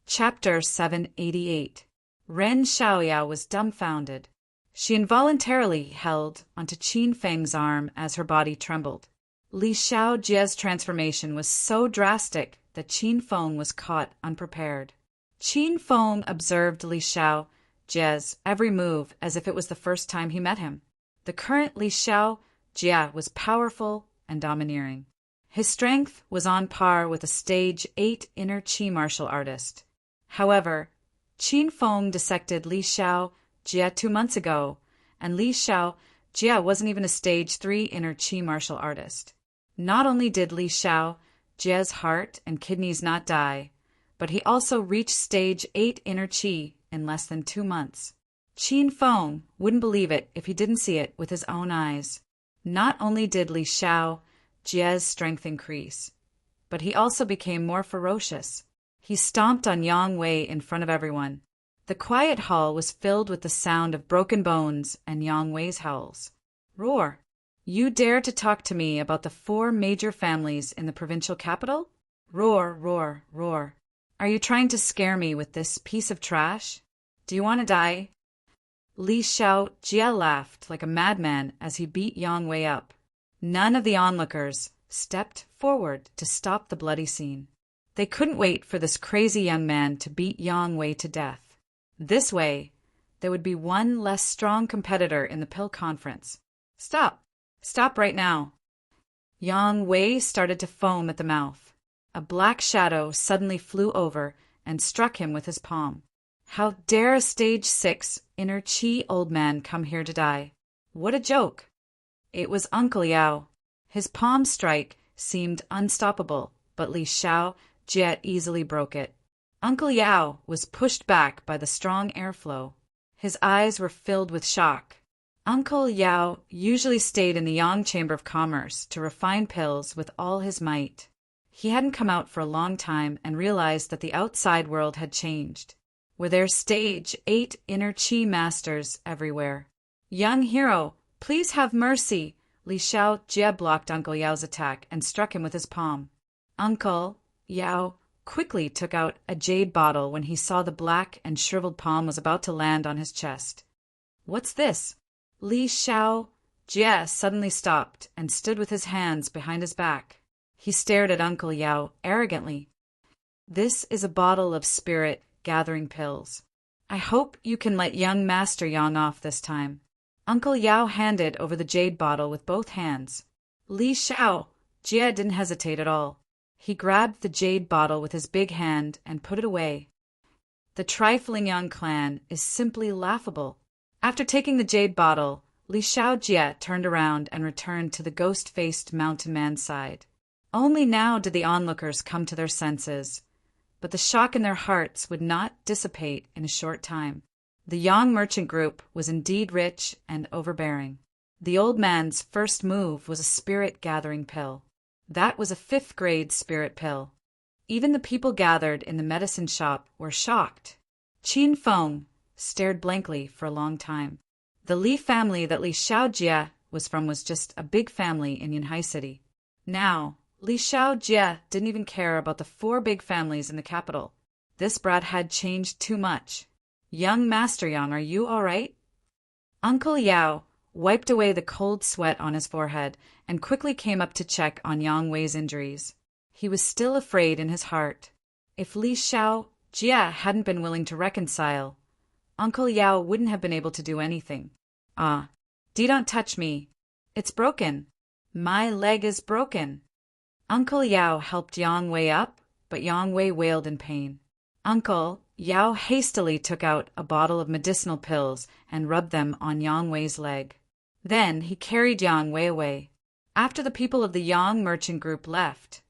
Chapter 788. Ren Xiaoyao was dumbfounded. She involuntarily held onto Qin Feng's arm as her body trembled. Li Xiaojie's transformation was so drastic that Qin Feng was caught unprepared. Qin Feng observed Li Xiaojie's every move as if it was the first time he met him. The current Li Xiaojie was powerful and domineering. His strength was on par with a stage 8 inner Qi martial artist. However, Qin Feng dissected Li Xiaojie 2 months ago, and Li Xiaojie wasn't even a stage 3 inner Qi martial artist. Not only did Li Xiaojie's heart and kidneys not die, but he also reached stage 8 inner Qi in less than 2 months. Qin Feng wouldn't believe it if he didn't see it with his own eyes. Not only did Li Xiaojie's strength increase, but he also became more ferocious. He stomped on Yang Wei in front of everyone. The quiet hall was filled with the sound of broken bones and Yang Wei's howls. Roar! You dare to talk to me about the 4 major families in the provincial capital? Roar, roar, roar. Are you trying to scare me with this piece of trash? Do you want to die? Li Xiaojie laughed like a madman as he beat Yang Wei up. None of the onlookers stepped forward to stop the bloody scene. They couldn't wait for this crazy young man to beat Yang Wei to death. This way, there would be one less strong competitor in the pill conference. Stop! Stop right now! Yang Wei started to foam at the mouth. A black shadow suddenly flew over and struck him with his palm. How dare a stage 6 inner Qi old man come here to die? What a joke! It was Uncle Yao. His palm strike seemed unstoppable, but Li Xiaojie easily broke it. Uncle Yao was pushed back by the strong airflow. His eyes were filled with shock. Uncle Yao usually stayed in the Yang Chamber of Commerce to refine pills with all his might. He hadn't come out for a long time and realized that the outside world had changed. Were there stage 8 inner Qi masters everywhere? Young hero, please have mercy! Li Xiaojie blocked Uncle Yao's attack and struck him with his palm. Uncle Yao quickly took out a jade bottle when he saw the black and shriveled palm was about to land on his chest. What's this? Li Xiaojie suddenly stopped and stood with his hands behind his back. He stared at Uncle Yao arrogantly. This is a bottle of spirit-gathering pills. I hope you can let young Master Yang off this time. Uncle Yao handed over the jade bottle with both hands. Li Xiaojie didn't hesitate at all. He grabbed the jade bottle with his big hand and put it away. The trifling young clan is simply laughable. After taking the jade bottle, Li Xiaojie turned around and returned to the ghost-faced mountain man's side. Only now did the onlookers come to their senses, but the shock in their hearts would not dissipate in a short time. The Yang merchant group was indeed rich and overbearing. The old man's first move was a spirit-gathering pill. That was a 5th grade spirit pill. Even the people gathered in the medicine shop were shocked. Qin Feng stared blankly for a long time. The Li family that Li Xiaojie was from was just a big family in Yunhai City. Now, Li Xiaojie didn't even care about the 4 big families in the capital. This brat had changed too much. Young Master Yang, are you all right? Uncle Yao wiped away the cold sweat on his forehead and quickly came up to check on Yang Wei's injuries. He was still afraid in his heart. If Li Xiaojie hadn't been willing to reconcile, Uncle Yao wouldn't have been able to do anything. Don't touch me. It's broken. My leg is broken. Uncle Yao helped Yang Wei up, but Yang Wei wailed in pain. Uncle Yao hastily took out a bottle of medicinal pills and rubbed them on Yang Wei's leg. Then he carried Yang Wei away. After the people of the Yang merchant group left,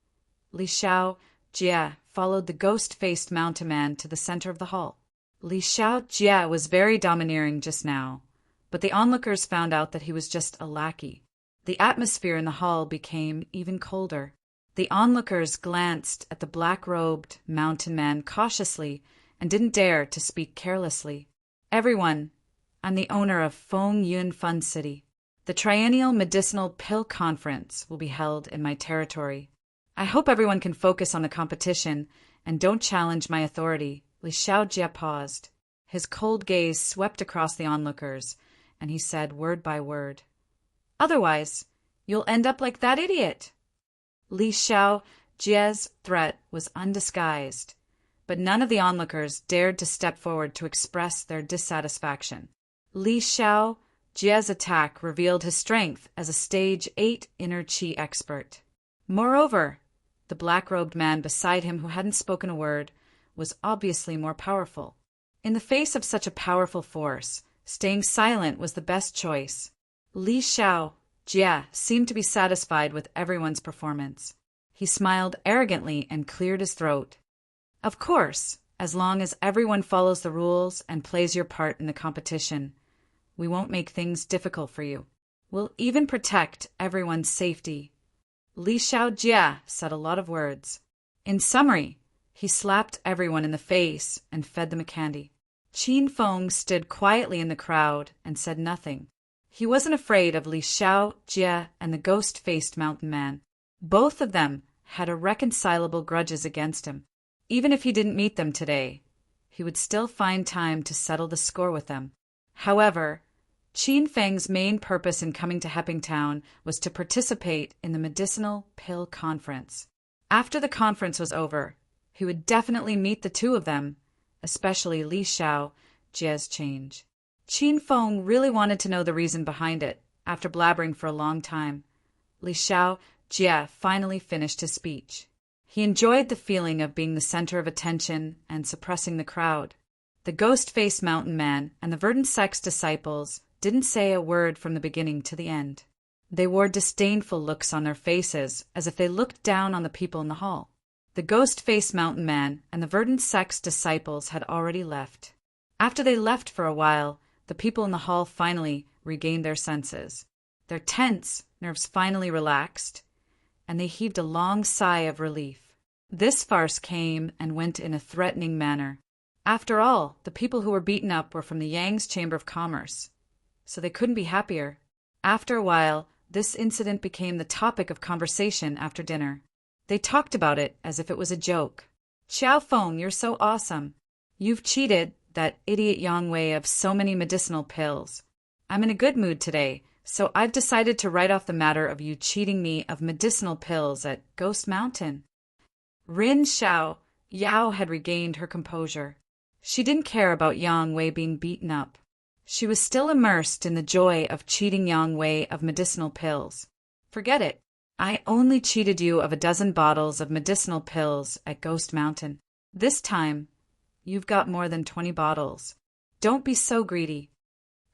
Li Xiaojie followed the ghost-faced mountain man to the center of the hall. Li Xiaojie was very domineering just now, but the onlookers found out that he was just a lackey. The atmosphere in the hall became even colder. The onlookers glanced at the black-robed mountain man cautiously and didn't dare to speak carelessly. Everyone, I'm the owner of Feng Yun Fun City. The Triennial Medicinal Pill Conference will be held in my territory. I hope everyone can focus on the competition and don't challenge my authority. Li Xiaojie paused. His cold gaze swept across the onlookers, and he said word by word, "Otherwise, you'll end up like that idiot." Li Xiaojie's threat was undisguised, but none of the onlookers dared to step forward to express their dissatisfaction. Li Xiaojie's attack revealed his strength as a stage 8 inner qi expert. Moreover, the black-robed man beside him, who hadn't spoken a word, was obviously more powerful. In the face of such a powerful force, staying silent was the best choice. Li Xiaojie seemed to be satisfied with everyone's performance. He smiled arrogantly and cleared his throat. "Of course, as long as everyone follows the rules and plays your part in the competition, we won't make things difficult for you. We'll even protect everyone's safety." Li Xiaojie said a lot of words. In summary, he slapped everyone in the face and fed them a candy. Qin Feng stood quietly in the crowd and said nothing. He wasn't afraid of Li Xiaojie and the ghost-faced mountain man. Both of them had irreconcilable grudges against him. Even if he didn't meet them today, he would still find time to settle the score with them. However, Qin Feng's main purpose in coming to Hepping Town was to participate in the medicinal pill conference. After the conference was over, he would definitely meet the two of them, especially Li Xiaojie's change. Qin Feng really wanted to know the reason behind it. After blabbering for a long time, Li Xiaojie finally finished his speech. He enjoyed the feeling of being the center of attention and suppressing the crowd. The ghost-faced mountain man and the verdant sect's disciples didn't say a word from the beginning to the end. They wore disdainful looks on their faces, as if they looked down on the people in the hall. The ghost-faced mountain man and the verdant sect's disciples had already left. After they left for a while, the people in the hall finally regained their senses. Their tense nerves finally relaxed, and they heaved a long sigh of relief. This farce came and went in a threatening manner. After all, the people who were beaten up were from the Yang's Chamber of Commerce, so they couldn't be happier. After a while, this incident became the topic of conversation after dinner. They talked about it as if it was a joke. "Xiao Feng, you're so awesome. You've cheated that idiot Yang Wei of so many medicinal pills. I'm in a good mood today, so I've decided to write off the matter of you cheating me of medicinal pills at Ghost Mountain." Rin Xiao Yao had regained her composure. She didn't care about Yang Wei being beaten up. She was still immersed in the joy of cheating Yang Wei of medicinal pills. "Forget it. I only cheated you of a dozen bottles of medicinal pills at Ghost Mountain. This time, you've got more than 20 bottles. Don't be so greedy."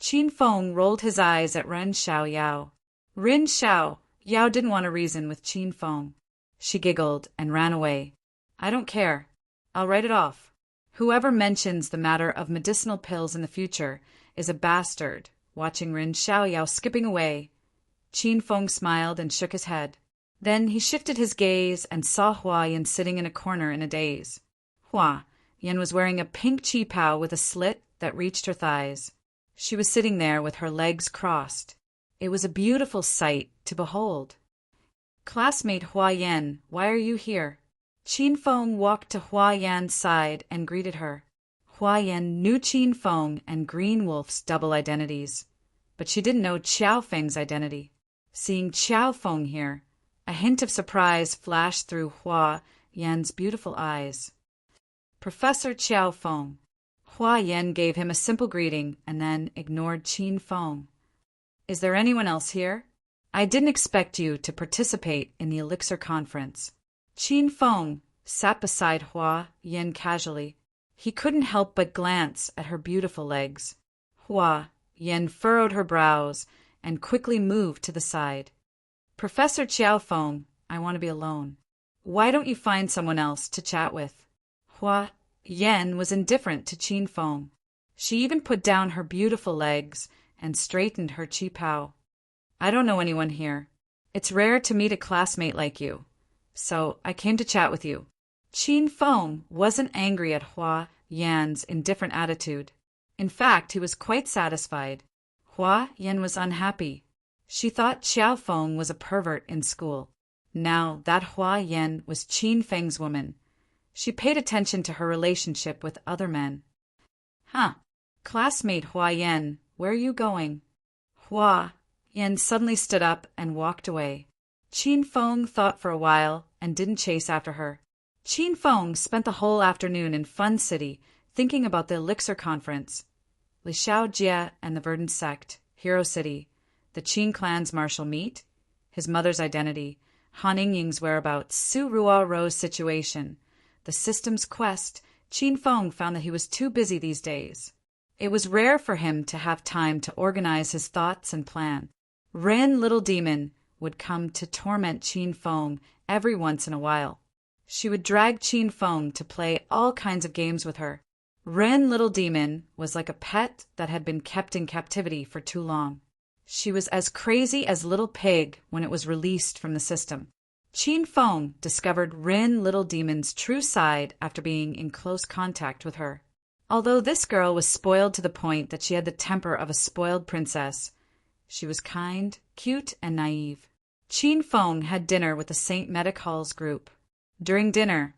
Qin Feng rolled his eyes at Rin Xiao Yao. Rin Xiao Yao didn't want to reason with Qin Feng. She giggled and ran away. "I don't care. I'll write it off. Whoever mentions the matter of medicinal pills in the future is a bastard." Watching Rin Xiao Yao skipping away, Qin Feng smiled and shook his head. Then he shifted his gaze and saw Hua Yan sitting in a corner in a daze. Hua Yan was wearing a pink qipao with a slit that reached her thighs. She was sitting there with her legs crossed. It was a beautiful sight to behold. "Classmate Hua Yan, why are you here?" Qin Feng walked to Hua Yan's side and greeted her. Hua Yan knew Qin Feng and Green Wolf's double identities, but she didn't know Qiao Feng's identity. Seeing Qiao Feng here, a hint of surprise flashed through Hua Yan's beautiful eyes. "Professor Qiao Feng." Hua Yan gave him a simple greeting and then ignored Qin Feng. "Is there anyone else here? I didn't expect you to participate in the Elixir Conference." Qin Feng sat beside Hua Yan casually. He couldn't help but glance at her beautiful legs. Hua Yan furrowed her brows and quickly moved to the side. "Professor Qiao Feng, I want to be alone. Why don't you find someone else to chat with?" Hua Yan was indifferent to Qin Feng. She even put down her beautiful legs and straightened her qipao. "I don't know anyone here. It's rare to meet a classmate like you, so I came to chat with you." Qin Feng wasn't angry at Hua Yan's indifferent attitude. In fact, he was quite satisfied. Hua Yan was unhappy. She thought Qiao Feng was a pervert in school. Now that Hua Yan was Qin Feng's woman, She paid attention to her relationship with other men. Huh. Classmate Hua Yan, where are you going? Hua Yan suddenly stood up and walked away. Qin Feng thought for a while and didn't chase after her. Qin Feng spent the whole afternoon in Fun City thinking about the Elixir Conference, Li Xiao Jie and the Verdant Sect, Hero City, the Qin clan's martial meet, his mother's identity, Han Yingying's whereabouts, Su Ruo's situation, the system's quest. Qin Feng found that he was too busy these days. It was rare for him to have time to organize his thoughts and plan. Ren Little Demon would come to torment Qin Feng every once in a while. She would drag Qin Feng to play all kinds of games with her. Ren Little Demon was like a pet that had been kept in captivity for too long. She was as crazy as Little Pig when it was released from the system. Qin Feng discovered Ren Little Demon's true side after being in close contact with her. Although this girl was spoiled to the point that she had the temper of a spoiled princess, she was kind, cute, and naive. Qin Feng had dinner with the St. Medic Hall's group. During dinner,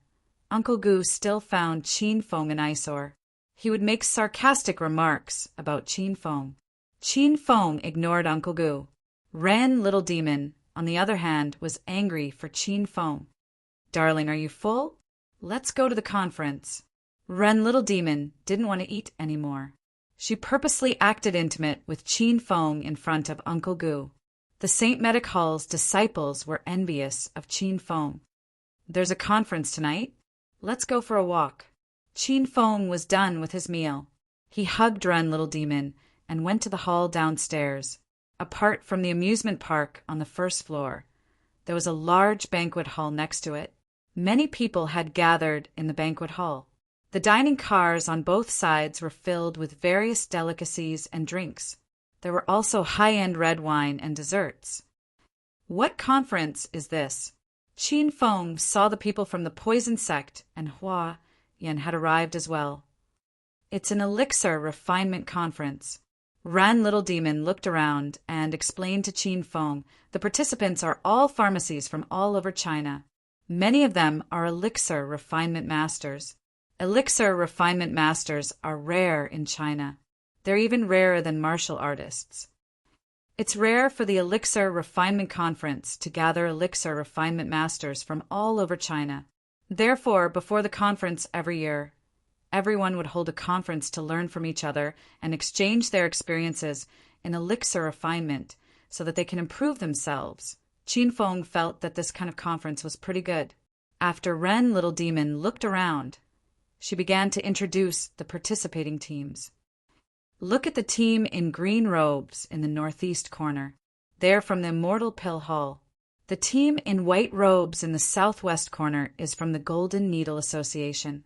Uncle Gu still found Qin Feng an eyesore. He would make sarcastic remarks about Qin Feng. Qin Feng ignored Uncle Gu. Ren Little Demon, on the other hand, was angry for Qin Feng. Darling, are you full? Let's go to the conference. Ren Little Demon didn't want to eat anymore. She purposely acted intimate with Qin Feng in front of Uncle Gu. The St. Medic Hall's disciples were envious of Qin Feng. There's a conference tonight. Let's go for a walk. Qin Feng was done with his meal. He hugged Ren Little Demon and went to the hall downstairs. Apart from the amusement park on the first floor, there was a large banquet hall next to it. Many people had gathered in the banquet hall. The dining cars on both sides were filled with various delicacies and drinks. There were also high-end red wine and desserts. What conference is this? Qin Feng saw the people from the Poison Sect, and Hua Yan had arrived as well. It's an elixir refinement conference. Ren Little Demon looked around and explained to Qin Feng the participants are all pharmacies from all over China. Many of them are elixir refinement masters. Elixir refinement masters are rare in China. They're even rarer than martial artists. It's rare for the Elixir Refinement Conference to gather elixir refinement masters from all over China. Therefore, before the conference every year, everyone would hold a conference to learn from each other and exchange their experiences in elixir refinement so that they can improve themselves. Qin Feng felt that this kind of conference was pretty good. After Ren Little Demon looked around, she began to introduce the participating teams. Look at the team in green robes in the northeast corner. They're from the Immortal Pill Hall. The team in white robes in the southwest corner is from the Golden Needle Association.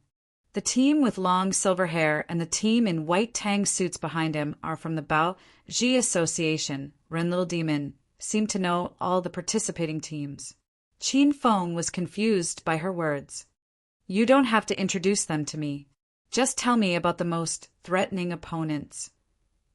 The team with long silver hair and the team in white tang suits behind him are from the Bao Ji Association. Ren Little Demon seemed to know all the participating teams. Qin Feng was confused by her words. You don't have to introduce them to me. Just tell me about the most threatening opponents.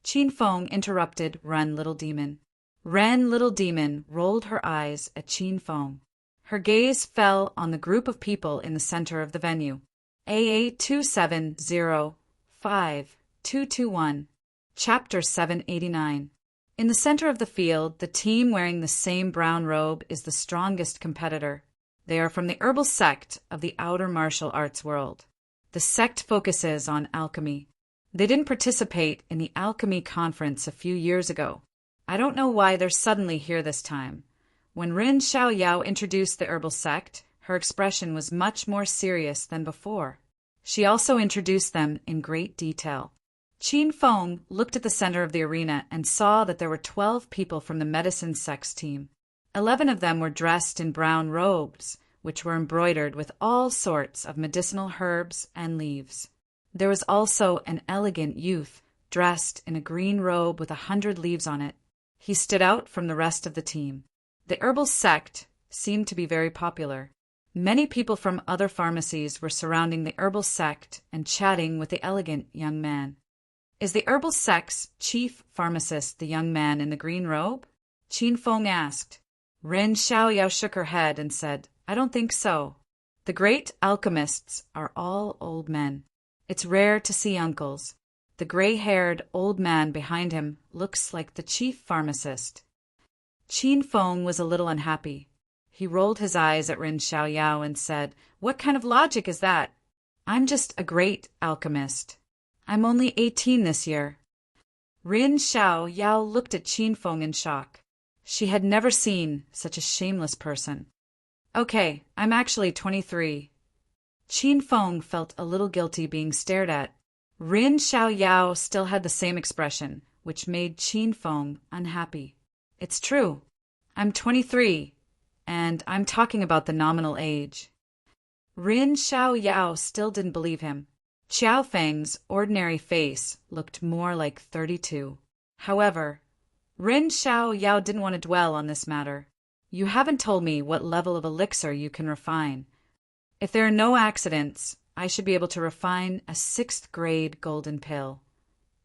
Qin Feng interrupted Ren Little Demon. Ren Little Demon rolled her eyes at Qin Feng. Her gaze fell on the group of people in the center of the venue. AA 2705-221, Chapter 789. In the center of the field, the team wearing the same brown robe is the strongest competitor. They are from the herbal sect of the outer martial arts world. The sect focuses on alchemy. They didn't participate in the alchemy conference a few years ago. I don't know why they're suddenly here this time. When Rin Xiaoyao introduced the herbal sect, her expression was much more serious than before. She also introduced them in great detail. Qin Feng looked at the center of the arena and saw that there were 12 people from the medicine sect's team. 11 of them were dressed in brown robes, which were embroidered with all sorts of medicinal herbs and leaves. There was also an elegant youth dressed in a green robe with 100 leaves on it. He stood out from the rest of the team. The herbal sect seemed to be very popular. Many people from other pharmacies were surrounding the herbal sect and chatting with the elegant young man. Is the herbal sect's chief pharmacist the young man in the green robe? Qin Feng asked. Ren Xiaoyao shook her head and said, I don't think so. The great alchemists are all old men. It's rare to see uncles. The gray-haired old man behind him looks like the chief pharmacist. Qin Feng was a little unhappy. He rolled his eyes at Ren Xiaoyao and said, "What kind of logic is that? I'm just a great alchemist. I'm only 18 this year." Ren Xiaoyao looked at Qin Feng in shock. She had never seen such a shameless person. "Okay, I'm actually 23. Qin Feng felt a little guilty being stared at. Ren Xiaoyao still had the same expression, which made Qin Feng unhappy. "It's true. I'm 23, and I'm talking about the nominal age." Ren Xiaoyao still didn't believe him. Qiao Feng's ordinary face looked more like 32. However, Ren Xiaoyao didn't want to dwell on this matter. "You haven't told me what level of elixir you can refine. If there are no accidents, I should be able to refine a 6th grade golden pill."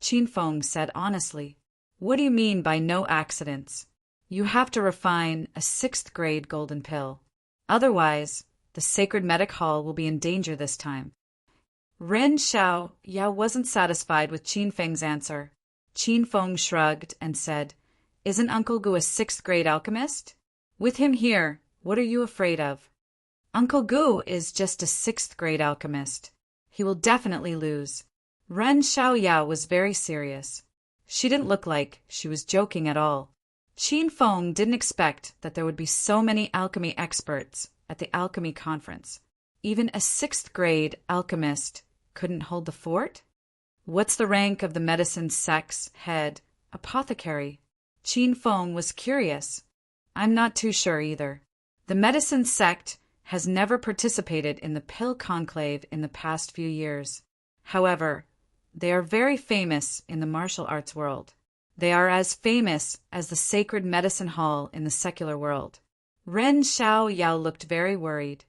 Qin Feng said honestly. "What do you mean by no accidents? You have to refine a 6th grade golden pill. Otherwise, the sacred medic hall will be in danger this time." Ren Xiaoyao wasn't satisfied with Qin Feng's answer. Qin Feng shrugged and said, "Isn't Uncle Gu a 6th grade alchemist? With him here, what are you afraid of?" "Uncle Gu is just a 6th grade alchemist. He will definitely lose." Ren Xiaoyao was very serious. She didn't look like she was joking at all. Qin Feng didn't expect that there would be so many alchemy experts at the alchemy conference. Even a 6th grade alchemist couldn't hold the fort? "What's the rank of the medicine sect's head apothecary?" Qin Feng was curious. "I'm not too sure either. The medicine sect has never participated in the pill conclave in the past few years. However, they are very famous in the martial arts world. They are as famous as the sacred medicine hall in the secular world." Ren Xiaoyao looked very worried.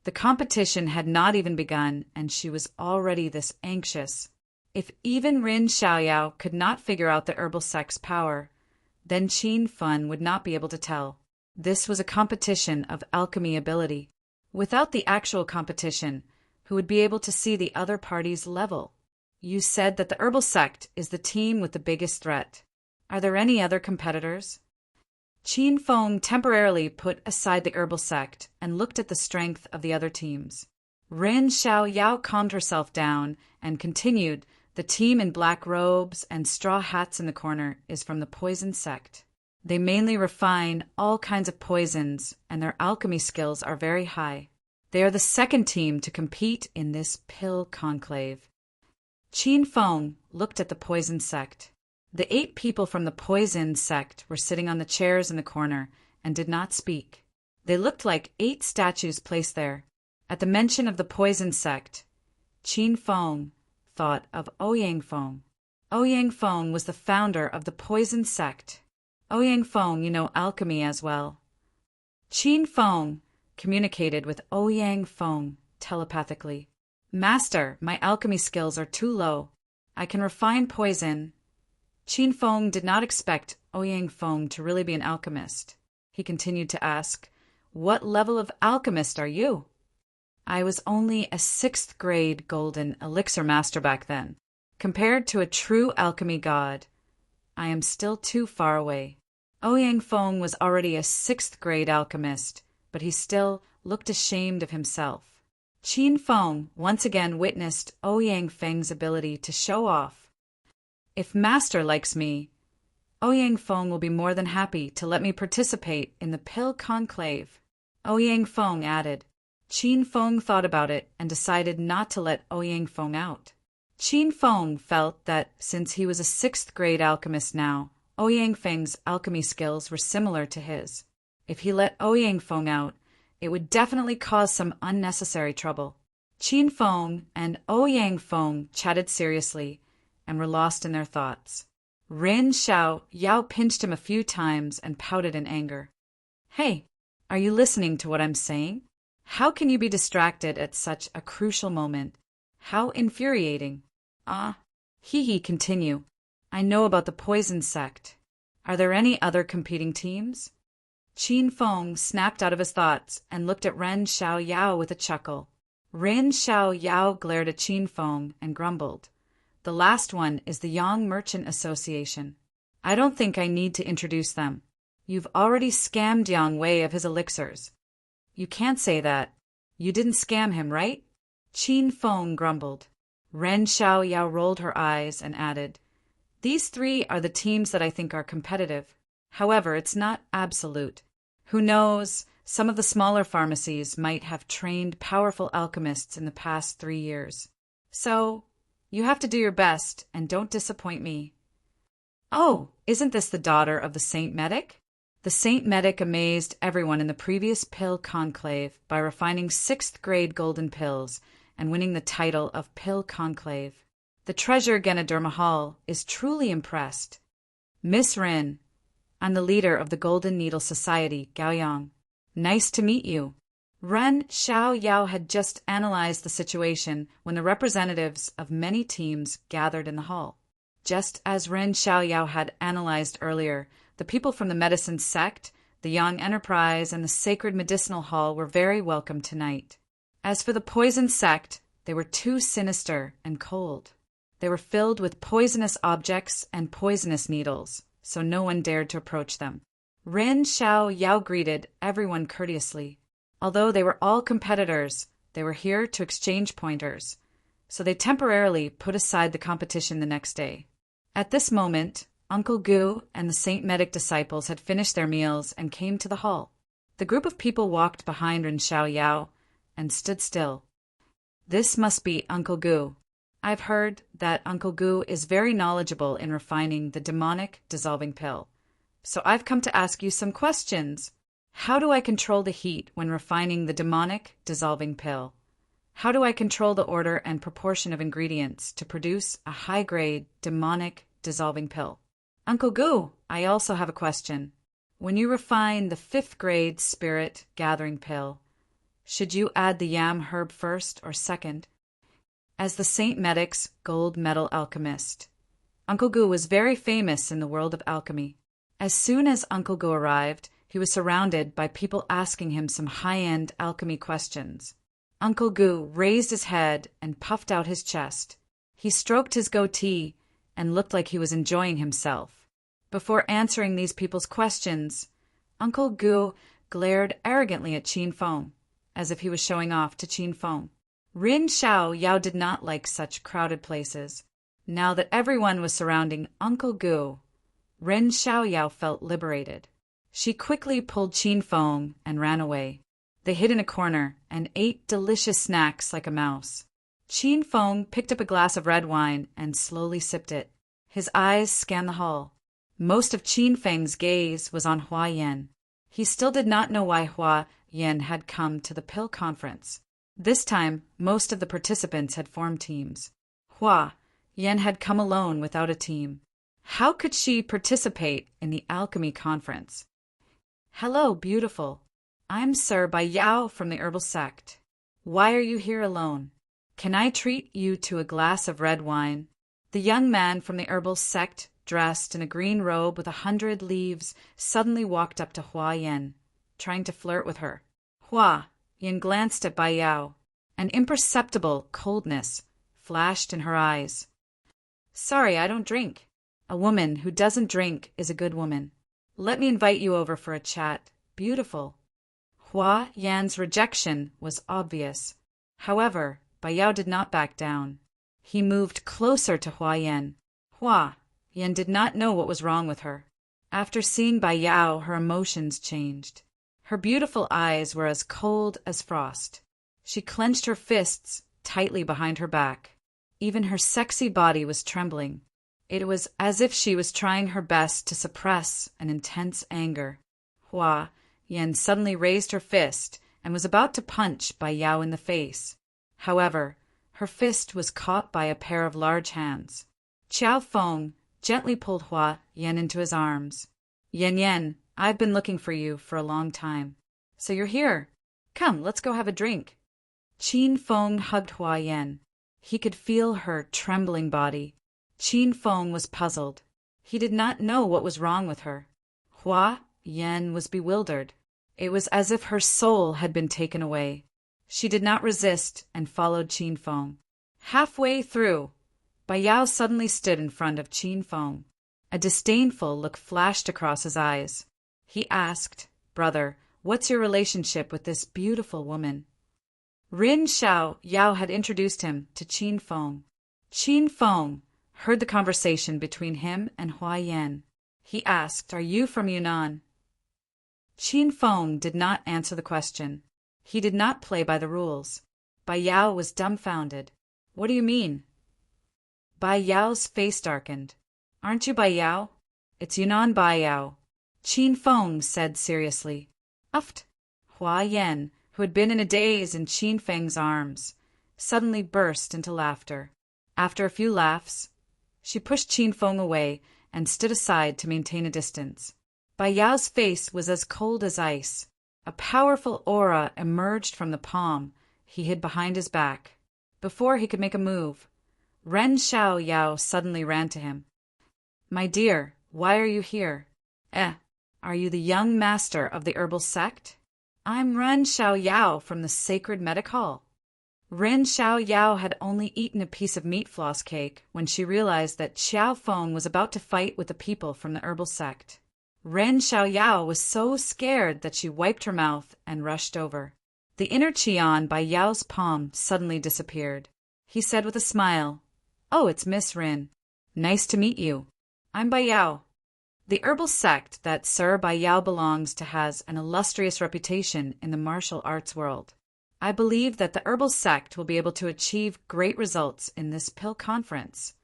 The competition had not even begun, and she was already this anxious. If even Ren Xiaoyao could not figure out the herbal sect's power, then Qin Feng would not be able to tell. This was a competition of alchemy ability. Without the actual competition, who would be able to see the other party's level? "You said that the herbal sect is the team with the biggest threat. Are there any other competitors?" Qin Feng temporarily put aside the herbal sect and looked at the strength of the other teams. Ren Xiaoyao calmed herself down and continued, "The team in black robes and straw hats in the corner is from the poison sect. They mainly refine all kinds of poisons, and their alchemy skills are very high. They are the second team to compete in this pill conclave." Qin Feng looked at the poison sect. The 8 people from the poison sect were sitting on the chairs in the corner and did not speak. They looked like 8 statues placed there. At the mention of the poison sect, Qin Feng thought of Ouyang Feng. Ouyang Feng was the founder of the poison sect. "Ouyang Feng, you know alchemy as well." Qin Feng communicated with Ouyang Feng telepathically. "Master, my alchemy skills are too low. I can refine poison." Qin Feng did not expect Ouyang Feng to really be an alchemist. He continued to ask, "What level of alchemist are you?" "I was only a 6th grade golden elixir master back then. Compared to a true alchemy god, I am still too far away." Ouyang Feng was already a 6th grade alchemist, but he still looked ashamed of himself. Qin Feng once again witnessed Ouyang Feng's ability to show off. "If Master likes me, Ouyang Feng will be more than happy to let me participate in the pill conclave," Ouyang Feng added. Qin Feng thought about it and decided not to let Ouyang Feng out. Qin Feng felt that since he was a 6th grade alchemist now, Ouyang Feng's alchemy skills were similar to his. If he let Ouyang Feng out, it would definitely cause some unnecessary trouble. Qin Feng and Ouyang Feng chatted seriously and were lost in their thoughts. Ren Xiaoyao pinched him a few times and pouted in anger. "Hey, are you listening to what I'm saying? How can you be distracted at such a crucial moment? How infuriating." He continue. "I know about the poison sect. Are there any other competing teams?" Qin Feng snapped out of his thoughts and looked at Ren Xiaoyao with a chuckle. Ren Xiaoyao glared at Qin Feng and grumbled. The last one is the Yang Merchant Association. I don't think I need to introduce them. You've already scammed Yang Wei of his elixirs. You can't say that. You didn't scam him, right? Qin Feng grumbled. Ren Xiaoyao rolled her eyes and added, These three are the teams that I think are competitive. However, it's not absolute. Who knows, some of the smaller pharmacies might have trained powerful alchemists in the past 3 years. So, you have to do your best and don't disappoint me. Oh, isn't this the daughter of the Saint Medic? The Saint Medic amazed everyone in the previous pill conclave by refining 6th grade golden pills and winning the title of Pill Conclave. The treasurer Ganoderma Hall is truly impressed. Miss Rin, I'm the leader of the Golden Needle Society, Gaoyang. Nice to meet you. Ren Xiaoyao had just analyzed the situation when the representatives of many teams gathered in the hall. Just as Ren Xiaoyao had analyzed earlier, the people from the medicine sect, the Yang Enterprise, and the Sacred Medicinal Hall were very welcome tonight. As for the poison sect, they were too sinister and cold. They were filled with poisonous objects and poisonous needles, so no one dared to approach them. Ren Xiaoyao greeted everyone courteously. Although they were all competitors, they were here to exchange pointers, so they temporarily put aside the competition the next day. At this moment, Uncle Gu and the Saint Medic disciples had finished their meals and came to the hall. The group of people walked behind Ren Xiaoyao and stood still. This must be Uncle Gu. I've heard that Uncle Gu is very knowledgeable in refining the demonic dissolving pill. So I've come to ask you some questions. How do I control the heat when refining the demonic dissolving pill? How do I control the order and proportion of ingredients to produce a high-grade demonic dissolving pill? Uncle Gu, I also have a question. When you refine the 5th grade spirit gathering pill, should you add the yam herb first or second? As the Saint Medic's gold medal alchemist, Uncle Gu was very famous in the world of alchemy. As soon as Uncle Gu arrived, he was surrounded by people asking him some high-end alchemy questions. Uncle Gu raised his head and puffed out his chest. He stroked his goatee and looked like he was enjoying himself. Before answering these people's questions, Uncle Gu glared arrogantly at Qin Feng, as if he was showing off to Qin Feng. Ren Xiaoyao did not like such crowded places. Now that everyone was surrounding Uncle Gu, Ren Xiaoyao felt liberated. She quickly pulled Qin Feng and ran away. They hid in a corner and ate delicious snacks like a mouse. Qin Feng picked up a glass of red wine and slowly sipped it. His eyes scanned the hall. Most of Qin Feng's gaze was on Hua Yan. He still did not know why Hua Yan had come to the pill conference. This time, most of the participants had formed teams. Hua Yan had come alone without a team. How could she participate in the alchemy conference? Hello, beautiful. I'm Sir Bai Yao from the herbal sect. Why are you here alone? Can I treat you to a glass of red wine? The young man from the herbal sect, dressed in a green robe with 100 leaves, suddenly walked up to Hua Yan, trying to flirt with her. Hua Yan glanced at Bai Yao. An imperceptible coldness flashed in her eyes. Sorry, I don't drink. A woman who doesn't drink is a good woman. Let me invite you over for a chat. Beautiful. Hua Yan's rejection was obvious. However, Bai Yao did not back down. He moved closer to Hua Yan. Hua Yan did not know what was wrong with her. After seeing Bai Yao, her emotions changed. Her beautiful eyes were as cold as frost. She clenched her fists tightly behind her back. Even her sexy body was trembling. It was as if she was trying her best to suppress an intense anger. Hua Yan suddenly raised her fist and was about to punch Bai Yao in the face. However, her fist was caught by a pair of large hands. Qiao Feng gently pulled Hua Yan into his arms. Yan Yan, I've been looking for you for a long time. So you're here. Come, let's go have a drink. Qin Feng hugged Hua Yan. He could feel her trembling body. Qin Feng was puzzled. He did not know what was wrong with her. Hua Yan was bewildered. It was as if her soul had been taken away. She did not resist and followed Qin Feng. Halfway through, Bai Yao suddenly stood in front of Qin Feng. A disdainful look flashed across his eyes. He asked, "Brother, what's your relationship with this beautiful woman?" Rin Xiao Yao had introduced him to Qin Feng. Qin Feng heard the conversation between him and Hua Yan. He asked, "Are you from Yunnan?" Qin Feng did not answer the question. He did not play by the rules. Bai Yao was dumbfounded. "What do you mean?" Bai Yao's face darkened. "Aren't you Bai Yao?" "It's Yunnan Bai Yao," Qin Feng said seriously. "Uft." Hua Yan, who had been in a daze in Qin Feng's arms, suddenly burst into laughter. After a few laughs, she pushed Qin Feng away and stood aside to maintain a distance. Bai Yao's face was as cold as ice. A powerful aura emerged from the palm he hid behind his back. Before he could make a move, Ren Xiao Yao suddenly ran to him. "My dear, why are you here? Are you the young master of the herbal sect?" "I'm Ren Xiao Yao from the sacred medic hall." Ren Xiao Yao had only eaten a piece of meat floss cake when she realized that Xiao Feng was about to fight with the people from the herbal sect. Ren Xiao Yao was so scared that she wiped her mouth and rushed over. The inner Qian by Yao's palm suddenly disappeared. He said with a smile, "Oh, it's Miss Rin. Nice to meet you. I'm Bai Yao." The herbal sect that Sir Bai Yao belongs to has an illustrious reputation in the martial arts world. I believe that the herbal sect will be able to achieve great results in this pill conference.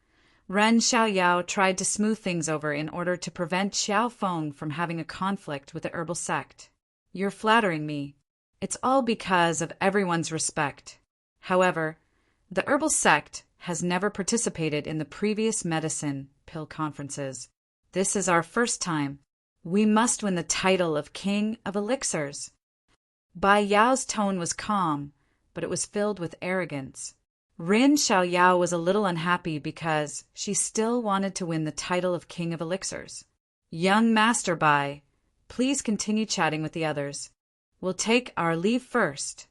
Ren Xiao Yao tried to smooth things over in order to prevent Xiao Feng from having a conflict with the herbal sect. "You're flattering me. It's all because of everyone's respect. However, the herbal sect has never participated in the previous medicine pill conferences. This is our first time. We must win the title of King of Elixirs." Bai Yao's tone was calm, but it was filled with arrogance. Rin Xiao Yao was a little unhappy because she still wanted to win the title of King of Elixirs. "Young Master Bai, please continue chatting with the others. We'll take our leave first."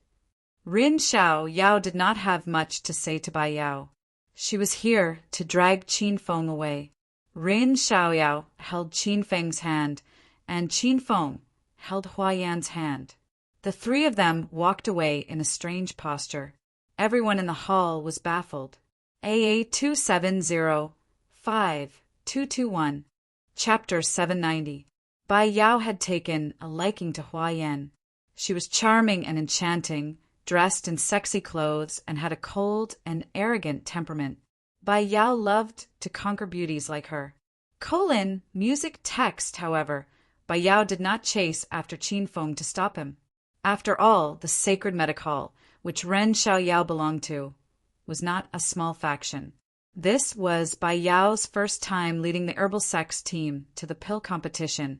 Rin Xiao Yao did not have much to say to Bai Yao. She was here to drag Qin Feng away. Rin Xiao Yao held Qin Feng's hand, and Qin Feng held Hua Yan's hand. The three of them walked away in a strange posture. Everyone in the hall was baffled. AA 270-5221, Chapter 790. Bai Yao had taken a liking to Hua Yan. She was charming and enchanting, dressed in sexy clothes, and had a cold and arrogant temperament. Bai Yao loved to conquer beauties like her. Music text, however, Bai Yao did not chase after Qin Feng to stop him. After all, the sacred medic hall, which Ren Xiao Yao belonged to, was not a small faction. This was Bai Yao's first time leading the herbal sect's team to the pill competition,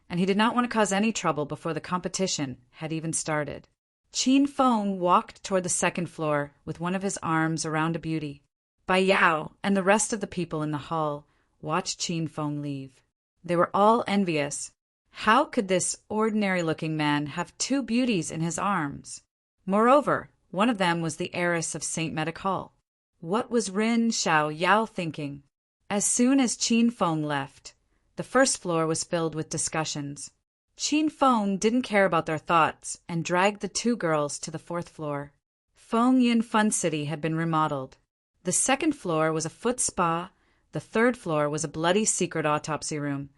and he did not want to cause any trouble before the competition had even started. Qin Feng walked toward the second floor with one of his arms around a beauty. Bai Yao and the rest of the people in the hall watched Qin Feng leave. They were all envious. How could this ordinary-looking man have two beauties in his arms? Moreover, one of them was the heiress of St. Medic Hall. What was Rin Xiao Yao thinking? As soon as Qin Feng left, the first floor was filled with discussions. Qin Feng didn't care about their thoughts and dragged the two girls to the fourth floor. Feng Yun Fun City had been remodeled. The second floor was a foot spa, the third floor was a bloody secret autopsy room,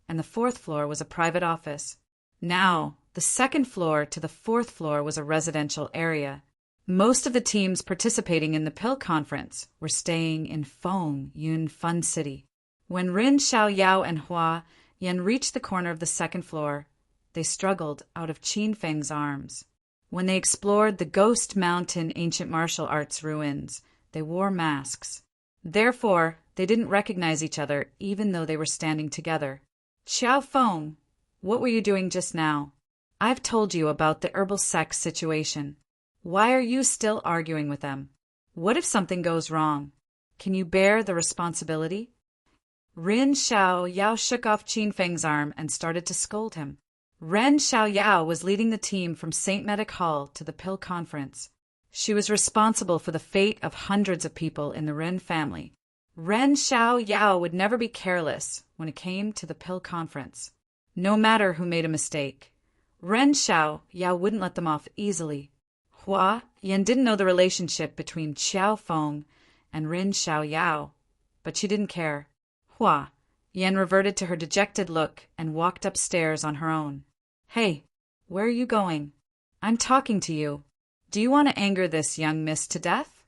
and the fourth floor was a private office. Now, the second floor to the fourth floor was a residential area. Most of the teams participating in the pill conference were staying in Feng Yun Fun City. When Rin Xiao Yao and Hua Yan reached the corner of the second floor, they struggled out of Qin Feng's arms. When they explored the Ghost Mountain ancient martial arts ruins, they wore masks. Therefore, they didn't recognize each other even though they were standing together. "Xiao Feng, what were you doing just now? I've told you about the herbal sect situation. Why are you still arguing with them? What if something goes wrong? Can you bear the responsibility?" Rin Xiao Yao shook off Qin Feng's arm and started to scold him. Ren Xiaoyao was leading the team from St. Medic Hall to the Pill Conference. She was responsible for the fate of hundreds of people in the Ren family. Ren Xiaoyao would never be careless when it came to the Pill Conference. No matter who made a mistake, Ren Xiaoyao wouldn't let them off easily. Hua Yan didn't know the relationship between Xiao Feng and Ren Xiaoyao, but she didn't care. Hua Yan reverted to her dejected look and walked upstairs on her own. Hey, where are you going? I'm talking to you. Do you want to anger this young miss to death?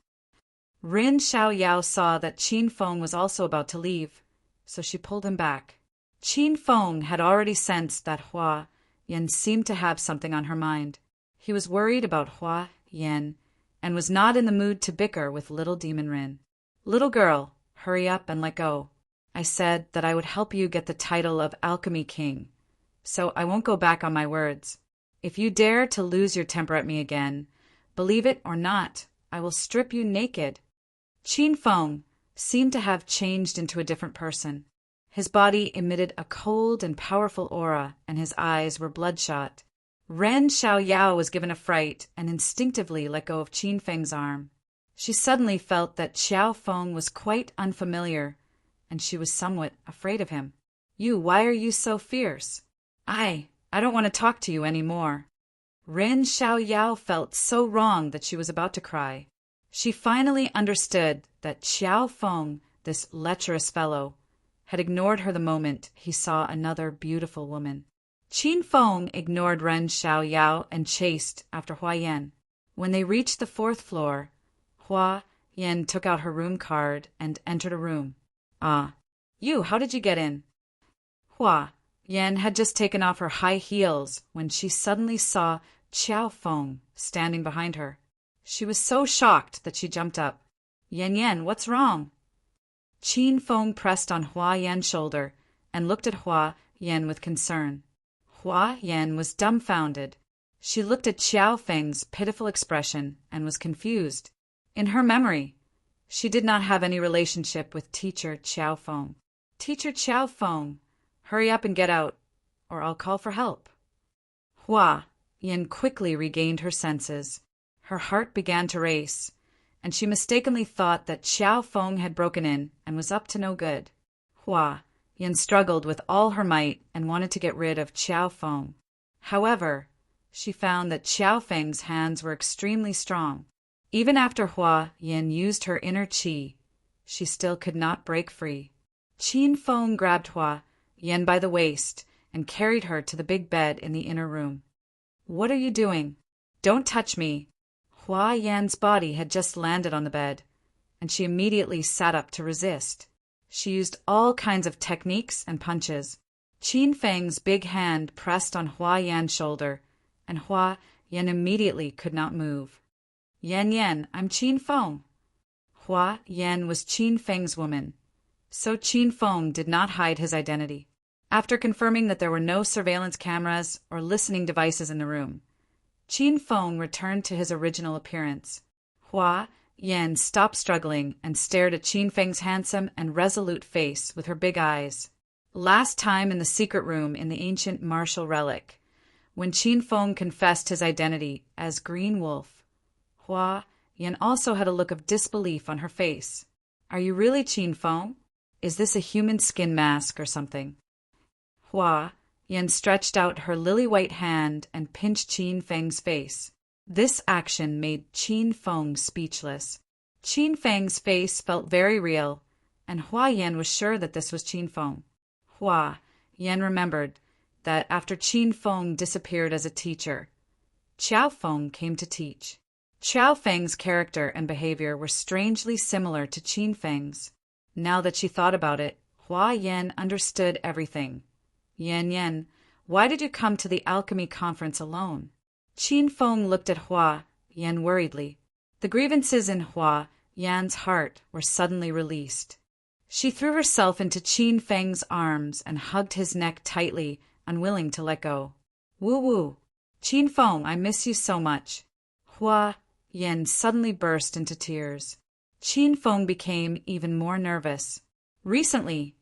Ren Xiaoyao saw that Qin Feng was also about to leave, so she pulled him back. Qin Feng had already sensed that Hua Yan seemed to have something on her mind. He was worried about Hua Yan and was not in the mood to bicker with little Demon Rin. Little girl, hurry up and let go. I said that I would help you get the title of Alchemy King, so I won't go back on my words. If you dare to lose your temper at me again, believe it or not, I will strip you naked. Qin Feng seemed to have changed into a different person. His body emitted a cold and powerful aura, and his eyes were bloodshot. Ren Xiaoyao was given a fright and instinctively let go of Qin Feng's arm. She suddenly felt that Xiao Feng was quite unfamiliar, and she was somewhat afraid of him. Why are you so fierce? I don't want to talk to you any more. Ren Xiaoyao felt so wrong that she was about to cry. She finally understood that Xiao Feng, this lecherous fellow, had ignored her the moment he saw another beautiful woman. Qin Feng ignored Ren Xiaoyao and chased after Hua Yan. When they reached the 4th floor, Hua Yan took out her room card and entered a room. How did you get in? Hua Yan had just taken off her high heels when she suddenly saw Xiao Feng standing behind her. She was so shocked that she jumped up. Yan, what's wrong? Qin Feng pressed on Hua Yan's shoulder and looked at Hua Yan with concern. Hua Yan was dumbfounded. She looked at Xiao Feng's pitiful expression and was confused. In her memory, she did not have any relationship with teacher Xiao Feng. Teacher Xiao Feng, hurry up and get out, or I'll call for help. Hua Yan quickly regained her senses. Her heart began to race, and she mistakenly thought that Xiao Feng had broken in and was up to no good. Hua Yan struggled with all her might and wanted to get rid of Xiao Feng. However, she found that Xiao Feng's hands were extremely strong. Even after Hua Yan used her inner qi, she still could not break free. Qin Feng grabbed Hua Yan by the waist and carried her to the big bed in the inner room. What are you doing? Don't touch me. Hua Yan's body had just landed on the bed, and she immediately sat up to resist. She used all kinds of techniques and punches. Qin Feng's big hand pressed on Hua Yan's shoulder, and Hua Yan immediately could not move. Yan, I'm Qin Feng. Hua Yan was Qin Feng's woman, so Qin Feng did not hide his identity. After confirming that there were no surveillance cameras or listening devices in the room, Qin Feng returned to his original appearance. Hua Yan stopped struggling and stared at Qin Feng's handsome and resolute face with her big eyes. Last time in the secret room in the ancient martial relic, when Qin Feng confessed his identity as Green Wolf, Hua Yan also had a look of disbelief on her face. Are you really Qin Feng? Is this a human skin mask or something? Hua Yan stretched out her lily-white hand and pinched Qin Feng's face. This action made Qin Feng speechless. Qin Feng's face felt very real, and Hua Yan was sure that this was Qin Feng. Hua Yan remembered that after Qin Feng disappeared as a teacher, Xiao Feng came to teach. Xiao Feng's character and behavior were strangely similar to Qin Feng's. Now that she thought about it, Hua Yan understood everything. Yan, why did you come to the alchemy conference alone? Qin Feng looked at Hua Yan worriedly. The grievances in Hua Yan's heart were suddenly released. She threw herself into Qin Feng's arms and hugged his neck tightly, unwilling to let go. Woo! Qin Feng, I miss you so much. Hua Yan suddenly burst into tears. Qin Feng became even more nervous. Recently,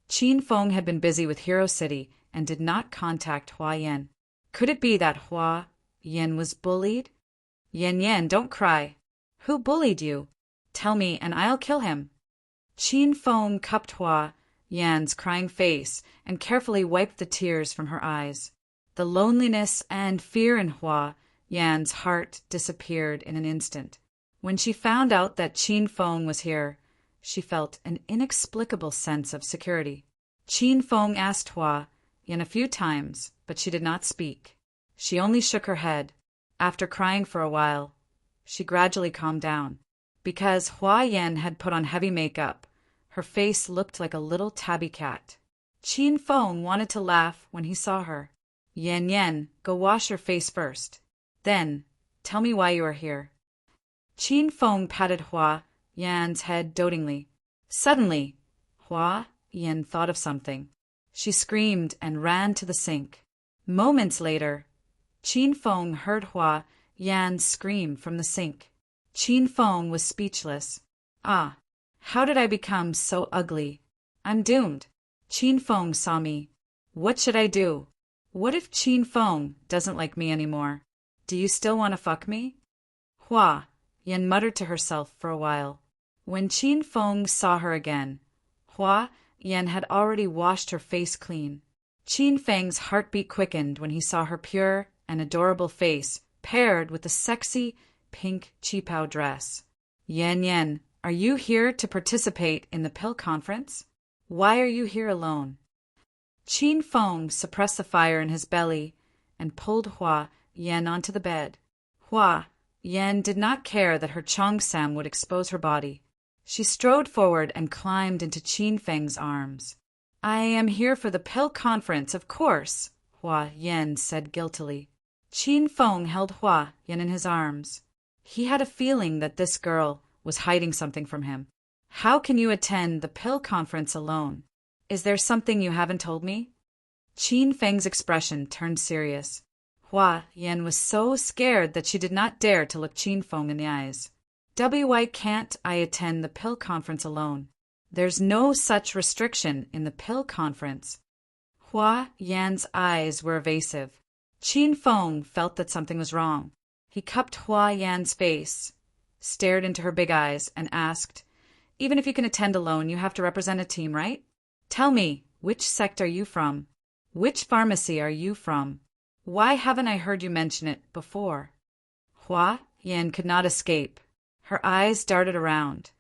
Qin Feng had been busy with Hero City and did not contact Hua Yan. Could it be that Hua Yin was bullied? Yen, don't cry. Who bullied you? Tell me, and I'll kill him. Qin Feng cupped Hua Yan's crying face and carefully wiped the tears from her eyes. The loneliness and fear in Hua Yan's heart disappeared in an instant. When she found out that Qin Feng was here, she felt an inexplicable sense of security. Qin Feng asked Hua Yan a few times, but she did not speak. She only shook her head. After crying for a while, she gradually calmed down. Because Hua Yan had put on heavy makeup, her face looked like a little tabby cat. Qin Feng wanted to laugh when he saw her. Yen, go wash your face first. Then, tell me why you are here. Qin Feng patted Hua Yan's head dotingly. Suddenly, Hua Yan thought of something. She screamed and ran to the sink. Moments later, Qin Feng heard Hua Yan scream from the sink. Qin Feng was speechless. Ah, how did I become so ugly? I'm doomed. Qin Feng saw me. What should I do? What if Qin Feng doesn't like me anymore? Do you still want to fuck me? Hua Yan muttered to herself for a while. When Qin Feng saw her again, Hua Yan had already washed her face clean. Qin Feng's heartbeat quickened when he saw her pure and adorable face paired with the sexy pink qipao dress. Yen, are you here to participate in the pill conference? Why are you here alone? Qin Feng suppressed the fire in his belly and pulled Hua Yan onto the bed. Hua Yan did not care that her Cheongsam would expose her body. She strode forward and climbed into Qin Feng's arms. I am here for the pill conference, of course, Hua Yan said guiltily. Qin Feng held Hua Yan in his arms. He had a feeling that this girl was hiding something from him. How can you attend the pill conference alone? Is there something you haven't told me? Qin Feng's expression turned serious. Hua Yan was so scared that she did not dare to look Qin Feng in the eyes. Why can't I attend the pill conference alone? There's no such restriction in the pill conference. Hua Yan's eyes were evasive. Qin Feng felt that something was wrong. He cupped Hua Yan's face, stared into her big eyes, and asked, Even if you can attend alone, you have to represent a team, right? Tell me, which sect are you from? Which pharmacy are you from? Why haven't I heard you mention it before? Hua Yan could not escape. Her eyes darted around,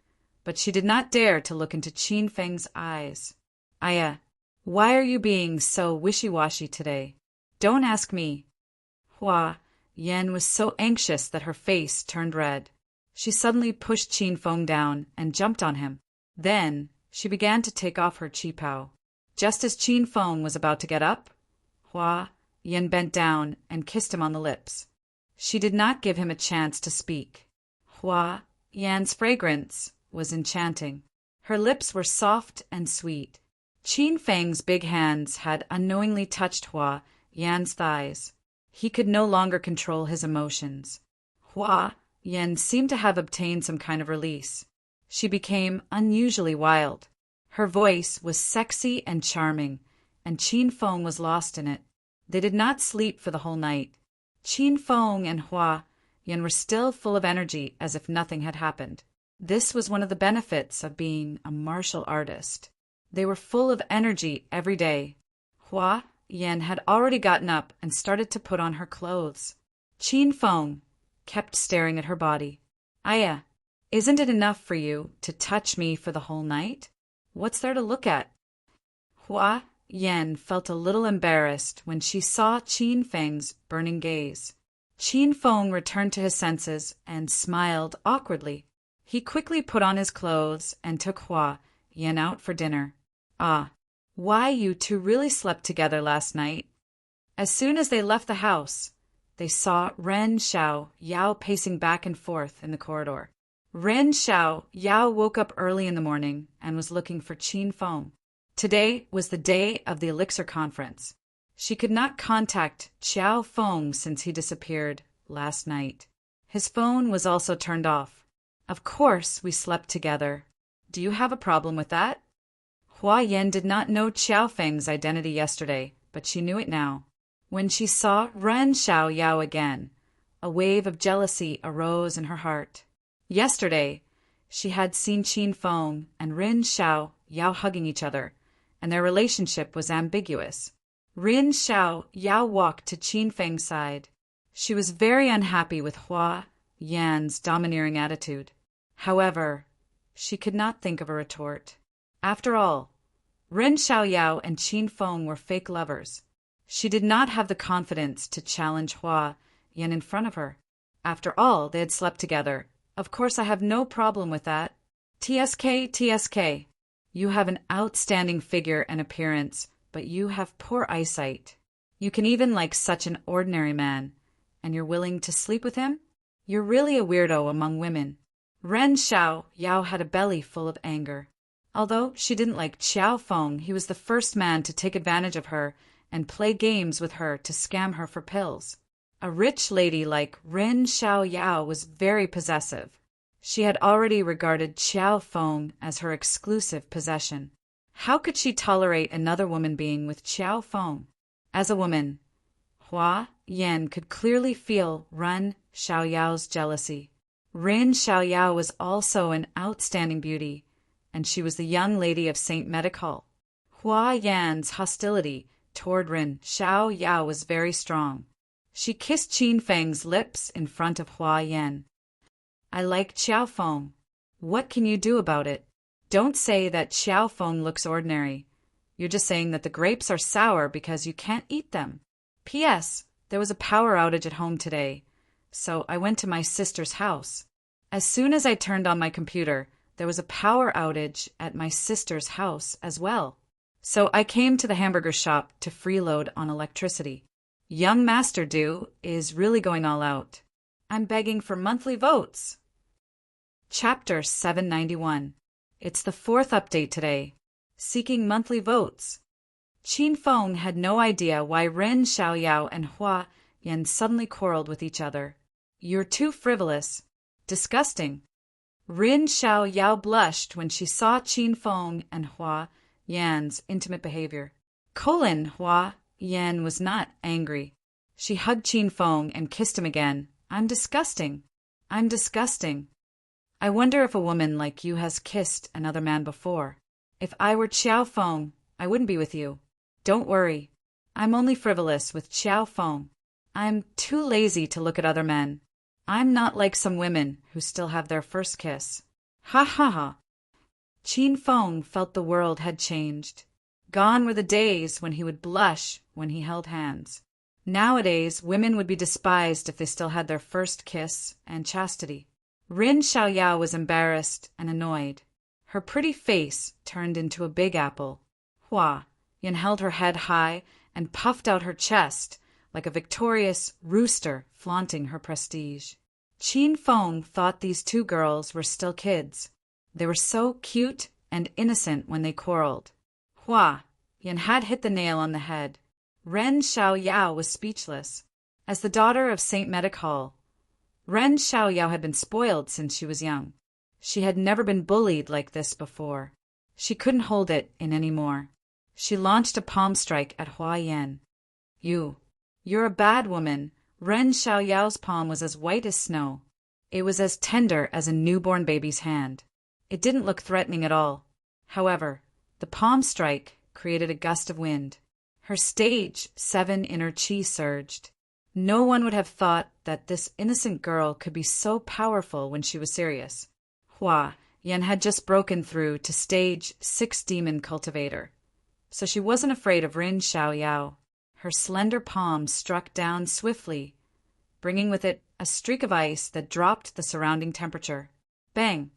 but she did not dare to look into Qin Feng's eyes. Aya, why are you being so wishy-washy today? Don't ask me. Hua Yan was so anxious that her face turned red. She suddenly pushed Qin Feng down and jumped on him. Then she began to take off her qipao. Just as Qin Feng was about to get up, Hua Yan bent down and kissed him on the lips. She did not give him a chance to speak. Hua Yan's fragrance was enchanting. Her lips were soft and sweet. Qin Feng's big hands had unknowingly touched Hua Yan's thighs. He could no longer control his emotions. Hua Yan seemed to have obtained some kind of release. She became unusually wild. Her voice was sexy and charming, and Qin Feng was lost in it. They did not sleep for the whole night. Qin Feng and Hua Yan were still full of energy as if nothing had happened. This was one of the benefits of being a martial artist. They were full of energy every day. Hua Yan had already gotten up and started to put on her clothes. Qin Feng kept staring at her body. Aya, isn't it enough for you to touch me for the whole night? What's there to look at? Hua Yan felt a little embarrassed when she saw Qin Feng's burning gaze. Qin Feng returned to his senses and smiled awkwardly. He quickly put on his clothes and took Hua Yan out for dinner. Ah, why you two really slept together last night. As soon as they left the house, they saw Ren Xiao Yao pacing back and forth in the corridor. Ren Xiao Yao woke up early in the morning and was looking for Qin Feng. Today was the day of the Elixir Conference. She could not contact Qiao Feng since he disappeared last night. His phone was also turned off. Of course we slept together. Do you have a problem with that? Hua Yan did not know Qiao Feng's identity yesterday, but she knew it now. When she saw Ren Xiaoyao again, a wave of jealousy arose in her heart. Yesterday, she had seen Qin Feng and Ren Xiaoyao hugging each other, and their relationship was ambiguous. Ren Xiaoyao walked to Qin Feng's side. She was very unhappy with Hua Yan's domineering attitude. However, she could not think of a retort. After all, Ren Xiaoyao and Qin Feng were fake lovers. She did not have the confidence to challenge Hua Yan in front of her. After all, they had slept together. Of course, I have no problem with that. TSK. You have an outstanding figure and appearance, but you have poor eyesight. You can even like such an ordinary man, and you're willing to sleep with him? You're really a weirdo among women. Ren Xiaoyao had a belly full of anger. Although she didn't like Qiao Feng, he was the first man to take advantage of her and play games with her to scam her for pills. A rich lady like Ren Xiaoyao was very possessive. She had already regarded Qiao Feng as her exclusive possession. How could she tolerate another woman being with Qiao Feng? As a woman, Hua Yan could clearly feel Ren Xiaoyao's jealousy. Ren Xiaoyao was also an outstanding beauty, and she was the young lady of St. Medical. Hua Yan's hostility toward Ren Xiaoyao was very strong. She kissed Qin Feng's lips in front of Hua Yan. I like Qiao Feng. What can you do about it? Don't say that Qiao Feng looks ordinary. You're just saying that the grapes are sour because you can't eat them. P.S. There was a power outage at home today, so I went to my sister's house. As soon as I turned on my computer, there was a power outage at my sister's house as well. So I came to the hamburger shop to freeload on electricity. Young Master Du is really going all out. I'm begging for monthly votes. Chapter 791. It's the 4th update today. Seeking monthly votes. Qin Feng had no idea why Ren Xiaoyao and Hua Yan suddenly quarreled with each other. You're too frivolous. Disgusting. Ren Xiaoyao blushed when she saw Qin Feng and Hua Yan's intimate behavior. Hua Yan was not angry. She hugged Qin Feng and kissed him again. I'm disgusting. I wonder if a woman like you has kissed another man before. If I were Qiao Feng, I wouldn't be with you. Don't worry. I'm only frivolous with Qiao Feng. I'm too lazy to look at other men. I'm not like some women who still have their first kiss. Ha ha ha. Qin Feng felt the world had changed. Gone were the days when he would blush when he held hands. Nowadays, women would be despised if they still had their first kiss and chastity. Ren Xiaoyao was embarrassed and annoyed. Her pretty face turned into a big apple. Hua Yan held her head high and puffed out her chest like a victorious rooster flaunting her prestige. Qin Feng thought these two girls were still kids. They were so cute and innocent when they quarreled. Hua Yan had hit the nail on the head. Ren Xiaoyao was speechless. As the daughter of St. Medical, Ren Xiaoyao had been spoiled since she was young. She had never been bullied like this before. She couldn't hold it in any more. She launched a palm strike at Hua Yan. You're a bad woman. Ren Xiaoyao's palm was as white as snow. It was as tender as a newborn baby's hand. It didn't look threatening at all. However, the palm strike created a gust of wind. Her stage 7 inner qi surged. No one would have thought that this innocent girl could be so powerful when she was serious. Hua Yan had just broken through to stage 6 demon cultivator, so she wasn't afraid of Ren Xiaoyao. Her slender palm struck down swiftly, bringing with it a streak of ice that dropped the surrounding temperature. Bang!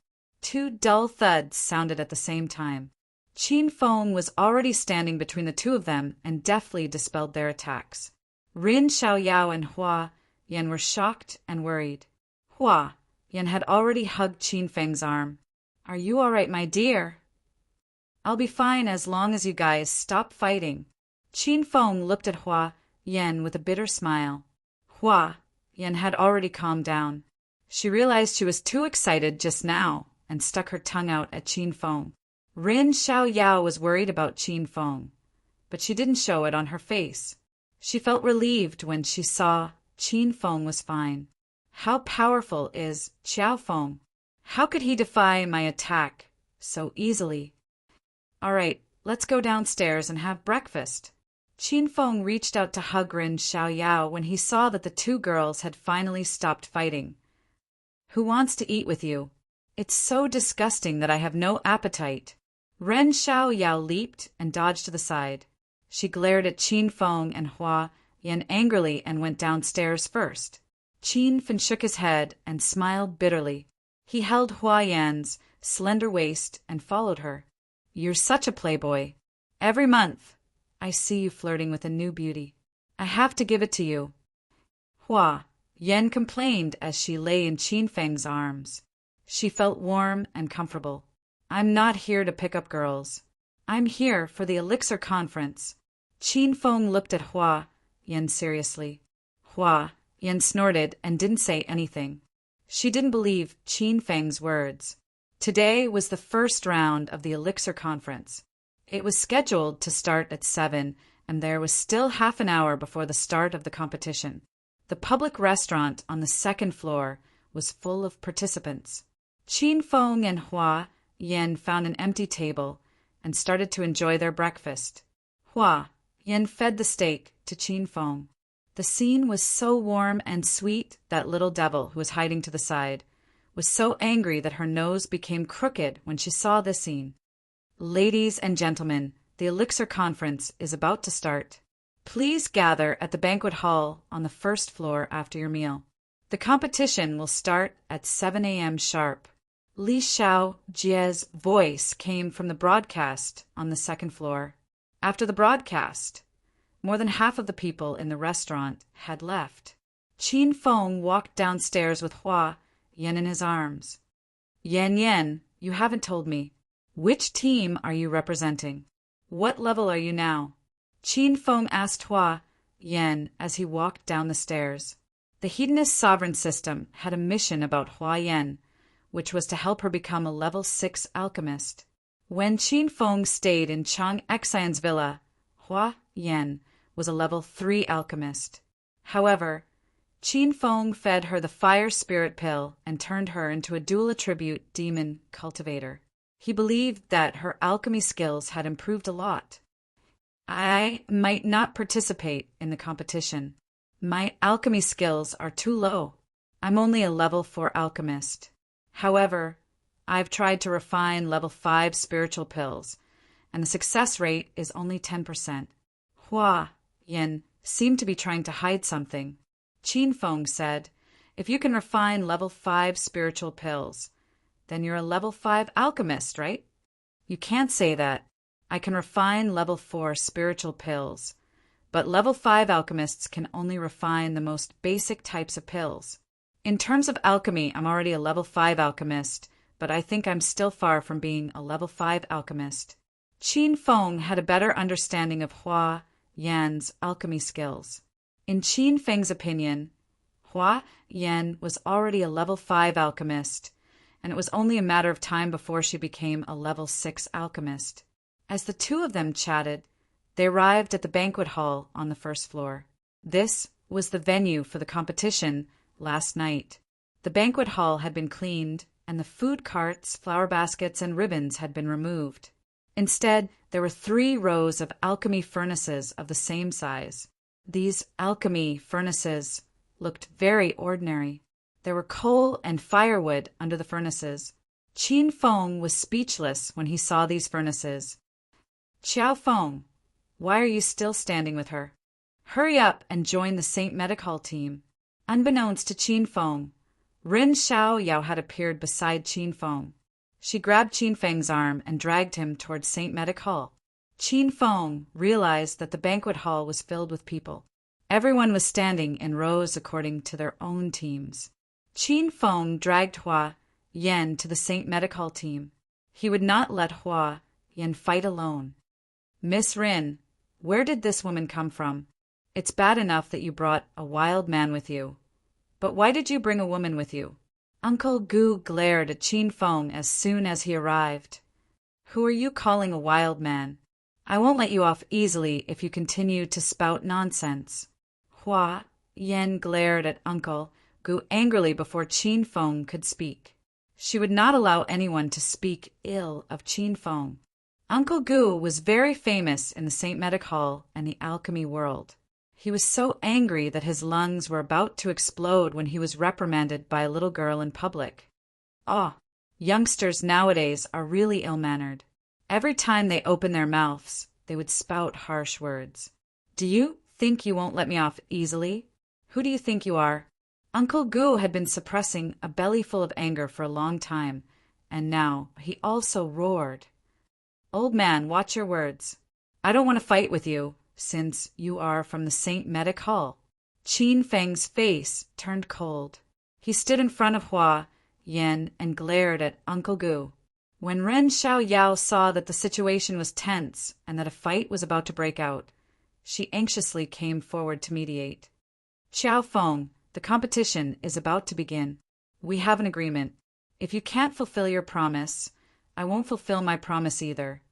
2 dull thuds sounded at the same time. Qin Feng was already standing between the two of them and deftly dispelled their attacks. Ren Xiaoyao and Hua Yan were shocked and worried. Hua Yan had already hugged Qin Feng's arm. Are you all right, my dear? I'll be fine as long as you guys stop fighting. Qin Feng looked at Hua Yan with a bitter smile. Hua Yan had already calmed down. She realized she was too excited just now and stuck her tongue out at Qin Feng. Ren Xiaoyao was worried about Qin Feng, but she didn't show it on her face. She felt relieved when she saw Qin Feng was fine. How powerful is Qiao Feng? How could he defy my attack so easily? All right, let's go downstairs and have breakfast. Qin Feng reached out to hug Ren Xiaoyao when he saw that the two girls had finally stopped fighting. Who wants to eat with you? It's so disgusting that I have no appetite. Ren Xiaoyao leaped and dodged to the side. She glared at Qin Feng and Hua Yan angrily and went downstairs first. Qin Feng shook his head and smiled bitterly. He held Hua Yan's slender waist and followed her. You're such a playboy. Every month, I see you flirting with a new beauty. I have to give it to you. Hua Yan complained as she lay in Qin Feng's arms. She felt warm and comfortable. I'm not here to pick up girls. I'm here for the Elixir Conference. Qin Feng looked at Hua Yan seriously. Hua Yan snorted and didn't say anything. She didn't believe Qin Feng's words. Today was the first round of the Elixir Conference. It was scheduled to start at 7, and there was still half an hour before the start of the competition. The public restaurant on the second floor was full of participants. Qin Feng and Hua Yan found an empty table and started to enjoy their breakfast. Hua Yan fed the steak to Qin Feng. The scene was so warm and sweet that little devil, who was hiding to the side, was so angry that her nose became crooked when she saw this scene. Ladies and gentlemen, the Elixir Conference is about to start. Please gather at the banquet hall on the first floor after your meal. The competition will start at 7 a.m. sharp. Li Xiao Jie's voice came from the broadcast on the second floor. After the broadcast, more than half of the people in the restaurant had left. Qin Feng walked downstairs with Hua Yan in his arms. Yan, you haven't told me. Which team are you representing? What level are you now? Qin Feng asked Hua Yan as he walked down the stairs. The Hedonist sovereign system had a mission about Hua Yan, which was to help her become a level 6 alchemist. When Qin Feng stayed in Chang Xian's villa, Hua Yan was a level 3 alchemist. However, Qin Feng fed her the fire spirit pill and turned her into a dual attribute demon cultivator. He believed that her alchemy skills had improved a lot. I might not participate in the competition. My alchemy skills are too low. I'm only a level 4 alchemist. However, I've tried to refine level 5 spiritual pills, and the success rate is only 10%. Hua Yan seemed to be trying to hide something. Qin Feng said, if you can refine level 5 spiritual pills, then you're a level 5 alchemist, right? You can't say that. I can refine level 4 spiritual pills, but level 5 alchemists can only refine the most basic types of pills. In terms of alchemy, I'm already a level 5 alchemist, but I think I'm still far from being a level 5 alchemist. Qin Feng had a better understanding of Hua Yan's alchemy skills. In Qin Feng's opinion, Hua Yan was already a level 5 alchemist, and it was only a matter of time before she became a level 6 alchemist. As the two of them chatted, they arrived at the banquet hall on the first floor. This was the venue for the competition last night. The banquet hall had been cleaned, and the food carts, flower baskets, and ribbons had been removed. Instead, there were 3 rows of alchemy furnaces of the same size. These alchemy furnaces looked very ordinary. There were coal and firewood under the furnaces. Qin Feng was speechless when he saw these furnaces. Qiao Feng, why are you still standing with her? Hurry up and join the St. Medical team. Unbeknownst to Qin Feng, Ren Xiaoyao had appeared beside Qin Feng. She grabbed Qin Feng's arm and dragged him towards St. Medical. Qin Feng realized that the banquet hall was filled with people. Everyone was standing in rows according to their own teams. Qin Feng dragged Hua Yan to the St. Medical team. He would not let Hua Yan fight alone. Miss Rin, where did this woman come from? It's bad enough that you brought a wild man with you. But why did you bring a woman with you? Uncle Gu glared at Qin Feng as soon as he arrived. Who are you calling a wild man? I won't let you off easily if you continue to spout nonsense. Hua Yen glared at Uncle Gu angrily before Qin Feng could speak. She would not allow anyone to speak ill of Qin Feng. Uncle Gu was very famous in the St. Medic Hall and the alchemy world. He was so angry that his lungs were about to explode when he was reprimanded by a little girl in public. Youngsters nowadays are really ill-mannered. Every time they open their mouths, they would spout harsh words. Do you think you won't let me off easily? Who do you think you are? Uncle Gu had been suppressing a bellyful of anger for a long time, and now he also roared. Old man, watch your words. I don't want to fight with you, since you are from the St. Medic Hall. Qin Feng's face turned cold. He stood in front of Hua Yen and glared at Uncle Gu. When Ren Xiaoyao saw that the situation was tense and that a fight was about to break out, she anxiously came forward to mediate. Xiao Feng, the competition is about to begin. We have an agreement. If you can't fulfill your promise, I won't fulfill my promise either.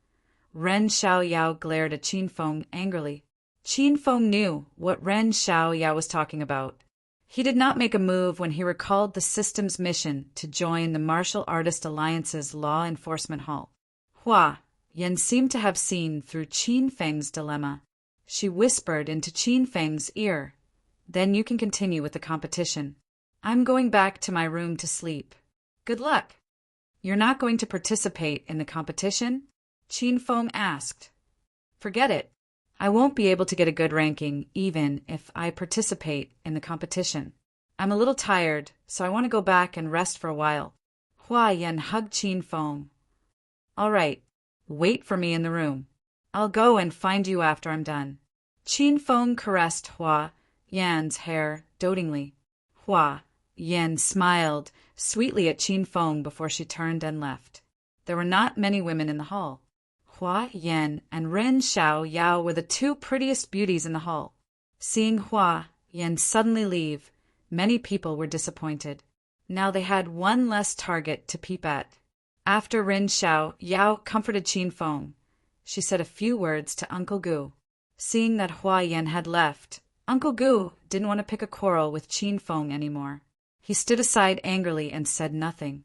Ren Xiaoyao glared at Qin Feng angrily. Qin Feng knew what Ren Xiaoyao was talking about. He did not make a move when he recalled the system's mission to join the Martial Artist Alliance's Law Enforcement Hall. Hua Yen seemed to have seen through Qin Feng's dilemma. She whispered into Qin Feng's ear. Then you can continue with the competition. I'm going back to my room to sleep. Good luck. You're not going to participate in the competition? Qin Feng asked. Forget it. I won't be able to get a good ranking even if I participate in the competition. I'm a little tired, so I want to go back and rest for a while. Hua Yen hugged Qin Feng. All right, wait for me in the room. I'll go and find you after I'm done. Qin Feng caressed Hua Yan's hair dotingly. Hua Yan smiled sweetly at Qin Feng before she turned and left. There were not many women in the hall. Hua Yan and Ren Xiaoyao were the two prettiest beauties in the hall. Seeing Hua Yan suddenly leave, many people were disappointed. Now they had one less target to peep at. After Ren Xiaoyao comforted Qin Feng, she said a few words to Uncle Gu. Seeing that Hua Yan had left, Uncle Gu didn't want to pick a quarrel with Qin Feng anymore. He stood aside angrily and said nothing.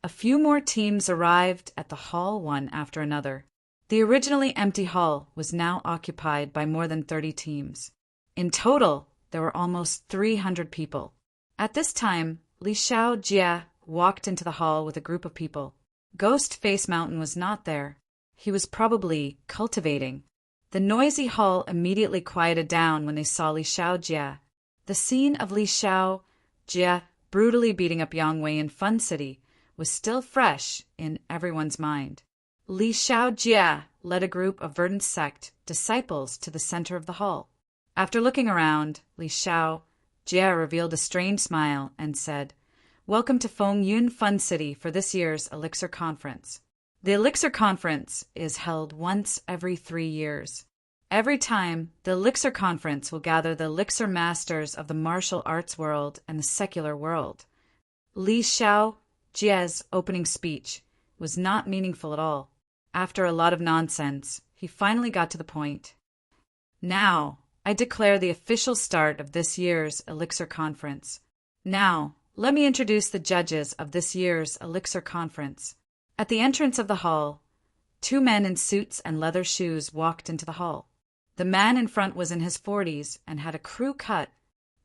A few more teams arrived at the hall one after another. The originally empty hall was now occupied by more than 30 teams. In total, there were almost 300 people. At this time, Li Xiaojie walked into the hall with a group of people. Ghost Face Mountain was not there. He was probably cultivating. The noisy hall immediately quieted down when they saw Li Xiaojie. The scene of Li Xiaojie brutally beating up Yang Wei in Fun City was still fresh in everyone's mind. Li Xiaojie led a group of verdant sect disciples to the center of the hall. After looking around, Li Xiaojie revealed a strained smile and said, "Welcome to Fengyun Fun City for this year's Elixir Conference. The Elixir Conference is held once every 3 years. Every time, the Elixir Conference will gather the Elixir Masters of the martial arts world and the secular world." Li Xiaojie's opening speech was not meaningful at all. After a lot of nonsense, he finally got to the point. Now, I declare the official start of this year's Elixir Conference. Now, let me introduce the judges of this year's Elixir Conference. At the entrance of the hall, 2 men in suits and leather shoes walked into the hall. The man in front was in his 40s and had a crew cut.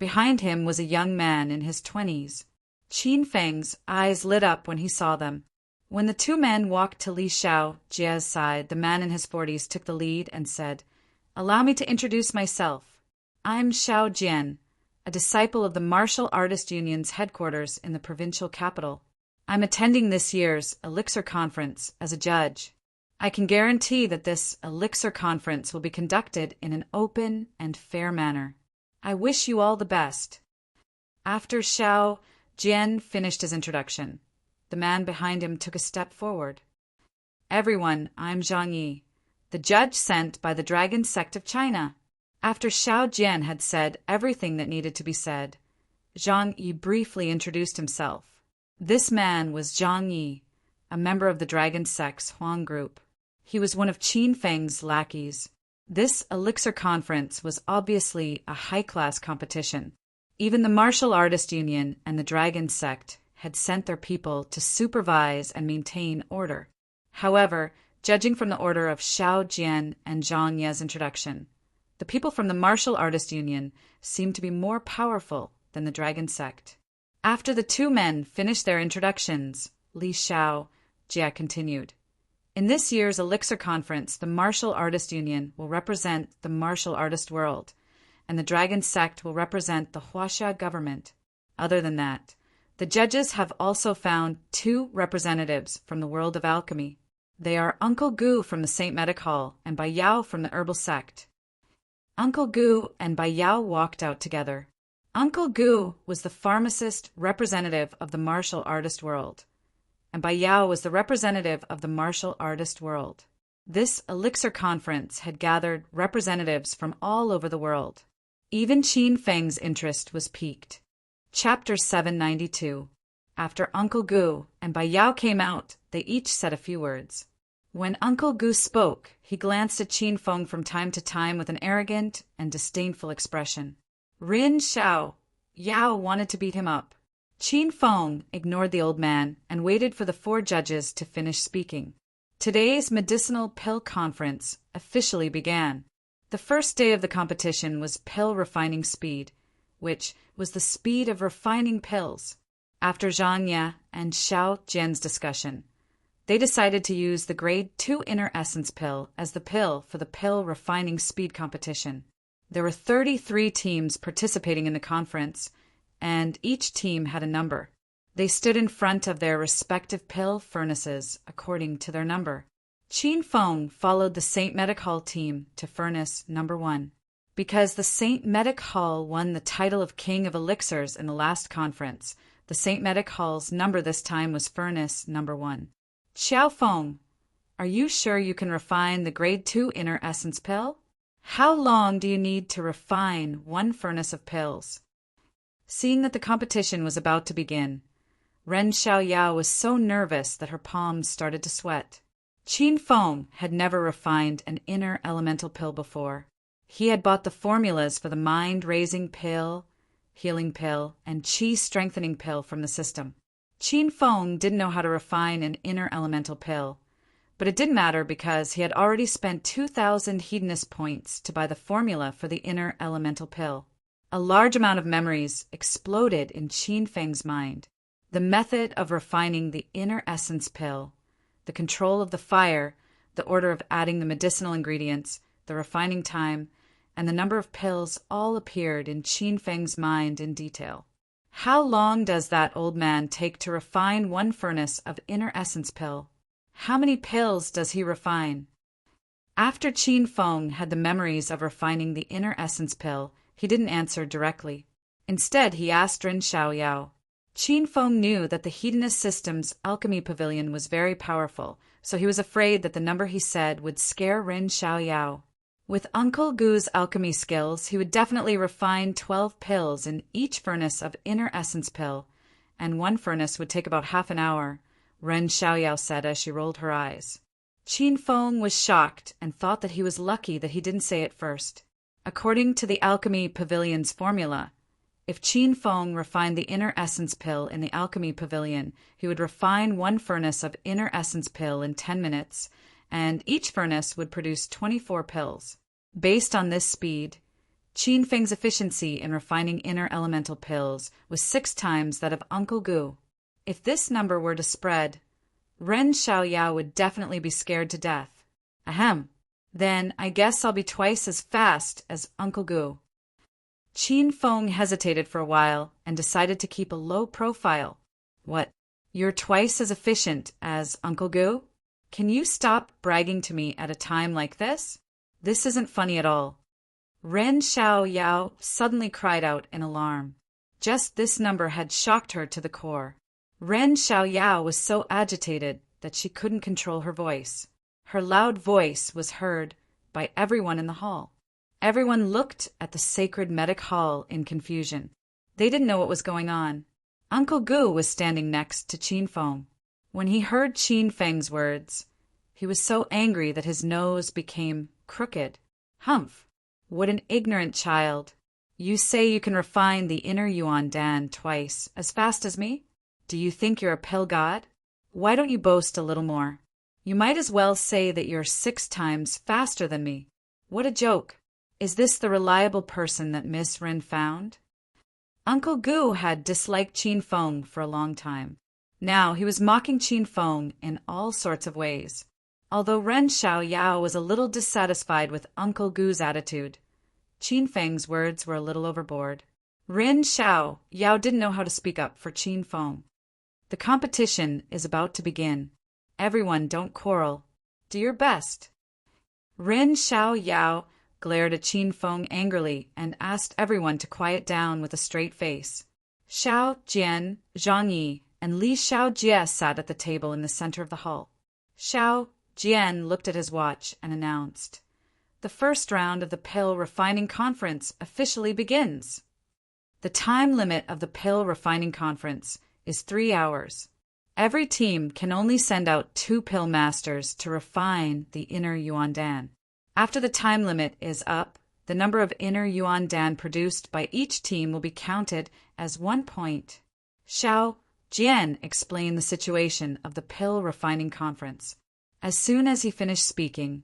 Behind him was a young man in his 20s. Qin Feng's eyes lit up when he saw them. When the 2 men walked to Li Xiaojie's side, the man in his 40s took the lead and said, "Allow me to introduce myself. I'm Xiao Jian, a disciple of the Martial Artist Union's headquarters in the provincial capital. I'm attending this year's Elixir Conference as a judge. I can guarantee that this Elixir Conference will be conducted in an open and fair manner. I wish you all the best." After Xiao Jian finished his introduction, the man behind him took a step forward. "Everyone, I'm Zhang Yi, the judge sent by the Dragon Sect of China." After Xiao Jian had said everything that needed to be said, Zhang Yi briefly introduced himself. This man was Zhang Yi, a member of the Dragon Sect's Huang group. He was one of Qin Feng's lackeys. This elixir conference was obviously a high-class competition. Even the Martial Artist Union and the Dragon Sect had sent their people to supervise and maintain order. However, judging from the order of Xiao Jian and Zhang Ye's introduction, the people from the Martial Artist Union seemed to be more powerful than the Dragon Sect. After the two men finished their introductions, Li Xiao Jia continued. In this year's Elixir Conference, the Martial Artist Union will represent the martial artist world, and the Dragon Sect will represent the Huaxia government. Other than that, the judges have also found two representatives from the world of alchemy. They are Uncle Gu from the St. Medic Hall and Bai Yao from the Herbal Sect. Uncle Gu and Bai Yao walked out together. Uncle Gu was the pharmacist representative of the martial artist world, and Bai Yao was the representative of the martial artist world. This elixir conference had gathered representatives from all over the world. Even Qin Feng's interest was piqued. Chapter 792. After Uncle Gu and Bai Yao came out, they each said a few words. When Uncle Gu spoke, he glanced at Qin Feng from time to time with an arrogant and disdainful expression. Rin Xiao Yao wanted to beat him up. Qin Feng ignored the old man and waited for the four judges to finish speaking. Today's medicinal pill conference officially began. The first day of the competition was pill refining speed, which was the speed of refining pills. After Zhang Ye and Xiao Jian's discussion, they decided to use the Grade 2 Inner Essence pill as the pill for the pill refining speed competition. There were 33 teams participating in the conference, and each team had a number. They stood in front of their respective pill furnaces according to their number. Qin Feng followed the St. Medic Hall team to furnace number 1. Because the St. Medic Hall won the title of King of Elixirs in the last conference, the St. Medic Hall's number this time was furnace number 1. Xiao Feng, are you sure you can refine the Grade 2 Inner Essence pill? How long do you need to refine one furnace of pills? Seeing that the competition was about to begin, Ren Xiaoyao was so nervous that her palms started to sweat. Qin Feng had never refined an inner elemental pill before. He had bought the formulas for the mind-raising pill, healing pill, and qi-strengthening pill from the system. Qin Feng didn't know how to refine an inner elemental pill, but it didn't matter because he had already spent 2,000 hedonist points to buy the formula for the inner elemental pill. A large amount of memories exploded in Qin Feng's mind. The method of refining the inner essence pill, the control of the fire, the order of adding the medicinal ingredients, the refining time, and the number of pills all appeared in Qin Feng's mind in detail. How long does that old man take to refine one furnace of inner essence pill? How many pills does he refine? After Qin Feng had the memories of refining the inner essence pill, he didn't answer directly. Instead, he asked Ren Xiaoyao. Qin Feng knew that the hedonist system's alchemy pavilion was very powerful, so he was afraid that the number he said would scare Ren Xiaoyao. With Uncle Gu's alchemy skills, he would definitely refine 12 pills in each furnace of inner essence pill, and one furnace would take about half an hour, Ren Xiaoyao said as she rolled her eyes. Qin Feng was shocked and thought that he was lucky that he didn't say it first. According to the alchemy pavilion's formula, if Qin Feng refined the inner essence pill in the alchemy pavilion, he would refine one furnace of inner essence pill in 10 minutes, and each furnace would produce 24 pills. Based on this speed, Qin Feng's efficiency in refining inner elemental pills was 6 times that of Uncle Gu. If this number were to spread, Ren Xiaoyao would definitely be scared to death. Ahem. Then I guess I'll be twice as fast as Uncle Gu. Qin Feng hesitated for a while and decided to keep a low profile. What? You're twice as efficient as Uncle Gu? Can you stop bragging to me at a time like this? This isn't funny at all. Ren Xiaoyao suddenly cried out in alarm. Just this number had shocked her to the core. Ren Xiaoyao was so agitated that she couldn't control her voice. Her loud voice was heard by everyone in the hall. Everyone looked at the sacred medic hall in confusion. They didn't know what was going on. Uncle Gu was standing next to Qin Feng. When he heard Qin Feng's words, He was so angry that his nose became crooked. Humph! What an ignorant child! You say you can refine the inner Yuan Dan twice as fast as me? Do you think you're a pill god? Why don't you boast a little more? You might as well say that you're 6 times faster than me. What a joke! Is this the reliable person that Miss Rin found? Uncle Gu had disliked Qin Feng for a long time. Now he was mocking Qin Feng in all sorts of ways. Although Ren Xiaoyao was a little dissatisfied with Uncle Gu's attitude, Qin Feng's words were a little overboard. Ren Xiaoyao didn't know how to speak up for Qin Feng. The competition is about to begin. Everyone don't quarrel. Do your best. Ren Xiaoyao glared at Qin Feng angrily and asked everyone to quiet down with a straight face. Xiao Jian, Zhang Yi, and Li Xiaojie sat at the table in the center of the hall. Xiao Jian looked at his watch and announced, "The first round of the pill refining conference officially begins." The time limit of the pill refining conference is 3 hours. Every team can only send out 2 pill masters to refine the inner Yuan Dan. After the time limit is up, the number of inner Yuan Dan produced by each team will be counted as 1 point. Xiao Jian explained the situation of the pill refining conference. As soon as he finished speaking,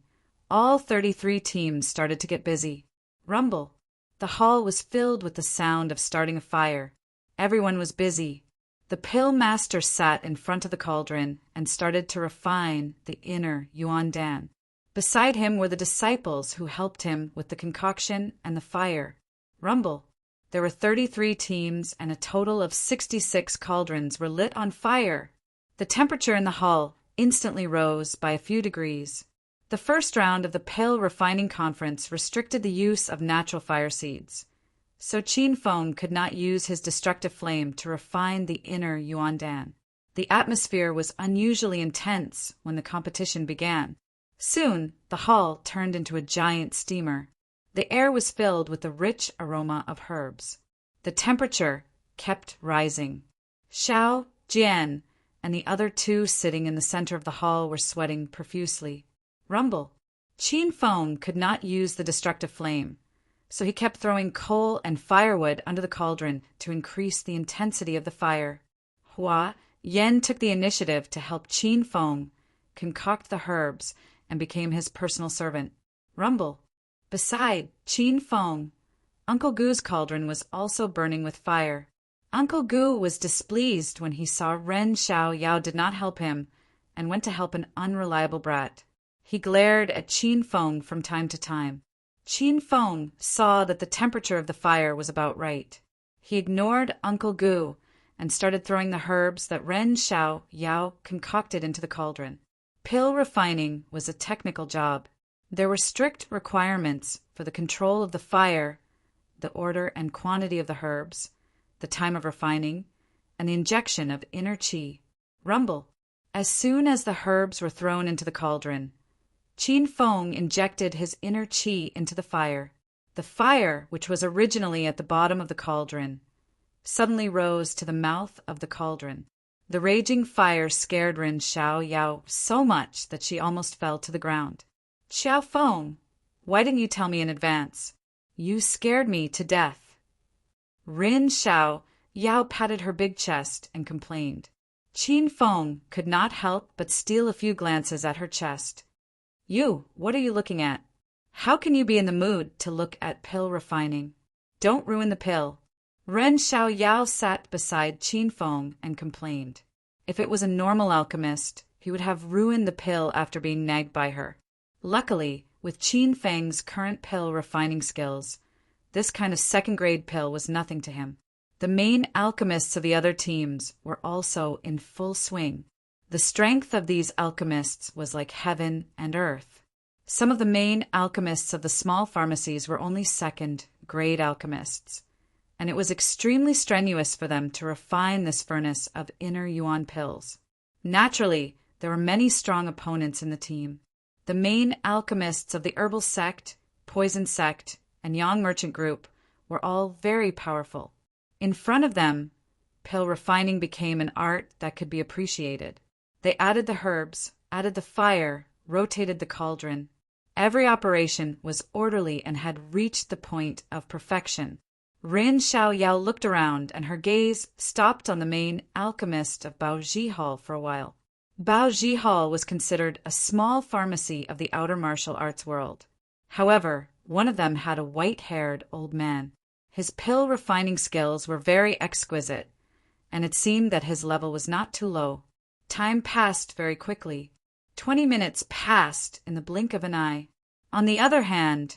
all 33 teams started to get busy. Rumble. The hall was filled with the sound of starting a fire. Everyone was busy. The pill master sat in front of the cauldron and started to refine the inner Yuan Dan. Beside him were the disciples who helped him with the concoction and the fire. Rumble. There were 33 teams and a total of 66 cauldrons were lit on fire. The temperature in the hall instantly rose by a few degrees. The first round of the pill refining conference restricted the use of natural fire seeds, so Qin Feng could not use his destructive flame to refine the inner Yuan Dan. The atmosphere was unusually intense when the competition began. Soon, the hall turned into a giant steamer. The air was filled with the rich aroma of herbs. The temperature kept rising. Xiao Jian and the other 2 sitting in the center of the hall were sweating profusely. Rumble. Qin Feng could not use the destructive flame, so he kept throwing coal and firewood under the cauldron to increase the intensity of the fire. Hua Yen took the initiative to help Qin Feng concoct the herbs and became his personal servant. Rumble. Beside Qin Feng, Uncle Gu's cauldron was also burning with fire. Uncle Gu was displeased when he saw Ren Xiaoyao did not help him and went to help an unreliable brat. He glared at Qin Feng from time to time. Qin Feng saw that the temperature of the fire was about right. He ignored Uncle Gu and started throwing the herbs that Ren Xiaoyao concocted into the cauldron. Pill refining was a technical job. There were strict requirements for the control of the fire, the order and quantity of the herbs, the time of refining, and the injection of inner qi. Rumble. As soon as the herbs were thrown into the cauldron, Qin Feng injected his inner qi into the fire. The fire, which was originally at the bottom of the cauldron, suddenly rose to the mouth of the cauldron. The raging fire scared Ren Xiaoyao so much that she almost fell to the ground. Xiao Feng, why didn't you tell me in advance? You scared me to death. Ren Xiaoyao patted her big chest and complained. Qin Feng could not help but steal a few glances at her chest. You, what are you looking at? How can you be in the mood to look at pill refining? Don't ruin the pill. Ren Xiaoyao sat beside Qin Feng and complained. If it was a normal alchemist, he would have ruined the pill after being nagged by her. Luckily, with Qin Feng's current pill refining skills, this kind of second-grade pill was nothing to him. The main alchemists of the other teams were also in full swing. The strength of these alchemists was like heaven and earth. Some of the main alchemists of the small pharmacies were only second-grade alchemists, and it was extremely strenuous for them to refine this furnace of inner yuan pills. Naturally, there were many strong opponents in the team. The main alchemists of the herbal sect, poison sect, and yang merchant group were all very powerful. In front of them, pill refining became an art that could be appreciated. They added the herbs, added the fire, rotated the cauldron. Every operation was orderly and had reached the point of perfection. Ren Xiaoyao looked around, and her gaze stopped on the main alchemist of Baoji Hall for a while. Baoji Hall was considered a small pharmacy of the outer martial arts world. However, one of them had a white-haired old man. His pill-refining skills were very exquisite, and it seemed that his level was not too low. Time passed very quickly. 20 minutes passed in the blink of an eye. On the other hand,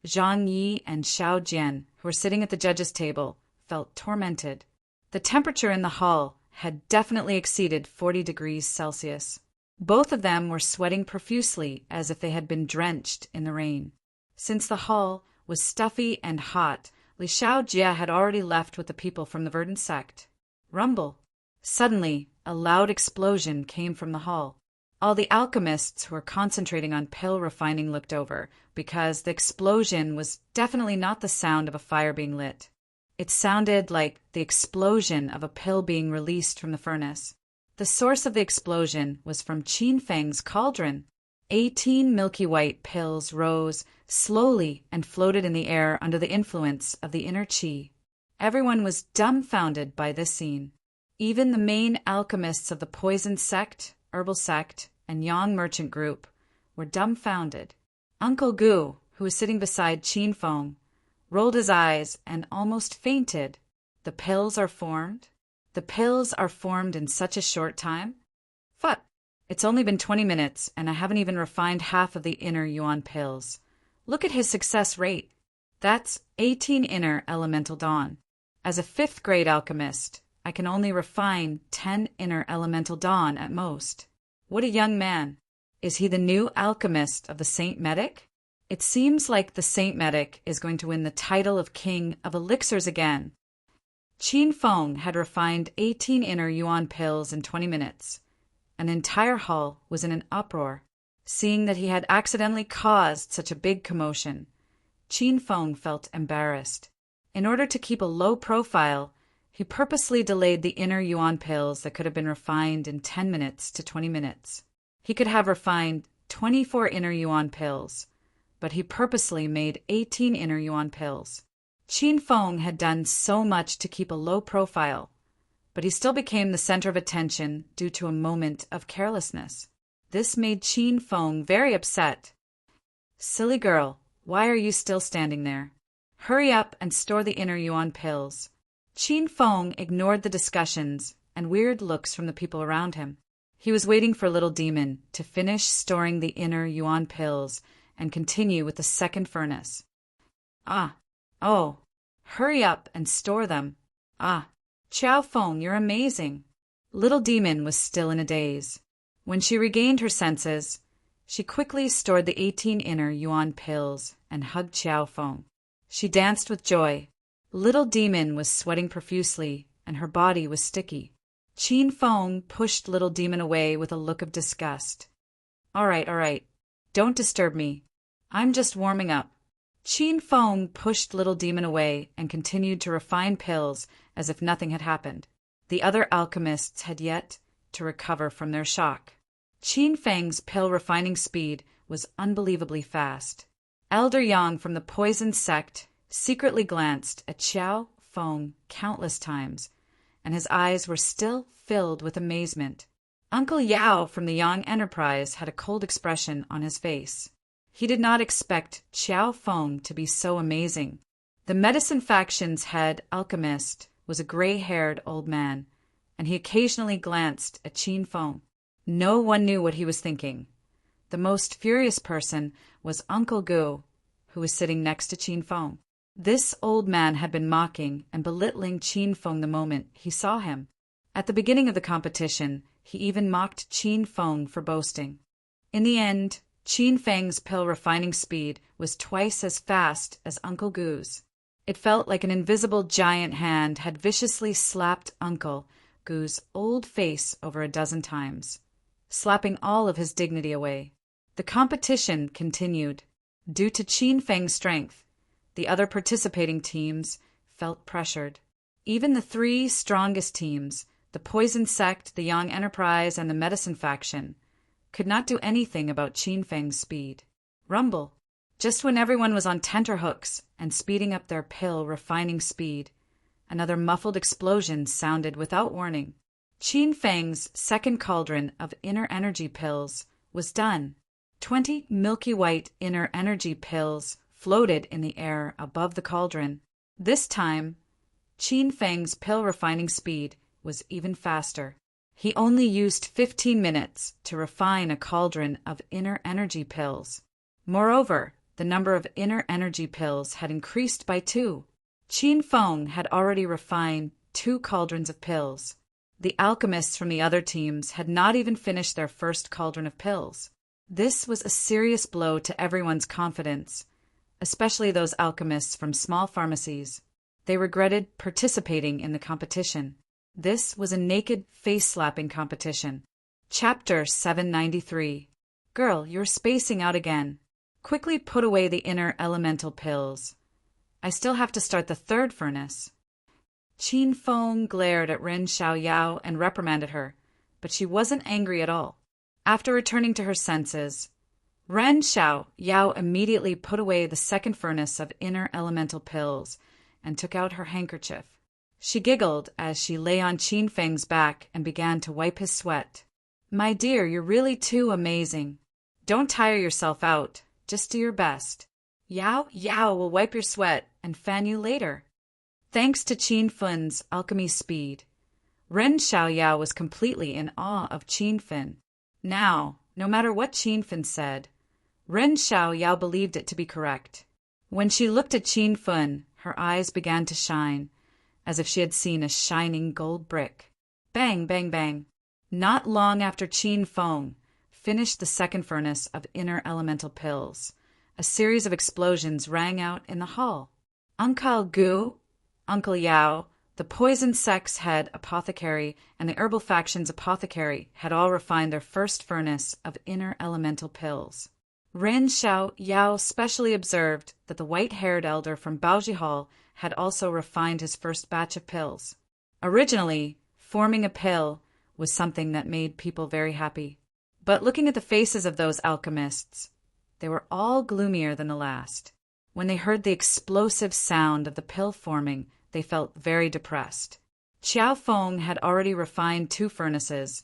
Zhang Yi and Xiao Jian, who were sitting at the judges' table, felt tormented. The temperature in the hall had definitely exceeded 40 degrees Celsius. Both of them were sweating profusely as if they had been drenched in the rain. Since the hall was stuffy and hot, Li Xiaojie had already left with the people from the verdant sect. Rumble. Suddenly, a loud explosion came from the hall. All the alchemists who were concentrating on pill refining looked over, because the explosion was definitely not the sound of a fire being lit. It sounded like the explosion of a pill being released from the furnace. The source of the explosion was from Qin Feng's cauldron. 18 milky white pills rose slowly and floated in the air under the influence of the inner qi. Everyone was dumbfounded by this scene. Even the main alchemists of the poison sect, herbal sect, and yang merchant group were dumbfounded. Uncle Gu, who was sitting beside Qin Feng, rolled his eyes and almost fainted. The pills are formed? The pills are formed in such a short time? Fuck! It's only been 20 minutes, and I haven't even refined half of the inner yuan pills. Look at his success rate. That's 18 inner elemental dawn. As a 5th grade alchemist, I can only refine 10 inner elemental dawn at most. What a young man. Is he the new alchemist of the Saint Medic? It seems like the Saint Medic is going to win the title of King of Elixirs again. Qin Feng had refined 18 inner yuan pills in 20 minutes. An entire hall was in an uproar. Seeing that he had accidentally caused such a big commotion, Qin Feng felt embarrassed. In order to keep a low profile, he purposely delayed the inner yuan pills that could have been refined in 10 minutes to 20 minutes. He could have refined 24 inner yuan pills, but he purposely made 18 inner yuan pills. Qin Feng had done so much to keep a low profile, but he still became the center of attention due to a moment of carelessness. This made Qin Feng very upset. Silly girl, why are you still standing there? Hurry up and store the inner yuan pills. Qin Feng ignored the discussions and weird looks from the people around him. He was waiting for Little Demon to finish storing the inner yuan pills and continue with the second furnace. Oh, hurry up and store them. Qiao Feng, you're amazing. Little Demon was still in a daze. When she regained her senses, she quickly stored the 18 inner yuan pills and hugged Qiao Feng. She danced with joy. Little Demon was sweating profusely, and her body was sticky. Qin Feng pushed Little Demon away with a look of disgust. All right. Don't disturb me. I'm just warming up. Qin Feng pushed Little Demon away and continued to refine pills as if nothing had happened. The other alchemists had yet to recover from their shock. Qin Feng's pill refining speed was unbelievably fast. Elder Yang from the poison sect secretly glanced at Qiao Feng countless times, and his eyes were still filled with amazement. Uncle Yao from the Yang Enterprise had a cold expression on his face. He did not expect Qiao Feng to be so amazing. The medicine faction's head alchemist was a gray-haired old man, and he occasionally glanced at Qin Feng. No one knew what he was thinking. The most furious person was Uncle Gu, who was sitting next to Qin Feng. This old man had been mocking and belittling Qin Feng the moment he saw him. At the beginning of the competition, he even mocked Qin Feng for boasting. In the end, Qin Feng's pill refining speed was twice as fast as Uncle Gu's. It felt like an invisible giant hand had viciously slapped Uncle Gu's old face over a dozen times, slapping all of his dignity away. The competition continued. Due to Qin Feng's strength, the other participating teams felt pressured. Even the 3 strongest teams, the Poison Sect, the Yang Enterprise, and the Medicine Faction, could not do anything about Qin Feng's speed. Rumble. Just when everyone was on tenterhooks and speeding up their pill refining speed, another muffled explosion sounded without warning. Qin Feng's second cauldron of inner energy pills was done. 20 milky white inner energy pills floated in the air above the cauldron. This time, Qin Feng's pill refining speed was even faster. He only used 15 minutes to refine a cauldron of inner energy pills. Moreover, the number of inner energy pills had increased by 2. Qin Feng had already refined 2 cauldrons of pills. The alchemists from the other teams had not even finished their first cauldron of pills. This was a serious blow to everyone's confidence, especially those alchemists from small pharmacies. They regretted participating in the competition. This was a naked, face-slapping competition. Chapter 793. Girl, you're spacing out again. Quickly put away the inner elemental pills. I still have to start the third furnace. Qin Feng glared at Ren Xiaoyao and reprimanded her, but she wasn't angry at all. After returning to her senses, Ren Xiaoyao immediately put away the second furnace of inner elemental pills and took out her handkerchief. She giggled as she lay on Qin Feng's back and began to wipe his sweat. My dear, you're really too amazing. Don't tire yourself out. Just do your best. Yao will wipe your sweat and fan you later. Thanks to Qin Feng's alchemy speed, Ren Xiaoyao was completely in awe of Qin Feng. Now, no matter what Qin Feng said, Ren Xiaoyao believed it to be correct. When she looked at Qin Feng, her eyes began to shine, as if she had seen a shining gold brick. Bang, bang, bang. Not long after Qin Feng finished the second furnace of inner elemental pills, a series of explosions rang out in the hall. Uncle Gu, Uncle Yao, the poison sect's head apothecary, and the herbal faction's apothecary had all refined their first furnace of inner elemental pills. Ren Xiaoyao specially observed that the white-haired elder from Baoji Hall had also refined his first batch of pills. Originally, forming a pill was something that made people very happy. But looking at the faces of those alchemists, they were all gloomier than the last. When they heard the explosive sound of the pill forming, they felt very depressed. Qiao Feng had already refined 2 furnaces,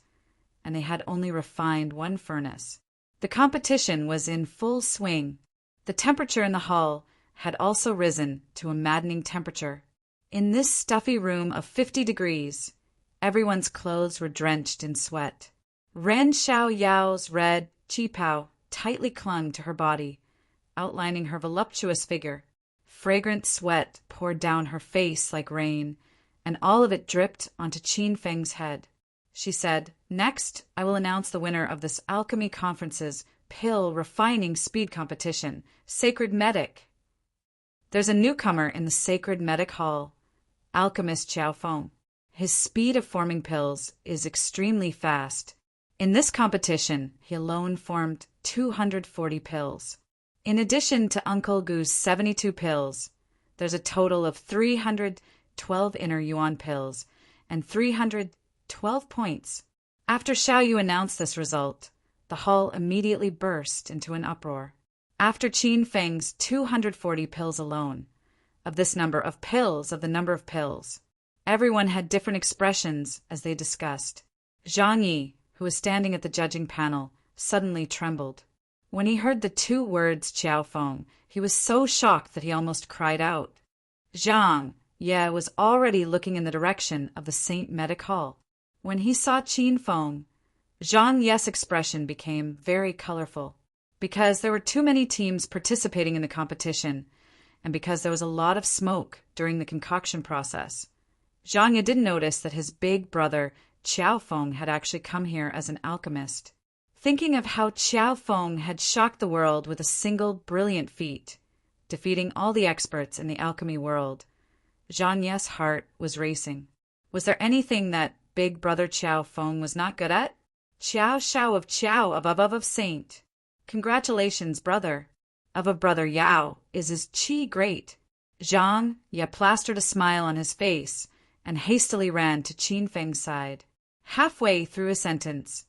and they had only refined 1 furnace. The competition was in full swing. The temperature in the hall had also risen to a maddening temperature. In this stuffy room of 50 degrees, everyone's clothes were drenched in sweat. Ren Xiaoyao's red qipao tightly clung to her body, outlining her voluptuous figure. Fragrant sweat poured down her face like rain, and all of it dripped onto Qin Feng's head. She said, Next, I will announce the winner of this Alchemy Conference's Pill Refining Speed Competition, Sacred Medic. There's a newcomer in the Sacred Medic Hall, Alchemist Qiao Feng. His speed of forming pills is extremely fast. In this competition, he alone formed 240 pills. In addition to Uncle Gu's 72 pills, there's a total of 312 inner yuan pills and 312 points. After Xiao Yu announced this result, the hall immediately burst into an uproar. After Qin Feng's 240 pills alone, of this number of pills of the number of pills, everyone had different expressions as they discussed. Zhang Yi, who was standing at the judging panel, suddenly trembled. When he heard the 2 words Qiao Feng, he was so shocked that he almost cried out. Zhang Ye was already looking in the direction of the Saint Medic Hall. When he saw Qin Feng, Zhang Ye's expression became very colorful. Because there were too many teams participating in the competition, and because there was a lot of smoke during the concoction process, Zhang Ye didn't notice that his big brother Qiao Feng had actually come here as an alchemist. Thinking of how Qiao Feng had shocked the world with a single brilliant feat, defeating all the experts in the alchemy world, Zhang Ye's heart was racing. Was there anything that big brother Qiao Feng was not good at? Qiao Shao of Qiao of Saint. Congratulations, brother. Of brother Yao, is his qi great? Zhang Ye plastered a smile on his face and hastily ran to Qin Feng's side. Halfway through a sentence,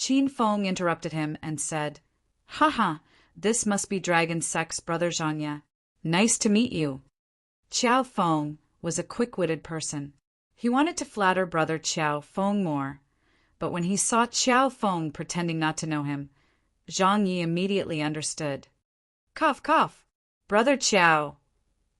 Qin Feng interrupted him and said, "Haha, this must be Dragon Sect's brother Zhangye. Nice to meet you." Qiao Feng was a quick-witted person. He wanted to flatter brother Qiao Feng more, but when he saw Qiao Feng pretending not to know him, Zhang Yi immediately understood. "Cough, cough. Brother Qiao,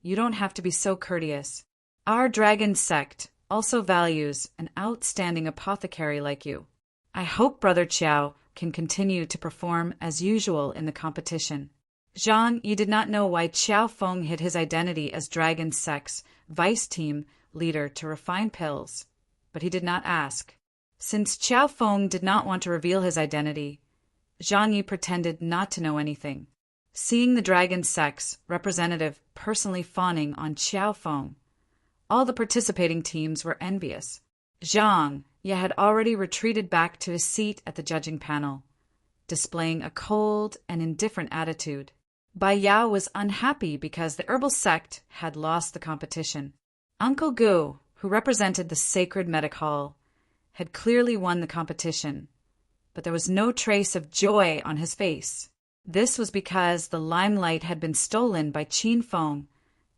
you don't have to be so courteous. Our Dragon Sect also values an outstanding apothecary like you. I hope Brother Qiao can continue to perform as usual in the competition." Zhang Yi did not know why Qiao Feng hid his identity as Dragon Sect's vice team leader to refine pills, but he did not ask. Since Qiao Feng did not want to reveal his identity, Zhang Yi pretended not to know anything. Seeing the Dragon Sect's representative personally fawning on Qiao Feng, all the participating teams were envious. Zhang Yi had already retreated back to his seat at the judging panel, displaying a cold and indifferent attitude. Bai Yao was unhappy because the herbal sect had lost the competition. Uncle Gu, who represented the sacred medic hall, had clearly won the competition, but there was no trace of joy on his face. This was because the limelight had been stolen by Qin Feng,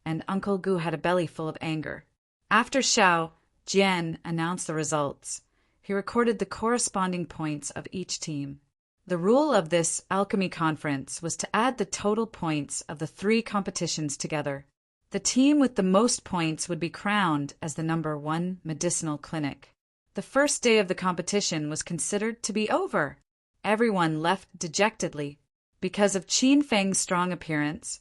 and Uncle Gu had a belly full of anger. After Xiao Jian announced the results, he recorded the corresponding points of each team. The rule of this alchemy conference was to add the total points of the 3 competitions together. The team with the most points would be crowned as the number 1 medicinal clinic. The first day of the competition was considered to be over. Everyone left dejectedly. Because of Qin Feng's strong appearance,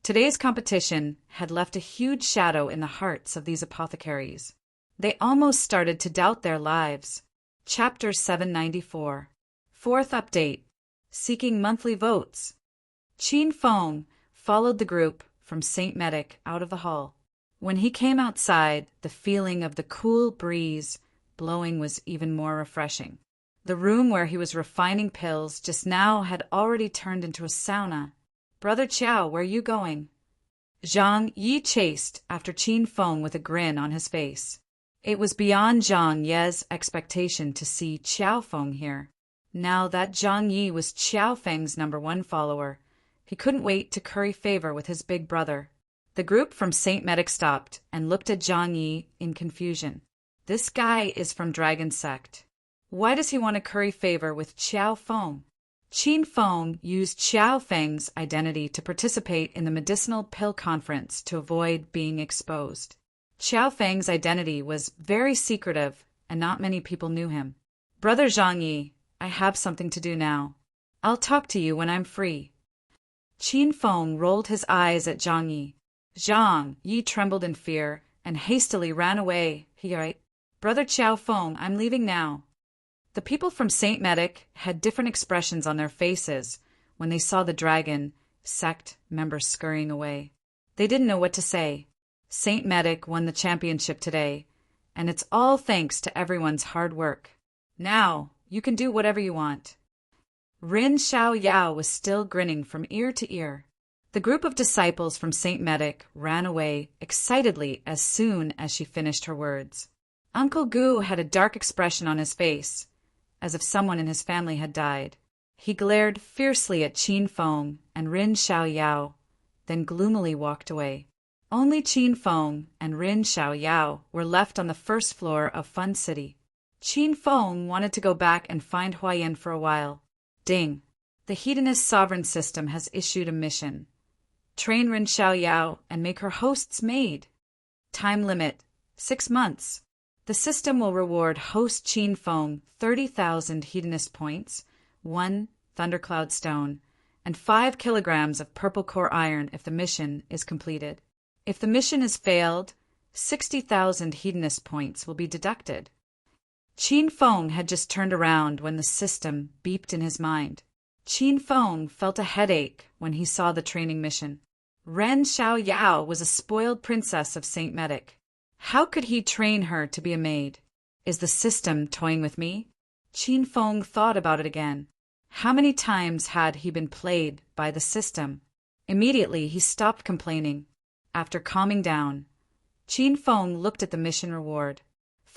today's competition had left a huge shadow in the hearts of these apothecaries. They almost started to doubt their lives. Chapter 794. Fourth update. Seeking monthly votes. Qin Feng followed the group from St. Medic out of the hall. When he came outside, the feeling of the cool breeze blowing was even more refreshing. The room where he was refining pills just now had already turned into a sauna. "Brother Qiao, where are you going?" Zhang Yi chased after Qin Feng with a grin on his face. It was beyond Zhang Ye's expectation to see Qiao Feng here. Now that Zhang Yi was Qiao Feng's number 1 follower, he couldn't wait to curry favor with his big brother. The group from St. Medic stopped and looked at Zhang Yi in confusion. This guy is from Dragon Sect. Why does he want to curry favor with Qiao Feng? Qin Feng used Qiao Feng's identity to participate in the medicinal pill conference to avoid being exposed. Qiao Feng's identity was very secretive, and not many people knew him. "Brother Zhang Yi, I have something to do now. I'll talk to you when I'm free." Qin Feng rolled his eyes at Zhang Yi. Zhang Yi trembled in fear and hastily ran away. "Brother Qiao Feng, I'm leaving now." The people from St. Medic had different expressions on their faces when they saw the Dragon Sect members scurrying away. They didn't know what to say. St. Medic won the championship today, and it's all thanks to everyone's hard work. Now, you can do whatever you want. Rin Xiaoyao was still grinning from ear to ear. The group of disciples from St. Medic ran away excitedly as soon as she finished her words. Uncle Gu had a dark expression on his face, as if someone in his family had died. He glared fiercely at Qin Feng and Rin Xiaoyao, then gloomily walked away. Only Qin Feng and Rin Xiaoyao were left on the first floor of Fun City. Qin Feng wanted to go back and find Huayan for a while. Ding! The Hedonist sovereign system has issued a mission. Train Rin Xiaoyao and make her host's maid. Time limit: 6 months. The system will reward host Qin Feng 30,000 Hedonist points, 1 Thundercloud stone, and 5 kilograms of purple core iron if the mission is completed. If the mission is failed, 60,000 Hedonist points will be deducted. Qin Feng had just turned around when the system beeped in his mind. Qin Feng felt a headache when he saw the training mission. Ren Xiaoyao was a spoiled princess of St. Medic. How could he train her to be a maid? Is the system toying with me? Qin Feng thought about it again. How many times had he been played by the system? Immediately he stopped complaining. After calming down, Qin Feng looked at the mission reward.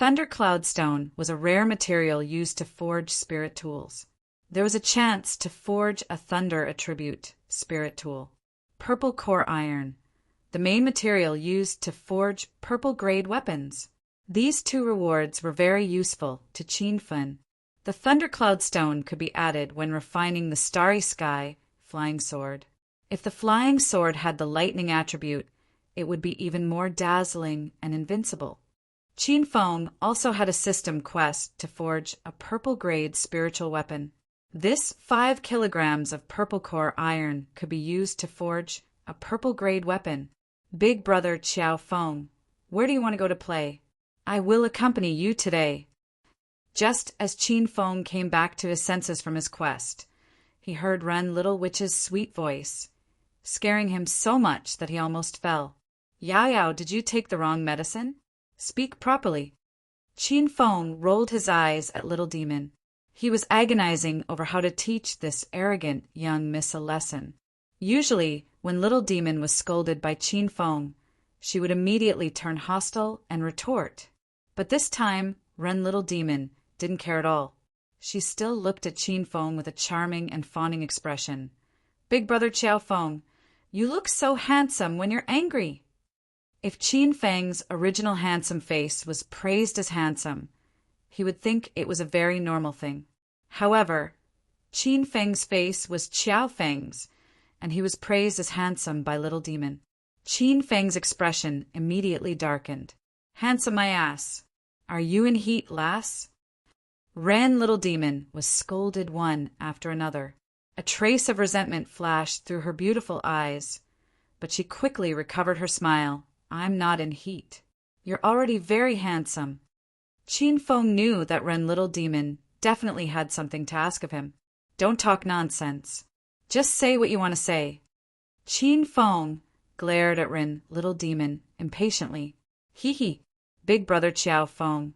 Thunder Cloudstone was a rare material used to forge spirit tools. There was a chance to forge a thunder attribute spirit tool. Purple core iron, the main material used to forge purple-grade weapons. These two rewards were very useful to Qin Feng. The Thundercloud Stone could be added when refining the Starry Sky flying sword. If the flying sword had the lightning attribute, it would be even more dazzling and invincible. Qin Feng also had a system quest to forge a purple-grade spiritual weapon. This 5 kilograms of purple core iron could be used to forge a purple-grade weapon. Big brother Qiao Feng, where do you want to go to play? I will accompany you today. Just as Qin Feng came back to his senses from his quest, he heard Ren Little Witch's sweet voice, scaring him so much that he almost fell. Yao Yao, did you take the wrong medicine? Speak properly. Qin Feng rolled his eyes at Little Demon. He was agonizing over how to teach this arrogant young miss a lesson. Usually, when Little Demon was scolded by Qin Feng, she would immediately turn hostile and retort. But this time, Ren Little Demon didn't care at all. She still looked at Qin Feng with a charming and fawning expression. Big brother Qiao Feng, you look so handsome when you're angry. If Qin Feng's original handsome face was praised as handsome, he would think it was a very normal thing. However, Qin Feng's face was Qiao Feng's, and he was praised as handsome by Little Demon. Qin Feng's expression immediately darkened. Handsome my ass. Are you in heat, lass? Ren Little Demon was scolded one after another. A trace of resentment flashed through her beautiful eyes, but she quickly recovered her smile. I'm not in heat. You're already very handsome. Qin Feng knew that Ren Little Demon definitely had something to ask of him. Don't talk nonsense. Just say what you want to say. Qin Feng glared at Ren Little Demon impatiently. Hee. Big brother Qiao Feng,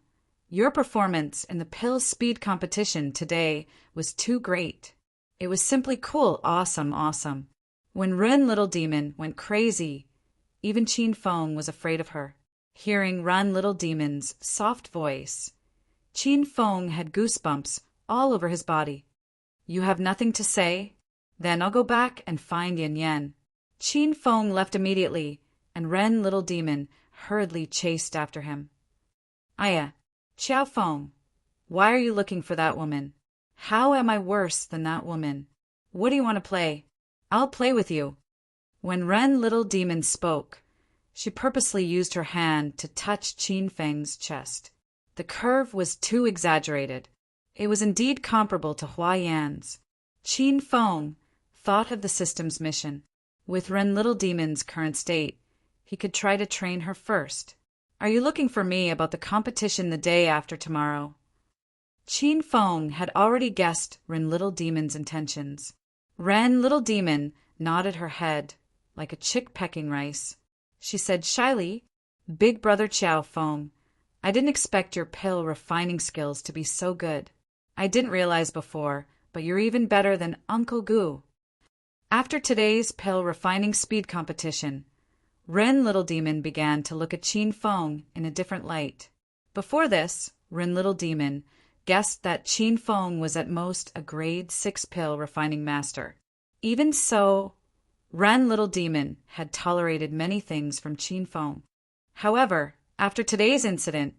your performance in the pill speed competition today was too great. It was simply cool, awesome. When Ren Little Demon went crazy, even Qin Feng was afraid of her. Hearing Ren Little Demon's soft voice, Qin Feng had goosebumps all over his body. You have nothing to say? Then I'll go back and find Yin Yan. Qin Feng left immediately, and Ren Little Demon hurriedly chased after him. Aya, Qiao Feng, why are you looking for that woman? How am I worse than that woman? What do you want to play? I'll play with you. When Ren Little Demon spoke, she purposely used her hand to touch Qin Feng's chest. The curve was too exaggerated. It was indeed comparable to Hua Yan's. Qin Feng thought of the system's mission. With Ren Little Demon's current state, he could try to train her first. Are you looking for me about the competition the day after tomorrow? Qin Feng had already guessed Ren Little Demon's intentions. Ren Little Demon nodded her head like a chick pecking rice. She said shyly, Big brother Qiao Feng, I didn't expect your pill refining skills to be so good. I didn't realize before, but you're even better than Uncle Gu. After today's pill refining speed competition, Ren Little Demon began to look at Qin Feng in a different light. Before this, Ren Little Demon guessed that Qin Feng was at most a grade 6 pill refining master. Even so, Ren Little Demon had tolerated many things from Qin Feng. However, after today's incident,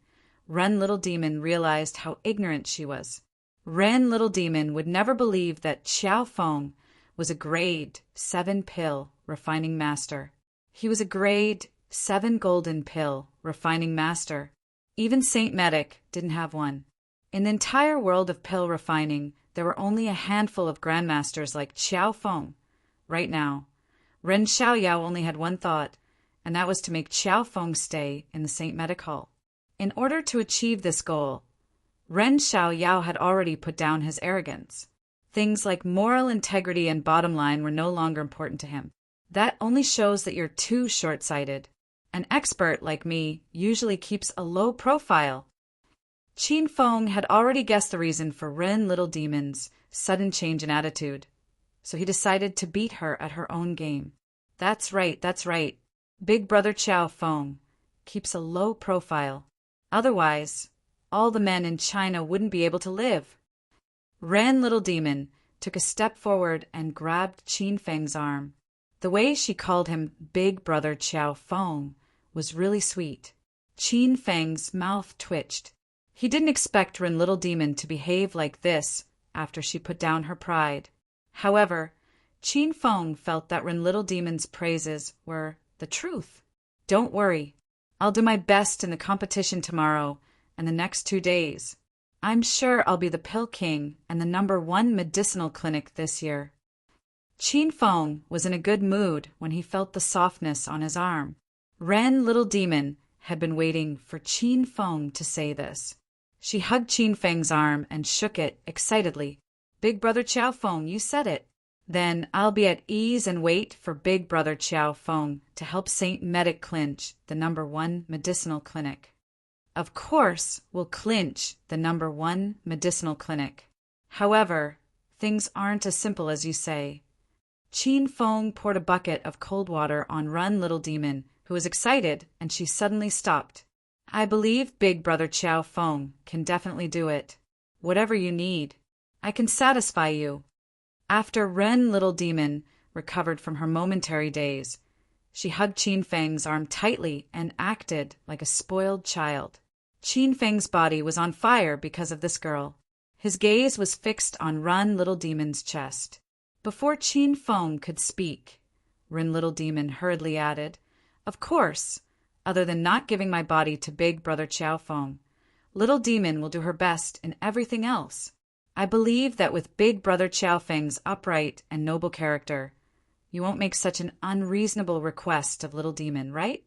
Ren Little Demon realized how ignorant she was. Ren Little Demon would never believe that Qiao Feng was a grade 7 pill refining master. He was a grade 7 golden pill refining master. Even Saint Medic didn't have one. In the entire world of pill refining, there were only a handful of grandmasters like Qiao Feng. Right now, Ren Xiaoyao only had one thought, and that was to make Qiao Feng stay in the Saint Medic Hall. In order to achieve this goal, Ren Xiaoyao had already put down his arrogance. Things like moral integrity and bottom line were no longer important to him. That only shows that you're too short-sighted. An expert like me usually keeps a low profile. Qin Feng had already guessed the reason for Ren Little Demon's sudden change in attitude, so he decided to beat her at her own game. That's right. Big brother Qiao Feng keeps a low profile. Otherwise, all the men in China wouldn't be able to live. Ren Little Demon took a step forward and grabbed Qin Feng's arm. The way she called him Big Brother Chow Feng was really sweet. Qin Feng's mouth twitched. He didn't expect Ren Little Demon to behave like this after she put down her pride. However, Qin Feng felt that Ren Little Demon's praises were the truth. Don't worry. I'll do my best in the competition tomorrow and the next 2 days. I'm sure I'll be the Pill King and the #1 medicinal clinic this year. Qin Feng was in a good mood when he felt the softness on his arm. Ren Little Demon had been waiting for Qin Feng to say this. She hugged Qin Feng's arm and shook it excitedly. Big Brother Chow Feng, you said it. Then I'll be at ease and wait for Big Brother Chow Feng to help Saint Medic clinch the #1 medicinal clinic. Of course, we'll clinch the #1 medicinal clinic. However, things aren't as simple as you say. Qin Feng poured a bucket of cold water on Ren Little Demon, who was excited, and she suddenly stopped. I believe Big Brother Chow Feng can definitely do it. Whatever you need, I can satisfy you. After Ren Little Demon recovered from her momentary daze, she hugged Qin Feng's arm tightly and acted like a spoiled child. Qin Feng's body was on fire because of this girl. His gaze was fixed on Ren Little Demon's chest. Before Qin Feng could speak, Ren Little Demon hurriedly added, Of course, other than not giving my body to Big Brother Chow Feng, Little Demon will do her best in everything else. I believe that with Big Brother Chow Feng's upright and noble character, you won't make such an unreasonable request of Little Demon, right?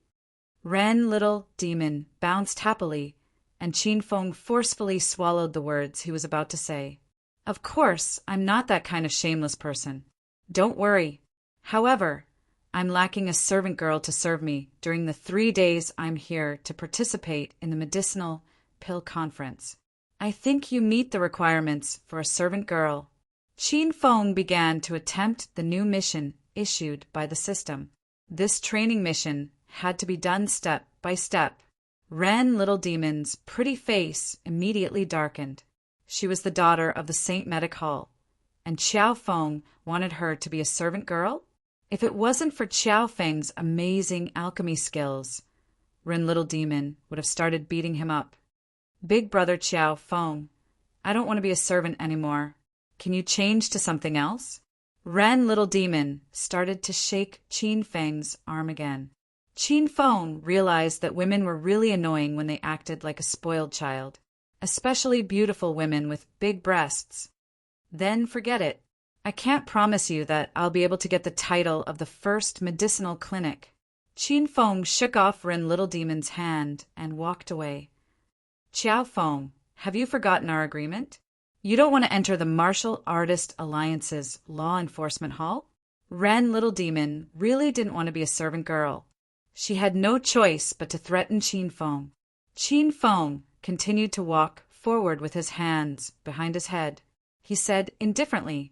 Ren Little Demon bounced happily, and Qin Feng forcefully swallowed the words he was about to say. Of course, I'm not that kind of shameless person. Don't worry. However, I'm lacking a servant girl to serve me during the 3 days I'm here to participate in the medicinal pill conference. I think you meet the requirements for a servant girl. Qin Feng began to attempt the new mission issued by the system. This training mission had to be done step by step. Ren Little Demon's pretty face immediately darkened. She was the daughter of the Saint Medic Hall, and Chow Feng wanted her to be a servant girl? If it wasn't for Chow Feng's amazing alchemy skills, Ren Little Demon would have started beating him up. Big Brother Chow Feng, I don't want to be a servant anymore. Can you change to something else? Ren Little Demon started to shake Qin Feng's arm again. Qin Feng realized that women were really annoying when they acted like a spoiled child, especially beautiful women with big breasts. Then forget it. I can't promise you that I'll be able to get the title of the first medicinal clinic. Qin Feng shook off Ren Little Demon's hand and walked away. Chow Feng, have you forgotten our agreement? You don't want to enter the Martial Artist Alliance's law enforcement hall? Ren Little Demon really didn't want to be a servant girl. She had no choice but to threaten Qin Feng. Qin Feng continued to walk forward with his hands behind his head. He said indifferently,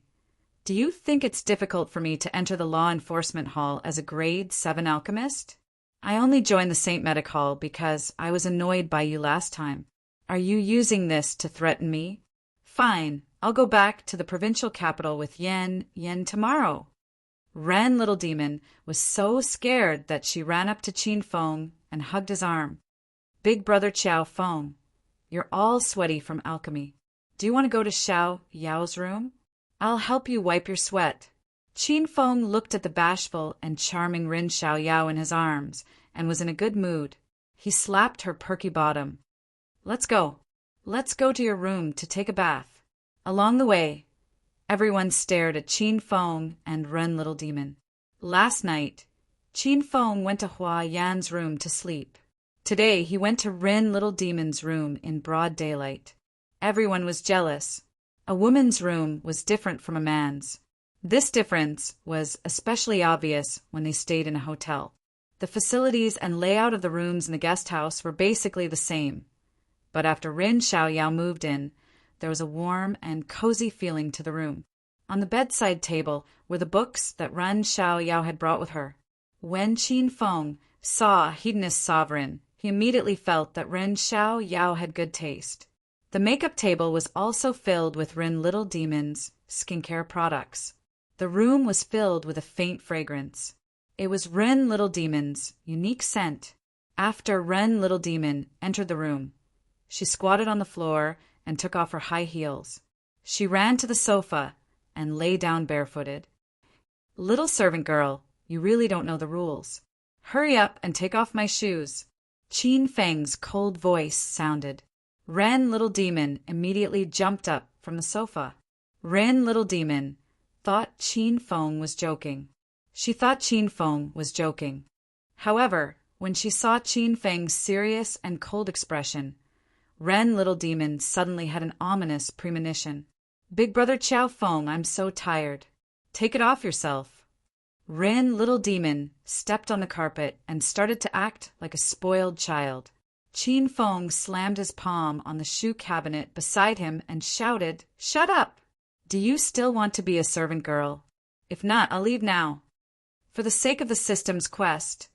Do you think it's difficult for me to enter the law enforcement hall as a grade 7 alchemist? I only joined the Saint Medic Hall because I was annoyed by you last time. Are you using this to threaten me? Fine, I'll go back to the provincial capital with Yen tomorrow. Ren Little Demon was so scared that she ran up to Qin Feng and hugged his arm. Big Brother Chow Feng, you're all sweaty from alchemy. Do you want to go to Xiao Yao's room? I'll help you wipe your sweat. Qin Feng looked at the bashful and charming Rin Xiao Yao in his arms and was in a good mood. He slapped her perky bottom. Let's go. Let's go to your room to take a bath. Along the way, everyone stared at Qin Feng and Ren Little Demon. Last night, Qin Feng went to Hua Yan's room to sleep. Today, he went to Ren Little Demon's room in broad daylight. Everyone was jealous. A woman's room was different from a man's. This difference was especially obvious when they stayed in a hotel. The facilities and layout of the rooms in the guest house were basically the same. But after Rin Xiaoyao moved in, there was a warm and cozy feeling to the room. On the bedside table were the books that Rin Xiaoyao had brought with her. When Qin Feng saw a hedonist sovereign, He immediately felt that Ren Xiao Yao had good taste. The makeup table was also filled with Ren Little Demon's skincare products. The room was filled with a faint fragrance. It was Ren Little Demon's unique scent. After Ren Little Demon entered the room, she squatted on the floor and took off her high heels. She ran to the sofa and lay down barefooted. "Little servant girl, you really don't know the rules. Hurry up and take off my shoes." Qin Feng's cold voice sounded. Ren Little Demon immediately jumped up from the sofa. Ren Little Demon thought Qin Feng was joking. She thought Qin Feng was joking. However, when she saw Qin Feng's serious and cold expression, Ren Little Demon suddenly had an ominous premonition. "Big brother Qiao Feng, I'm so tired. Take it off yourself." Ren Little Demon stepped on the carpet and started to act like a spoiled child. Qin Feng slammed his palm on the shoe cabinet beside him and shouted, "Shut up! Do you still want to be a servant girl? If not, I'll leave now." For the sake of the system's quest,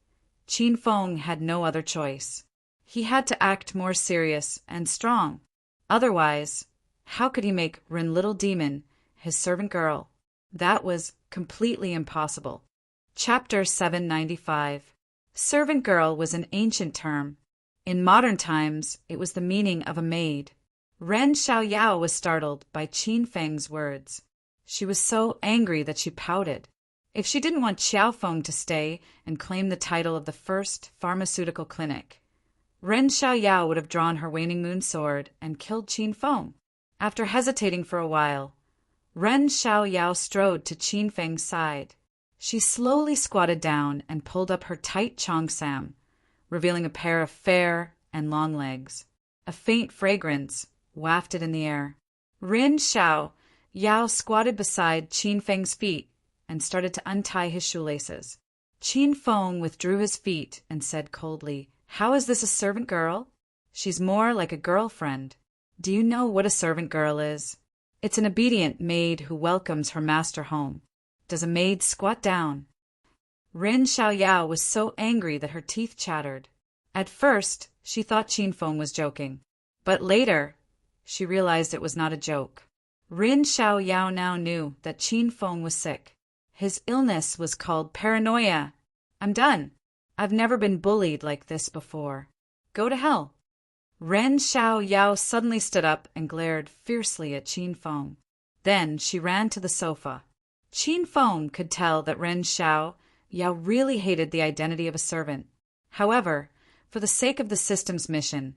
Qin Feng had no other choice. He had to act more serious and strong. Otherwise, how could he make Ren Little Demon his servant girl? That was completely impossible. Chapter 795. Servant girl was an ancient term. In modern times, it was the meaning of a maid. Ren Xiaoyao was startled by Qin Feng's words. She was so angry that she pouted. If she didn't want Qiao Feng to stay and claim the title of the first pharmaceutical clinic, Ren Xiaoyao would have drawn her waning moon sword and killed Qin Feng. After hesitating for a while, Ren Xiaoyao strode to Qin Feng's side. She slowly squatted down and pulled up her tight cheongsam, revealing a pair of fair and long legs. A faint fragrance wafted in the air. Ren Xiaoyao squatted beside Qin Feng's feet and started to untie his shoelaces. Qin Feng withdrew his feet and said coldly, "How is this a servant girl? She's more like a girlfriend. Do you know what a servant girl is? It's an obedient maid who welcomes her master home. Does a maid squat down?" Ren Xiaoyao was so angry that her teeth chattered. At first, she thought Qin Feng was joking, but later, she realized it was not a joke. Ren Xiaoyao now knew that Qin Feng was sick. His illness was called paranoia. "I'm done. I've never been bullied like this before. Go to hell." Ren Xiaoyao suddenly stood up and glared fiercely at Qin Feng. Then she ran to the sofa. Qin Feng could tell that Ren Xiaoyao really hated the identity of a servant. However, for the sake of the system's mission,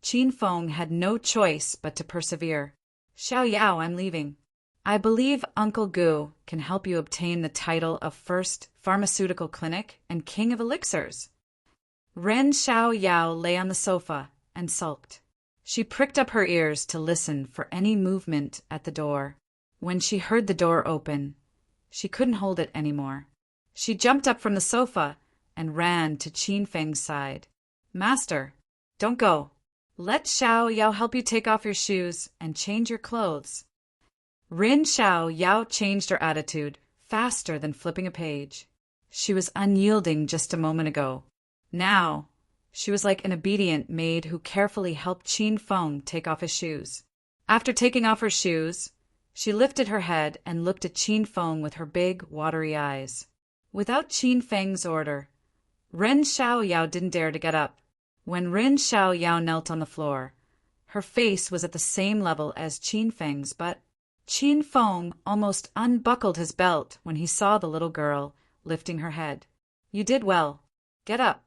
Qin Feng had no choice but to persevere. "Xiaoyao, I'm leaving. I believe Uncle Gu can help you obtain the title of First Pharmaceutical Clinic and King of Elixirs." Ren Xiaoyao lay on the sofa and sulked. She pricked up her ears to listen for any movement at the door. When she heard the door open, she couldn't hold it anymore. She jumped up from the sofa and ran to Qin Feng's side. "Master, don't go. Let Xiaoyao help you take off your shoes and change your clothes." Ren Xiaoyao changed her attitude faster than flipping a page. She was unyielding just a moment ago. Now, she was like an obedient maid who carefully helped Qin Feng take off his shoes. After taking off her shoes, she lifted her head and looked at Qin Feng with her big, watery eyes. Without Qin Feng's order, Ren Xiaoyao didn't dare to get up. When Ren Xiaoyao knelt on the floor, her face was at the same level as Qin Feng's, but Qin Feng almost unbuckled his belt when he saw the little girl lifting her head. "You did well. Get up,"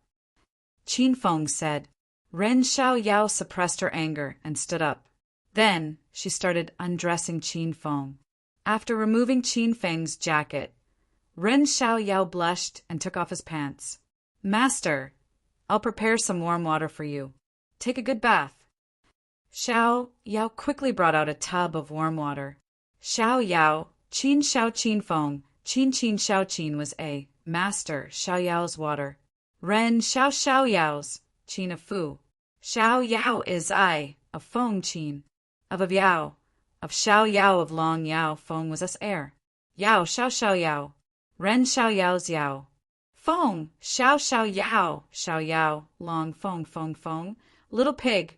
Qin Feng said. Ren Xiaoyao suppressed her anger and stood up. Then she started undressing Qin Feng. After removing Qin Feng's jacket, Ren Xiaoyao blushed and took off his pants. "Master, I'll prepare some warm water for you. Take a good bath." Xiaoyao quickly brought out a tub of warm water. Xiaoyao, Qin Feng, Qin Xiaoqin was a master Xiaoyao's water. Ren Xiaoyao's Qin of Fu. Xiaoyao is I of Feng Qin. Of Yao. Of Xiaoyao of Long Yao Feng was us heir. Yao Xiaoyao. Ren Xiaoyao's Yao. Fong, xiao xiao yao, xiao yao, long fong fong fong. Little pig,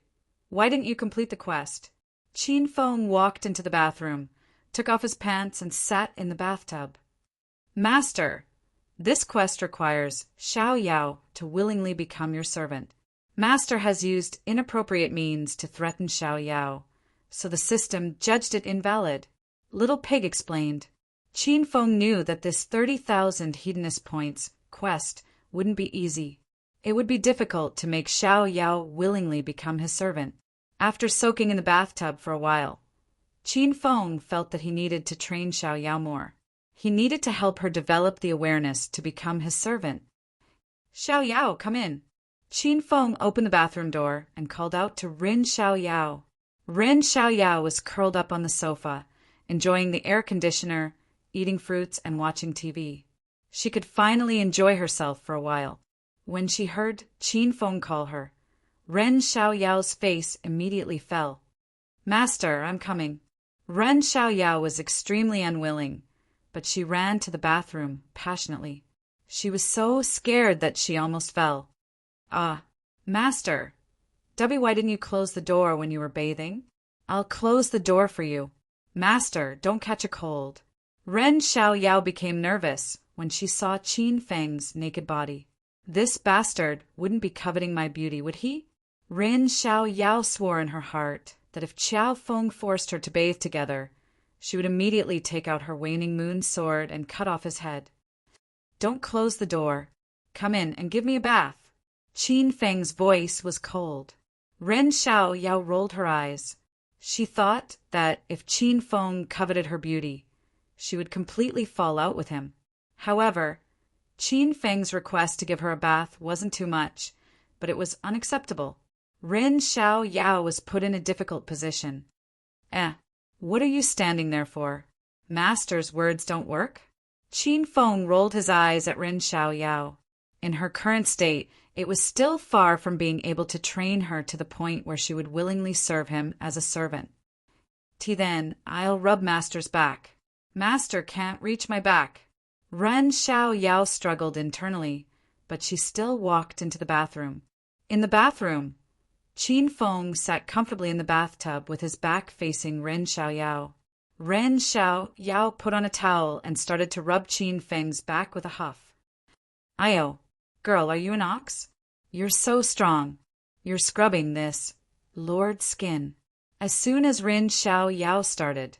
why didn't you complete the quest? Qin Feng walked into the bathroom, took off his pants, and sat in the bathtub. Master, this quest requires Xiao Yao to willingly become your servant. Master has used inappropriate means to threaten Xiao Yao, so the system judged it invalid. Little Pig explained. Qin Feng knew that this 30,000 hedonist points quest wouldn't be easy. It would be difficult to make Xiao Yao willingly become his servant. After soaking in the bathtub for a while, Qin Feng felt that he needed to train Xiao Yao more. He needed to help her develop the awareness to become his servant. Xiao Yao, come in. Qin Feng opened the bathroom door and called out to Rin Xiao Yao. Rin Xiao Yao was curled up on the sofa, enjoying the air conditioner, eating fruits, and watching TV. She could finally enjoy herself for a while. When she heard Qin Feng call her, Ren Xiao Yao's face immediately fell. Master, I'm coming. Ren Xiao Yao was extremely unwilling, but she ran to the bathroom passionately. She was so scared that she almost fell. Master, why didn't you close the door when you were bathing? I'll close the door for you. Master, don't catch a cold. Ren Xiao Yao became nervous when she saw Qin Feng's naked body. This bastard wouldn't be coveting my beauty, would he? Rin Xiao Yao swore in her heart that if Qiao Feng forced her to bathe together, she would immediately take out her waning moon sword and cut off his head. Don't close the door. Come in and give me a bath. Qin Feng's voice was cold. Ren Xiao Yao rolled her eyes. She thought that if Qin Feng coveted her beauty, she would completely fall out with him. However, Qin Feng's request to give her a bath wasn't too much, but it was unacceptable. Rin Xiao Yao was put in a difficult position. What are you standing there for? Master's words don't work? Qin Feng rolled his eyes at Rin Xiao Yao. In her current state, it was still far from being able to train her to the point where she would willingly serve him as a servant. Then I'll rub Master's back. Master can't reach my back. Ren Xiao Yao struggled internally, but she still walked into the bathroom. In the bathroom, Qin Feng sat comfortably in the bathtub with his back facing Ren Xiao Yao. Ren Xiao Yao put on a towel and started to rub Qin Feng's back with a huff. Io, girl, are you an ox? You're so strong. You're scrubbing this Lord's skin. As soon as Ren Xiao Yao started,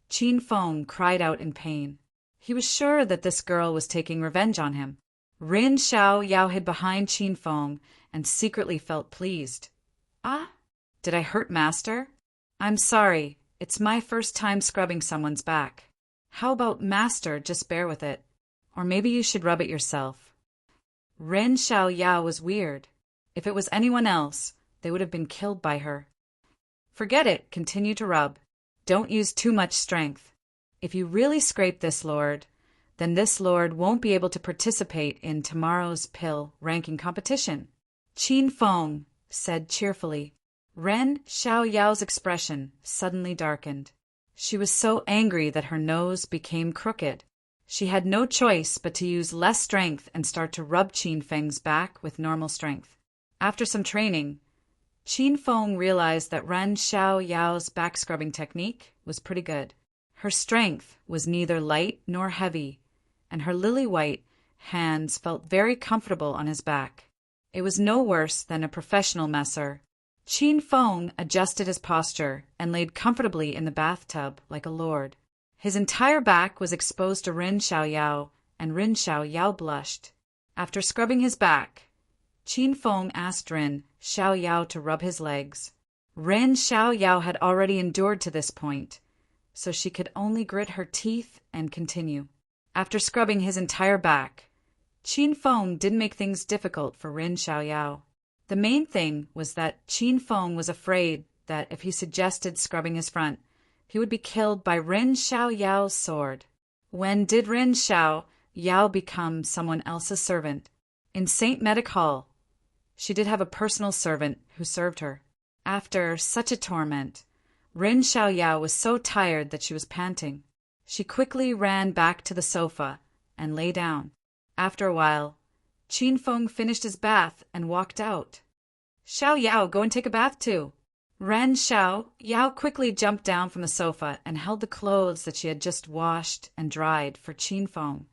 Qin Feng cried out in pain. He was sure that this girl was taking revenge on him. Rin Xiao Yao hid behind Qin Feng and secretly felt pleased. Did I hurt Master? I'm sorry, it's my first time scrubbing someone's back. How about Master just bear with it? Or maybe you should rub it yourself. Rin Xiao Yao was weird. If it was anyone else, they would have been killed by her. Forget it, continue to rub. Don't use too much strength. If you really scrape this lord, then this lord won't be able to participate in tomorrow's pill ranking competition. Qin Feng said cheerfully. Ren Xiao Yao's expression suddenly darkened. She was so angry that her nose became crooked. She had no choice but to use less strength and start to rub Qin Feng's back with normal strength. After some training, Qin Feng realized that Ren Xiao Yao's back scrubbing technique was pretty good. Her strength was neither light nor heavy, and her lily-white hands felt very comfortable on his back. It was no worse than a professional messer. Qin Feng adjusted his posture and laid comfortably in the bathtub like a lord. His entire back was exposed to Rin Xiao Yao, and Rin Xiao Yao blushed. After scrubbing his back, Qin Feng asked Rin Xiao Yao to rub his legs. Rin Xiao Yao had already endured to this point, so she could only grit her teeth and continue. After scrubbing his entire back, Qin Feng didn't make things difficult for Rin Xiao Yao. The main thing was that Qin Feng was afraid that if he suggested scrubbing his front, he would be killed by Rin Xiao Yao's sword. When did Rin Xiao Yao become someone else's servant? In St. Medic Hall, she did have a personal servant who served her. After such a torment, Rin Xiao Yao was so tired that she was panting. She quickly ran back to the sofa and lay down. After a while, Qin Feng finished his bath and walked out. Xiao Yao, go and take a bath too. Ren Xiao Yao quickly jumped down from the sofa and held the clothes that she had just washed and dried for Qin Feng.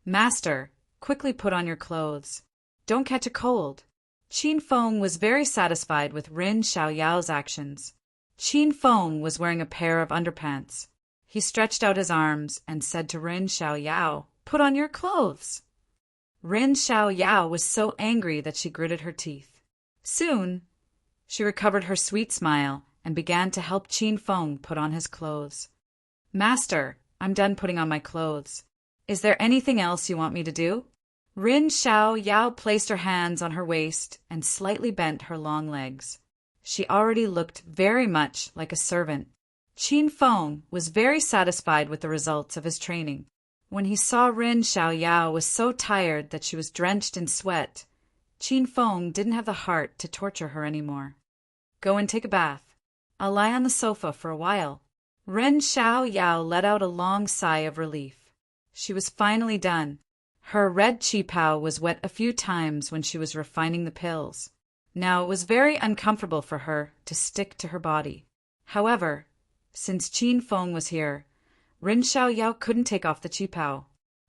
Master, quickly put on your clothes. Don't catch a cold. Qin Feng was very satisfied with Ren Xiao Yao's actions. Qin Feng was wearing a pair of underpants. He stretched out his arms and said to Ren Xiao Yao, "Put on your clothes." Ren Xiao Yao was so angry that she gritted her teeth. Soon, she recovered her sweet smile and began to help Qin Feng put on his clothes. Master, I'm done putting on my clothes. Is there anything else you want me to do? Ren Xiao Yao placed her hands on her waist and slightly bent her long legs. She already looked very much like a servant. Qin Feng was very satisfied with the results of his training. When he saw Ren Xiao Yao was so tired that she was drenched in sweat, Qin Feng didn't have the heart to torture her anymore. Go and take a bath. I'll lie on the sofa for a while. Ren Xiao Yao let out a long sigh of relief. She was finally done. Her red qipao was wet a few times when she was refining the pills. Now it was very uncomfortable for her to stick to her body. However, since Qin Feng was here, Ren Xiao Yao couldn't take off the qipao.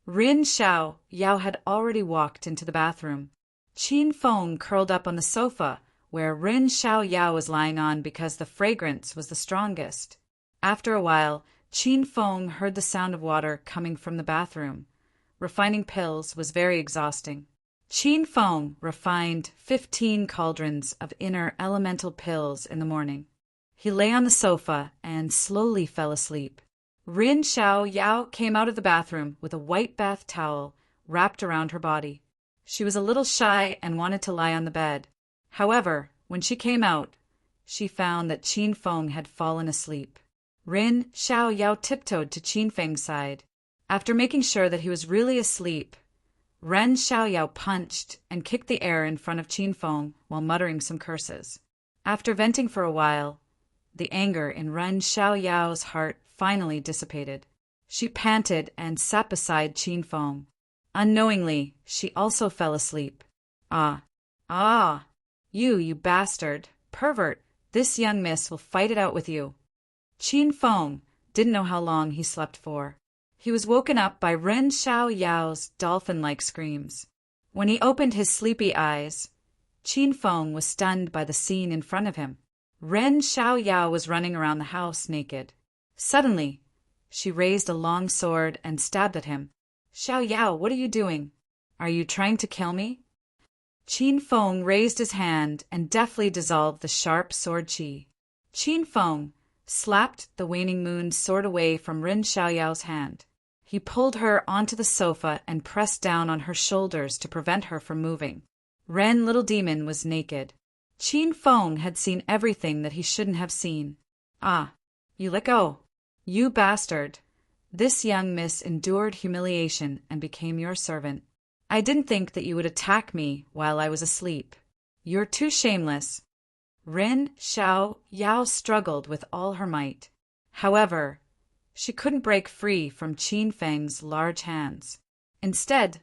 Ren Xiao Yao had already walked into the bathroom. Qin Feng curled up on the sofa where Ren Xiao Yao was lying on because the fragrance was the strongest. After a while, Qin Feng heard the sound of water coming from the bathroom. Refining pills was very exhausting. Qin Feng refined 15 cauldrons of inner elemental pills in the morning. He lay on the sofa and slowly fell asleep. Ren Xiao Yao came out of the bathroom with a white bath towel wrapped around her body. She was a little shy and wanted to lie on the bed. However, when she came out, she found that Qin Feng had fallen asleep. Ren Xiao Yao tiptoed to Qin Feng's side. After making sure that he was really asleep, Ren Xiao Yao punched and kicked the air in front of Qin Feng while muttering some curses. After venting for a while, the anger in Ren Xiao Yao's heart finally dissipated. She panted and sat beside Qin Feng. Unknowingly, she also fell asleep. Ah, you bastard, pervert, this young miss will fight it out with you. Qin Feng didn't know how long he slept for. He was woken up by Ren Xiao Yao's dolphin-like screams. When he opened his sleepy eyes, Qin Feng was stunned by the scene in front of him. Ren Xiao Yao was running around the house naked. Suddenly, she raised a long sword and stabbed at him. Xiao Yao, what are you doing? Are you trying to kill me? Qin Feng raised his hand and deftly dissolved the sharp sword qi. Qin Feng slapped the waning moon's sword away from Ren Xiao Yao's hand. He pulled her onto the sofa and pressed down on her shoulders to prevent her from moving. Ren Little Demon was naked. Qin Feng had seen everything that he shouldn't have seen. Ah, you let go. You bastard. This young miss endured humiliation and became your servant. I didn't think that you would attack me while I was asleep. You're too shameless. Ren Xiao Yao struggled with all her might. However, she couldn't break free from Qin Feng's large hands. Instead,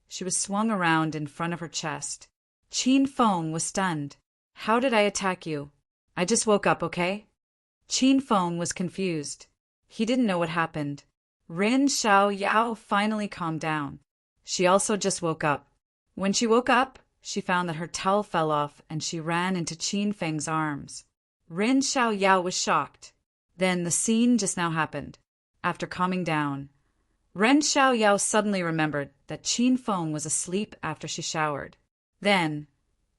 she was swung around in front of her chest. Qin Feng was stunned. How did I attack you? I just woke up, okay? Qin Feng was confused. He didn't know what happened. Ren Xiao Yao finally calmed down. She also just woke up. When she woke up, she found that her towel fell off and she ran into Qin Feng's arms. Ren Xiao Yao was shocked. Then the scene just now happened. After calming down, Ren Xiao Yao suddenly remembered that Qin Feng was asleep after she showered. Then,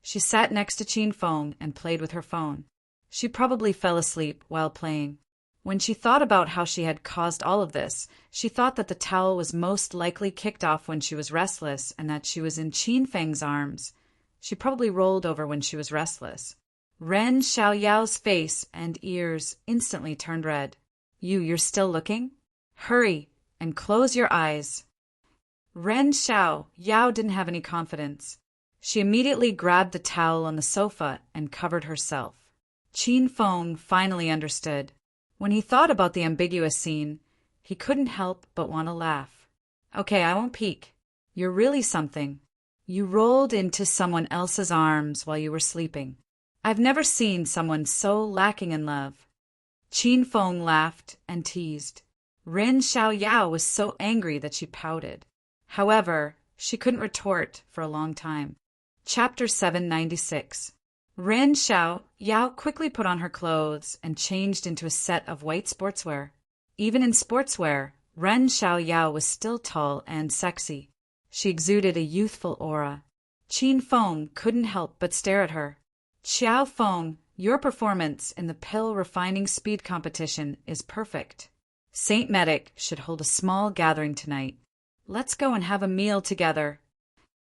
she sat next to Qin Feng and played with her phone. She probably fell asleep while playing. When she thought about how she had caused all of this, she thought that the towel was most likely kicked off when she was restless and that she was in Qin Feng's arms. She probably rolled over when she was restless. Ren Xiao Yao's face and ears instantly turned red. You're still looking? Hurry and close your eyes. Ren Xiao Yao didn't have any confidence. She immediately grabbed the towel on the sofa and covered herself. Qin Feng finally understood. When he thought about the ambiguous scene, he couldn't help but want to laugh. Okay, I won't peek. You're really something. You rolled into someone else's arms while you were sleeping. I've never seen someone so lacking in love. Qin Feng laughed and teased. Ren Xiaoyao was so angry that she pouted. However, she couldn't retort for a long time. Chapter 796. Ren Xiaoyao quickly put on her clothes and changed into a set of white sportswear. Even in sportswear, Ren Xiaoyao was still tall and sexy. She exuded a youthful aura. Qin Feng couldn't help but stare at her. Xiao Feng, your performance in the pill refining speed competition is perfect. Saint Medic should hold a small gathering tonight. Let's go and have a meal together.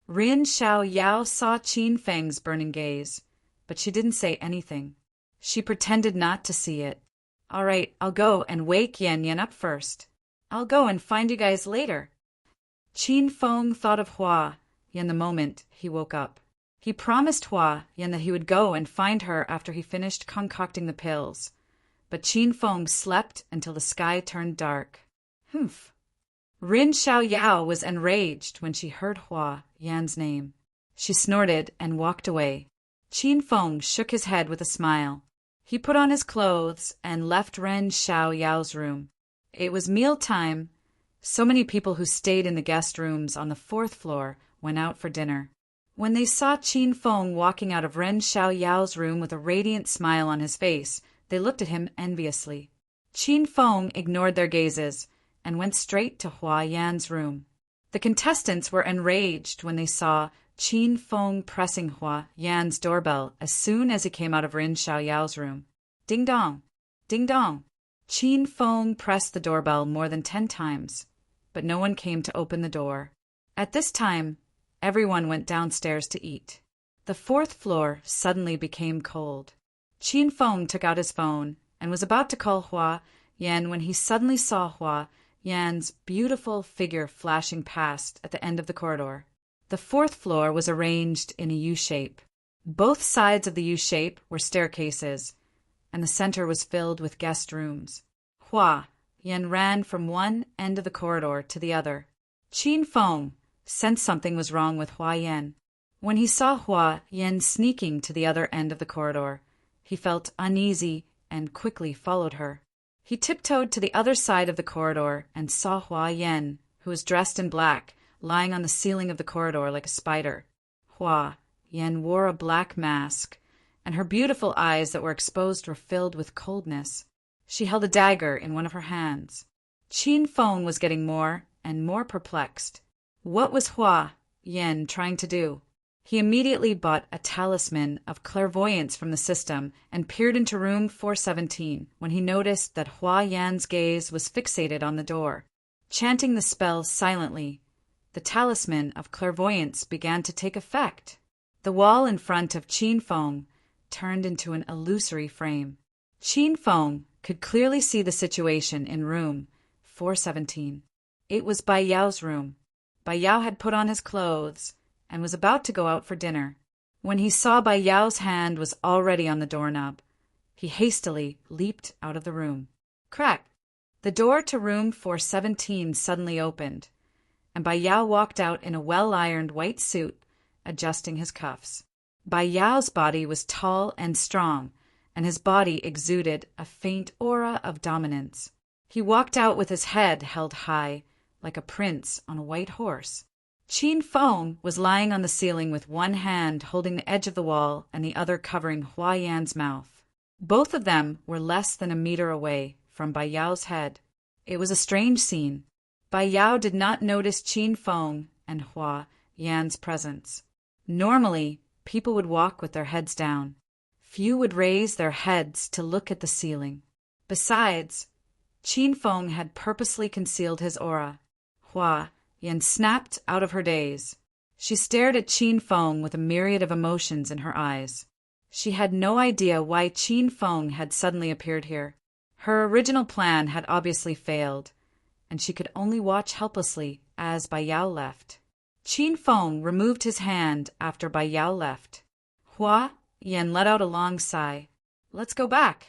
Ren Xiaoyao saw Qin Feng's burning gaze, but she didn't say anything. She pretended not to see it. All right, I'll go and wake Yan Yan up first. I'll go and find you guys later. Qin Feng thought of Hua Yan the moment he woke up. He promised Hua Yan that he would go and find her after he finished concocting the pills. But Qin Feng slept until the sky turned dark. Humph. Ren Xiaoyao was enraged when she heard Hua Yan's name. She snorted and walked away. Qin Feng shook his head with a smile. He put on his clothes and left Ren Xiaoyao's room. It was mealtime. So many people who stayed in the guest rooms on the 4th floor went out for dinner. When they saw Qin Feng walking out of Ren Xiaoyao's room with a radiant smile on his face, they looked at him enviously. Qin Feng ignored their gazes and went straight to Hua Yan's room. The contestants were enraged when they saw Qin Feng pressing Hua Yan's doorbell as soon as he came out of Ren Xiaoyao's room. Ding dong! Ding dong! Qin Feng pressed the doorbell more than 10 times, but no one came to open the door. At this time, everyone went downstairs to eat. The 4th floor suddenly became cold. Qin Feng took out his phone and was about to call Hua Yan when he suddenly saw Hua Yan's beautiful figure flashing past at the end of the corridor. The 4th floor was arranged in a U-shape. Both sides of the U-shape were staircases, and the center was filled with guest rooms. Hua Yan ran from one end of the corridor to the other. Qin Feng sensed something was wrong with Hua Yan. When he saw Hua Yan sneaking to the other end of the corridor, he felt uneasy and quickly followed her. He tiptoed to the other side of the corridor and saw Hua Yan, who was dressed in black, lying on the ceiling of the corridor like a spider. Hua Yan wore a black mask, and her beautiful eyes that were exposed were filled with coldness. She held a dagger in one of her hands. Qin Feng was getting more and more perplexed. What was Hua Yan trying to do? He immediately bought a talisman of clairvoyance from the system and peered into room 417 when he noticed that Hua Yan's gaze was fixated on the door. Chanting the spell silently, the talisman of clairvoyance began to take effect. The wall in front of Qin Feng turned into an illusory frame. Qin Feng could clearly see the situation in room 417. It was Bai Yao's room. Bai Yao had put on his clothes and was about to go out for dinner. When he saw Bai Yao's hand was already on the doorknob, he hastily leaped out of the room. Crack! The door to room 417 suddenly opened, and Bai Yao walked out in a well-ironed white suit, adjusting his cuffs. Bai Yao's body was tall and strong, and his body exuded a faint aura of dominance. He walked out with his head held high, like a prince on a white horse. Qin Feng was lying on the ceiling with one hand holding the edge of the wall and the other covering Hua Yan's mouth. Both of them were less than a meter away from Bai Yao's head. It was a strange scene. Bai Yao did not notice Qin Feng and Hua Yan's presence. Normally, people would walk with their heads down. Few would raise their heads to look at the ceiling. Besides, Qin Feng had purposely concealed his aura. Hua Yan snapped out of her daze. She stared at Qin Feng with a myriad of emotions in her eyes. She had no idea why Qin Feng had suddenly appeared here. Her original plan had obviously failed, and she could only watch helplessly as Bai Yao left. Qin Feng removed his hand after Bai Yao left. Hua Yan let out a long sigh. Let's go back.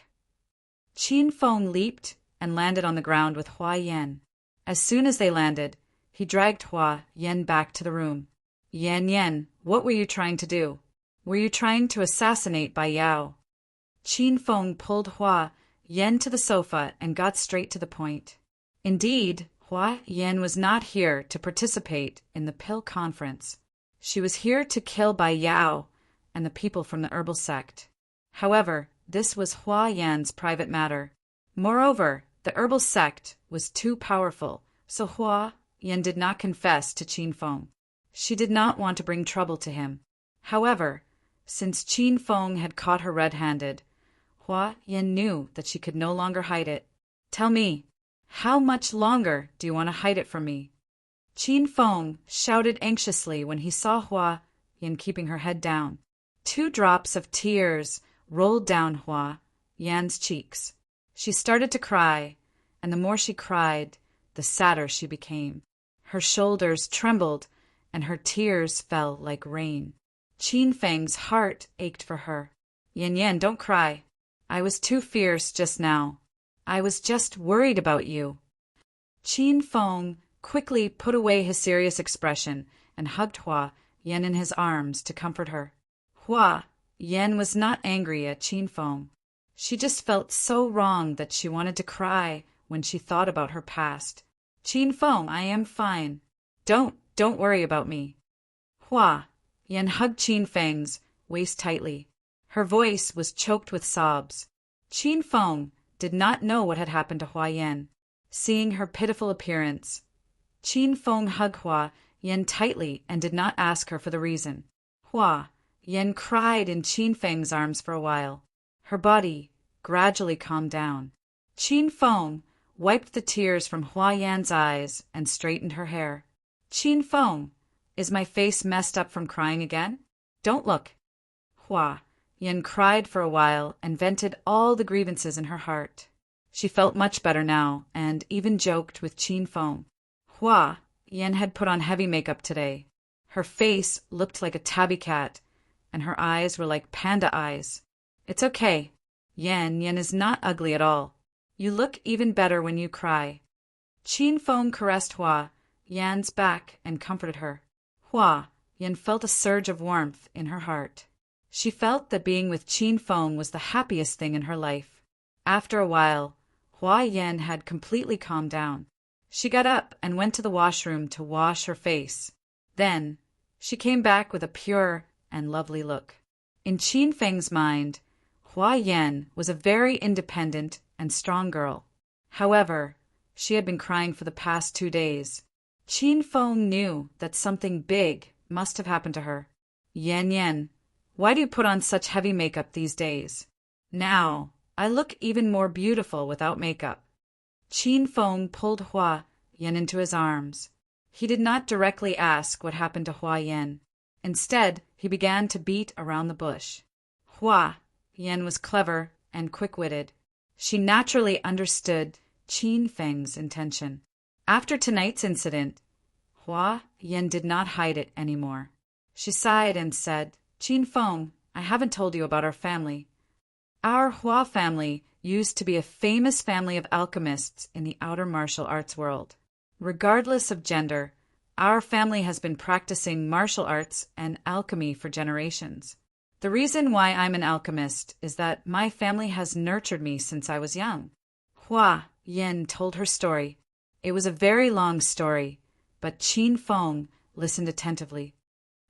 Qin Feng leaped and landed on the ground with Hua Yan. As soon as they landed, he dragged Hua Yan back to the room. Yan, what were you trying to do? Were you trying to assassinate Bai Yao? Qin Feng pulled Hua Yan to the sofa and got straight to the point. Indeed, Hua Yan was not here to participate in the pill conference. She was here to kill Bai Yao and the people from the herbal sect. However, this was Hua Yan's private matter. Moreover, the herbal sect was too powerful, so Hua Yan did not confess to Qin Feng. She did not want to bring trouble to him. However, since Qin Feng had caught her red-handed, Hua Yan knew that she could no longer hide it. Tell me, how much longer do you want to hide it from me? Qin Feng shouted anxiously when he saw Hua Yan keeping her head down. 2 drops of tears rolled down Hua Yan's cheeks. She started to cry, and the more she cried, the sadder she became. Her shoulders trembled, and her tears fell like rain. Qin Feng's heart ached for her. Yan, don't cry. I was too fierce just now. I was just worried about you. Qin Feng quickly put away his serious expression and hugged Hua Yan in his arms to comfort her. Hua Yan was not angry at Qin Feng. She just felt so wrong that she wanted to cry when she thought about her past. Qin Feng, I am fine. Don't worry about me. Hua Yan hugged Qin Feng's waist tightly. Her voice was choked with sobs. Qin Feng did not know what had happened to Hua Yan. Seeing her pitiful appearance, Qin Feng hugged Hua Yan tightly and did not ask her for the reason. Hua Yan cried in Qin Feng's arms for a while. Her body gradually calmed down. Qin Feng wiped the tears from Hua Yan's eyes and straightened her hair. Qin Feng, is my face messed up from crying again? Don't look. Hua Yan cried for a while and vented all the grievances in her heart. She felt much better now and even joked with Qin Feng. Hua Yan had put on heavy makeup today. Her face looked like a tabby cat, and her eyes were like panda eyes. It's okay. Yan is not ugly at all. You look even better when you cry. Qin Feng caressed Hua Yan's back and comforted her. Hua Yan felt a surge of warmth in her heart. She felt that being with Qin Feng was the happiest thing in her life. After a while, Hua Yan had completely calmed down. She got up and went to the washroom to wash her face. Then, she came back with a pure and lovely look. In Qin Feng's mind, Hua Yan was a very independent and strong girl. However, she had been crying for the past 2 days. Qin Feng knew that something big must have happened to her. Yan, why do you put on such heavy makeup these days? Now, I look even more beautiful without makeup. Qin Feng pulled Hua Yan into his arms. He did not directly ask what happened to Hua Yan. Instead, he began to beat around the bush. Hua Yan was clever and quick-witted. She naturally understood Qin Feng's intention. After tonight's incident, Hua Yan did not hide it anymore. She sighed and said, Qin Feng, I haven't told you about our family. Our Hua family used to be a famous family of alchemists in the outer martial arts world. Regardless of gender, our family has been practicing martial arts and alchemy for generations. The reason why I'm an alchemist is that my family has nurtured me since I was young. Hua Yan told her story. It was a very long story, but Qin Feng listened attentively.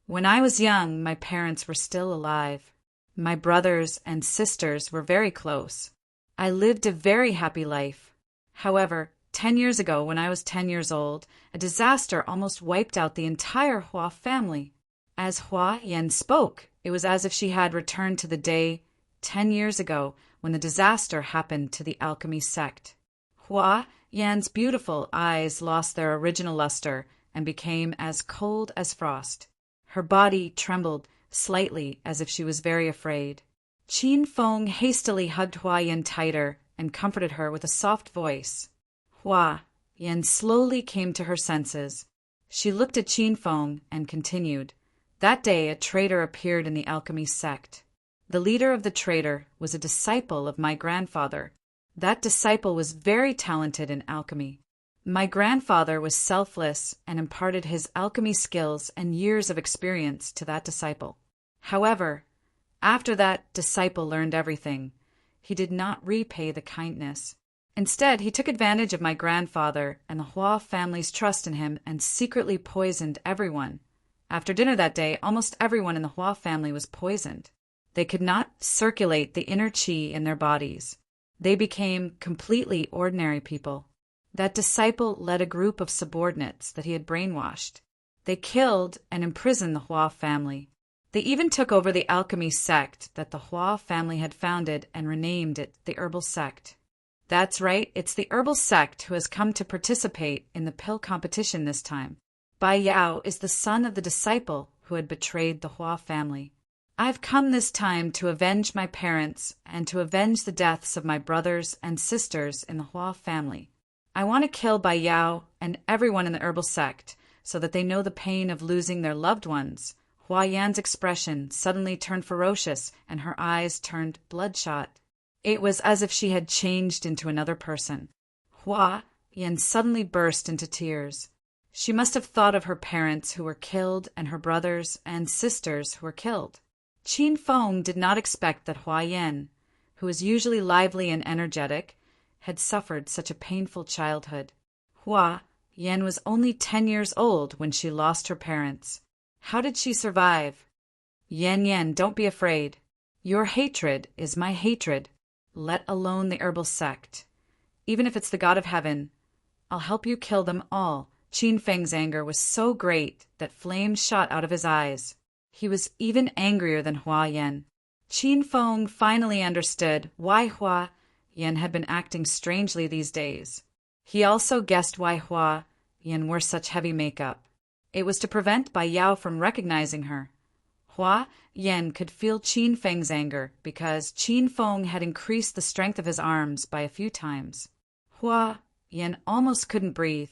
When I was young, my parents were still alive. My brothers and sisters were very close. I lived a very happy life. However, 10 years ago, when I was 10 years old, a disaster almost wiped out the entire Hua family. As Hua Yan spoke, it was as if she had returned to the day 10 years ago when the disaster happened to the alchemy sect. Hua Yan's beautiful eyes lost their original luster and became as cold as frost. Her body trembled slightly as if she was very afraid. Qin Feng hastily hugged Hua Yan tighter and comforted her with a soft voice. Hua Yan slowly came to her senses. She looked at Qin Feng and continued. That day a traitor appeared in the alchemy sect. The leader of the traitor was a disciple of my grandfather. That disciple was very talented in alchemy. My grandfather was selfless and imparted his alchemy skills and years of experience to that disciple. However, after that disciple learned everything, he did not repay the kindness. Instead, he took advantage of my grandfather and the Hua family's trust in him and secretly poisoned everyone. After dinner that day, almost everyone in the Hua family was poisoned. They could not circulate the inner qi in their bodies. They became completely ordinary people. That disciple led a group of subordinates that he had brainwashed. They killed and imprisoned the Hua family. They even took over the alchemy sect that the Hua family had founded and renamed it the Herbal Sect. That's right, it's the Herbal Sect who has come to participate in the pill competition this time. Bai Yao is the son of the disciple who had betrayed the Hua family. I've come this time to avenge my parents and to avenge the deaths of my brothers and sisters in the Hua family. I want to kill Bai Yao and everyone in the Herbal Sect so that they know the pain of losing their loved ones. Hua Yan's expression suddenly turned ferocious and her eyes turned bloodshot. It was as if she had changed into another person. Hua Yan suddenly burst into tears. She must have thought of her parents who were killed and her brothers and sisters who were killed. Qin Feng did not expect that Hua Yan, who was usually lively and energetic, had suffered such a painful childhood. Hua Yan was only 10 years old when she lost her parents. How did she survive? Yan, don't be afraid. Your hatred is my hatred, let alone the Herbal Sect. Even if it's the God of Heaven, I'll help you kill them all. Qin Feng's anger was so great that flames shot out of his eyes. He was even angrier than Hua Yan. Qin Feng finally understood why Hua Yan had been acting strangely these days. He also guessed why Hua Yan wore such heavy makeup. It was to prevent Bai Yao from recognizing her. Hua Yan could feel Qin Feng's anger because Qin Feng had increased the strength of his arms by a few times. Hua Yan almost couldn't breathe.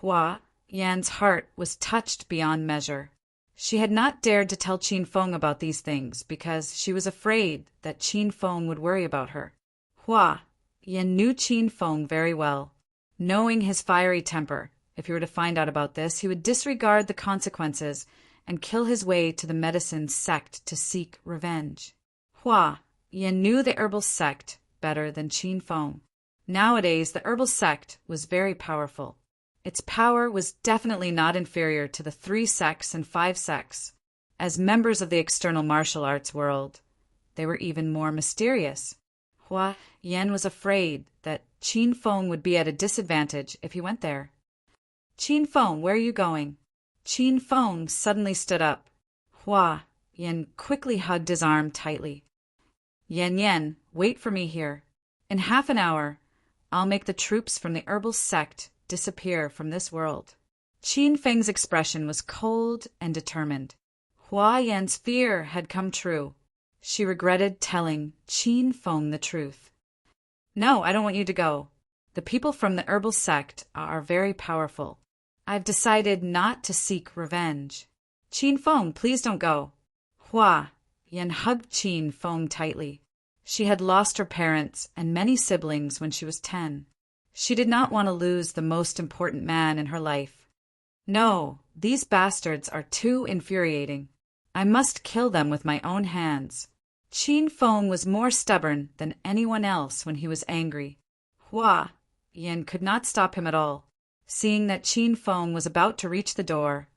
Hua Yan's heart was touched beyond measure. She had not dared to tell Qin Feng about these things because she was afraid that Qin Feng would worry about her. Hua Yan knew Qin Feng very well. Knowing his fiery temper, if he were to find out about this, he would disregard the consequences and kill his way to the medicine sect to seek revenge. Hua Yan knew the Herbal Sect better than Qin Feng. Nowadays, the Herbal Sect was very powerful. Its power was definitely not inferior to the 3 sects and 5 sects. As members of the external martial arts world, they were even more mysterious. Hua Yan was afraid that Qin Feng would be at a disadvantage if he went there. Qin Feng, where are you going? Qin Feng suddenly stood up. Hua Yan quickly hugged his arm tightly. Yan, wait for me here. In half an hour, I'll make the troops from the Herbal Sect disappear from this world. Qin Feng's expression was cold and determined. Hua Yan's fear had come true. She regretted telling Qin Feng the truth. No, I don't want you to go. The people from the Herbal Sect are very powerful. I've decided not to seek revenge. Qin Feng, please don't go. Hua Yan hugged Qin Feng tightly. She had lost her parents and many siblings when she was 10. She did not want to lose the most important man in her life. No, these bastards are too infuriating. I must kill them with my own hands. Qin Feng was more stubborn than anyone else when he was angry. Hua Yan could not stop him at all. Seeing that Qin Feng was about to reach the door,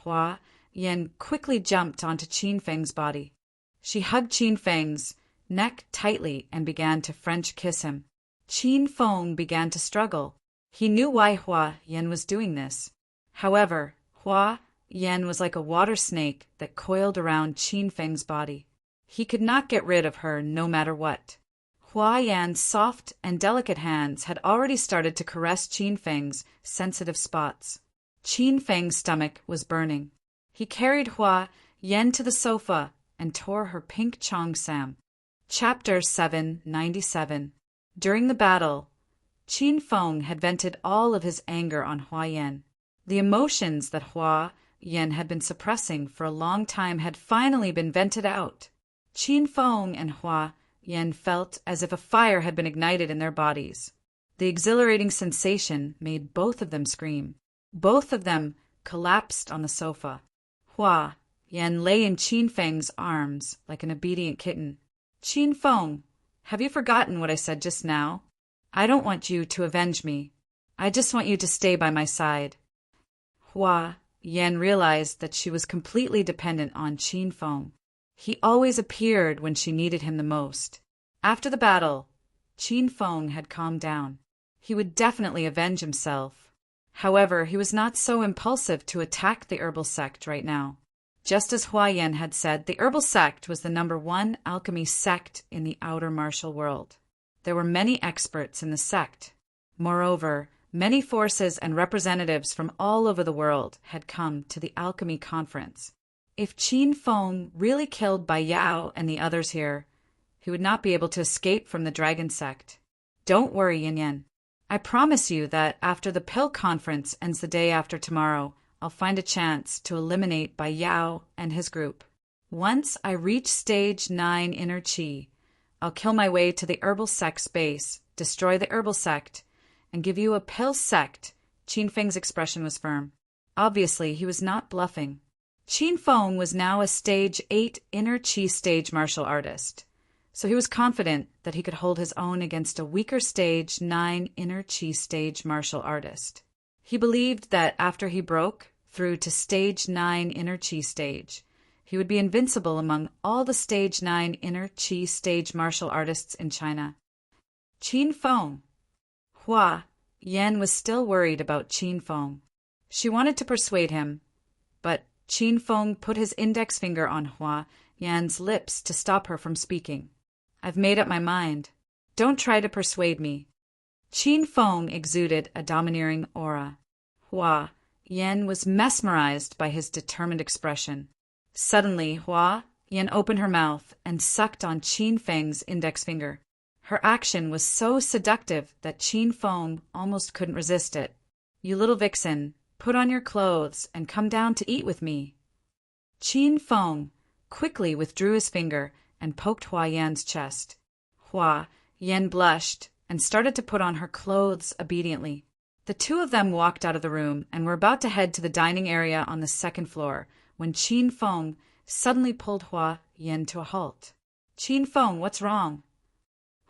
Hua Yan quickly jumped onto Qin Feng's body. She hugged Qin Feng's neck tightly and began to French kiss him. Qin Feng began to struggle. He knew why Hua Yan was doing this. However, Hua Yan was like a water snake that coiled around Qin Feng's body. He could not get rid of her no matter what. Hua Yan's soft and delicate hands had already started to caress Qin Feng's sensitive spots. Qin Feng's stomach was burning. He carried Hua Yan to the sofa and tore her pink cheongsam. Chapter 797. During the battle, Qin Feng had vented all of his anger on Hua Yan. The emotions that Hua Yan had been suppressing for a long time had finally been vented out. Qin Feng and Hua Yan felt as if a fire had been ignited in their bodies. The exhilarating sensation made both of them scream. Both of them collapsed on the sofa. Hua Yan lay in Qin Feng's arms like an obedient kitten. Qin Feng, have you forgotten what I said just now? I don't want you to avenge me. I just want you to stay by my side. Hua Yan realized that she was completely dependent on Qin Feng. He always appeared when she needed him the most. After the battle, Qin Feng had calmed down. He would definitely avenge himself. However, he was not so impulsive to attack the herbal sect right now. Just as Hua Yan had said, the herbal sect was the #1 alchemy sect in the outer martial world. There were many experts in the sect. Moreover, many forces and representatives from all over the world had come to the alchemy conference. If Qin Feng really killed Bai Yao and the others here, he would not be able to escape from the dragon sect. Don't worry, Yin Yan. I promise you that after the pill conference ends the day after tomorrow, I'll find a chance to eliminate Bai Yao and his group. Once I reach stage 9 inner chi, I'll kill my way to the herbal sect's base, destroy the herbal sect, and give you a pill sect. Qin Feng's expression was firm. Obviously, he was not bluffing. Qin Feng was now a stage 8 inner chi stage martial artist, so he was confident that he could hold his own against a weaker stage 9 inner chi stage martial artist. He believed that after he broke through to stage 9 inner chi stage, he would be invincible among all the stage 9 inner chi stage martial artists in China. Qin Feng. Hua Yan was still worried about Qin Feng. She wanted to persuade him, but Qin Feng put his index finger on Hua Yan's lips to stop her from speaking. I've made up my mind. Don't try to persuade me. Qin Feng exuded a domineering aura. Hua Yan was mesmerized by his determined expression. Suddenly, Hua Yan opened her mouth and sucked on Qin Feng's index finger. Her action was so seductive that Qin Feng almost couldn't resist it. You little vixen, put on your clothes and come down to eat with me. Qin Feng quickly withdrew his finger and poked Hua Yan's chest. Hua Yan blushed and started to put on her clothes obediently. The two of them walked out of the room and were about to head to the dining area on the second floor when Qin Feng suddenly pulled Hua Yan to a halt. Qin Feng, what's wrong?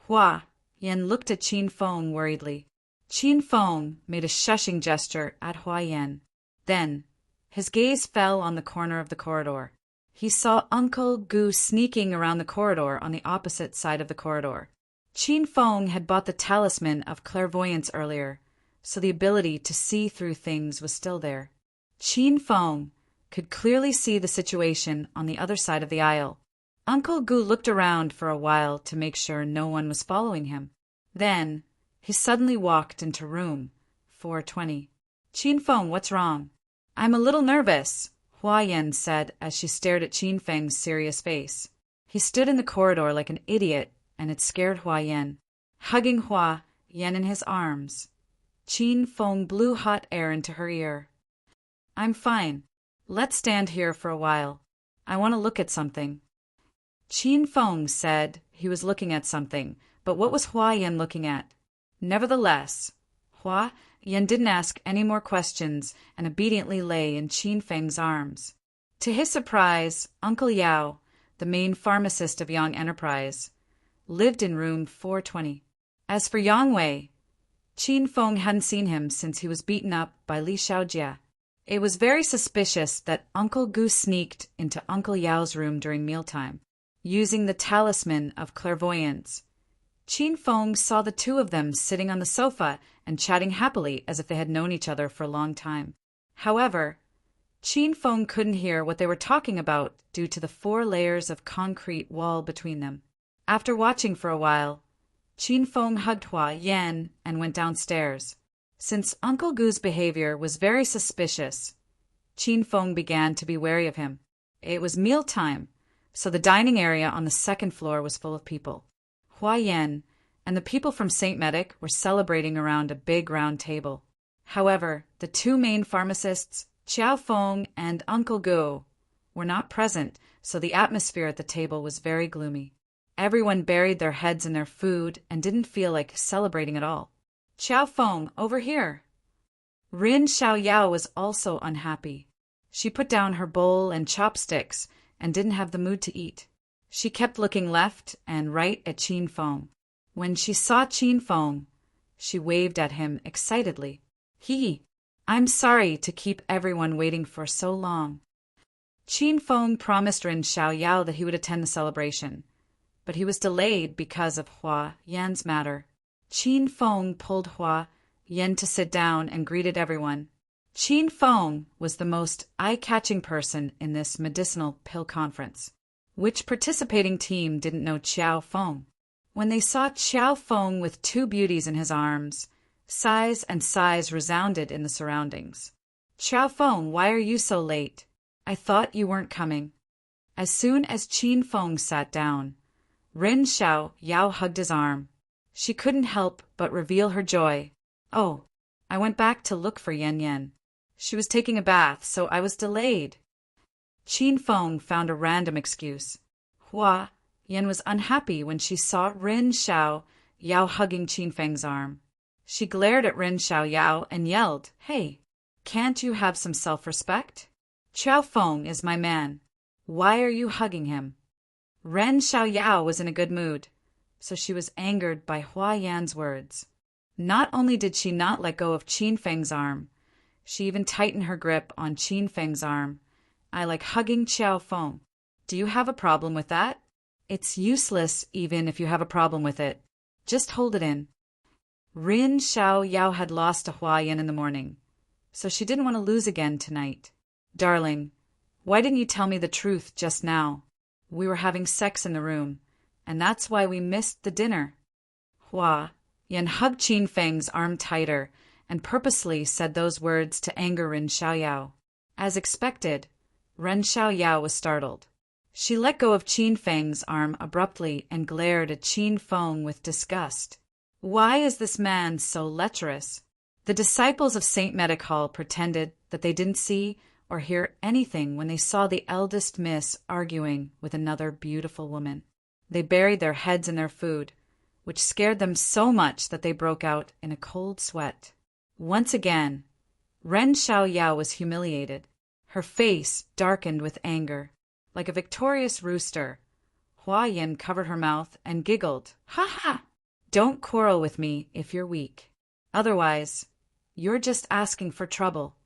Hua Yan looked at Qin Feng worriedly. Qin Feng made a shushing gesture at Hua Yan. Then, his gaze fell on the corner of the corridor. He saw Uncle Gu sneaking around the corridor on the opposite side of the corridor. Qin Feng had bought the talisman of clairvoyance earlier, so the ability to see through things was still there. Qin Feng could clearly see the situation on the other side of the aisle. Uncle Gu looked around for a while to make sure no one was following him. Then, he suddenly walked into room 420. Qin Feng, what's wrong? I'm a little nervous, Hua Yan said as she stared at Qin Feng's serious face. He stood in the corridor like an idiot, and it scared Hua Yan. Hugging Hua Yan in his arms, Qin Feng blew hot air into her ear. I'm fine. Let's stand here for a while. I want to look at something. Qin Feng said he was looking at something, but what was Hua Yan looking at? Nevertheless, Hua Yan didn't ask any more questions and obediently lay in Qin Feng's arms. To his surprise, Uncle Yao, the main pharmacist of Yang Enterprise, lived in room 420. As for Yang Wei, Qin Feng hadn't seen him since he was beaten up by Li Xiaojia. It was very suspicious that Uncle Gu sneaked into Uncle Yao's room during mealtime. Using the talisman of clairvoyance, Qin Feng saw the two of them sitting on the sofa and chatting happily as if they had known each other for a long time. However, Qin Feng couldn't hear what they were talking about due to the 4 layers of concrete wall between them. After watching for a while, Qin Feng hugged Hua Yan and went downstairs. Since Uncle Gu's behavior was very suspicious, Qin Feng began to be wary of him. It was mealtime, so the dining area on the second floor was full of people. Hua Yan and the people from St. Medic were celebrating around a big round table. However, the 2 main pharmacists, Qiao Feng and Uncle Gu, were not present, so the atmosphere at the table was very gloomy. Everyone buried their heads in their food and didn't feel like celebrating at all. Xiao Feng, over here. Rin Xiaoyao was also unhappy. She put down her bowl and chopsticks and didn't have the mood to eat. She kept looking left and right at Qin Feng. When she saw Qin Feng, she waved at him excitedly. I'm sorry to keep everyone waiting for so long. Qin Feng promised Rin Xiaoyao that he would attend the celebration, but he was delayed because of Hua Yan's matter. Qin Feng pulled Hua Yan to sit down and greeted everyone. Qin Feng was the most eye-catching person in this medicinal pill conference. Which participating team didn't know Xiao Feng? When they saw Xiao Feng with two beauties in his arms, sighs and sighs resounded in the surroundings. Xiao Feng, why are you so late? I thought you weren't coming. As soon as Qin Feng sat down, Rin Xiaoyao hugged his arm. She couldn't help but reveal her joy. Oh, I went back to look for Yan Yan. She was taking a bath, so I was delayed. Qin Feng found a random excuse. Hua Yan was unhappy when she saw Rin Xiaoyao hugging Qin Feng's arm. She glared at Rin Xiaoyao and yelled, Hey, can't you have some self-respect? Xiao Feng is my man. Why are you hugging him? Ren Xiaoyao was in a good mood, so she was angered by Hua Yan's words. Not only did she not let go of Qin Feng's arm, she even tightened her grip on Qin Feng's arm. I like hugging Xiao Feng. Do you have a problem with that? It's useless even if you have a problem with it. Just hold it in. Rin Xiaoyao had lost to Hua Yan in the morning, so she didn't want to lose again tonight. Darling, why didn't you tell me the truth just now? We were having sex in the room, and that's why we missed the dinner. Hua Yan hugged Qin Feng's arm tighter and purposely said those words to anger Rin Xiaoyao. As expected, Ren Xiaoyao was startled. She let go of Qin Feng's arm abruptly and glared at Qin Feng with disgust. Why is this man so lecherous? The disciples of St. Medical pretended that they didn't see or hear anything when they saw the eldest miss arguing with another beautiful woman. They buried their heads in their food, which scared them so much that they broke out in a cold sweat. Once again, Ren Xiaoyao was humiliated. Her face darkened with anger. Like a victorious rooster, Hua Yan covered her mouth and giggled. Ha ha! Don't quarrel with me if you're weak. Otherwise, you're just asking for trouble.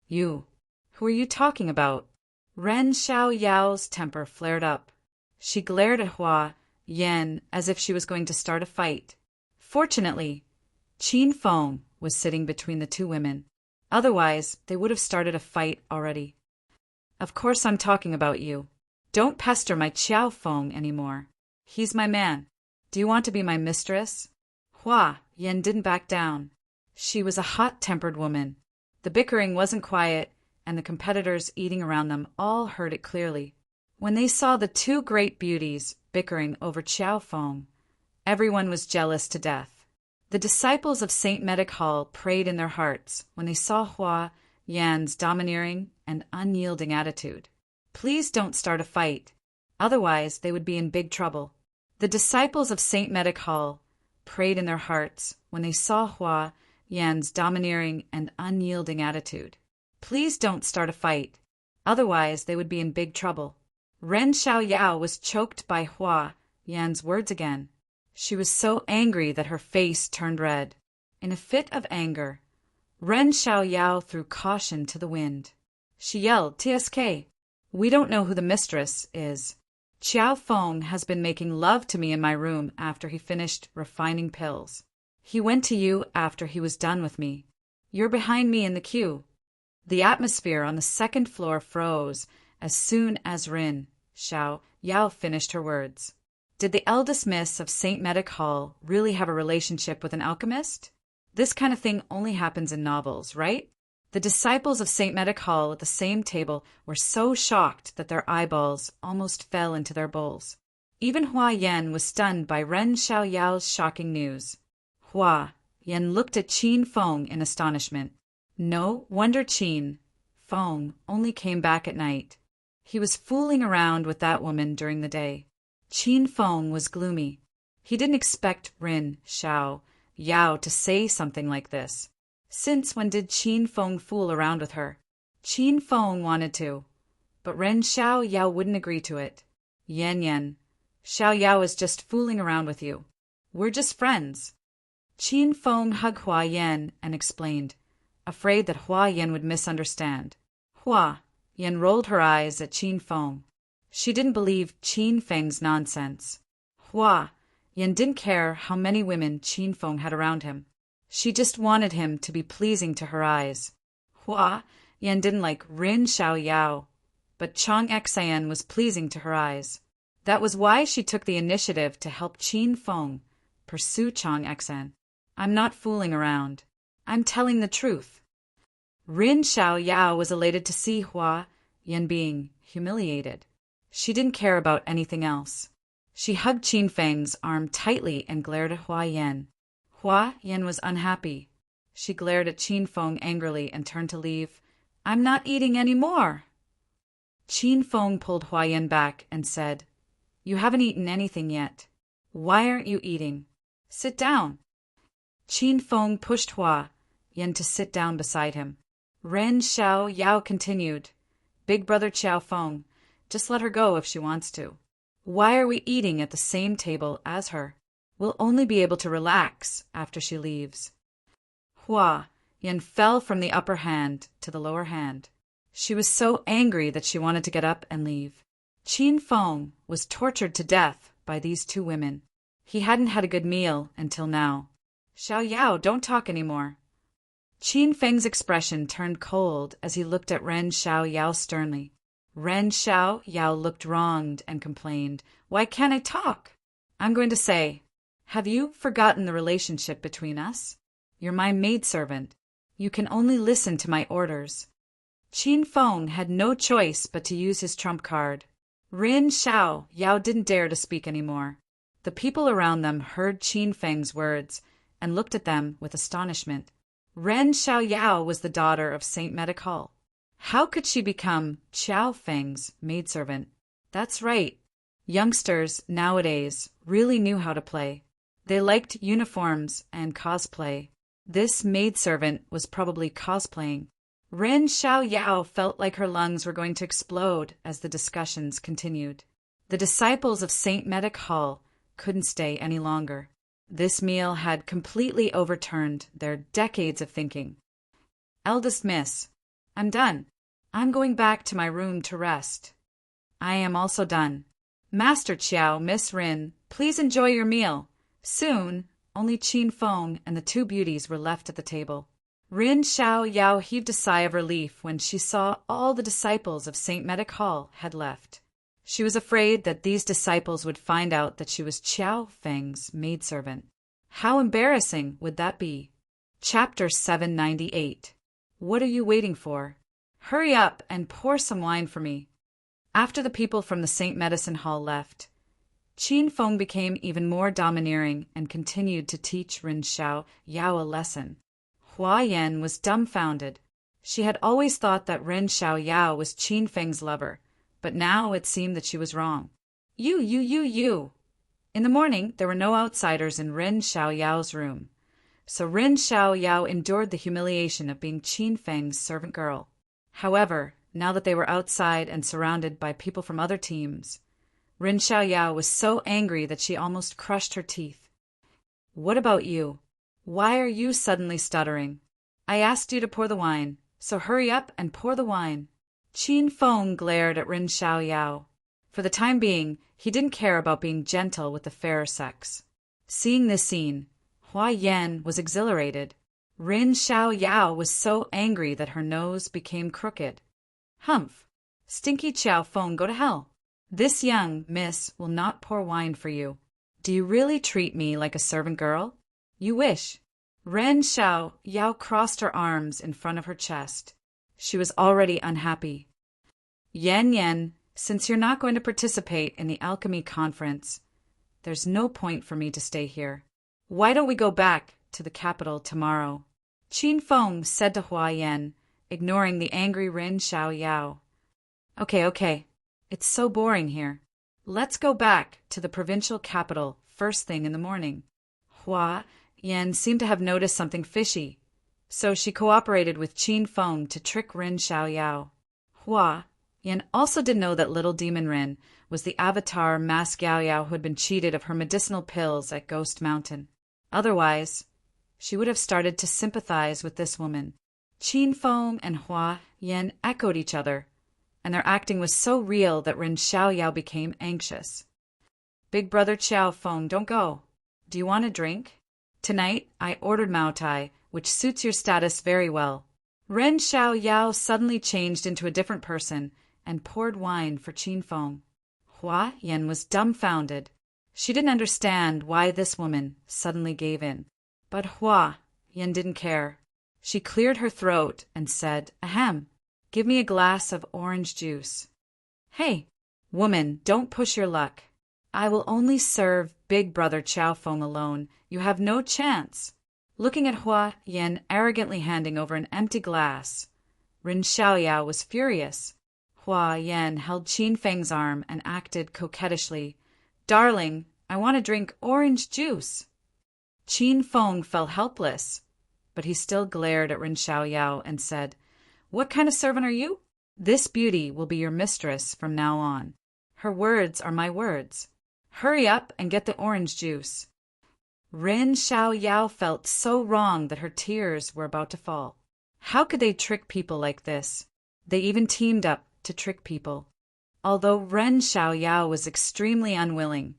You. Who are you talking about? Ren Xiaoyao's temper flared up. She glared at Hua Yan as if she was going to start a fight. Fortunately, Qin Feng was sitting between the two women. Otherwise, they would have started a fight already. Of course I'm talking about you. Don't pester my Xiao Feng anymore. He's my man. Do you want to be my mistress? Hua Yan didn't back down. She was a hot-tempered woman. The bickering wasn't quiet, and the competitors eating around them all heard it clearly. When they saw the two great beauties bickering over Xiao Feng, everyone was jealous to death. The disciples of St. Medical prayed in their hearts when they saw Hua Yan's domineering and unyielding attitude. Please don't start a fight, otherwise they would be in big trouble. The disciples of St. Medical prayed in their hearts when they saw Hua Yan's domineering and unyielding attitude. Please don't start a fight, otherwise they would be in big trouble. Ren Xiaoyao was choked by Hua Yan's words again. She was so angry that her face turned red. In a fit of anger, Ren Xiaoyao threw caution to the wind. She yelled, TSK, we don't know who the mistress is. Xiao Feng has been making love to me in my room after he finished refining pills. He went to you after he was done with me. You're behind me in the queue. The atmosphere on the second floor froze as soon as Rin Xiaoyao finished her words. Did the eldest miss of St. Medical really have a relationship with an alchemist? This kind of thing only happens in novels, right? The disciples of St. Medical at the same table were so shocked that their eyeballs almost fell into their bowls. Even Hua Yan was stunned by Ren Xiaoyao's shocking news. Hua Yan looked at Qin Feng in astonishment. No wonder Qin Feng only came back at night. He was fooling around with that woman during the day. Qin Feng was gloomy. He didn't expect Rin Xiaoyao Yao to say something like this. Since when did Qin Feng fool around with her? Qin Feng wanted to, but Ren Xiao Yao wouldn't agree to it. Yan, Xiao Yao is just fooling around with you. We're just friends. Qin Feng hugged Hua Yan and explained, afraid that Hua Yan would misunderstand. Hua Yan rolled her eyes at Qin Feng. She didn't believe Qin Feng's nonsense. Hua Yan didn't care how many women Qin Feng had around him. She just wanted him to be pleasing to her eyes. Hua Yan didn't like Rin Xiao Yao, but Chang Xian was pleasing to her eyes. That was why she took the initiative to help Qin Feng pursue Chang Xian. I'm not fooling around. I'm telling the truth. Rin Xiao Yao was elated to see Hua Yan being humiliated. She didn't care about anything else. She hugged Qin Feng's arm tightly and glared at Hua Yan. Hua Yan was unhappy. She glared at Qin Feng angrily and turned to leave. I'm not eating any more. Qin Feng pulled Hua Yan back and said, You haven't eaten anything yet. Why aren't you eating? Sit down. Qin Feng pushed Hua Yan to sit down beside him. Ren Xiao Yao continued, Big brother Qiao Feng, just let her go if she wants to. Why are we eating at the same table as her? We'll only be able to relax after she leaves. Hua Yan fell from the upper hand to the lower hand. She was so angry that she wanted to get up and leave. Qin Feng was tortured to death by these two women. He hadn't had a good meal until now. Xiao Yao, don't talk anymore. Qin Feng's expression turned cold as he looked at Ren Xiao Yao sternly. Ren Xiao Yao looked wronged and complained, Why can't I talk? I'm going to say, Have you forgotten the relationship between us? You're my maidservant. You can only listen to my orders. Qin Feng had no choice but to use his trump card. Rin Xiao Yao didn't dare to speak anymore. The people around them heard Qin Feng's words and looked at them with astonishment. Ren Xiao Yao was the daughter of Saint Medic Hall. How could she become Qiao Feng's maidservant? That's right. Youngsters nowadays really knew how to play. They liked uniforms and cosplay. This maidservant was probably cosplaying. Ren Xiao Yao felt like her lungs were going to explode as the discussions continued. The disciples of Saint Medic Hall couldn't stay any longer. This meal had completely overturned their decades of thinking. Eldest Miss, I'm done. I'm going back to my room to rest. I am also done. Master Qiao, Miss Rin, please enjoy your meal. Soon, only Qin Feng and the two beauties were left at the table. Rin Xiao Yao heaved a sigh of relief when she saw all the disciples of Saint Medic Hall had left. She was afraid that these disciples would find out that she was Qiao Feng's maidservant. How embarrassing would that be? Chapter 798. What are you waiting for? Hurry up and pour some wine for me. After the people from the Saint Medicine Hall left, Qin Feng became even more domineering and continued to teach Rin Xiao Yao a lesson. Hua Yan was dumbfounded. She had always thought that Rin Xiao Yao was Qin Feng's lover, but now it seemed that she was wrong. You. In the morning, there were no outsiders in Rin Xiao Yao's room, so Rin Xiao Yao endured the humiliation of being Qin Feng's servant girl. However, now that they were outside and surrounded by people from other teams, Rin Xiao Yao was so angry that she almost crushed her teeth. What about you? Why are you suddenly stuttering? I asked you to pour the wine, so hurry up and pour the wine. Qin Feng glared at Rin Xiao Yao. For the time being, he didn't care about being gentle with the fairer sex. Seeing this scene, Hua Yan was exhilarated. Rin Xiao Yao was so angry that her nose became crooked. Humph! Stinky Qiao Feng, go to hell. This young miss will not pour wine for you. Do you really treat me like a servant girl? You wish. Ren Xiao Yao crossed her arms in front of her chest. She was already unhappy. Yan, since you're not going to participate in the alchemy conference, there's no point for me to stay here. Why don't we go back to the capital tomorrow? Qin Feng said to Hua Yan, ignoring the angry Ren Xiao Yao. Okay. It's so boring here. Let's go back to the provincial capital first thing in the morning. Hua Yan seemed to have noticed something fishy, so she cooperated with Qin Feng to trick Ren Xiaoyao. Hua Yan also didn't know that little demon Ren was the avatar mask Yao Yao who had been cheated of her medicinal pills at Ghost Mountain. Otherwise, she would have started to sympathize with this woman. Qin Feng and Hua Yan echoed each other, and their acting was so real that Ren Xiaoyao became anxious. Big brother Qiao Feng, don't go. Do you want a drink? Tonight, I ordered Mao Tai, which suits your status very well. Ren Xiaoyao suddenly changed into a different person and poured wine for Qin Feng. Hua Yan was dumbfounded. She didn't understand why this woman suddenly gave in. But Hua Yan didn't care. She cleared her throat and said, "Ahem, give me a glass of orange juice." "Hey, woman, don't push your luck. I will only serve big brother Qiao Feng alone. You have no chance." Looking at Hua Yan arrogantly handing over an empty glass, Ren Xiaoyao was furious. Hua Yan held Qin Feng's arm and acted coquettishly. "Darling, I want to drink orange juice." Qin Feng felt helpless, but he still glared at Ren Xiaoyao and said, "What kind of servant are you? This beauty will be your mistress from now on. Her words are my words. Hurry up and get the orange juice." Ren Xiaoyao felt so wrong that her tears were about to fall. How could they trick people like this? They even teamed up to trick people. Although Ren Xiaoyao was extremely unwilling,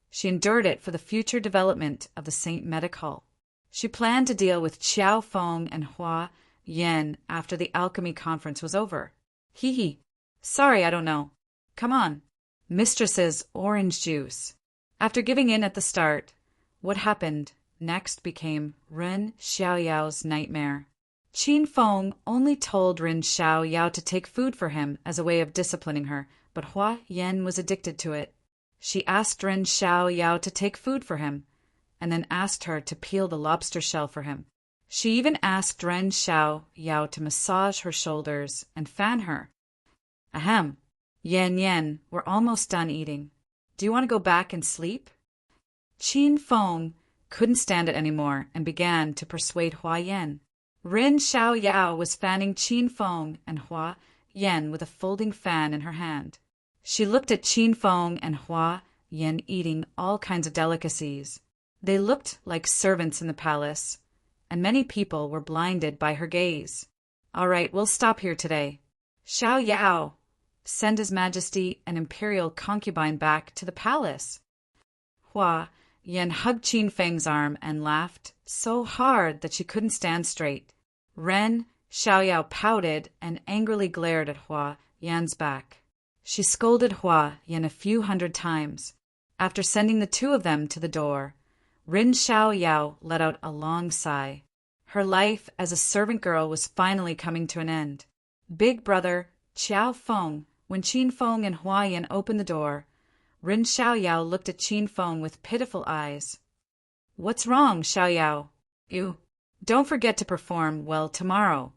she endured it for the future development of the St. Medic Hall. She planned to deal with Qiao Feng and Hua Yan after the alchemy conference was over. Hee. Sorry, I don't know. Come on. Mistress's orange juice. After giving in at the start, what happened next became Ren Xiaoyao's nightmare. Qin Feng only told Ren Xiaoyao to take food for him as a way of disciplining her, but Hua Yan was addicted to it. She asked Ren Xiaoyao to take food for him, and then asked her to peel the lobster shell for him. She even asked Ren Xiaoyao to massage her shoulders and fan her. Ahem. Yan, we're almost done eating. Do you want to go back and sleep? Qin Feng couldn't stand it anymore and began to persuade Hua Yan. Ren Xiaoyao was fanning Qin Feng and Hua Yan with a folding fan in her hand. She looked at Qin Feng and Hua Yan eating all kinds of delicacies. They looked like servants in the palace, and many people were blinded by her gaze. All right, we'll stop here today. Xiaoyao, send His Majesty an imperial concubine back to the palace. Hua Yan hugged Qin Feng's arm and laughed so hard that she couldn't stand straight. Ren Xiaoyao pouted and angrily glared at Hua Yan's back. She scolded Hua Yan a few hundred times. After sending the two of them to the door, Ren Xiaoyao let out a long sigh. Her life as a servant girl was finally coming to an end. Big brother Qiao Feng, when Qin Feng and Hua Yan opened the door, Ren Xiaoyao looked at Qin Feng with pitiful eyes. "What's wrong, Xiaoyao? You don't forget to perform well tomorrow."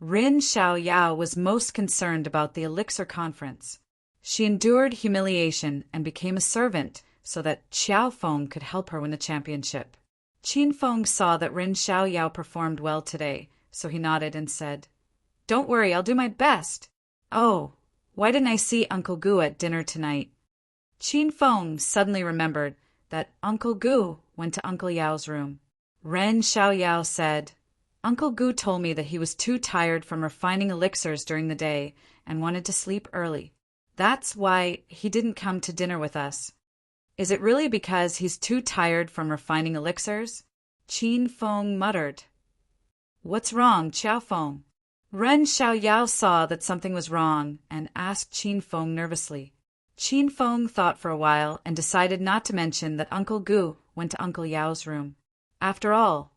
Ren Xiaoyao was most concerned about the elixir conference. She endured humiliation and became a servant so that Qiao Feng could help her win the championship. Qin Feng saw that Ren Xiaoyao performed well today, so he nodded and said, "Don't worry, I'll do my best. Oh, why didn't I see Uncle Gu at dinner tonight?" Qin Feng suddenly remembered that Uncle Gu went to Uncle Yao's room. Ren Xiaoyao said, "Uncle Gu told me that he was too tired from refining elixirs during the day and wanted to sleep early. That's why he didn't come to dinner with us. Is it really because he's too tired from refining elixirs?" Qin Feng muttered. "What's wrong, Qiao Feng?" Ren Xiaoyao saw that something was wrong and asked Qin Feng nervously. Qin Feng thought for a while and decided not to mention that Uncle Gu went to Uncle Yao's room. After all,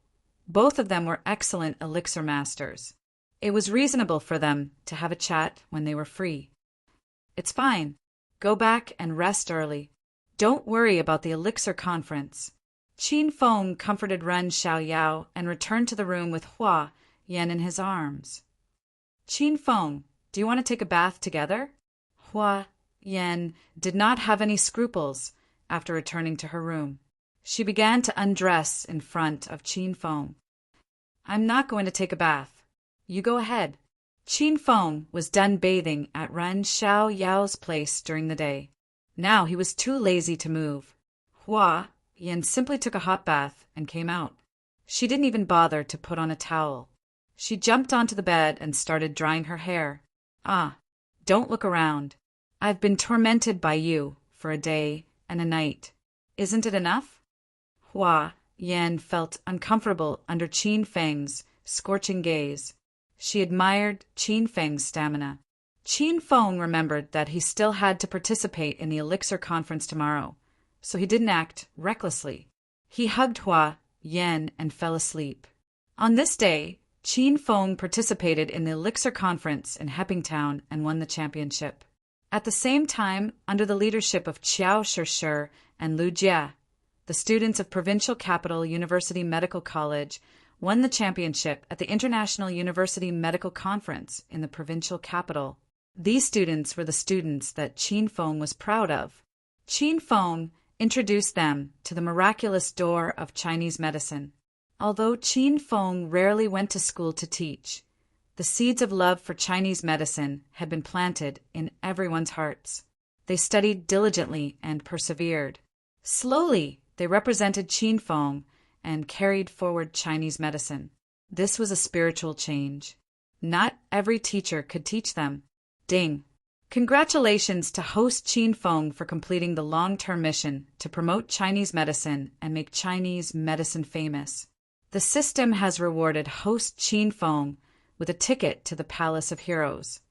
both of them were excellent elixir masters. It was reasonable for them to have a chat when they were free. "It's fine. Go back and rest early. Don't worry about the elixir conference." Qin Feng comforted Ren Xiaoyao and returned to the room with Hua Yan in his arms. "Qin Feng, do you want to take a bath together?" Hua Yan did not have any scruples after returning to her room. She began to undress in front of Qin Feng. I'm not going to take a bath. You go ahead. Qin Feng was done bathing at Ren Xiaoyao's place during the day. Now he was too lazy to move. Hua Yin simply took a hot bath and came out. She didn't even bother to put on a towel. She jumped onto the bed and started drying her hair. Don't look around. I've been tormented by you for a day and a night. Isn't it enough? Hua Yan felt uncomfortable under Qin Feng's scorching gaze. She admired Qin Feng's stamina. Qin Feng remembered that he still had to participate in the Elixir Conference tomorrow, so he didn't act recklessly. He hugged Hua Yan and fell asleep. On this day, Qin Feng participated in the Elixir Conference in Heppingtown and won the championship. At the same time, under the leadership of Qiao Shishir and Lu Jie, the students of Provincial Capital University Medical College won the championship at the International University Medical Conference in the provincial capital. These students were the students that Qin Feng was proud of. Qin Feng introduced them to the miraculous door of Chinese medicine. Although Qin Feng rarely went to school to teach, the seeds of love for Chinese medicine had been planted in everyone's hearts. They studied diligently and persevered. Slowly, they represented Qin Feng and carried forward Chinese medicine. This was a spiritual change. Not every teacher could teach them. Ding! Congratulations to host Qin Feng for completing the long-term mission to promote Chinese medicine and make Chinese medicine famous. The system has rewarded host Qin Feng with a ticket to the Palace of Heroes.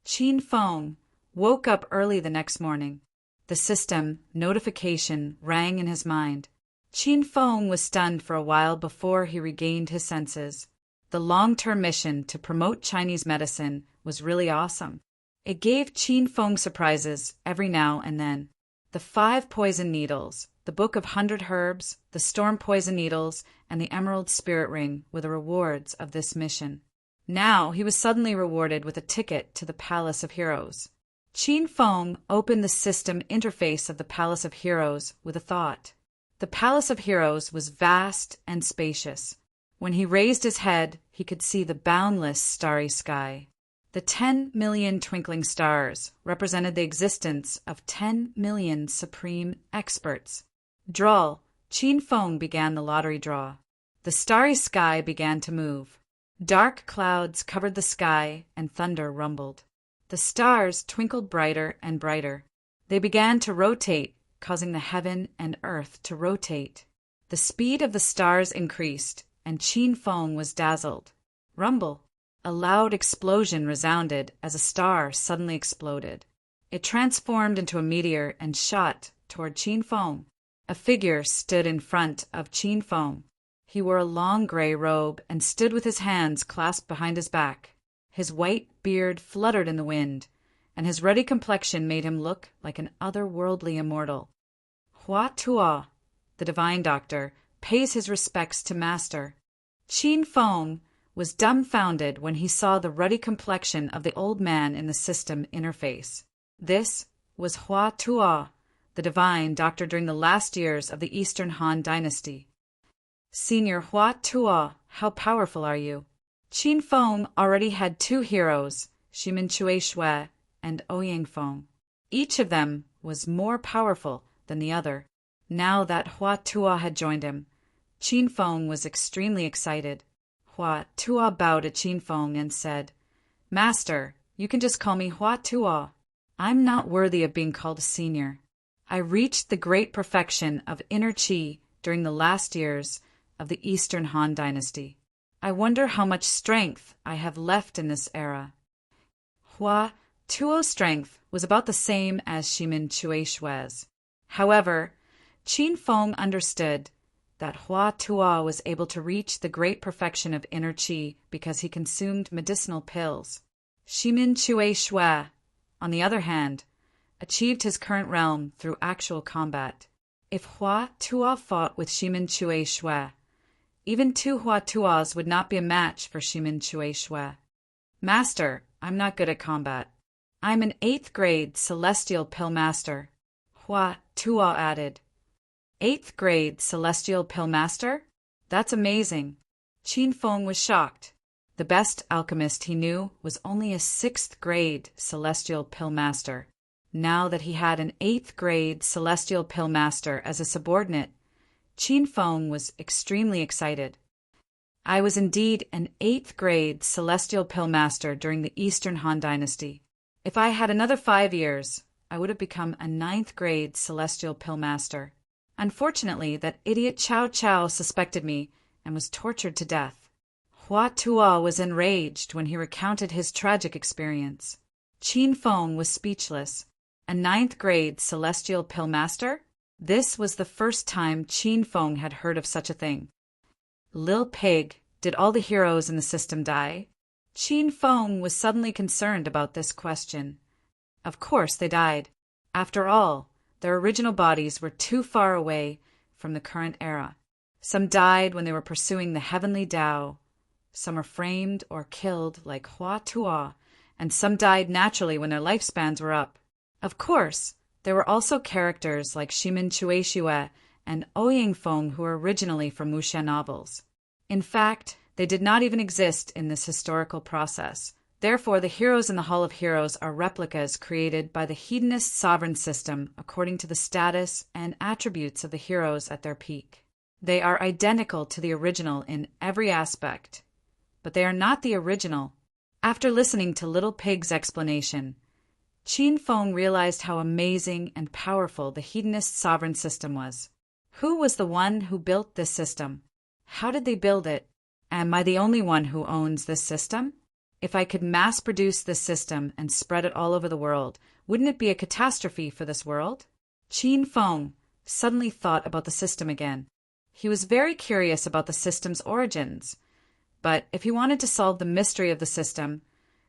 Qin Feng woke up early the next morning. The system notification rang in his mind. Qin Feng was stunned for a while before he regained his senses. The long-term mission to promote Chinese medicine was really awesome. It gave Qin Feng surprises every now and then. The 5 poison needles, the Book of 100 Herbs, the Storm Poison Needles, and the Emerald Spirit Ring were the rewards of this mission. Now he was suddenly rewarded with a ticket to the Palace of Heroes. Qin Feng opened the system interface of the Palace of Heroes with a thought. The Palace of Heroes was vast and spacious. When he raised his head, he could see the boundless starry sky. The 10 million twinkling stars represented the existence of 10 million supreme experts. Draw. Qin Feng began the lottery draw. The starry sky began to move. Dark clouds covered the sky and thunder rumbled. The stars twinkled brighter and brighter. They began to rotate, causing the heaven and earth to rotate. The speed of the stars increased, and Qin Feng was dazzled. Rumble! A loud explosion resounded as a star suddenly exploded. It transformed into a meteor and shot toward Qin Feng. A figure stood in front of Qin Feng. He wore a long gray robe and stood with his hands clasped behind his back. His white beard fluttered in the wind, and his ruddy complexion made him look like an otherworldly immortal. Hua Tuo, the divine doctor, pays his respects to Master. Qin Feng was dumbfounded when he saw the ruddy complexion of the old man in the system interface. This was Hua Tuo, the divine doctor during the last years of the Eastern Han Dynasty. Senior Hua Tuo, how powerful are you? Qin Feng already had 2 heroes, Shimin Chui Shui and Ouyang Feng. Each of them was more powerful than the other. Now that Hua Tuo had joined him, Qin Feng was extremely excited. Hua Tuo bowed to Qin Feng and said, Master, you can just call me Hua Tuo. I'm not worthy of being called a senior. I reached the great perfection of inner qi during the last years of the Eastern Han Dynasty. I wonder how much strength I have left in this era. Hua Tuo's strength was about the same as Shimin Chui Shui's. However, Qin Feng understood that Hua Tuo was able to reach the great perfection of inner qi because he consumed medicinal pills. Shimin Chui Shui, on the other hand, achieved his current realm through actual combat. If Hua Tuo fought with Shimin Chui Shui, even 2 Hua Tuos would not be a match for Shimin Chui Shui. Master, I'm not good at combat. I'm an 8th grade celestial pill master, Hua Tuo added. 8th grade celestial pill master? That's amazing. Qin Feng was shocked. The best alchemist he knew was only a 6th grade celestial pill master. Now that he had an 8th grade celestial pill master as a subordinate, Qin Feng was extremely excited. I was indeed an 8th grade celestial pill master during the Eastern Han Dynasty. If I had another 5 years, I would have become a 9th grade celestial pill master. Unfortunately, that idiot Cao Cao suspected me and was tortured to death. Hua Tuo was enraged when he recounted his tragic experience. Qin Feng was speechless. A 9th grade celestial pill master? This was the first time Qin Feng had heard of such a thing. Lil Pig, did all the heroes in the system die? Qin Feng was suddenly concerned about this question. Of course they died. After all, their original bodies were too far away from the current era. Some died when they were pursuing the heavenly Tao. Some were framed or killed like Hua Tuo, and some died naturally when their lifespans were up. Of course, there were also characters like Shimin Chueshue and Ouying Feng who were originally from wuxia novels. In fact, they did not even exist in this historical process. Therefore, the heroes in the Hall of Heroes are replicas created by the Hedonist sovereign system according to the status and attributes of the heroes at their peak. They are identical to the original in every aspect, but they are not the original. After listening to Little Pig's explanation, Qin Feng realized how amazing and powerful the Hedonist sovereign system was. Who was the one who built this system? How did they build it? Am I the only one who owns this system? If I could mass-produce this system and spread it all over the world, wouldn't it be a catastrophe for this world? Qin Feng suddenly thought about the system again. He was very curious about the system's origins, but if he wanted to solve the mystery of the system,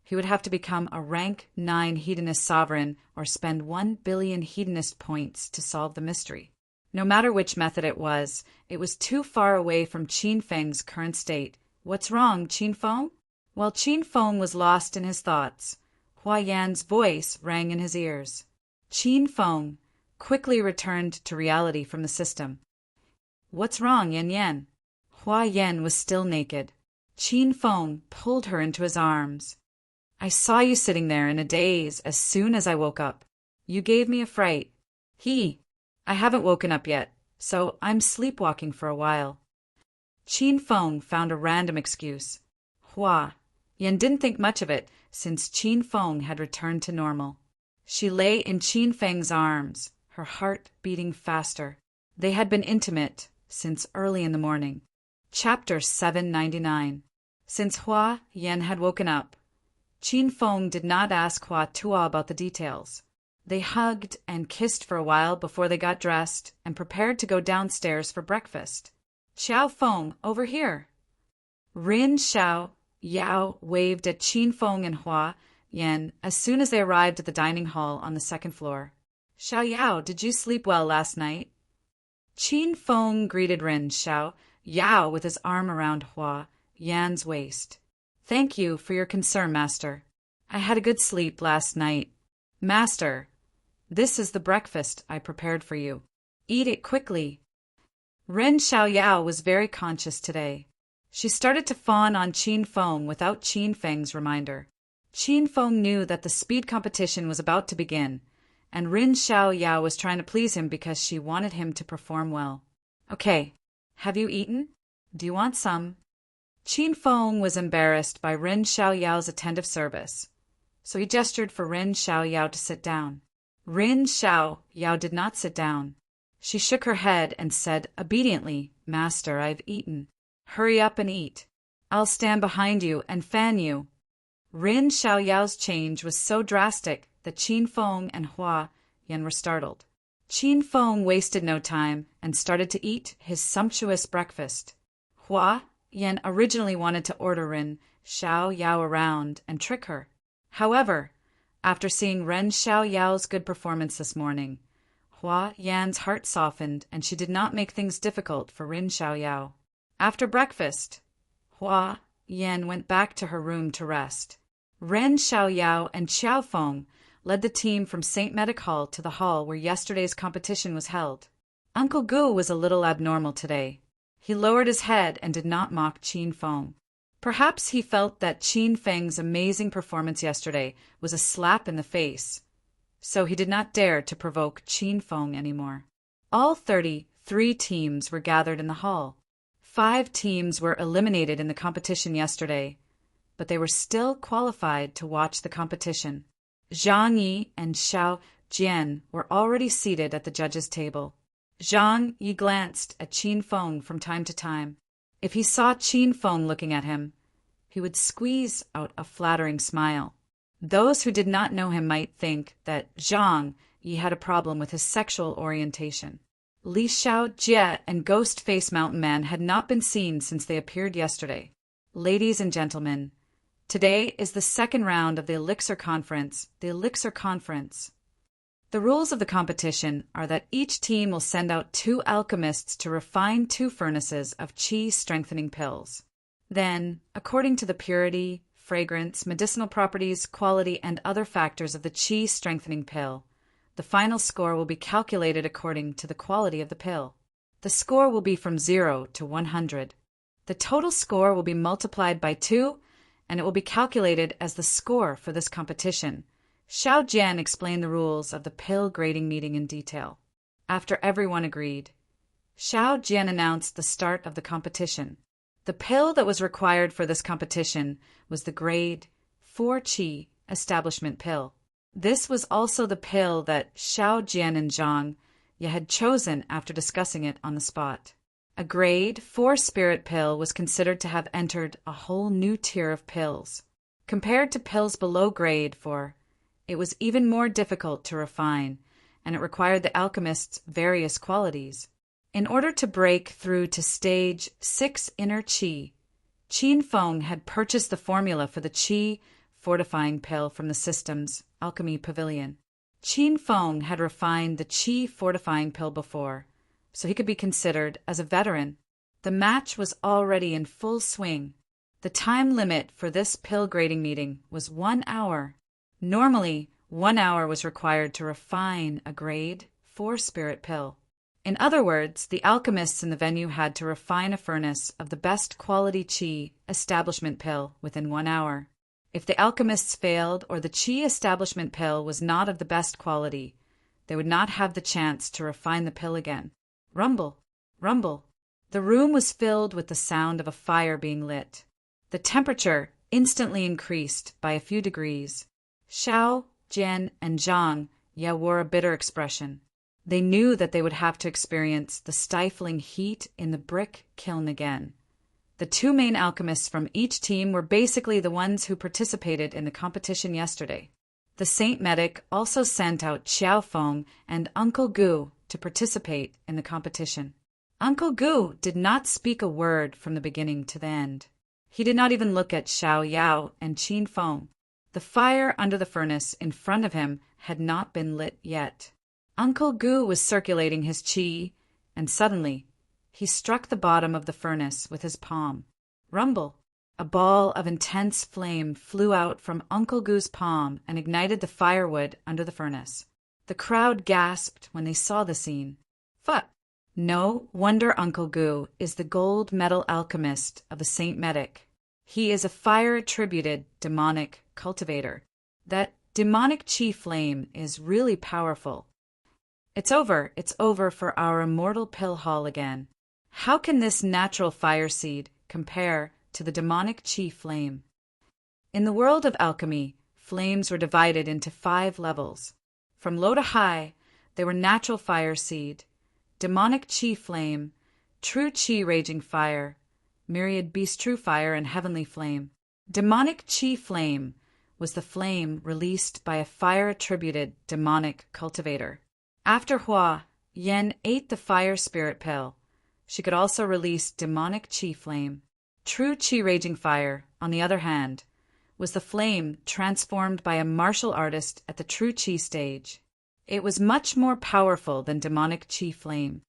he would have to become a rank 9 hedonist sovereign or spend 1 billion hedonist points to solve the mystery. No matter which method it was too far away from Qin Feng's current state. What's wrong, Qin Feng? While Qin Feng was lost in his thoughts, Hua Yan's voice rang in his ears. Qin Feng quickly returned to reality from the system. What's wrong, Yan Yan? Hua Yan was still naked. Qin Feng pulled her into his arms. I saw you sitting there in a daze as soon as I woke up. You gave me a fright. I haven't woken up yet, so I'm sleepwalking for a while. Qin Feng found a random excuse. Hua Yan didn't think much of it, since Qin Feng had returned to normal. She lay in Qin Feng's arms, her heart beating faster. They had been intimate since early in the morning. Chapter 799. Since Hua Yan had woken up, Qin Feng did not ask Hua Tuo about the details. They hugged and kissed for a while before they got dressed and prepared to go downstairs for breakfast. Xiao Feng, over here. Rin Xiao Yao waved at Qin Feng and Hua Yan as soon as they arrived at the dining hall on the second floor. Xiao Yao, did you sleep well last night? Qin Feng greeted Rin Xiao Yao with his arm around Hua Yan's waist. Thank you for your concern, Master. I had a good sleep last night. Master, this is the breakfast I prepared for you. Eat it quickly. Ren Xiaoyao was very conscious today. She started to fawn on Qin Feng without Qin Feng's reminder. Qin Feng knew that the speed competition was about to begin, and Rin Xiaoyao was trying to please him because she wanted him to perform well. Okay, have you eaten? Do you want some? Qin Feng was embarrassed by Rin Xiaoyao's attentive service, so he gestured for Rin Xiaoyao to sit down. Rin Xiaoyao did not sit down. She shook her head and said obediently, Master, I've eaten. Hurry up and eat. I'll stand behind you and fan you. Rin Xiaoyao's change was so drastic that Qin Feng and Hua Yan were startled. Qin Feng wasted no time and started to eat his sumptuous breakfast. Hua Yan originally wanted to order Rin Xiaoyao around and trick her. However, after seeing Ren Xiaoyao's good performance this morning, Hua Yan's heart softened and she did not make things difficult for Rin Xiaoyao. After breakfast, Hua Yan went back to her room to rest. Ren Xiaoyao and Xiao Feng led the team from St. Medic Hall to the hall where yesterday's competition was held. Uncle Gu was a little abnormal today. He lowered his head and did not mock Qin Feng. Perhaps he felt that Qin Feng's amazing performance yesterday was a slap in the face, so he did not dare to provoke Qin Feng anymore. All 33 teams were gathered in the hall. 5 teams were eliminated in the competition yesterday, but they were still qualified to watch the competition. Zhang Yi and Xiao Jian were already seated at the judges' table. Zhang Yi glanced at Qin Feng from time to time. If he saw Qin Feng looking at him, he would squeeze out a flattering smile. Those who did not know him might think that Zhang Yi had a problem with his sexual orientation. Li Xiaojie and Ghost Face Mountain Man had not been seen since they appeared yesterday. Ladies and gentlemen, today is the second round of the Elixir Conference. The rules of the competition are that each team will send out 2 alchemists to refine 2 furnaces of qi strengthening pills. Then, according to the purity, fragrance, medicinal properties, quality, and other factors of the qi strengthening pill, the final score will be calculated according to the quality of the pill. The score will be from 0 to 100. The total score will be multiplied by 2, and it will be calculated as the score for this competition. Xiao Jian explained the rules of the pill grading meeting in detail. After everyone agreed, Xiao Jian announced the start of the competition. The pill that was required for this competition was the grade 4 Qi establishment pill. This was also the pill that Xiao Jian and Zhang Yi had chosen after discussing it on the spot. A grade 4 spirit pill was considered to have entered a whole new tier of pills. Compared to pills below grade 4, it was even more difficult to refine, and it required the alchemist's various qualities. In order to break through to stage 6 inner qi, Qin Feng had purchased the formula for the qi fortifying pill from the system's alchemy pavilion. Qin Feng had refined the qi fortifying pill before, so he could be considered as a veteran. The match was already in full swing. The time limit for this pill grading meeting was 1 hour. Normally, 1 hour was required to refine a grade 4 spirit pill. In other words, the alchemists in the venue had to refine a furnace of the best quality qi establishment pill within 1 hour. If the alchemists failed or the qi establishment pill was not of the best quality, they would not have the chance to refine the pill again. Rumble, rumble. The room was filled with the sound of a fire being lit. The temperature instantly increased by a few degrees. Xiao Jian and Zhang Yi wore a bitter expression. They knew that they would have to experience the stifling heat in the brick kiln again. The 2 main alchemists from each team were basically the ones who participated in the competition yesterday. The Saint Medic also sent out Xiao Feng and Uncle Gu to participate in the competition. Uncle Gu did not speak a word from the beginning to the end. He did not even look at Xiao Yao and Qin Feng. The fire under the furnace in front of him had not been lit yet. Uncle Gu was circulating his qi, and suddenly he struck the bottom of the furnace with his palm. Rumble! A ball of intense flame flew out from Uncle Gu's palm and ignited the firewood under the furnace. The crowd gasped when they saw the scene. No wonder Uncle Gu is the gold medal alchemist of the Saint Medic. He is a fire-attributed demonic cultivator. That demonic qi flame is really powerful. It's over for our immortal pill hall again. How can this natural fire seed compare to the demonic qi flame? In the world of alchemy, flames were divided into 5 levels. From low to high, they were natural fire seed, demonic qi flame, true qi raging fire, myriad beast true fire, and heavenly flame. Demonic qi flame was the flame released by a fire-attributed demonic cultivator. After Hua Yen ate the fire spirit pill, she could also release demonic qi flame. True qi raging fire, on the other hand, was the flame transformed by a martial artist at the true qi stage. It was much more powerful than demonic qi flame.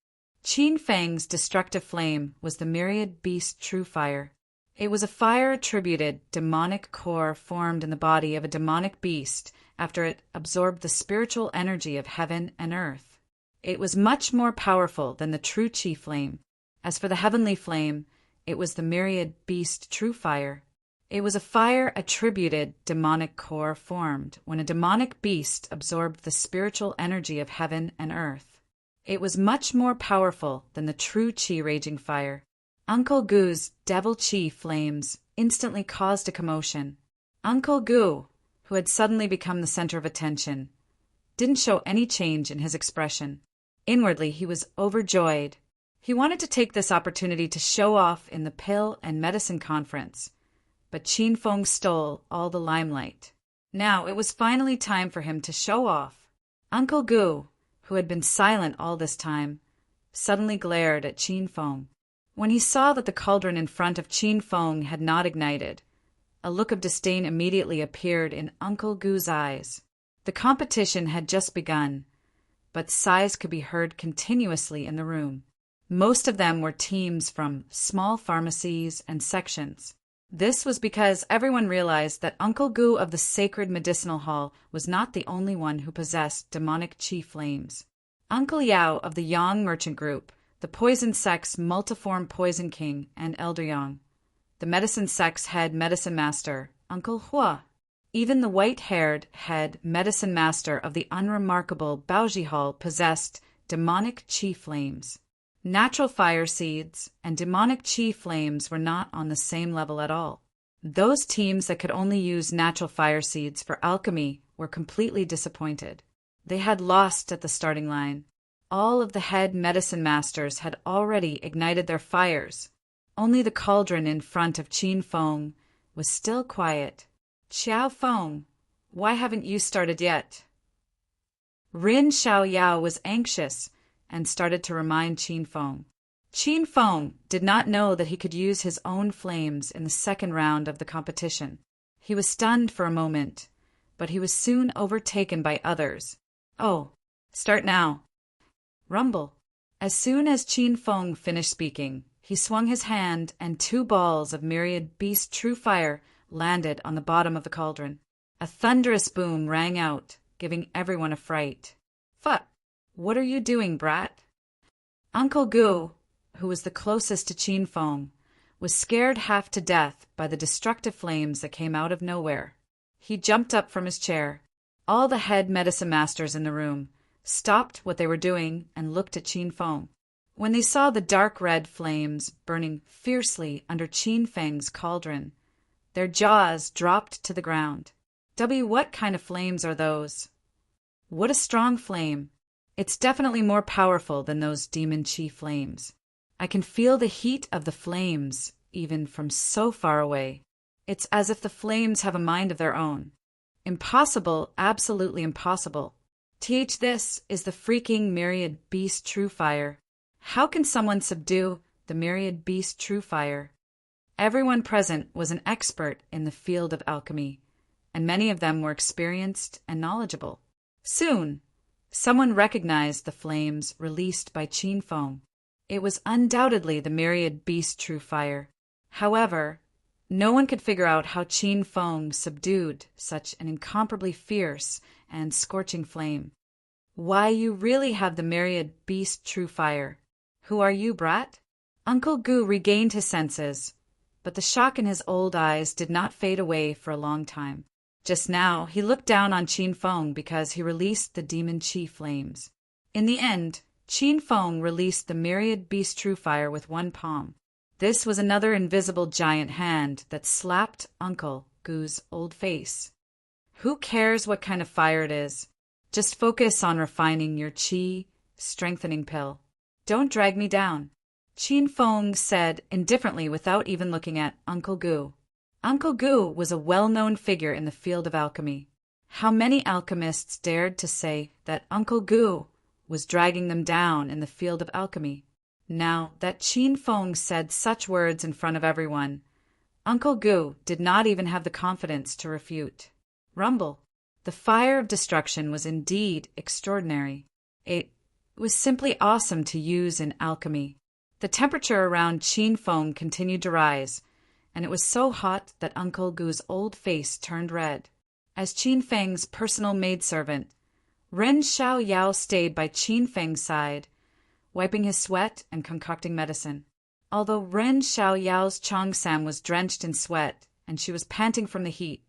Qin Feng's destructive flame was the myriad beast true fire. It was a fire-attributed demonic core formed in the body of a demonic beast after it absorbed the spiritual energy of heaven and earth. It was much more powerful than the true chi flame. As for the heavenly flame, it was the myriad beast true fire. It was a fire attributed demonic core formed when a demonic beast absorbed the spiritual energy of heaven and earth. It was much more powerful than the true chi raging fire. Uncle Gu's devil chi flames instantly caused a commotion. Uncle Gu, who had suddenly become the center of attention, didn't show any change in his expression. Inwardly, he was overjoyed. He wanted to take this opportunity to show off in the pill and medicine conference, but Qin Feng stole all the limelight. Now it was finally time for him to show off. Uncle Gu, who had been silent all this time, suddenly glared at Qin Feng. When he saw that the cauldron in front of Qin Feng had not ignited, a look of disdain immediately appeared in Uncle Gu's eyes. The competition had just begun, but sighs could be heard continuously in the room. Most of them were teams from small pharmacies and sections. This was because everyone realized that Uncle Gu of the Sacred Medicinal Hall was not the only one who possessed demonic chi flames. Uncle Yao of the Yang Merchant Group, the Poison Sect's multiform Poison King, and Elder Yang, the Medicine Sect's head Medicine Master, Uncle Hua, even the white-haired head Medicine Master of the unremarkable Baoji Hall possessed demonic chi flames. Natural fire seeds and demonic chi flames were not on the same level at all. Those teams that could only use natural fire seeds for alchemy were completely disappointed. They had lost at the starting line. All of the head medicine masters had already ignited their fires. Only the cauldron in front of Qin Feng was still quiet. Xiao Feng, why haven't you started yet? Rin Xiaoyao was anxious and started to remind Qin Feng. Qin Feng did not know that he could use his own flames in the second round of the competition. He was stunned for a moment, but he was soon overtaken by others. Oh, start now. Rumble. As soon as Qin Feng finished speaking, he swung his hand and 2 balls of myriad beast true fire landed on the bottom of the cauldron. A thunderous boom rang out, giving everyone a fright. Fuck! What are you doing, brat? Uncle Gu, who was the closest to Qin Feng, was scared half to death by the destructive flames that came out of nowhere. He jumped up from his chair. All the head medicine masters in the room stopped what they were doing and looked at Qin Feng. When they saw the dark red flames burning fiercely under Qin Feng's cauldron, their jaws dropped to the ground. What kind of flames are those? What a strong flame. It's definitely more powerful than those demon chi flames. I can feel the heat of the flames, even from so far away. It's as if the flames have a mind of their own. Impossible, absolutely impossible. This is the freaking myriad beast true fire. How can someone subdue the myriad beast true fire? Everyone present was an expert in the field of alchemy, and many of them were experienced and knowledgeable. Soon, someone recognized the flames released by Qin Feng. It was undoubtedly the myriad beast true fire. However, no one could figure out how Qin Feng subdued such an incomparably fierce and scorching flame. Why, you really have the myriad beast true fire. Who are you, brat? Uncle Gu regained his senses, but the shock in his old eyes did not fade away for a long time. Just now, he looked down on Qin Feng because he released the demon chi flames. In the end, Qin Feng released the myriad beast true fire with one palm. This was another invisible giant hand that slapped Uncle Gu's old face. Who cares what kind of fire it is? Just focus on refining your chi strengthening pill. Don't drag me down, Qin Feng said indifferently without even looking at Uncle Gu. Uncle Gu was a well-known figure in the field of alchemy. How many alchemists dared to say that Uncle Gu was dragging them down in the field of alchemy? Now that Qin Feng said such words in front of everyone, Uncle Gu did not even have the confidence to refute. Rumble. The fire of destruction was indeed extraordinary. It was simply awesome to use in alchemy. The temperature around Qin Feng continued to rise, and it was so hot that Uncle Gu's old face turned red. As Qin Feng's personal maidservant, Ren Xiaoyao stayed by Qin Feng's side, wiping his sweat and concocting medicine. Although Ren Xiaoyao's Cheongsam was drenched in sweat and she was panting from the heat,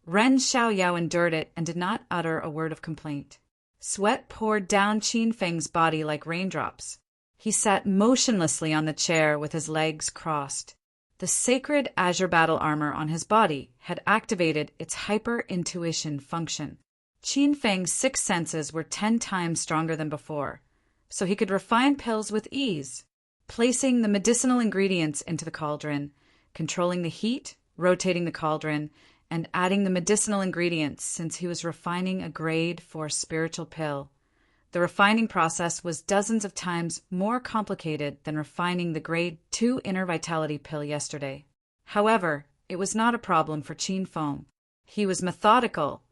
Ren Xiaoyao endured it and did not utter a word of complaint. Sweat poured down Qin Feng's body like raindrops. He sat motionlessly on the chair with his legs crossed. The sacred azure battle armor on his body had activated its hyper-intuition function. Qin Feng's 6 senses were 10 times stronger than before, so he could refine pills with ease, placing the medicinal ingredients into the cauldron, controlling the heat, rotating the cauldron, and adding the medicinal ingredients since he was refining a grade 4 spiritual pill. The refining process was dozens of times more complicated than refining the grade 2 inner vitality pill yesterday. However, it was not a problem for Qin Feng. He was methodical,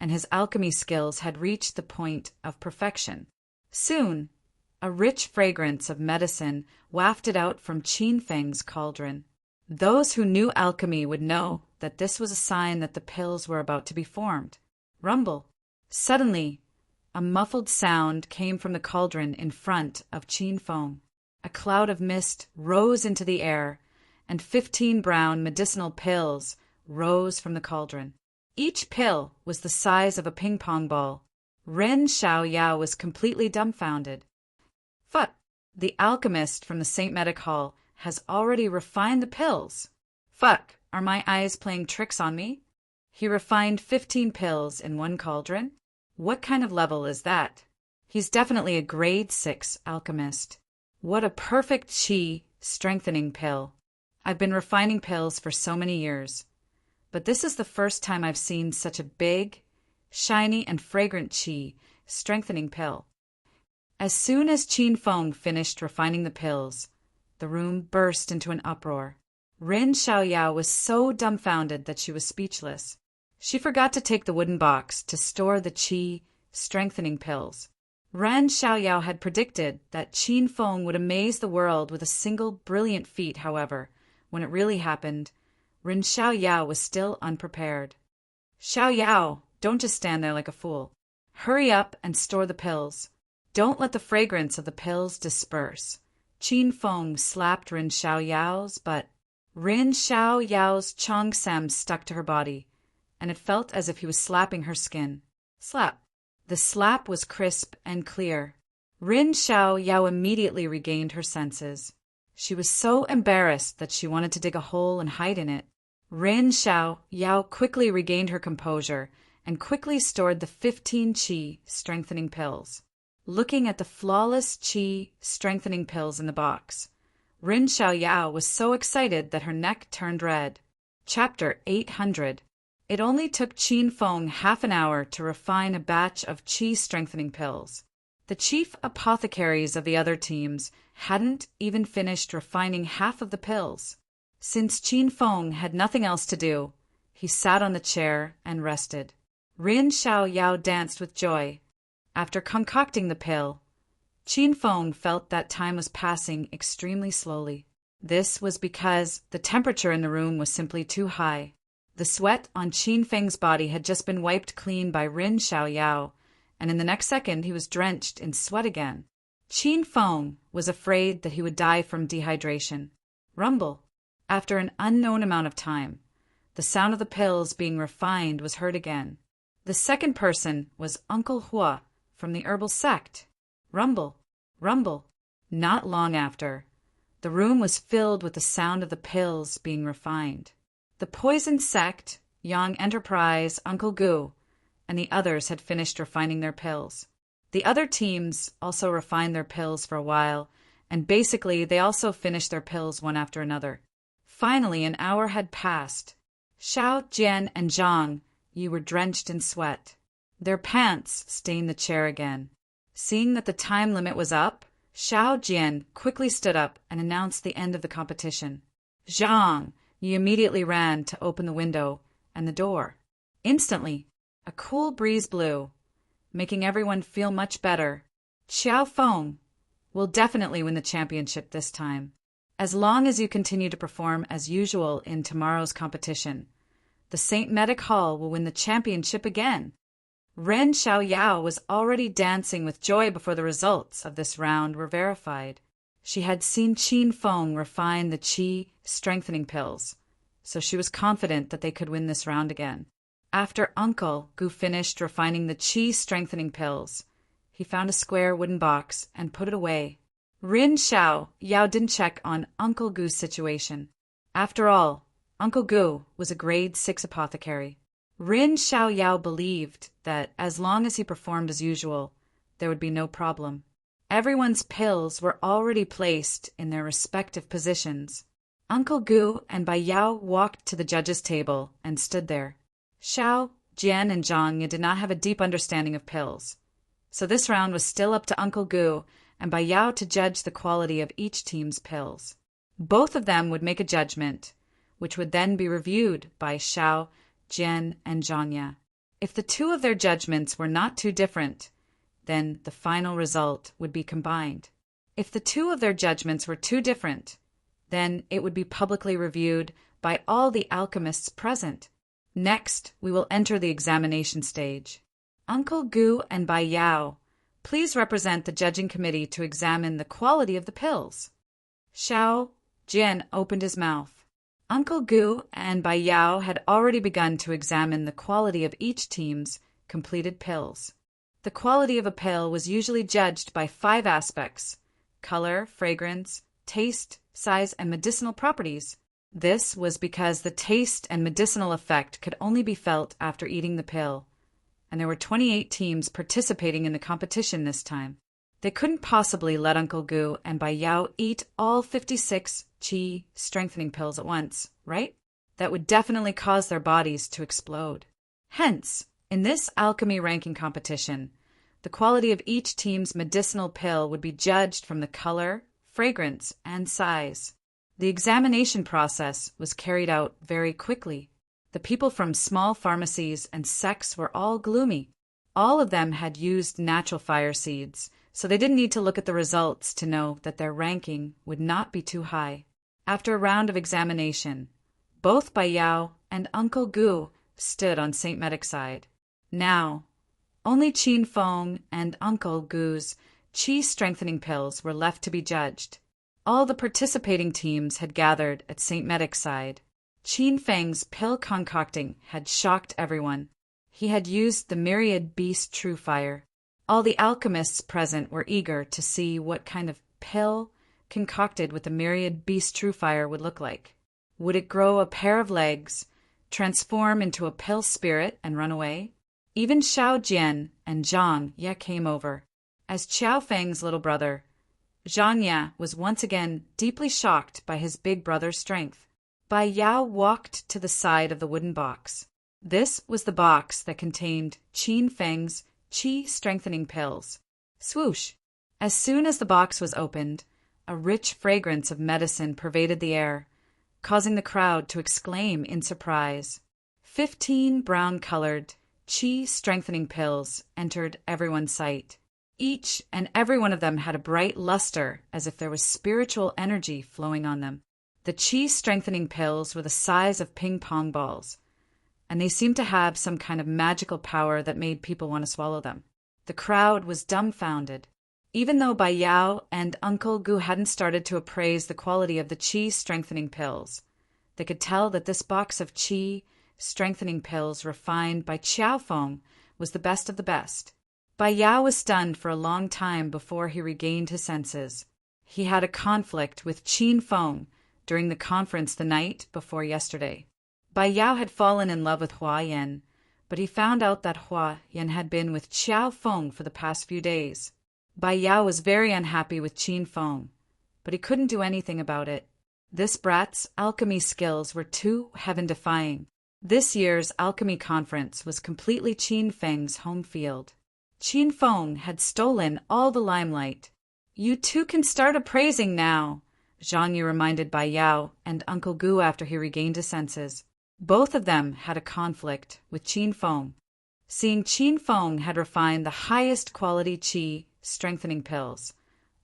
and his alchemy skills had reached the point of perfection. Soon, a rich fragrance of medicine wafted out from Qin Feng's cauldron. Those who knew alchemy would know that this was a sign that the pills were about to be formed. Rumble. Suddenly, a muffled sound came from the cauldron in front of Qin Feng. A cloud of mist rose into the air, and 15 brown medicinal pills rose from the cauldron. Each pill was the size of a ping-pong ball. Ren Xiaoyao was completely dumbfounded. Fuck! The alchemist from the St. Medic Hall has already refined the pills. Fuck! Are my eyes playing tricks on me? He refined 15 pills in one cauldron? What kind of level is that? He's definitely a grade 6 alchemist. What a perfect qi strengthening pill. I've been refining pills for so many years, but this is the first time I've seen such a big, shiny, and fragrant qi strengthening pill. As soon as Qin Feng finished refining the pills, the room burst into an uproar. Ren Xiaoyao was so dumbfounded that she was speechless. She forgot to take the wooden box to store the qi strengthening pills. Ren Xiaoyao had predicted that Qin Feng would amaze the world with a single brilliant feat. However, when it really happened, Ren Xiaoyao was still unprepared. Xiaoyao, don't just stand there like a fool. Hurry up and store the pills. Don't let the fragrance of the pills disperse. Qin Feng slapped Ren Xiaoyao's butt. Ren Xiaoyao's Cheongsam stuck to her body, and it felt as if he was slapping her skin. Slap. The slap was crisp and clear. Ren Xiaoyao immediately regained her senses. She was so embarrassed that she wanted to dig a hole and hide in it. Ren Xiaoyao quickly regained her composure and quickly stored the 15 qi strengthening pills. Looking at the flawless qi strengthening pills in the box, Ren Xiaoyao was so excited that her neck turned red. Chapter 800. It only took Qin Feng half an hour to refine a batch of qi strengthening pills. The chief apothecaries of the other teams hadn't even finished refining half of the pills. Since Qin Feng had nothing else to do, he sat on the chair and rested. Ren Xiaoyao danced with joy. After concocting the pill, Qin Feng felt that time was passing extremely slowly. This was because the temperature in the room was simply too high. The sweat on Qin Feng's body had just been wiped clean by Ren Xiaoyao, and in the next second he was drenched in sweat again. Qin Feng was afraid that he would die from dehydration. Rumble. After an unknown amount of time, the sound of the pills being refined was heard again. The second person was Uncle Hua from the herbal sect. Rumble. Rumble. Not long after, the room was filled with the sound of the pills being refined. The poison sect, Yang Enterprise, Uncle Gu, and the others had finished refining their pills. The other teams also refined their pills for a while, and basically they also finished their pills one after another. Finally, an hour had passed. Xiao, Jian, and Zhang Yi were drenched in sweat. Their pants stained the chair again. Seeing that the time limit was up, Xiao Jian quickly stood up and announced the end of the competition. Zhang Yi immediately ran to open the window and the door. Instantly, a cool breeze blew, making everyone feel much better. Xiao Feng will definitely win the championship this time. As long as you continue to perform as usual in tomorrow's competition, the St. Medic Hall will win the championship again. Ren Xiaoyao was already dancing with joy before the results of this round were verified. She had seen Qin Feng refine the qi strengthening pills, so she was confident that they could win this round again. After Uncle Gu finished refining the qi strengthening pills, he found a square wooden box and put it away. Ren Xiaoyao didn't check on Uncle Gu's situation. After all, Uncle Gu was a grade 6 apothecary. Ren Xiaoyao believed that as long as he performed as usual, there would be no problem. Everyone's pills were already placed in their respective positions. Uncle Gu and Bai Yao walked to the judges' table and stood there. Xiao, Jian, and Zhang Ye did not have a deep understanding of pills, so this round was still up to Uncle Gu and Bai Yao to judge the quality of each team's pills. Both of them would make a judgment, which would then be reviewed by Xiao, Jian, and Zhang Ye. If the two of their judgments were not too different, then the final result would be combined. If the two of their judgments were too different, then it would be publicly reviewed by all the alchemists present. Next, we will enter the examination stage. Uncle Gu and Bai Yao, please represent the judging committee to examine the quality of the pills. Xiao Jian opened his mouth. Uncle Gu and Bai Yao had already begun to examine the quality of each team's completed pills. The quality of a pill was usually judged by 5 aspects: color, fragrance, taste, size, and medicinal properties. This was because the taste and medicinal effect could only be felt after eating the pill, and there were 28 teams participating in the competition this time. They couldn't possibly let Uncle Gu and Bai Yao eat all 56 qi strengthening pills at once, right? That would definitely cause their bodies to explode. Hence, in this alchemy ranking competition, the quality of each team's medicinal pill would be judged from the color, fragrance, and size. The examination process was carried out very quickly. The people from small pharmacies and sects were all gloomy. All of them had used natural fire seeds, so they didn't need to look at the results to know that their ranking would not be too high. After a round of examination, both Bai Yao and Uncle Gu stood on St. Medic's side. Now, only Qin Feng and Uncle Gu's qi strengthening pills were left to be judged. All the participating teams had gathered at St. Medic's side. Qin Feng's pill concocting had shocked everyone. He had used the myriad beast true fire. All the alchemists present were eager to see what kind of pill concocted with the myriad beast true fire would look like. Would it grow a pair of legs, transform into a pill spirit, and run away? Even Xiao Jian and Zhang Ye came over. As Qiao Feng's little brother, Zhang Ye was once again deeply shocked by his big brother's strength. Bai Yao walked to the side of the wooden box. This was the box that contained Qin Feng's qi strengthening pills. Swoosh! As soon as the box was opened, a rich fragrance of medicine pervaded the air, causing the crowd to exclaim in surprise. 15 brown-colored qi strengthening pills entered everyone's sight. Each and every one of them had a bright luster, as if there was spiritual energy flowing on them. The qi strengthening pills were the size of ping-pong balls, and they seemed to have some kind of magical power that made people want to swallow them. The crowd was dumbfounded. Even though Bai Yao and Uncle Gu hadn't started to appraise the quality of the qi strengthening pills, they could tell that this box of qi strengthening pills refined by Qiao Feng was the best of the best. Bai Yao was stunned for a long time before he regained his senses. He had a conflict with Qin Feng during the conference the night before yesterday. Bai Yao had fallen in love with Hua Yan, but he found out that Hua Yan had been with Qiao Feng for the past few days. Bai Yao was very unhappy with Qin Feng, but he couldn't do anything about it. This brat's alchemy skills were too heaven-defying. This year's alchemy conference was completely Qin Feng's home field. Qin Feng had stolen all the limelight. "You two can start appraising now," Zhang Yu reminded Bai Yao and Uncle Gu after he regained his senses. Both of them had a conflict with Qin Feng. Seeing Qin Feng had refined the highest quality qi strengthening pills,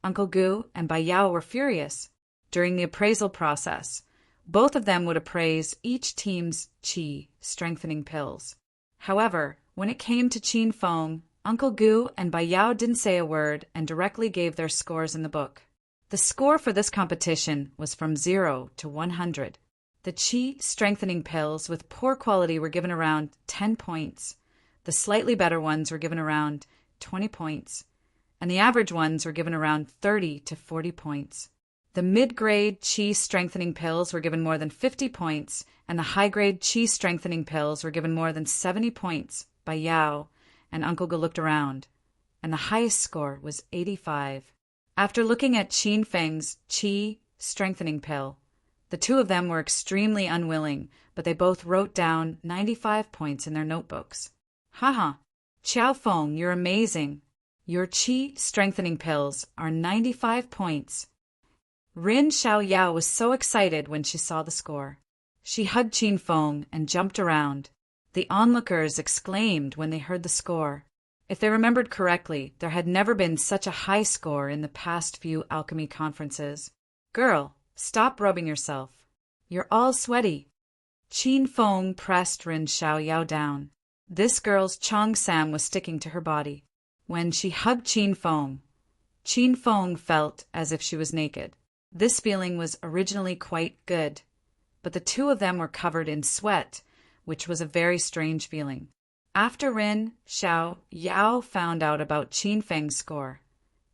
Uncle Gu and Bai Yao were furious. During the appraisal process, both of them would appraise each team's qi strengthening pills. However, When it came to Qin Feng, Uncle Gu and Bai Yao didn't say a word and directly gave their scores in the book. The score for this competition was from 0 to 100. The qi strengthening pills with poor quality were given around 10 points. The slightly better ones were given around 20 points. And the average ones were given around 30 to 40 points. The mid-grade qi strengthening pills were given more than 50 points, and the high-grade qi strengthening pills were given more than 70 points by Yao, and Uncle Gu looked around, and the highest score was 85. After looking at Qin Feng's qi strengthening pill, the two of them were extremely unwilling, but they both wrote down 95 points in their notebooks. Haha, Qiao Feng, you're amazing. Your qi strengthening pills are 95 points. Rin Xiaoyao was so excited when she saw the score. She hugged Qin Feng and jumped around. The onlookers exclaimed when they heard the score. If they remembered correctly, there had never been such a high score in the past few alchemy conferences. Girl, stop rubbing yourself. You're all sweaty. Qin Feng pressed Rin Xiaoyao down. This girl's Cheongsam was sticking to her body. When she hugged Qin Feng felt as if she was naked. This feeling was originally quite good, but the two of them were covered in sweat, which was a very strange feeling. After Rin Xiaoyao found out about Qin Feng's score,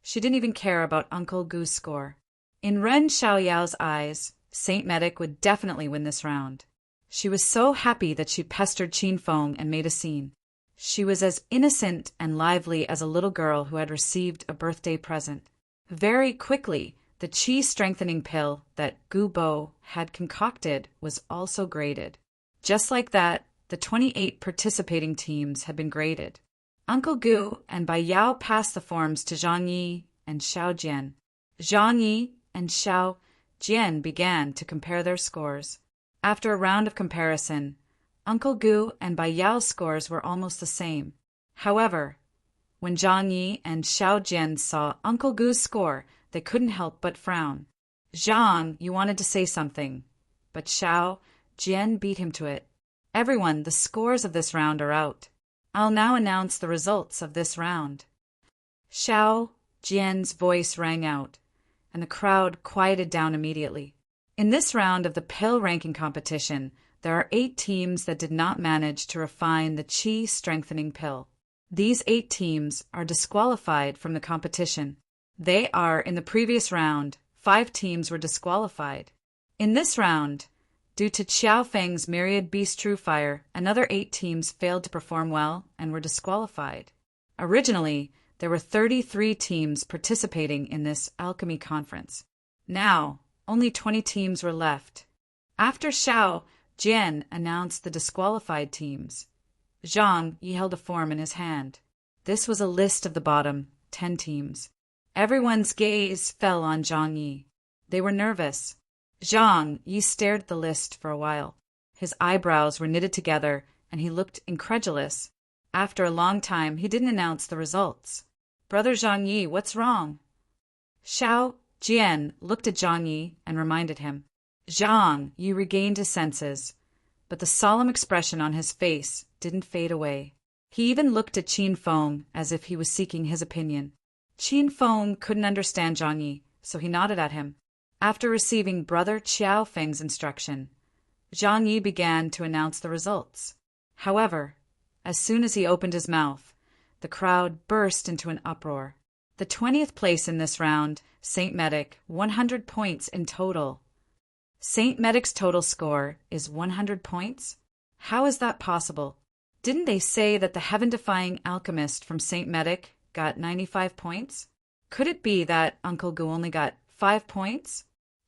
she didn't even care about Uncle Gu's score. In Ren Xiaoyao's eyes, Saint Medic would definitely win this round. She was so happy that she pestered Qin Feng and made a scene. She was as innocent and lively as a little girl who had received a birthday present. Very quickly, the qi strengthening pill that Gu Bo had concocted was also graded. Just like that, the 28 participating teams had been graded. Uncle Gu and Bai Yao passed the forms to Zhang Yi and Xiao Jian. Zhang Yi and Xiao Jian began to compare their scores. After a round of comparison, Uncle Gu and Bai Yao's scores were almost the same. However, when Zhang Yi and Xiao Jian saw Uncle Gu's score, they couldn't help but frown. Zhang, you wanted to say something, but Xiao Jian beat him to it. Everyone, the scores of this round are out. I'll now announce the results of this round. Xiao Jian's voice rang out, and the crowd quieted down immediately. In this round of the pill ranking competition, there are 8 teams that did not manage to refine the qi strengthening pill. These 8 teams are disqualified from the competition. They are, in the previous round, 5 teams were disqualified. In this round, due to Qiao Feng's Myriad Beast True Fire, another 8 teams failed to perform well and were disqualified. Originally, there were 33 teams participating in this alchemy conference. Now, only 20 teams were left. After Xiao Jian announced the disqualified teams, Zhang Yi held a form in his hand. This was a list of the bottom 10 teams. Everyone's gaze fell on Zhang Yi. They were nervous. Zhang Yi stared at the list for a while. His eyebrows were knitted together, and he looked incredulous. After a long time, he didn't announce the results. Brother Zhang Yi, what's wrong? Xiao Jian looked at Zhang Yi and reminded him. Zhang Yi regained his senses, but the solemn expression on his face didn't fade away. He even looked at Qin Feng as if he was seeking his opinion. Qin Feng couldn't understand Zhang Yi, so he nodded at him. After receiving Brother Qiao Feng's instruction, Zhang Yi began to announce the results. However, as soon as he opened his mouth, the crowd burst into an uproar. The 20th place in this round, Saint Medic, 100 points in total. Saint Medic's total score is 100 points? How is that possible? Didn't they say that the heaven-defying alchemist from Saint Medic got 95 points? Could it be that Uncle Gu only got 5 points?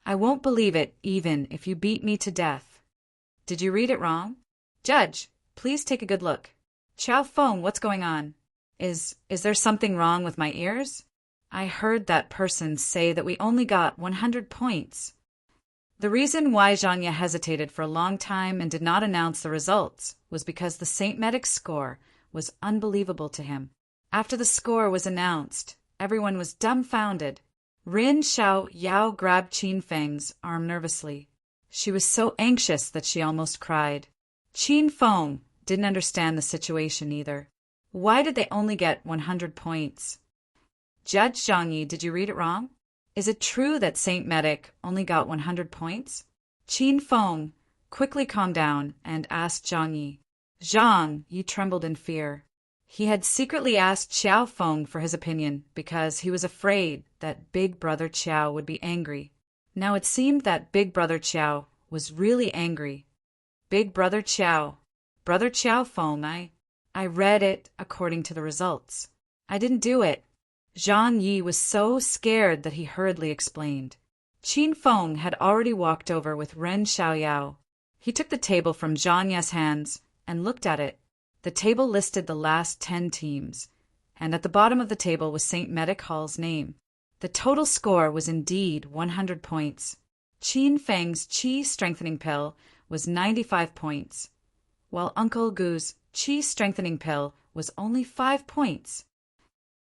I won't believe it, even if you beat me to death. Did you read it wrong? Judge, please take a good look. Qiao Feng, what's going on? Is there something wrong with my ears? I heard that person say that we only got 100 points. The reason why Zhang Yi hesitated for a long time and did not announce the results was because the Saint Medic score was unbelievable to him. After the score was announced, everyone was dumbfounded. Rin Xiaoyao grabbed Qin Feng's arm nervously. She was so anxious that she almost cried. Qin Feng, didn't understand the situation either. Why did they only get 100 points? Judge Zhang Yi, did you read it wrong? Is it true that Saint Medic only got 100 points? Qin Feng quickly calmed down and asked Zhang Yi. Zhang Yi trembled in fear. He had secretly asked Qiao Feng for his opinion because he was afraid that Big Brother Qiao would be angry. Now it seemed that Big Brother Qiao was really angry. Big Brother Qiao, Brother Qiao Feng, I read it according to the results. I didn't do it. Zhang Yi was so scared that he hurriedly explained. Qin Feng had already walked over with Ren Xiaoyao. He took the table from Zhang Yi's hands and looked at it. The table listed the last 10 teams, and at the bottom of the table was St. Medic Hall's name. The total score was indeed 100 points. Qin Feng's Qi strengthening pill was 95 points, while Uncle Gu's Qi strengthening pill was only 5 points.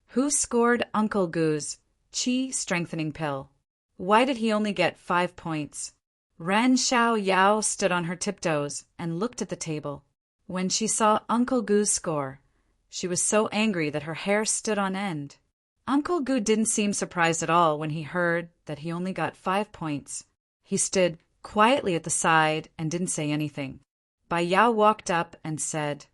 Who scored Uncle Gu's Qi strengthening pill? Why did he only get 5 points? Ren Xiaoyao stood on her tiptoes and looked at the table. When she saw Uncle Gu's score, she was so angry that her hair stood on end. Uncle Gu didn't seem surprised at all when he heard that he only got 5 points. He stood quietly at the side and didn't say anything. Bai Yao walked up and said,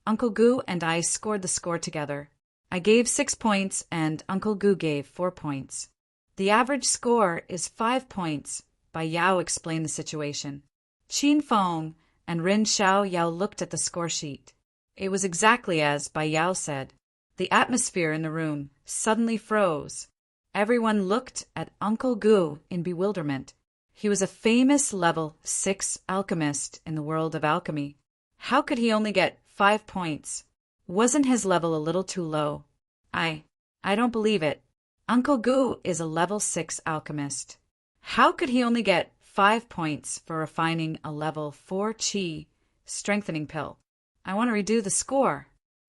Uncle Gu and I scored the score together. I gave 6 points and Uncle Gu gave 4 points. The average score is 5 points. Bai Yao explained the situation. Qin Feng and Ren Xiaoyao looked at the score sheet. It was exactly as Bai Yao said. The atmosphere in the room suddenly froze. Everyone looked at Uncle Gu in bewilderment. He was a famous level 6 alchemist in the world of alchemy. How could he only get 5 points? Wasn't his level a little too low? I don't believe it. Uncle Gu is a level 6 alchemist. How could he only get 5 points for refining a level 4 Qi strengthening pill? I want to redo the score.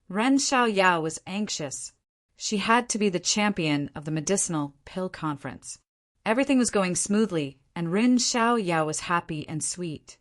Ren Xiaoyao was anxious. She had to be the champion of the medicinal pill conference. Everything was going smoothly, and Ren Xiaoyao was happy and sweet.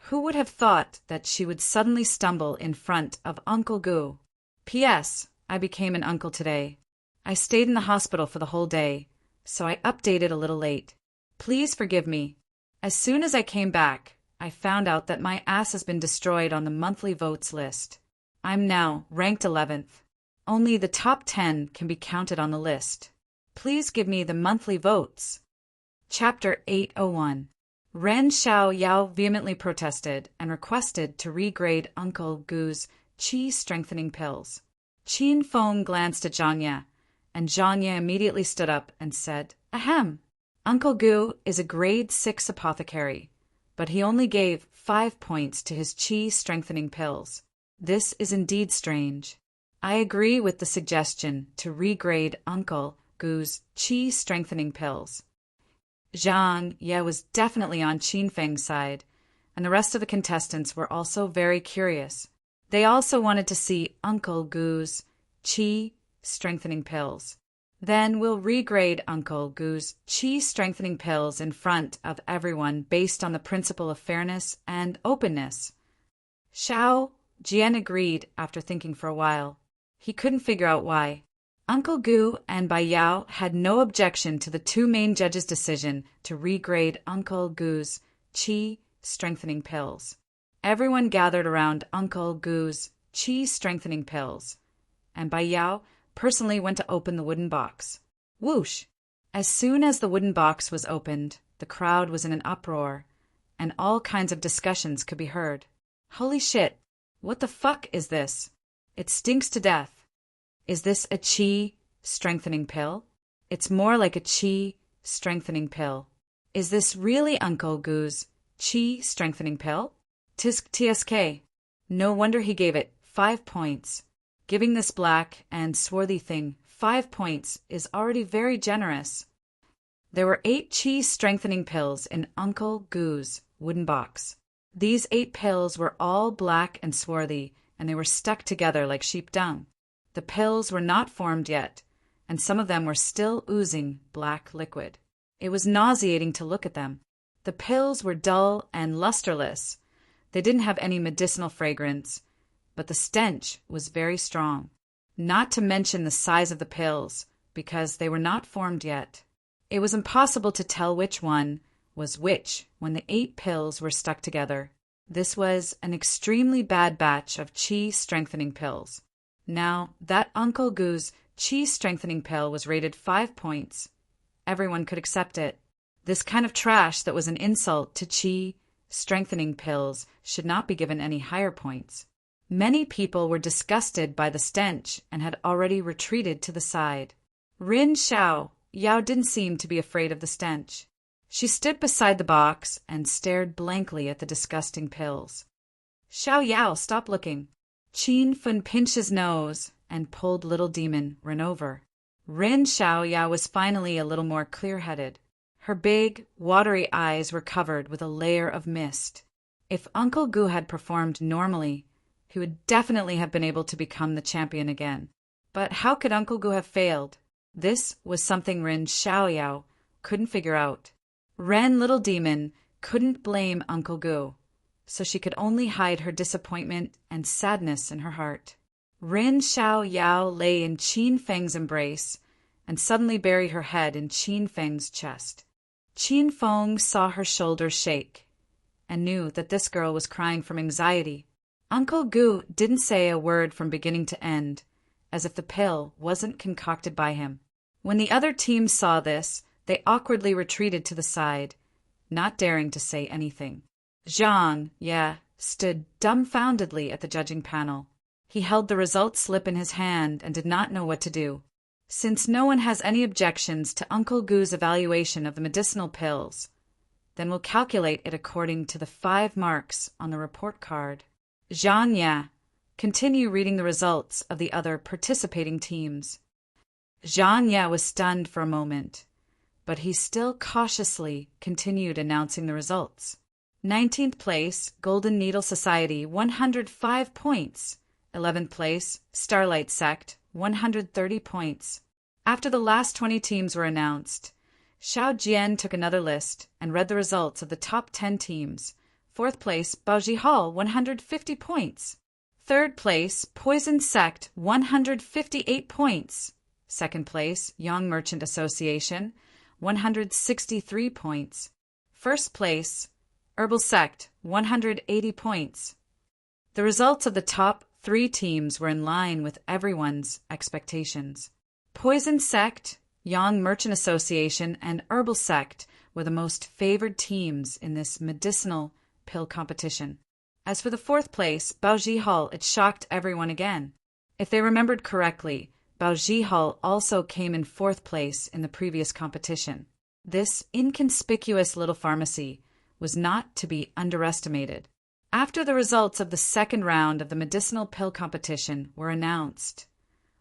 Who would have thought that she would suddenly stumble in front of Uncle Gu? P.S. I became an uncle today. I stayed in the hospital for the whole day, so I updated a little late. Please forgive me. As soon as I came back, I found out that my ass has been destroyed on the monthly votes list. I'm now ranked 11th. Only the top 10 can be counted on the list. Please give me the monthly votes. Chapter 801. Ren Xiaoyao vehemently protested and requested to regrade Uncle Gu's Qi strengthening pills. Qin Feng glanced at Zhang Ye, and Zhang Ye immediately stood up and said, Ahem! Uncle Gu is a grade 6 apothecary, but he only gave 5 points to his Qi strengthening pills. This is indeed strange. I agree with the suggestion to regrade Uncle Gu's Qi strengthening pills. Zhang Ye was definitely on Qin Feng's side, and the rest of the contestants were also very curious. They also wanted to see Uncle Gu's Qi strengthening pills. Then we'll regrade Uncle Gu's Qi strengthening pills in front of everyone based on the principle of fairness and openness. Xiao Jian agreed after thinking for a while. He couldn't figure out why. Uncle Gu and Bai Yao had no objection to the 2 main judges' decision to regrade Uncle Gu's Qi strengthening pills. Everyone gathered around Uncle Gu's Qi strengthening pills, and Bai Yao personally went to open the wooden box. Whoosh! As soon as the wooden box was opened, the crowd was in an uproar, and all kinds of discussions could be heard. Holy shit! What the fuck is this? It stinks to death. Is this a Qi strengthening pill? It's more like a Qi strengthening pill. Is this really Uncle Gu's Qi strengthening pill? Tisk TSK. No wonder he gave it 5 points. Giving this black and swarthy thing 5 points is already very generous. There were 8 Qi strengthening pills in Uncle Gu's wooden box. These 8 pills were all black and swarthy, and they were stuck together like sheep dung. The pills were not formed yet, and some of them were still oozing black liquid. It was nauseating to look at them. The pills were dull and lusterless. They didn't have any medicinal fragrance, but the stench was very strong. Not to mention the size of the pills, because they were not formed yet. It was impossible to tell which one was which when the 8 pills were stuck together. This was an extremely bad batch of chi strengthening pills. Now, that Uncle Gu's chi strengthening pill was rated 5 points. Everyone could accept it. This kind of trash that was an insult to chi strengthening pills should not be given any higher points. Many people were disgusted by the stench and had already retreated to the side. Rin Yao didn't seem to be afraid of the stench. She stood beside the box and stared blankly at the disgusting pills. Xiao Yao, stop looking. Qin Fun pinched his nose and pulled Little Demon Ren over. Rin Yao was finally a little more clear-headed. Her big, watery eyes were covered with a layer of mist. If Uncle Gu had performed normally, he would definitely have been able to become the champion again. But how could Uncle Gu have failed? This was something Rin Xiaoyao couldn't figure out. Ren Little Demon couldn't blame Uncle Gu, so she could only hide her disappointment and sadness in her heart. Rin Xiaoyao lay in Qin Feng's embrace and suddenly buried her head in Qin Feng's chest. Qin Feng saw her shoulders shake and knew that this girl was crying from anxiety. Uncle Gu didn't say a word from beginning to end, as if the pill wasn't concocted by him. When the other team saw this, they awkwardly retreated to the side, not daring to say anything. Zhang Ye stood dumbfoundedly at the judging panel. He held the results slip in his hand and did not know what to do. Since no one has any objections to Uncle Gu's evaluation of the medicinal pills, then we'll calculate it according to the 5 marks on the report card. Zhang Ye, continue reading the results of the other participating teams. Zhang Ye was stunned for a moment, but he still cautiously continued announcing the results. 19th place, Golden Needle Society, 105 points. 11th place, Starlight Sect, 130 points. After the last 20 teams were announced, Xiao Jian took another list and read the results of the top 10 teams. 4th place, Baoji Hall, 150 points. 3rd place, Poison Sect, 158 points. 2nd place, Young Merchant Association, 163 points. 1st place, Herbal Sect, 180 points. The results of the top 3 teams were in line with everyone's expectations. Poison Sect, Young Merchant Association, and Herbal Sect were the most favored teams in this medicinal pill competition. As for the 4th place, Baoji Hall, it shocked everyone again. If they remembered correctly, Baoji Hall also came in 4th place in the previous competition. This inconspicuous little pharmacy was not to be underestimated. After the results of the 2nd round of the medicinal pill competition were announced,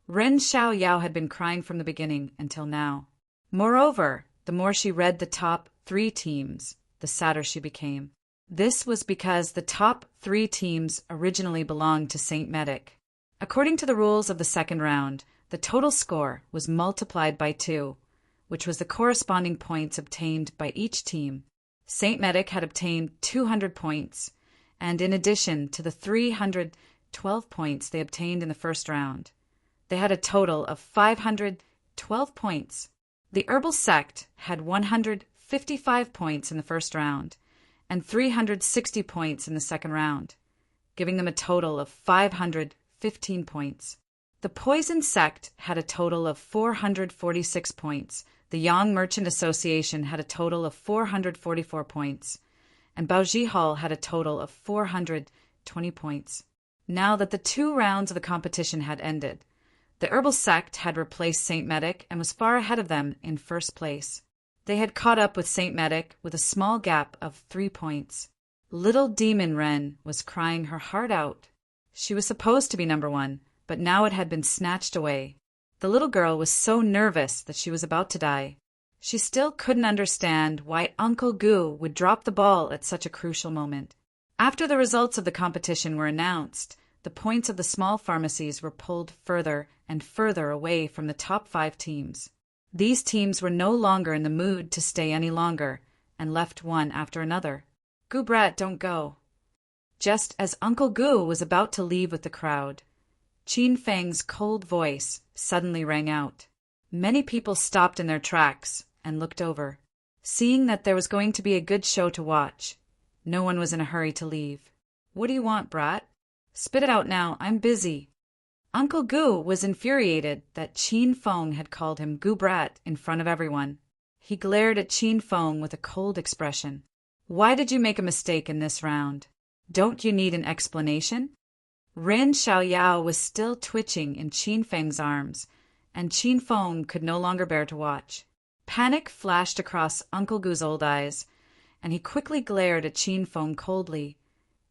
Ren Xiaoyao had been crying from the beginning until now. Moreover, the more she read the top 3 teams, the sadder she became. This was because the top 3 teams originally belonged to Saint Medic. According to the rules of the 2nd round, the total score was multiplied by 2, which was the corresponding points obtained by each team. Saint Medic had obtained 200 points, and in addition to the 312 points they obtained in the 1st round, they had a total of 512 points. The Herbal Sect had 155 points in the 1st round and 360 points in the 2nd round, giving them a total of 515 points. The Poison Sect had a total of 446 points. The Yang Merchant Association had a total of 444 points, and Baoji Hall had a total of 420 points. Now that the 2 rounds of the competition had ended, the Herbal Sect had replaced Saint Medic and was far ahead of them in 1st place. They had caught up with Saint Medic with a small gap of 3 points. Little Demon Ren was crying her heart out. She was supposed to be number 1, but now it had been snatched away. The little girl was so nervous that she was about to die. She still couldn't understand why Uncle Gu would drop the ball at such a crucial moment. After the results of the competition were announced, the points of the small pharmacies were pulled further and further away from the top 5 teams. These teams were no longer in the mood to stay any longer and left one after another. "Gu Brat, don't go." just as Uncle Gu was about to leave with the crowd. Qin Feng's cold voice suddenly rang out. Many people stopped in their tracks and looked over, seeing that there was going to be a good show to watch. No one was in a hurry to leave. "What do you want, brat? Spit it out now, I'm busy." Uncle Gu was infuriated that Qin Feng had called him Gu Brat in front of everyone. He glared at Qin Feng with a cold expression. "Why did you make a mistake in this round? Don't you need an explanation?" Ren Xiaoyao was still twitching in Qin Feng's arms, and Qin Feng could no longer bear to watch. Panic flashed across Uncle Gu's old eyes, and he quickly glared at Qin Feng coldly.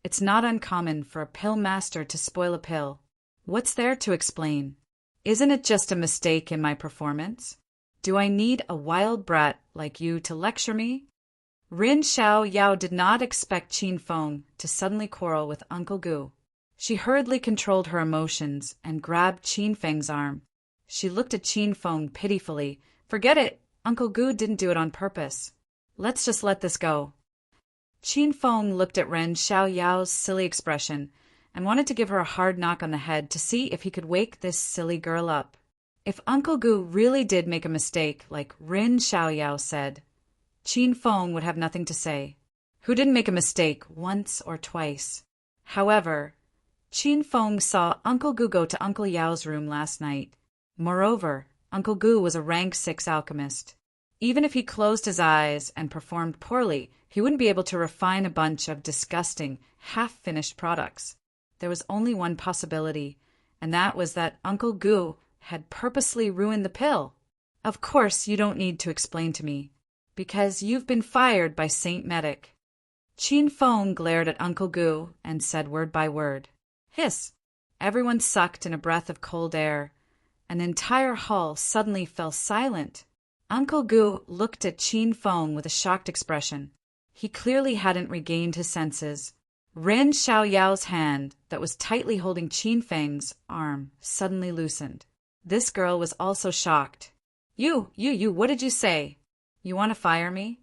It's not uncommon for a pill master to spoil a pill. What's there to explain? Isn't it just a mistake in my performance? Do I need a wild brat like you to lecture me? Rin Xiaoyao did not expect Qin Feng to suddenly quarrel with Uncle Gu. She hurriedly controlled her emotions and grabbed Qin Feng's arm. She looked at Qin Feng pitifully. "Forget it. Uncle Gu didn't do it on purpose. Let's just let this go." Qin Feng looked at Ren Xiaoyao's silly expression and wanted to give her a hard knock on the head to see if he could wake this silly girl up. If Uncle Gu really did make a mistake, like Rin Xiaoyao said, Qin Feng would have nothing to say. Who didn't make a mistake once or twice? However, Qin Feng saw Uncle Gu go to Uncle Yao's room last night. Moreover, Uncle Gu was a rank 6 alchemist. Even if he closed his eyes and performed poorly, he wouldn't be able to refine a bunch of disgusting, half-finished products. There was only one possibility, and that was that Uncle Gu had purposely ruined the pill. Of course, you don't need to explain to me, because you've been fired by Saint Medic. Qin Feng glared at Uncle Gu and said word by word. Hiss! Everyone sucked in a breath of cold air, and the entire hall suddenly fell silent. Uncle Gu looked at Qin Feng with a shocked expression. He clearly hadn't regained his senses. Ren Xiaoyao's hand, that was tightly holding Qin Feng's arm, suddenly loosened. This girl was also shocked. You, what did you say? You want to fire me?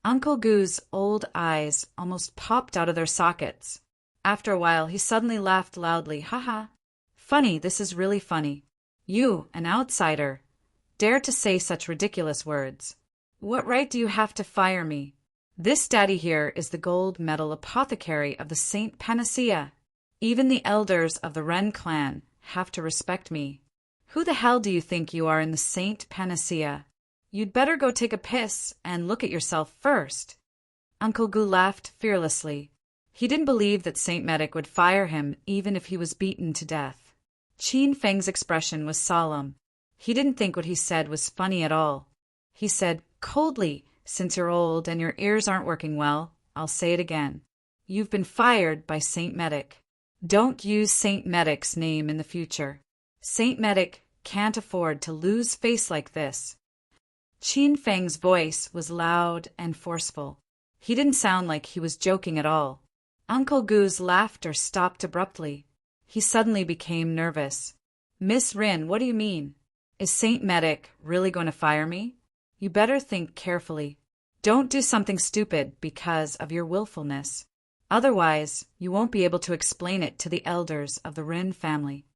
Uncle Gu's old eyes almost popped out of their sockets. After a while, he suddenly laughed loudly. Ha. Funny, this is really funny. You, an outsider, dare to say such ridiculous words. What right do you have to fire me? This daddy here is the gold medal apothecary of the Saint Panacea. Even the elders of the Ren clan have to respect me. Who the hell do you think you are in the Saint Panacea? You'd better go take a piss and look at yourself first. Uncle Gu laughed fearlessly. He didn't believe that Saint Medic would fire him even if he was beaten to death. Qin Feng's expression was solemn. He didn't think what he said was funny at all. He said coldly, "Since you're old and your ears aren't working well, I'll say it again. You've been fired by Saint Medic. Don't use Saint Medic's name in the future. Saint Medic can't afford to lose face like this." Qin Feng's voice was loud and forceful. He didn't sound like he was joking at all. Uncle Gu's laughter stopped abruptly. He suddenly became nervous. "Miss Rin, what do you mean? Is Saint Medic really going to fire me? You better think carefully. Don't do something stupid because of your willfulness. Otherwise, you won't be able to explain it to the elders of the Rin family."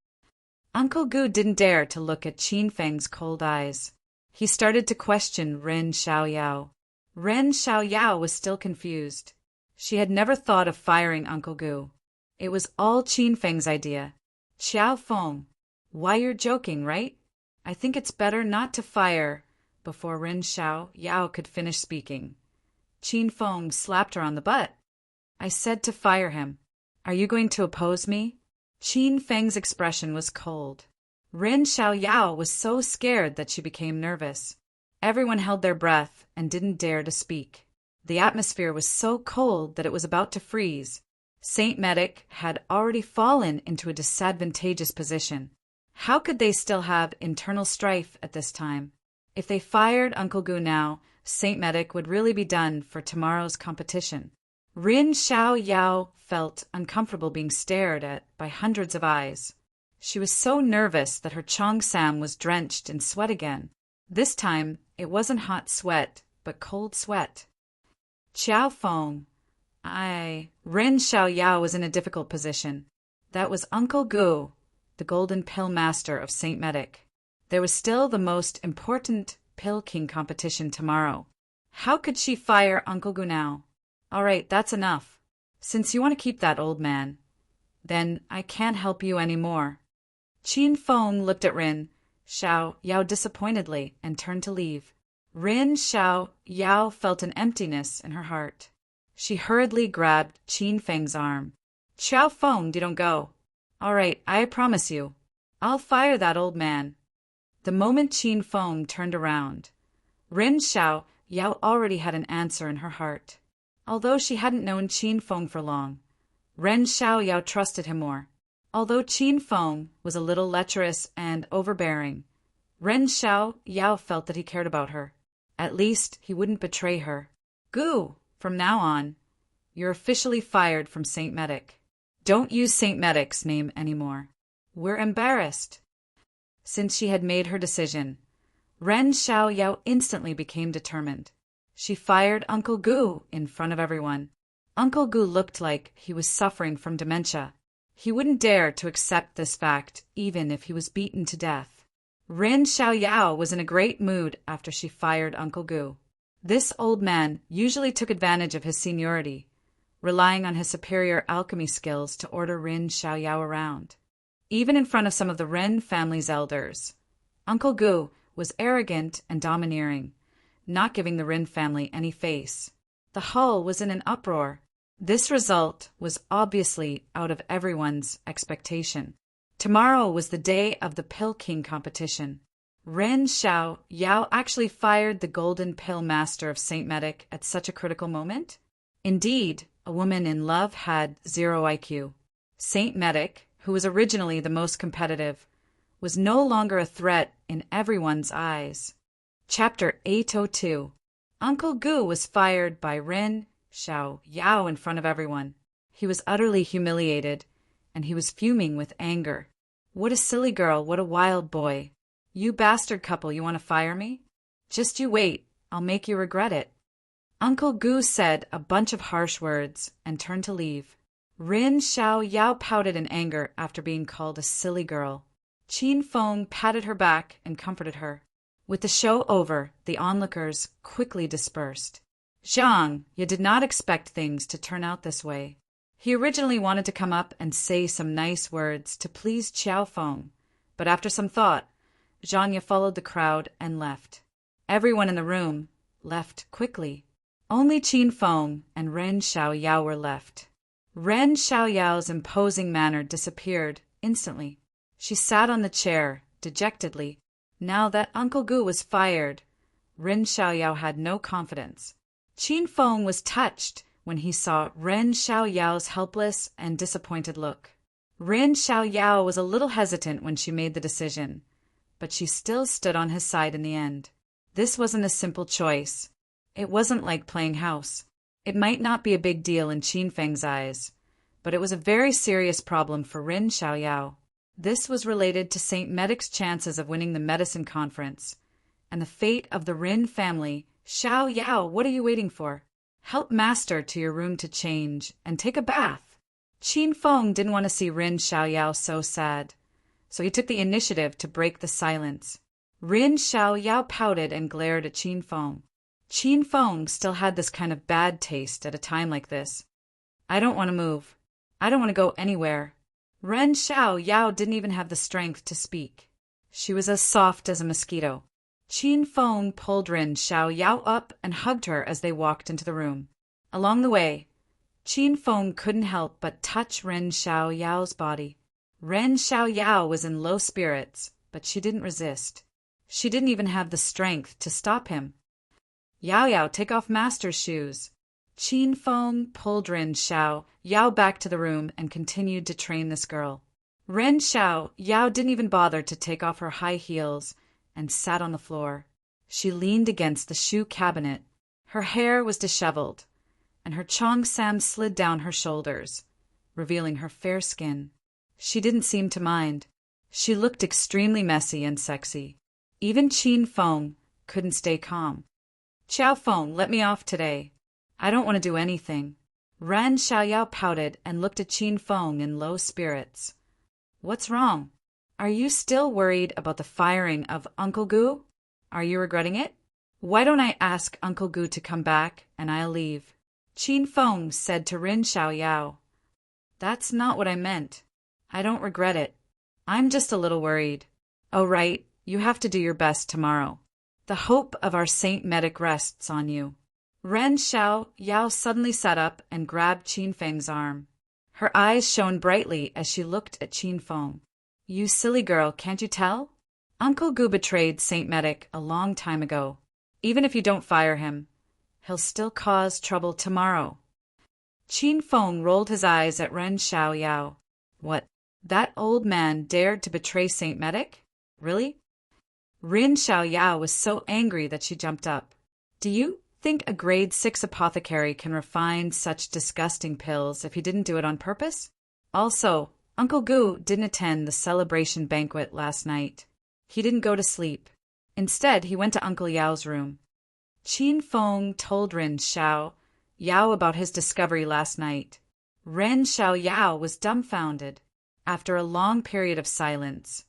Uncle Gu didn't dare to look at Qin Feng's cold eyes. He started to question Ren Xiaoyao. Ren Xiaoyao was still confused. She had never thought of firing Uncle Gu. It was all Qin Feng's idea. "Xiao Feng, why you're joking, right? I think it's better not to fire." Before Ren Xiaoyao could finish speaking, Qin Feng slapped her on the butt. "I said to fire him. Are you going to oppose me?" Qin Feng's expression was cold. Ren Xiaoyao was so scared that she became nervous. Everyone held their breath and didn't dare to speak. The atmosphere was so cold that it was about to freeze. Saint Medic had already fallen into a disadvantageous position. How could they still have internal strife at this time? If they fired Uncle Gu now, Saint Medic would really be done for tomorrow's competition. Rin Xiaoyao felt uncomfortable being stared at by hundreds of eyes. She was so nervous that her cheongsam was drenched in sweat again. This time, it wasn't hot sweat, but cold sweat. "Xiao Feng, Ren Xiaoyao was in a difficult position. That was Uncle Gu, the Golden Pill Master of Saint Medic. There was still the most important Pill King competition tomorrow. How could she fire Uncle Gu now? All right, that's enough. Since you want to keep that old man, then I can't help you anymore. Qin Feng looked at Ren Xiaoyao disappointedly and turned to leave. Ren Xiaoyao felt an emptiness in her heart. She hurriedly grabbed Qin Feng's arm. Xiao Feng, you don't go. All right, I promise you. I'll fire that old man. The moment Qin Feng turned around, Ren Xiaoyao already had an answer in her heart. Although she hadn't known Qin Feng for long, Ren Xiaoyao trusted him more. Although Qin Feng was a little lecherous and overbearing, Ren Xiaoyao felt that he cared about her. At least he wouldn't betray her. Gu, from now on, you're officially fired from Saint Medic. Don't use Saint Medic's name anymore. We're embarrassed. Since she had made her decision, Ren Xiaoyao instantly became determined. She fired Uncle Gu in front of everyone. Uncle Gu looked like he was suffering from dementia. He wouldn't dare to accept this fact, even if he was beaten to death. Ren Xiaoyao was in a great mood after she fired Uncle Gu. This old man usually took advantage of his seniority, relying on his superior alchemy skills to order Ren Xiaoyao around. Even in front of some of the Ren family's elders, Uncle Gu was arrogant and domineering, not giving the Ren family any face. The hall was in an uproar. This result was obviously out of everyone's expectation. Tomorrow was the day of the Pill King competition. Ren Xiaoyao actually fired the Golden Pill Master of Saint Medic at such a critical moment? Indeed, a woman in love had 0 IQ. Saint Medic, who was originally the most competitive, was no longer a threat in everyone's eyes. Chapter 802. Uncle Gu was fired by Ren Xiaoyao in front of everyone. He was utterly humiliated, and he was fuming with anger. What a silly girl, what a wild boy. You bastard couple, you want to fire me? Just you wait, I'll make you regret it. Uncle Gu said a bunch of harsh words and turned to leave. Ren Xiaoyao pouted in anger after being called a silly girl. Qin Feng patted her back and comforted her. With the show over, the onlookers quickly dispersed. Zhang, you did not expect things to turn out this way. He originally wanted to come up and say some nice words to please Xiao Feng, but after some thought, Zhang followed the crowd and left. Everyone in the room left quickly. Only Qin Feng and Ren Xiaoyao were left. Ren Xiaoyao's imposing manner disappeared instantly. She sat on the chair, dejectedly. Now that Uncle Gu was fired, Ren Xiaoyao had no confidence. Qin Feng was touched when he saw Ren Xiaoyao's helpless and disappointed look. Ren Xiaoyao was a little hesitant when she made the decision, but she still stood on his side in the end. This wasn't a simple choice. It wasn't like playing house. It might not be a big deal in Qin Feng's eyes, but it was a very serious problem for Ren Xiaoyao. This was related to Saint Medic's chances of winning the medicine conference, and the fate of the Ren family. Xiaoyao, what are you waiting for? Help Master to your room to change and take a bath. Qin Feng didn't want to see Ren Xiaoyao so sad, so he took the initiative to break the silence. Ren Xiaoyao pouted and glared at Qin Feng. Qin Feng still had this kind of bad taste at a time like this. I don't want to move. I don't want to go anywhere. Ren Xiaoyao didn't even have the strength to speak. She was as soft as a mosquito. Qin Feng pulled Ren Xiaoyao up and hugged her as they walked into the room. Along the way, Qin Feng couldn't help but touch Ren Xiaoyao's body. Ren Xiaoyao was in low spirits, but she didn't resist. She didn't even have the strength to stop him. Yao Yao, take off Master's shoes. Qin Feng pulled Ren Xiaoyao back to the room and continued to train this girl. Ren Xiaoyao didn't even bother to take off her high heels and sat on the floor. She leaned against the shoe cabinet. Her hair was disheveled, and her cheongsam slid down her shoulders, revealing her fair skin. She didn't seem to mind. She looked extremely messy and sexy. Even Qin Feng couldn't stay calm. Xiao Feng, let me off today. I don't want to do anything. Ren Xiaoyao pouted and looked at Qin Feng in low spirits. What's wrong? Are you still worried about the firing of Uncle Gu? Are you regretting it? Why don't I ask Uncle Gu to come back, and I'll leave? Qin Feng said to Ren Xiaoyao. That's not what I meant. I don't regret it. I'm just a little worried. Oh right, you have to do your best tomorrow. The hope of our Saint Medic rests on you. Ren Xiaoyao suddenly sat up and grabbed Qin Feng's arm. Her eyes shone brightly as she looked at Qin Feng. You silly girl, can't you tell? Uncle Gu betrayed Saint Medic a long time ago. Even if you don't fire him, he'll still cause trouble tomorrow. Qin Feng rolled his eyes at Ren Xiaoyao. What? That old man dared to betray Saint Medic? Really? Ren Xiaoyao was so angry that she jumped up. Do you think a grade 6 apothecary can refine such disgusting pills if he didn't do it on purpose? Also, Uncle Gu didn't attend the celebration banquet last night. He didn't go to sleep. Instead, he went to Uncle Yao's room. Qin Feng told Ren Xiaoyao about his discovery last night. Ren Xiaoyao was dumbfounded. After a long period of silence,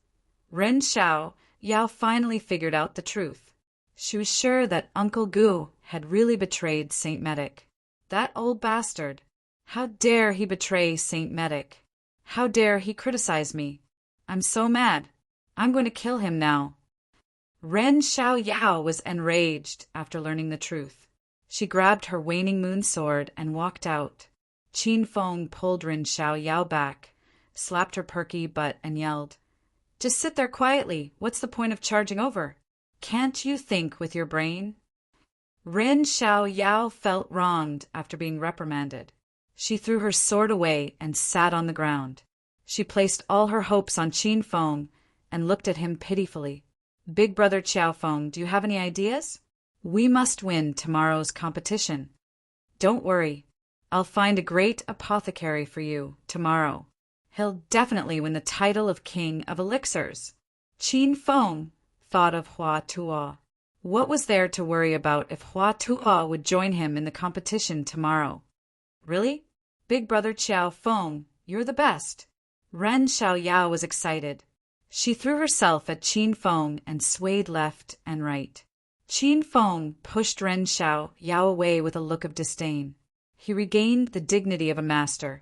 Ren Xiaoyao finally figured out the truth. She was sure that Uncle Gu had really betrayed Saint Medic. That old bastard! How dare he betray Saint Medic? How dare he criticize me? I'm so mad. I'm going to kill him now. Ren Xiaoyao was enraged after learning the truth. She grabbed her waning moon sword and walked out. Qin Feng pulled Ren Xiaoyao back, slapped her perky butt, and yelled, Just sit there quietly. What's the point of charging over? Can't you think with your brain? Ren Xiaoyao felt wronged after being reprimanded. She threw her sword away and sat on the ground. She placed all her hopes on Qin Feng and looked at him pitifully. Big brother Qiao Feng, do you have any ideas? We must win tomorrow's competition. Don't worry. I'll find a great apothecary for you tomorrow. He'll definitely win the title of King of Elixirs. Qin Feng thought of Hua Tuo. What was there to worry about if Hua Tuo would join him in the competition tomorrow? Really? Big brother Qiao Feng, you're the best. Ren Xiaoyao was excited. She threw herself at Qin Feng and swayed left and right. Qin Feng pushed Ren Xiaoyao away with a look of disdain. He regained the dignity of a master.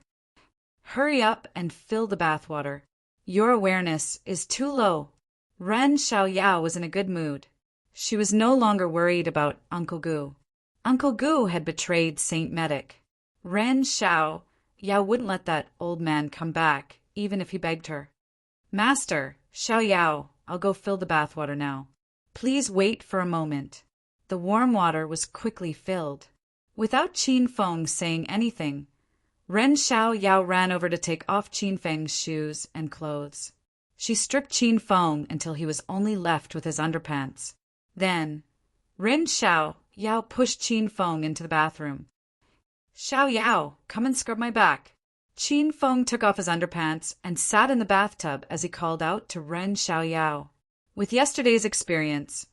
Hurry up and fill the bathwater. Your awareness is too low. Ren Xiaoyao was in a good mood. She was no longer worried about Uncle Gu. Uncle Gu had betrayed Saint Medic. Ren Xiaoyao wouldn't let that old man come back, even if he begged her. Master, Xiaoyao, I'll go fill the bathwater now. Please wait for a moment. The warm water was quickly filled. Without Qin Feng saying anything, Ren Xiaoyao ran over to take off Qin Feng's shoes and clothes. She stripped Qin Feng until he was only left with his underpants. Then, Ren Xiaoyao pushed Qin Feng into the bathroom. Xiaoyao, come and scrub my back. Qin Feng took off his underpants and sat in the bathtub as he called out to Ren Xiaoyao. With yesterday's experience,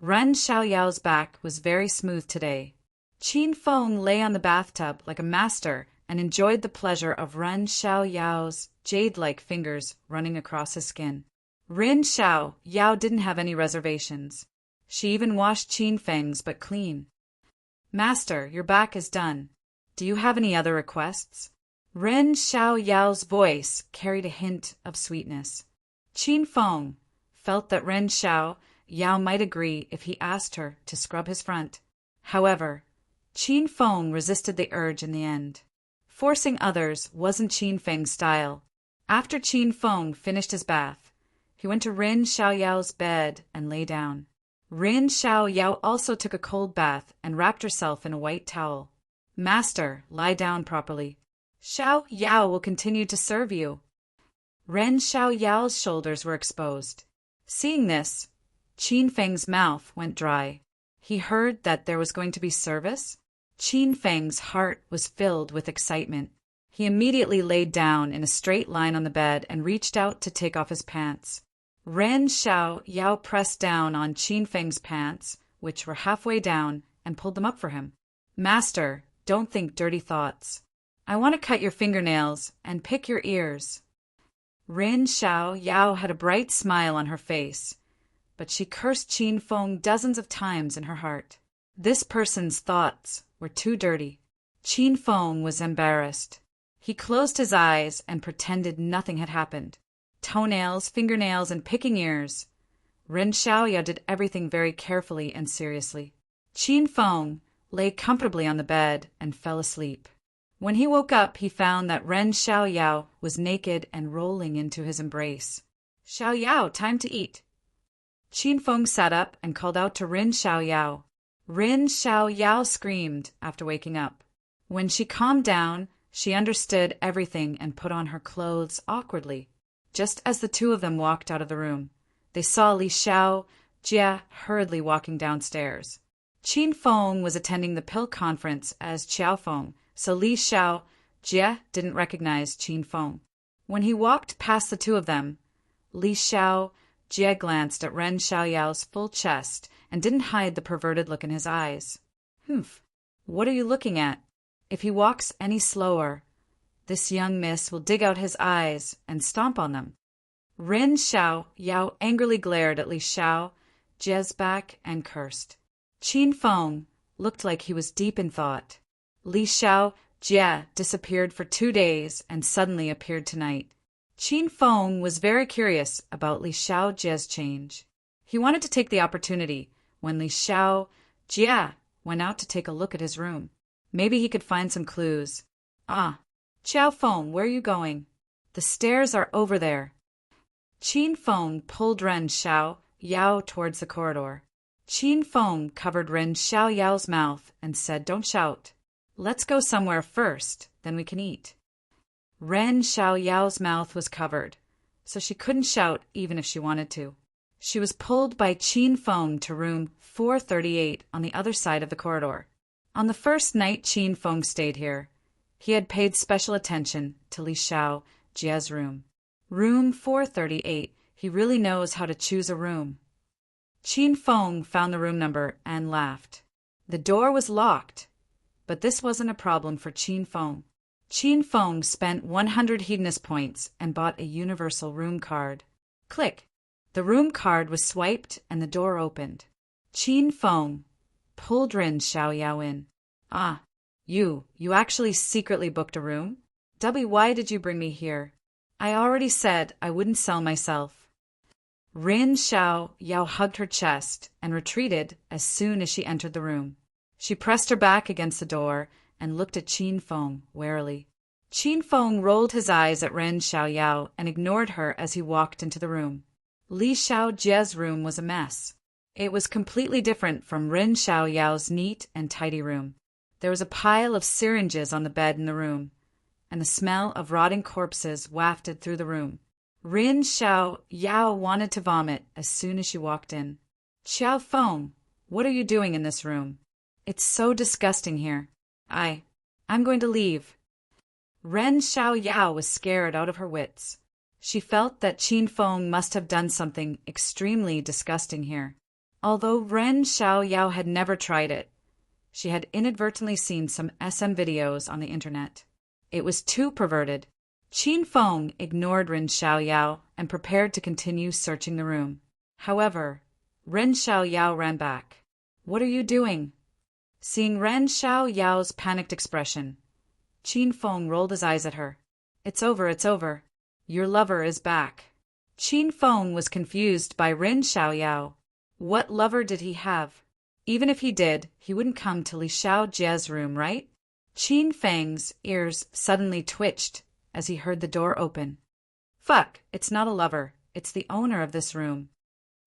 Ren Xiaoyao's back was very smooth today. Qin Feng lay on the bathtub like a master and enjoyed the pleasure of Ren Xiaoyao's jade-like fingers running across his skin. Ren Xiaoyao didn't have any reservations. She even washed Qin Feng's but clean. Master, your back is done. Do you have any other requests? Ren Xiaoyao's voice carried a hint of sweetness. Qin Feng felt that Ren Xiaoyao might agree if he asked her to scrub his front. However, Qin Feng resisted the urge in the end. Forcing others wasn't Qin Feng's style. After Qin Feng finished his bath, he went to Ren Xiaoyao's bed and lay down. Ren Xiaoyao also took a cold bath and wrapped herself in a white towel. Master, lie down properly. Xiaoyao will continue to serve you. Ren Xiaoyao's shoulders were exposed. Seeing this, Qin Feng's mouth went dry. He heard that there was going to be service. Qin Feng's heart was filled with excitement. He immediately laid down in a straight line on the bed and reached out to take off his pants. Ren Xiaoyao pressed down on Qin Feng's pants, which were halfway down, and pulled them up for him. Master, don't think dirty thoughts. I want to cut your fingernails and pick your ears. Rin Xiao Yao had a bright smile on her face, but she cursed Qin Feng dozens of times in her heart. This person's thoughts were too dirty. Qin Feng was embarrassed. He closed his eyes and pretended nothing had happened. Toenails, fingernails, and picking ears. Ren Xiaoyao did everything very carefully and seriously. Qin Feng lay comfortably on the bed and fell asleep. When he woke up, he found that Ren Xiaoyao was naked and rolling into his embrace. "Xiaoyao, time to eat." Qin Feng sat up and called out to Ren Xiaoyao. Ren Xiaoyao screamed after waking up. When she calmed down, she understood everything and put on her clothes awkwardly. Just as the two of them walked out of the room, they saw Li Xiao Jia hurriedly walking downstairs. Qin Feng was attending the pill conference as Qiao Feng, so Li Xiao Jia didn't recognize Qin Feng. When he walked past the two of them, Li Xiao Jia glanced at Ren Xiaoyao's full chest and didn't hide the perverted look in his eyes. "Humph, what are you looking at? If he walks any slower, this young miss will dig out his eyes and stomp on them." Ren Xiaoyao angrily glared at Li Xiao Jia's back and cursed. Qin Feng looked like he was deep in thought. Li Xiao Jia disappeared for 2 days and suddenly appeared tonight. Qin Feng was very curious about Li Xiao Jia's change. He wanted to take the opportunity when Li Xiao Jia went out to take a look at his room. Maybe he could find some clues. "Ah, Qiao Feng, where are you going?" "The stairs are over there." Qin Feng pulled Ren Xiaoyao towards the corridor. Qin Feng covered Ren Xiaoyao's mouth and said, "Don't shout. Let's go somewhere first, then we can eat." Ren Xiaoyao's mouth was covered, so she couldn't shout even if she wanted to. She was pulled by Qin Feng to room 438 on the other side of the corridor. On the first night Qin Feng stayed here, he had paid special attention to Li Xiao Jia's room. Room 438, he really knows how to choose a room. Qin Feng found the room number and laughed. The door was locked, but this wasn't a problem for Qin Feng. Qin Feng spent 100 hedonist points and bought a universal room card. Click! The room card was swiped and the door opened. Qin Feng pulled Ren Xiaoyao in. "Ah, you actually secretly booked a room? Why did you bring me here? I already said I wouldn't sell myself." Ren Xiaoyao hugged her chest and retreated as soon as she entered the room. She pressed her back against the door and looked at Qin Feng warily. Qin Feng rolled his eyes at Ren Xiaoyao and ignored her as he walked into the room. Li Xiao Jia's room was a mess. It was completely different from Ren Xiaoyao's neat and tidy room. There was a pile of syringes on the bed in the room, and the smell of rotting corpses wafted through the room. Ren Xiaoyao wanted to vomit as soon as she walked in. "Qiao Feng, what are you doing in this room? It's so disgusting here. I'm going to leave." Ren Xiaoyao was scared out of her wits. She felt that Qin Feng must have done something extremely disgusting here. Although Ren Xiaoyao had never tried it, she had inadvertently seen some SM videos on the internet. It was too perverted. Qin Feng ignored Ren Xiaoyao and prepared to continue searching the room. However, Ren Xiaoyao ran back. "What are you doing?" Seeing Ren Xiaoyao's panicked expression, Qin Feng rolled his eyes at her. It's over. Your lover is back." Qin Feng was confused by Ren Xiaoyao. What lover did he have? Even if he did, he wouldn't come to Li Xiao Jia's room, right? Qin Feng's ears suddenly twitched as he heard the door open. "Fuck, it's not a lover. It's the owner of this room."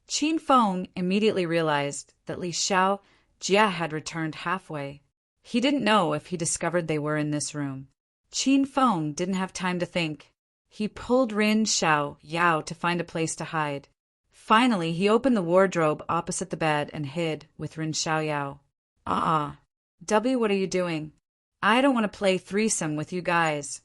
Qin Feng immediately realized that Li Xiao Jia had returned halfway. He didn't know if he discovered they were in this room. Qin Feng didn't have time to think. He pulled Ren Xiaoyao to find a place to hide. Finally, he opened the wardrobe opposite the bed and hid with Ren Xiaoyao. What are you doing? I don't want to play threesome with you guys."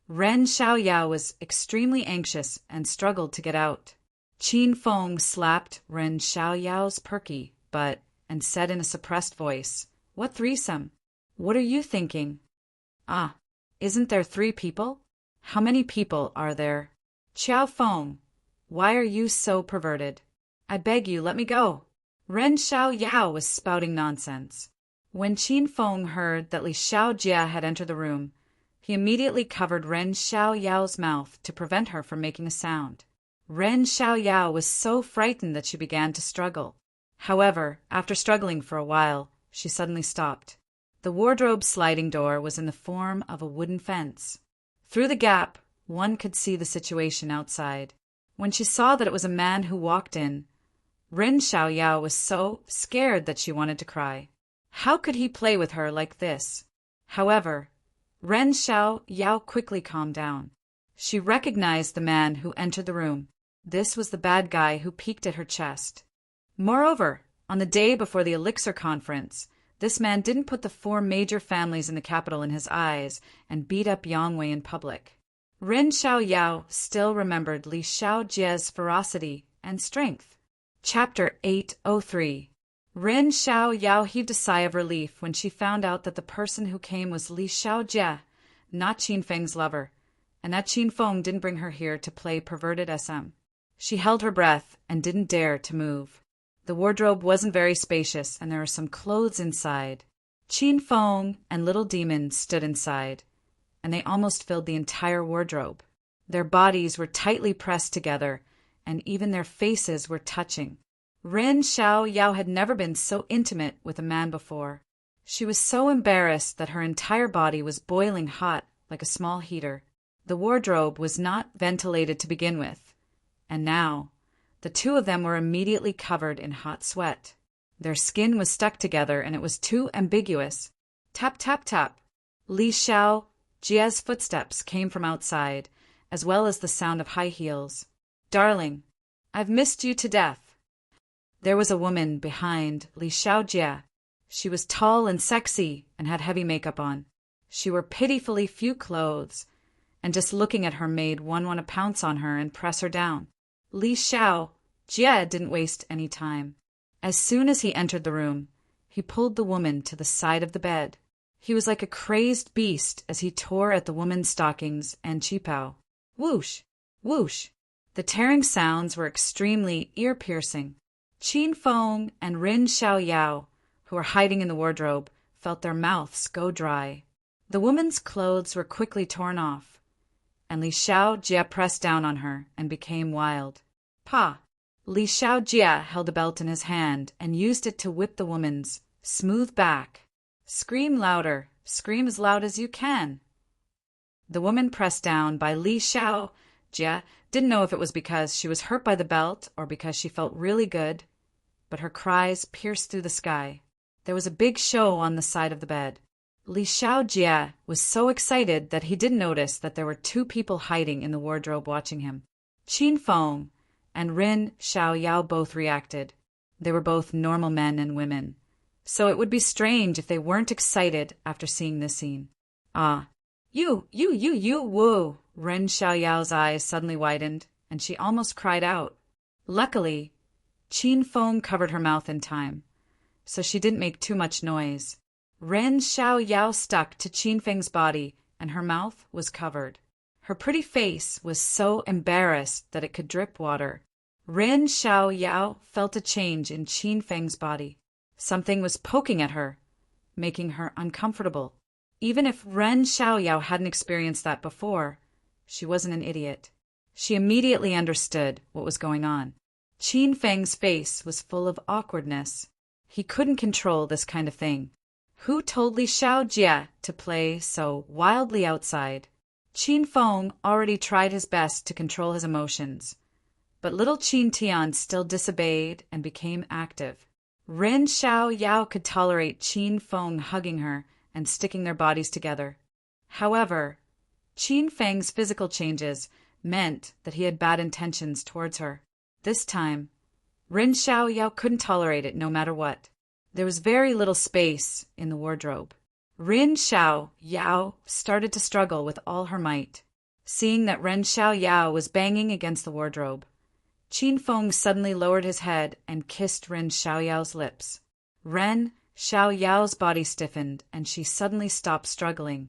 Ren Xiaoyao was extremely anxious and struggled to get out. Qin Feng slapped Ren Xiaoyao's perky butt and said in a suppressed voice, "What threesome? What are you thinking?" Isn't there 3 people? How many people are there? Qiao Feng, why are you so perverted? I beg you, let me go. Ren Xiaoyao was spouting nonsense. When Qin Feng heard that Li Xiaojie had entered the room, he immediately covered Ren Xiaoyao's mouth to prevent her from making a sound. Ren Xiaoyao was so frightened that she began to struggle. However, after struggling for a while, she suddenly stopped. The wardrobe sliding door was in the form of a wooden fence. Through the gap, one could see the situation outside. When she saw that it was a man who walked in, Ren Xiaoyao was so scared that she wanted to cry. How could he play with her like this? However, Ren Xiaoyao quickly calmed down. She recognized the man who entered the room. This was the bad guy who peeked at her chest. Moreover, on the day before the Elixir Conference, this man didn't put the 4 major families in the capital in his eyes and beat up Yang Wei in public. Ren Xiaoyao still remembered Li Xiaojie's ferocity and strength. Chapter 803. Ren Xiaoyao heaved a sigh of relief when she found out that the person who came was Li Xiaojie, not Qin Feng's lover, and that Qin Feng didn't bring her here to play perverted SM. She held her breath and didn't dare to move. The wardrobe wasn't very spacious, and there were some clothes inside. Qin Feng and Little Demon stood inside, and they almost filled the entire wardrobe. Their bodies were tightly pressed together, and even their faces were touching. Ren Xiaoyao had never been so intimate with a man before. She was so embarrassed that her entire body was boiling hot like a small heater. The wardrobe was not ventilated to begin with, and now the 2 of them were immediately covered in hot sweat. Their skin was stuck together, and it was too ambiguous. Tap, tap, tap. Li Xiaojie's footsteps came from outside, as well as the sound of high heels. Darling, I've missed you to death. There was a woman behind Li Xiaojie. She was tall and sexy and had heavy makeup on. She wore pitifully few clothes, and just looking at her made one want to pounce on her and press her down. Li Xiaojie didn't waste any time. As soon as he entered the room, he pulled the woman to the side of the bed. He was like a crazed beast as he tore at the woman's stockings and qipao. Whoosh! Whoosh! The tearing sounds were extremely ear-piercing. Qin Feng and Ren Xiaoyao, who were hiding in the wardrobe, felt their mouths go dry. The woman's clothes were quickly torn off, and Li Xiaojie pressed down on her and became wild. Pa! Li Xiaojie held a belt in his hand and used it to whip the woman's smooth back. Scream louder. Scream as loud as you can. The woman pressed down by Li Xiaojie didn't know if it was because she was hurt by the belt or because she felt really good, but her cries pierced through the sky. There was a big show on the side of the bed. Li Xiaojie was so excited that he didn't notice that there were 2 people hiding in the wardrobe watching him. Qin Feng and Ren Xiaoyao both reacted. They were both normal men and women, so it would be strange if they weren't excited after seeing this scene. Ah, you, whoa! Ren Xiaoyao's eyes suddenly widened, and she almost cried out. Luckily, Qin Feng covered her mouth in time, so she didn't make too much noise. Ren Xiaoyao stuck to Qin Feng's body, and her mouth was covered. Her pretty face was so embarrassed that it could drip water. Ren Xiaoyao felt a change in Qin Feng's body. Something was poking at her, making her uncomfortable. Even if Ren Xiaoyao hadn't experienced that before, she wasn't an idiot. She immediately understood what was going on. Qin Feng's face was full of awkwardness. He couldn't control this kind of thing. Who told Li Xiaojie to play so wildly outside? Qin Feng already tried his best to control his emotions, but little Qin Tian still disobeyed and became active. Ren Xiaoyao could tolerate Qin Feng hugging her and sticking their bodies together. However, Qin Feng's physical changes meant that he had bad intentions towards her. This time, Ren Xiaoyao couldn't tolerate it no matter what. There was very little space in the wardrobe. Ren Xiaoyao started to struggle with all her might. Seeing that Ren Xiaoyao was banging against the wardrobe, Qin Feng suddenly lowered his head and kissed Ren Xiaoyao's lips. Ren Xiaoyao's body stiffened, and she suddenly stopped struggling.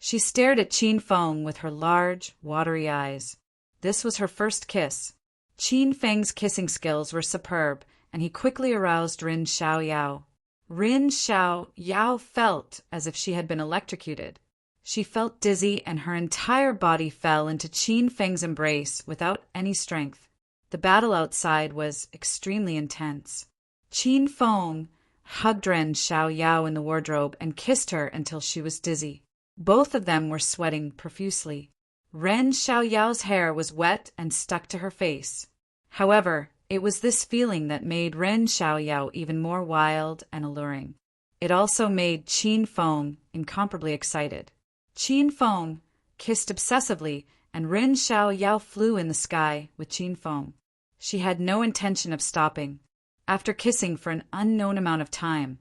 She stared at Qin Feng with her large, watery eyes. This was her first kiss. Qin Feng's kissing skills were superb, and he quickly aroused Rin Xiaoyao. Rin Xiaoyao felt as if she had been electrocuted. She felt dizzy, and her entire body fell into Qin Feng's embrace without any strength. The battle outside was extremely intense. Qin Feng hugged Ren Xiaoyao in the wardrobe and kissed her until she was dizzy. Both of them were sweating profusely. Ren Xiaoyao's hair was wet and stuck to her face. However, it was this feeling that made Ren Xiaoyao even more wild and alluring. It also made Qin Feng incomparably excited. Qin Feng kissed obsessively, and Ren Xiaoyao flew in the sky with Qin Feng. She had no intention of stopping. After kissing for an unknown amount of time,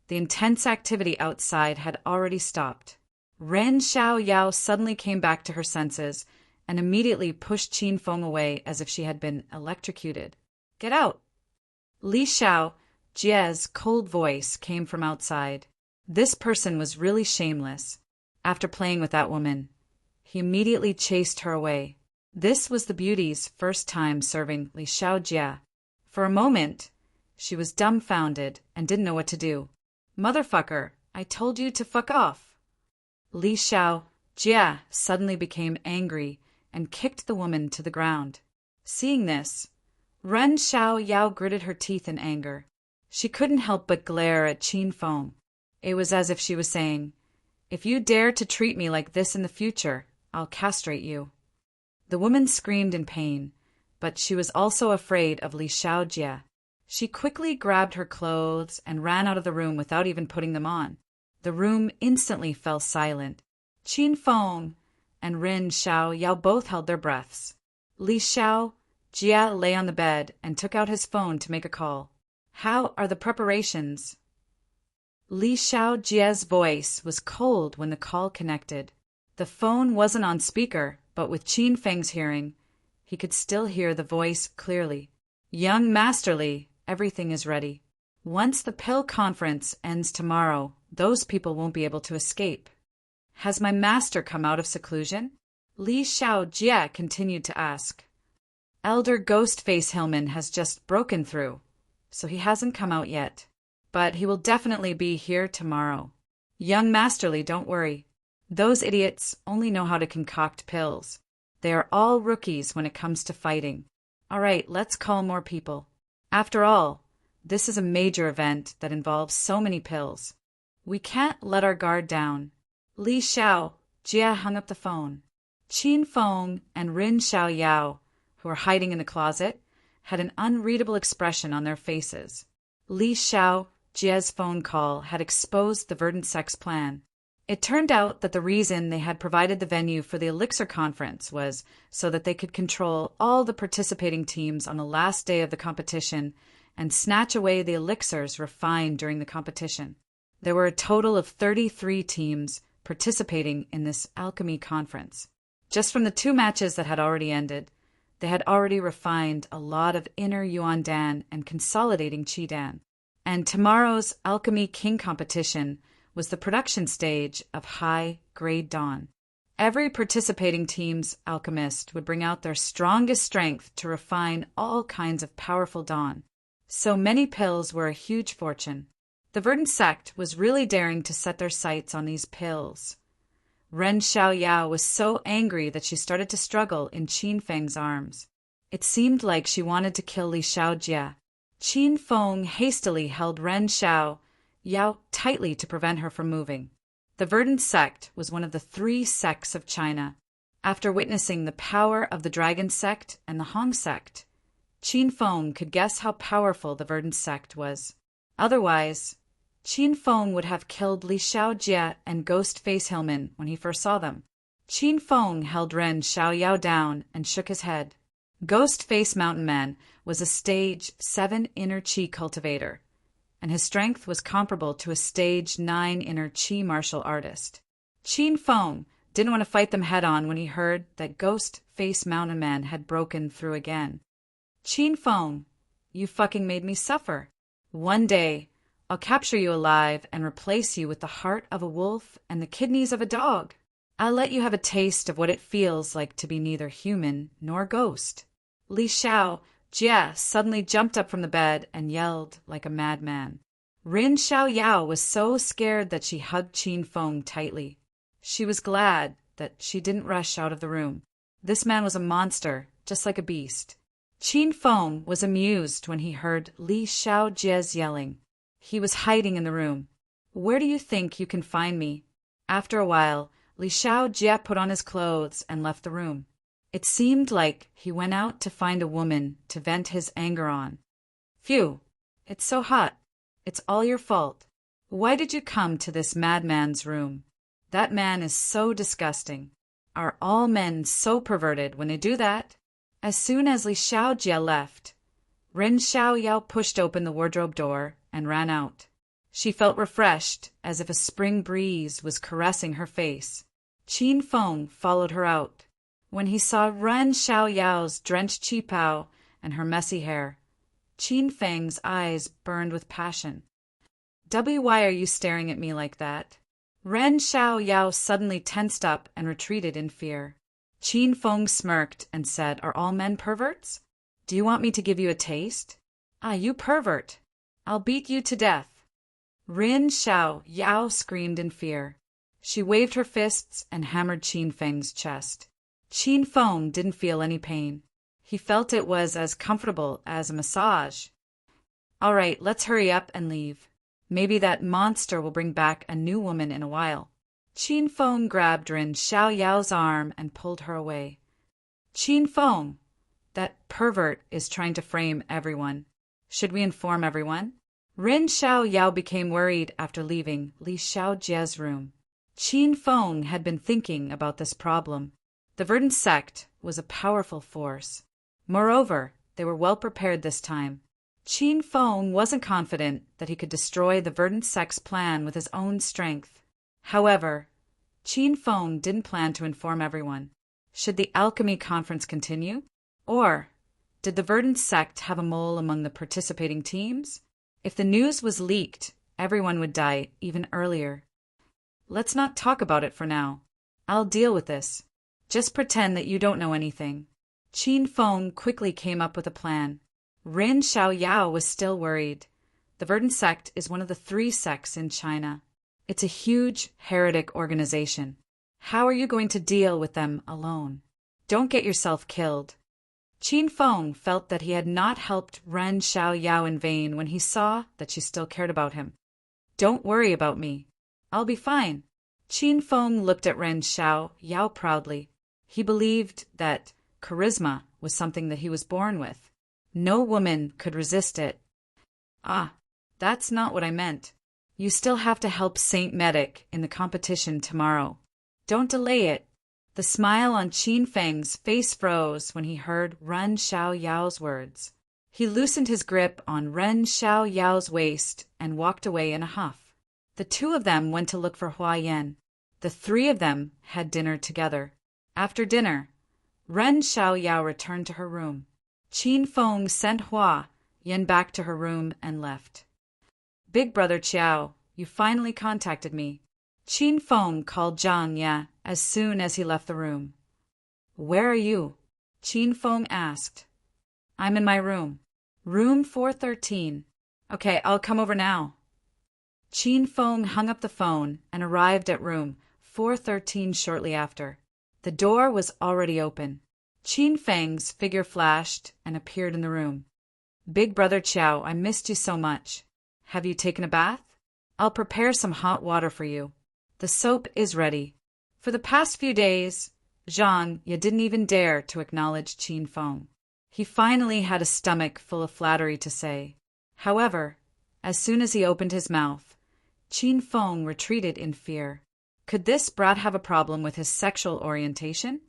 the intense activity outside had already stopped. Ren Xiaoyao suddenly came back to her senses and immediately pushed Qin Feng away as if she had been electrocuted. "Get out!" Li Xiao Jie's cold voice came from outside. This person was really shameless. After playing with that woman, he immediately chased her away. This was the beauty's first time serving Li Xiao Jie. For a moment, she was dumbfounded and didn't know what to do. "Motherfucker, I told you to fuck off." Li Xiao Jie suddenly became angry and kicked the woman to the ground. Seeing this, Ren Xiaoyao gritted her teeth in anger. She couldn't help but glare at Qin Feng. It was as if she was saying, "If you dare to treat me like this in the future, I'll castrate you." The woman screamed in pain, but she was also afraid of Li Xiao Jie. She quickly grabbed her clothes and ran out of the room without even putting them on. The room instantly fell silent. Qin Feng and Ren Xiaoyao both held their breaths. Li Xiao Jie lay on the bed and took out his phone to make a call. "How are the preparations?" Li Xiao Jie's voice was cold when the call connected. The phone wasn't on speaker, but with Qin Feng's hearing, he could still hear the voice clearly. "Young Masterly, everything is ready. Once the pill conference ends tomorrow, those people won't be able to escape." "Has my master come out of seclusion?" Li Xiao Jie continued to ask. "Elder Ghostface Hillman has just broken through, so he hasn't come out yet. But he will definitely be here tomorrow. Young Masterly, don't worry. Those idiots only know how to concoct pills. They are all rookies when it comes to fighting. All right, let's call more people. After all, this is a major event that involves so many pills. We can't let our guard down." Li Xiao Jie hung up the phone. Qin Feng and Rin Xiaoyao, who were hiding in the closet, had an unreadable expression on their faces. Li Xiao Jie's phone call had exposed the verdant sex plan. It turned out that the reason they had provided the venue for the Elixir Conference was so that they could control all the participating teams on the last day of the competition and snatch away the elixirs refined during the competition. There were a total of 33 teams participating in this alchemy conference. Just from the 2 matches that had already ended, they had already refined a lot of inner Yuan Dan and consolidating Qi Dan. And tomorrow's Alchemy King competition was the production stage of high-grade dawn. Every participating team's alchemist would bring out their strongest strength to refine all kinds of powerful dawn. So many pills were a huge fortune. The verdant sect was really daring to set their sights on these pills. Ren Xiaoyao was so angry that she started to struggle in Qin Feng's arms. It seemed like she wanted to kill Li Xiao Jie. Qin Feng hastily held Ren Xiaoyao tightly to prevent her from moving. The verdant sect was one of the 3 sects of China. After witnessing the power of the dragon sect and the Hong sect, Qin Feng could guess how powerful the verdant sect was. Otherwise, Qin Feng would have killed Li Xiao Jie and Ghostface Hillman when he first saw them. Qin Feng held Ren Xiaoyao down and shook his head. Ghostface Mountain Man was a stage 7 inner Qi cultivator, and his strength was comparable to a stage 9 inner Qi martial artist. Qin Feng didn't want to fight them head-on when he heard that Ghostface Mountain Man had broken through again. "Qin Feng, you fucking made me suffer. One day, I'll capture you alive and replace you with the heart of a wolf and the kidneys of a dog." I'll let you have a taste of what it feels like to be neither human nor ghost. Li Xiao Jie suddenly jumped up from the bed and yelled like a madman. Rin Xiaoyao was so scared that she hugged Qin Feng tightly. She was glad that she didn't rush out of the room. This man was a monster, just like a beast. Qin Feng was amused when he heard Li Xiaojie's yelling. He was hiding in the room. Where do you think you can find me? After a while, Li Xiaojie put on his clothes and left the room. It seemed like he went out to find a woman to vent his anger on. Phew, it's so hot. It's all your fault. Why did you come to this madman's room? That man is so disgusting. Are all men so perverted when they do that? As soon as Li Xiaojie left, Ren Xiaoyao pushed open the wardrobe door and ran out. She felt refreshed, as if a spring breeze was caressing her face. Qin Feng followed her out. When he saw Ren Xiaoyao's drenched qipao and her messy hair, Qin Feng's eyes burned with passion. Why are you staring at me like that? Ren Xiaoyao suddenly tensed up and retreated in fear. Qin Feng smirked and said, Are all men perverts? Do you want me to give you a taste? Ah, you pervert! I'll beat you to death. Rin Xiaoyao screamed in fear. She waved her fists and hammered Qin Feng's chest. Qin Feng didn't feel any pain. He felt it was as comfortable as a massage. All right, let's hurry up and leave. Maybe that monster will bring back a new woman in a while. Qin Feng grabbed Rin Xiaoyao's arm and pulled her away. Qin Feng, that pervert is trying to frame everyone. Should we inform everyone? Rin Xiaoyao became worried after leaving Li Xiaojie's room. Qin Feng had been thinking about this problem. The verdant sect was a powerful force. Moreover, they were well prepared this time. Qin Feng wasn't confident that he could destroy the verdant sect's plan with his own strength. However, Qin Feng didn't plan to inform everyone. Should the alchemy conference continue? Or did the verdant sect have a mole among the participating teams? If the news was leaked, everyone would die even earlier. Let's not talk about it for now. I'll deal with this. Just pretend that you don't know anything. Qin Feng quickly came up with a plan. Rin Xiaoyao was still worried. The verdant sect is one of the 3 sects in China. It's a huge heretic organization. How are you going to deal with them alone? Don't get yourself killed. Qin Feng felt that he had not helped Ren Xiaoyao in vain when he saw that she still cared about him. Don't worry about me. I'll be fine. Qin Feng looked at Ren Xiaoyao proudly. He believed that charisma was something that he was born with. No woman could resist it. Ah, that's not what I meant. You still have to help Saint Medic in the competition tomorrow. Don't delay it. The smile on Qin Feng's face froze when he heard Ren Xiaoyao's words. He loosened his grip on Ren Xiaoyao's waist and walked away in a huff. The 2 of them went to look for Hua Yan. The 3 of them had dinner together. After dinner, Ren Xiaoyao returned to her room. Qin Feng sent Hua Yan back to her room and left. Big Brother Qiao, you finally contacted me. Qin Feng called Zhang Ye as soon as he left the room. Where are you? Qin Feng asked. I'm in my room. Room 413. Okay, I'll come over now. Qin Feng hung up the phone and arrived at room 413 shortly after. The door was already open. Qin Feng's figure flashed and appeared in the room. Big Brother Qiao, I missed you so much. Have you taken a bath? I'll prepare some hot water for you. The soap is ready. For the past few days, Zhang Ye didn't even dare to acknowledge Qin Feng. He finally had a stomach full of flattery to say. However, as soon as he opened his mouth, Qin Feng retreated in fear. Could this brat have a problem with his sexual orientation?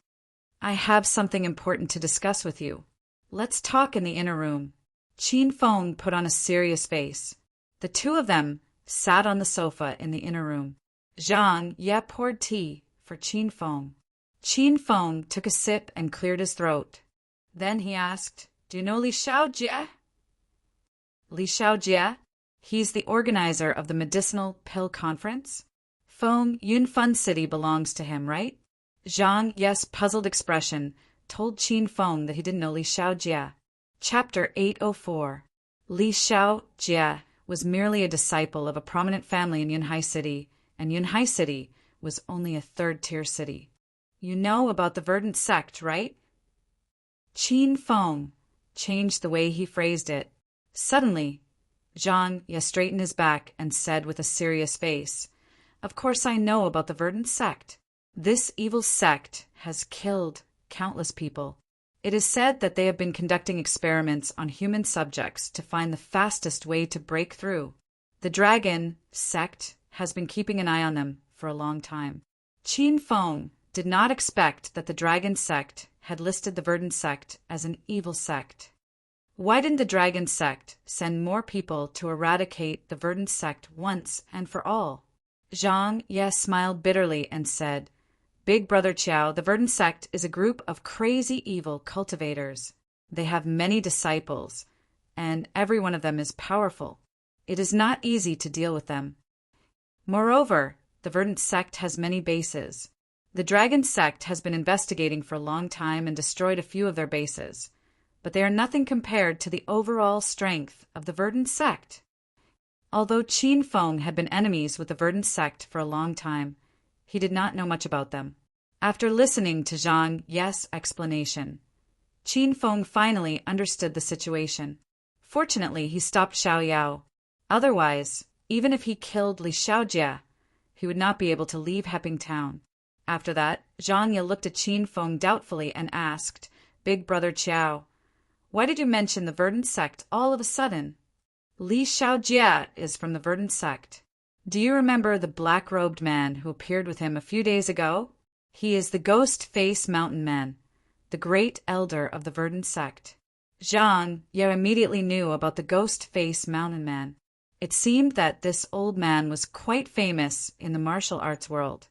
I have something important to discuss with you. Let's talk in the inner room. Qin Feng put on a serious face. The 2 of them sat on the sofa in the inner room. Zhang Ye poured tea for Qin Feng. Qin Feng took a sip and cleared his throat. Then he asked, Do you know Li Xiaojie? Li Xiaojie? He's the organizer of the medicinal pill conference. Feng Yunfun City belongs to him, right? Zhang Ye's puzzled expression told Qin Feng that he didn't know Li Xiaojie. Chapter 804. Li Xiaojie was merely a disciple of a prominent family in Yunhai City, and Yunhai City was only a third-tier city. You know about the verdant sect, right? Qin Feng changed the way he phrased it. Suddenly, Zhang Ye straightened his back and said with a serious face, "Of course I know about the verdant sect. This evil sect has killed countless people. It is said that they have been conducting experiments on human subjects to find the fastest way to break through. The dragon sect has been keeping an eye on them for a long time." Qin Feng did not expect that the dragon sect had listed the verdant sect as an evil sect. Why didn't the dragon sect send more people to eradicate the verdant sect once and for all? Zhang Ye smiled bitterly and said, "Big Brother Qiao, the verdant sect is a group of crazy evil cultivators. They have many disciples, and every one of them is powerful. It is not easy to deal with them. Moreover, the verdant sect has many bases. The dragon sect has been investigating for a long time and destroyed a few of their bases, but they are nothing compared to the overall strength of the verdant sect." Although Qin Feng had been enemies with the verdant sect for a long time, he did not know much about them. After listening to Zhang Ye's explanation, Qin Feng finally understood the situation. Fortunately, he stopped Xiao Yao. Otherwise, even if he killed Li Xiaojie, he would not be able to leave Heping Town. After that, Zhang Ye looked at Qin Feng doubtfully and asked, "Big Brother Qiao, why did you mention the verdant sect all of a sudden?" "Li Xiaojie is from the verdant sect. Do you remember the black-robed man who appeared with him a few days ago? He is the Ghost Face Mountain Man, the great elder of the verdant sect." Zhang Ye immediately knew about the Ghost Face Mountain Man. It seemed that this old man was quite famous in the martial arts world.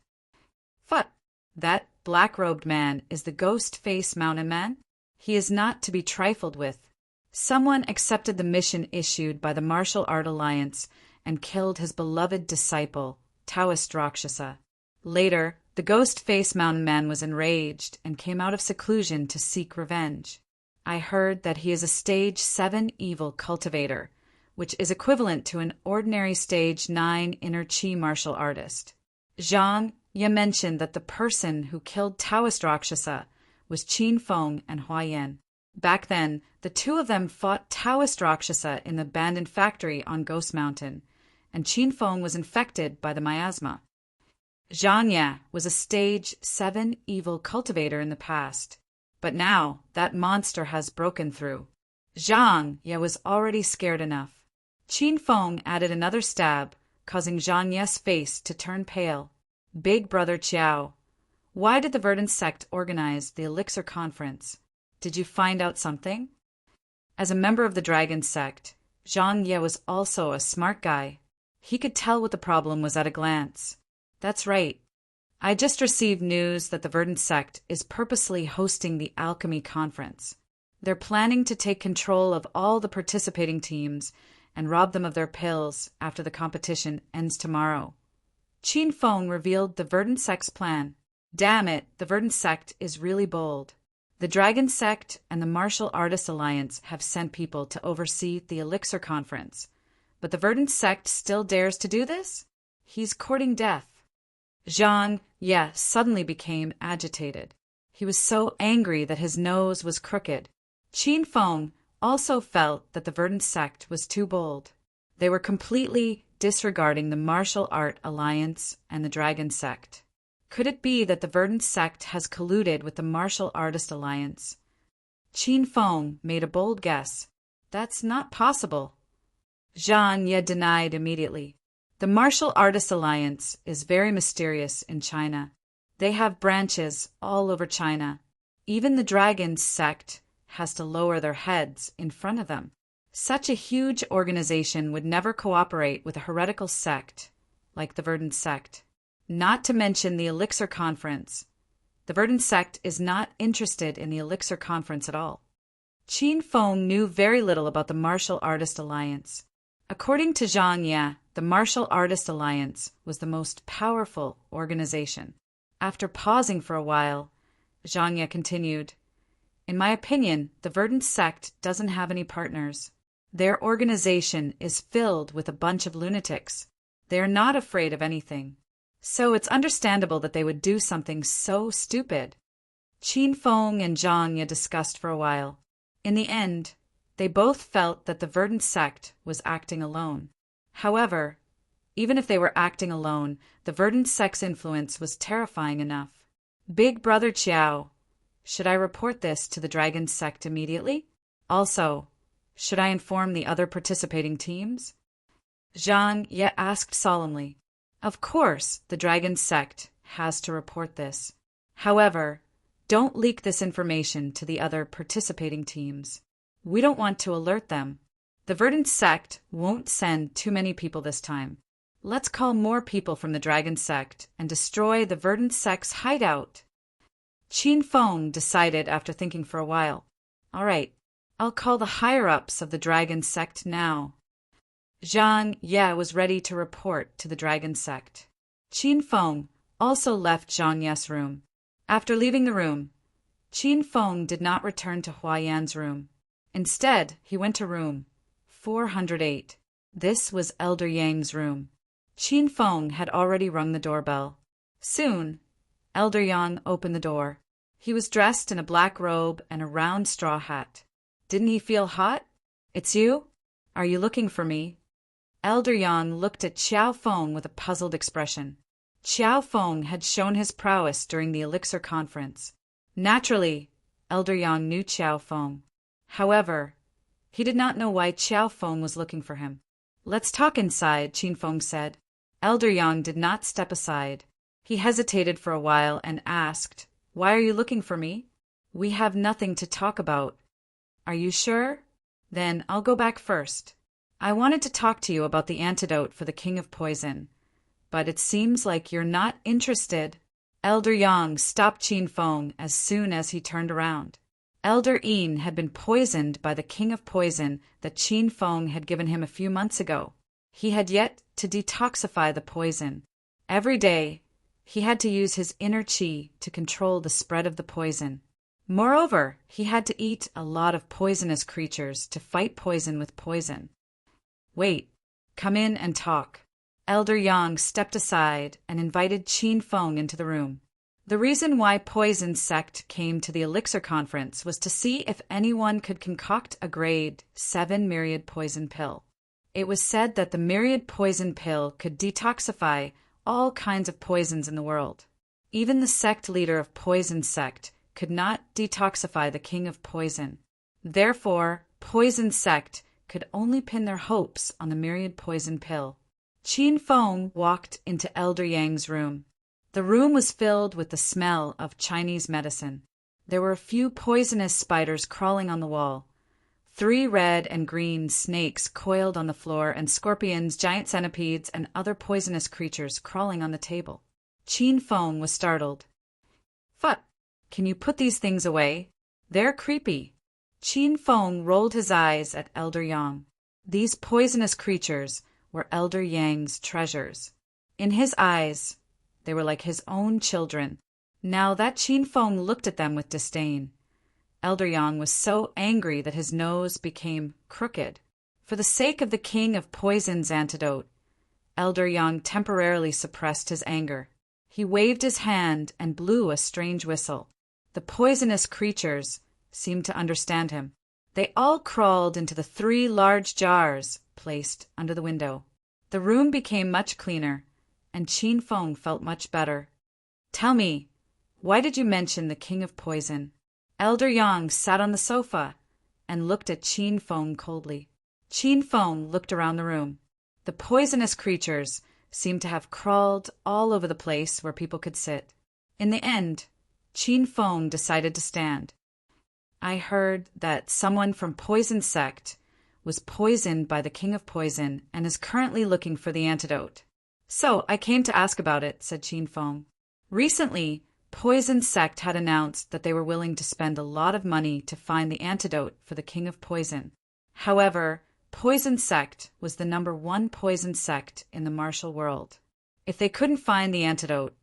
"What? That black-robed man is the Ghost Face Mountain Man? He is not to be trifled with. Someone accepted the mission issued by the Martial Art Alliance and killed his beloved disciple, Taoist Rakshasa. Later, the Ghost-Face Mountain Man was enraged and came out of seclusion to seek revenge. I heard that he is a Stage 7 evil cultivator, which is equivalent to an ordinary Stage 9 inner chi martial artist." Zhang Ye mentioned that the person who killed Taoist Rakshasa was Qin Feng and Huayan. Back then, the two of them fought Taoist Rakshasa in the abandoned factory on Ghost Mountain, and Qin Feng was infected by the miasma. Zhang Ye was a Stage 7 evil cultivator in the past, but now that monster has broken through. Zhang Ye was already scared enough. Qin Feng added another stab, causing Zhang Ye's face to turn pale. "Big Brother Qiao, why did the verdant sect organize the Elixir Conference? Did you find out something?" As a member of the dragon sect, Zhang Ye was also a smart guy. He could tell what the problem was at a glance. "That's right. I just received news that the verdant sect is purposely hosting the Alchemy Conference. They're planning to take control of all the participating teams and rob them of their pills after the competition ends tomorrow." Qin Feng revealed the verdant sect's plan. Damn it, the verdant sect is really bold. The Dragon Sect and the Martial Artists Alliance have sent people to oversee the Elixir Conference. But the verdant sect still dares to do this? He's courting death. Zhang Ye suddenly became agitated. He was so angry that his nose was crooked. Qin Feng also felt that the verdant sect was too bold. They were completely disregarding the Martial Art Alliance and the Dragon Sect. Could it be that the verdant sect has colluded with the Martial Artist Alliance? Qin Feng made a bold guess. That's not possible. Zhang Ye denied immediately. The Martial Artist Alliance is very mysterious in China. They have branches all over China. Even the Dragon Sect has to lower their heads in front of them. Such a huge organization would never cooperate with a heretical sect like the Verdant Sect. Not to mention the Elixir Conference. The Verdant Sect is not interested in the Elixir Conference at all. Qin Feng knew very little about the Martial Artist Alliance. According to Zhang Ye, the Martial Artist Alliance was the most powerful organization. After pausing for a while, Zhang Ye continued, "In my opinion, the Verdant sect doesn't have any partners. Their organization is filled with a bunch of lunatics. They are not afraid of anything. So it's understandable that they would do something so stupid." Qin Feng and Zhang Ye discussed for a while. In the end, they both felt that the Verdant sect was acting alone. However, even if they were acting alone, the Verdant sect's influence was terrifying enough. "Big Brother Qiao, should I report this to the Dragon sect immediately? Also, should I inform the other participating teams?" Zhang Ye asked solemnly. Of course, the Dragon sect has to report this. However, don't leak this information to the other participating teams. We don't want to alert them. The Verdant sect won't send too many people this time. Let's call more people from the Dragon sect and destroy the Verdant sect's hideout. Qin Feng decided after thinking for a while. All right, I'll call the higher-ups of the Dragon sect now. Zhang Ye was ready to report to the Dragon sect. Qin Feng also left Zhang Ye's room. After leaving the room, Qin Feng did not return to Huayan's room. Instead, he went to room 408. This was Elder Yang's room. Qin Feng had already rung the doorbell. Soon, Elder Yang opened the door. He was dressed in a black robe and a round straw hat. Didn't he feel hot? "It's you? Are you looking for me?" Elder Yang looked at Qiao Feng with a puzzled expression. Qiao Feng had shown his prowess during the Elixir Conference. Naturally, Elder Yang knew Qiao Feng. However, he did not know why Qiao Feng was looking for him. "Let's talk inside," Qin Feng said. Elder Yang did not step aside. He hesitated for a while and asked, "Why are you looking for me?" "We have nothing to talk about." "Are you sure? Then I'll go back first. I wanted to talk to you about the antidote for the King of Poison, but it seems like you're not interested." Elder Yang stopped Qin Feng as soon as he turned around. Elder Yin had been poisoned by the King of Poison that Qin Feng had given him a few months ago. He had yet to detoxify the poison. Every day, he had to use his inner qi to control the spread of the poison. Moreover, he had to eat a lot of poisonous creatures to fight poison with poison. "Wait, come in and talk." Elder Yang stepped aside and invited Qin Feng into the room. The reason why Poison Sect came to the Elixir Conference was to see if anyone could concoct a grade 7 myriad poison pill. It was said that the myriad poison pill could detoxify all kinds of poisons in the world. Even the sect leader of Poison Sect could not detoxify the King of Poison. Therefore, Poison Sect could only pin their hopes on the myriad poison pill. Qin Feng walked into Elder Yang's room. The room was filled with the smell of Chinese medicine. There were a few poisonous spiders crawling on the wall. 3 red and green snakes coiled on the floor, and scorpions, giant centipedes, and other poisonous creatures crawling on the table. Qin Feng was startled. "Fuck! Can you put these things away? They're creepy." Qin Feng rolled his eyes at Elder Yang. These poisonous creatures were Elder Yang's treasures. In his eyes, they were like his own children. Now that Qin Feng looked at them with disdain. Elder Yang was so angry that his nose became crooked. For the sake of the King of Poison's antidote, Elder Yang temporarily suppressed his anger. He waved his hand and blew a strange whistle. The poisonous creatures seemed to understand him. They all crawled into the 3 large jars placed under the window. The room became much cleaner, and Qin Feng felt much better. "Tell me, why did you mention the King of Poison?" Elder Yang sat on the sofa and looked at Qin Feng coldly. Qin Feng looked around the room. The poisonous creatures seemed to have crawled all over the place where people could sit. In the end, Qin Feng decided to stand. "I heard that someone from Poison Sect was poisoned by the King of Poison and is currently looking for the antidote. So I came to ask about it," said Qin Feng. Recently, Poison Sect had announced that they were willing to spend a lot of money to find the antidote for the King of Poison. However, Poison Sect was the #1 poison sect in the martial world. If they couldn't find the antidote,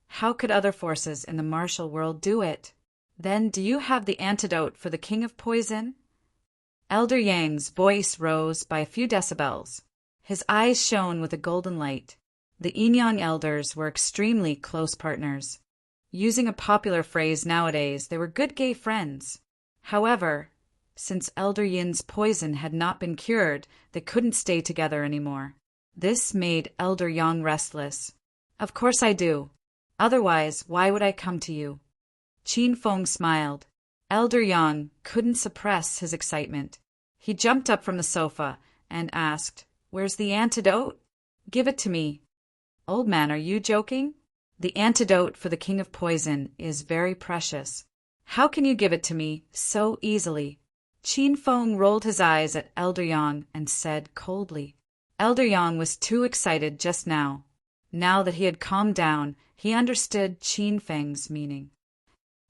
how could other forces in the martial world do it? Then, do you have the antidote for the king of poison? Elder Yang's voice rose by a few decibels. His eyes shone with a golden light. The Yinyang elders were extremely close partners. Using a popular phrase nowadays, they were good gay friends. However, since Elder Yin's poison had not been cured, they couldn't stay together anymore. This made Elder Yang restless. Of course I do. Otherwise, why would I come to you? Qin Feng smiled. Elder Yang couldn't suppress his excitement. He jumped up from the sofa and asked, "Where's the antidote? Give it to me." "Old man, are you joking? The antidote for the king of poison is very precious. How can you give it to me so easily?" Qin Feng rolled his eyes at Elder Yang and said coldly. Elder Yang was too excited just now. Now that he had calmed down, he understood Qin Feng's meaning.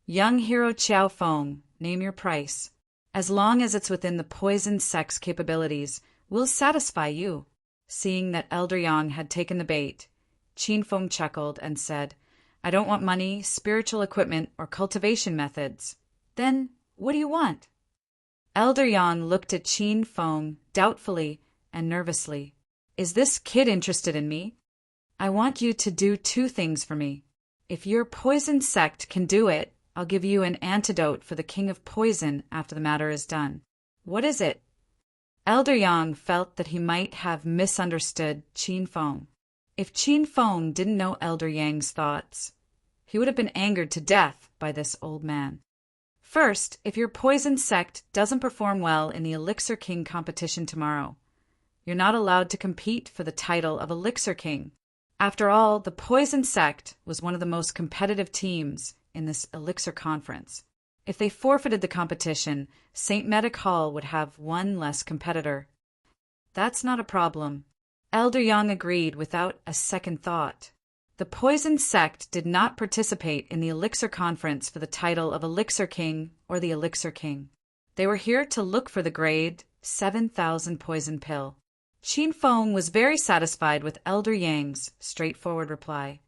"Young hero Qiao Feng, name your price. As long as it's within the poison sect's capabilities, we'll satisfy you." Seeing that Elder Yang had taken the bait, Qin Feng chuckled and said, "I don't want money, spiritual equipment, or cultivation methods." "Then, what do you want?" Elder Yang looked at Qin Feng doubtfully and nervously. "Is this kid interested in me? I want you to do 2 things for me. If your poison sect can do it, I'll give you an antidote for the king of poison after the matter is done." "What is it?" Elder Yang felt that he might have misunderstood Qin Feng. If Qin Feng didn't know Elder Yang's thoughts, he would have been angered to death by this old man. "First, if your poison sect doesn't perform well in the Elixir King competition tomorrow, you're not allowed to compete for the title of Elixir King. After all, the poison sect was one of the most competitive teams in this Elixir conference. If they forfeited the competition, St. Medic Hall would have 1 less competitor." "That's not a problem." Elder Yang agreed without a second thought. The poison sect did not participate in the Elixir Conference for the title of Elixir King or the Elixir King. They were here to look for the grade 7,000 poison pill. Qin Feng was very satisfied with Elder Yang's straightforward reply.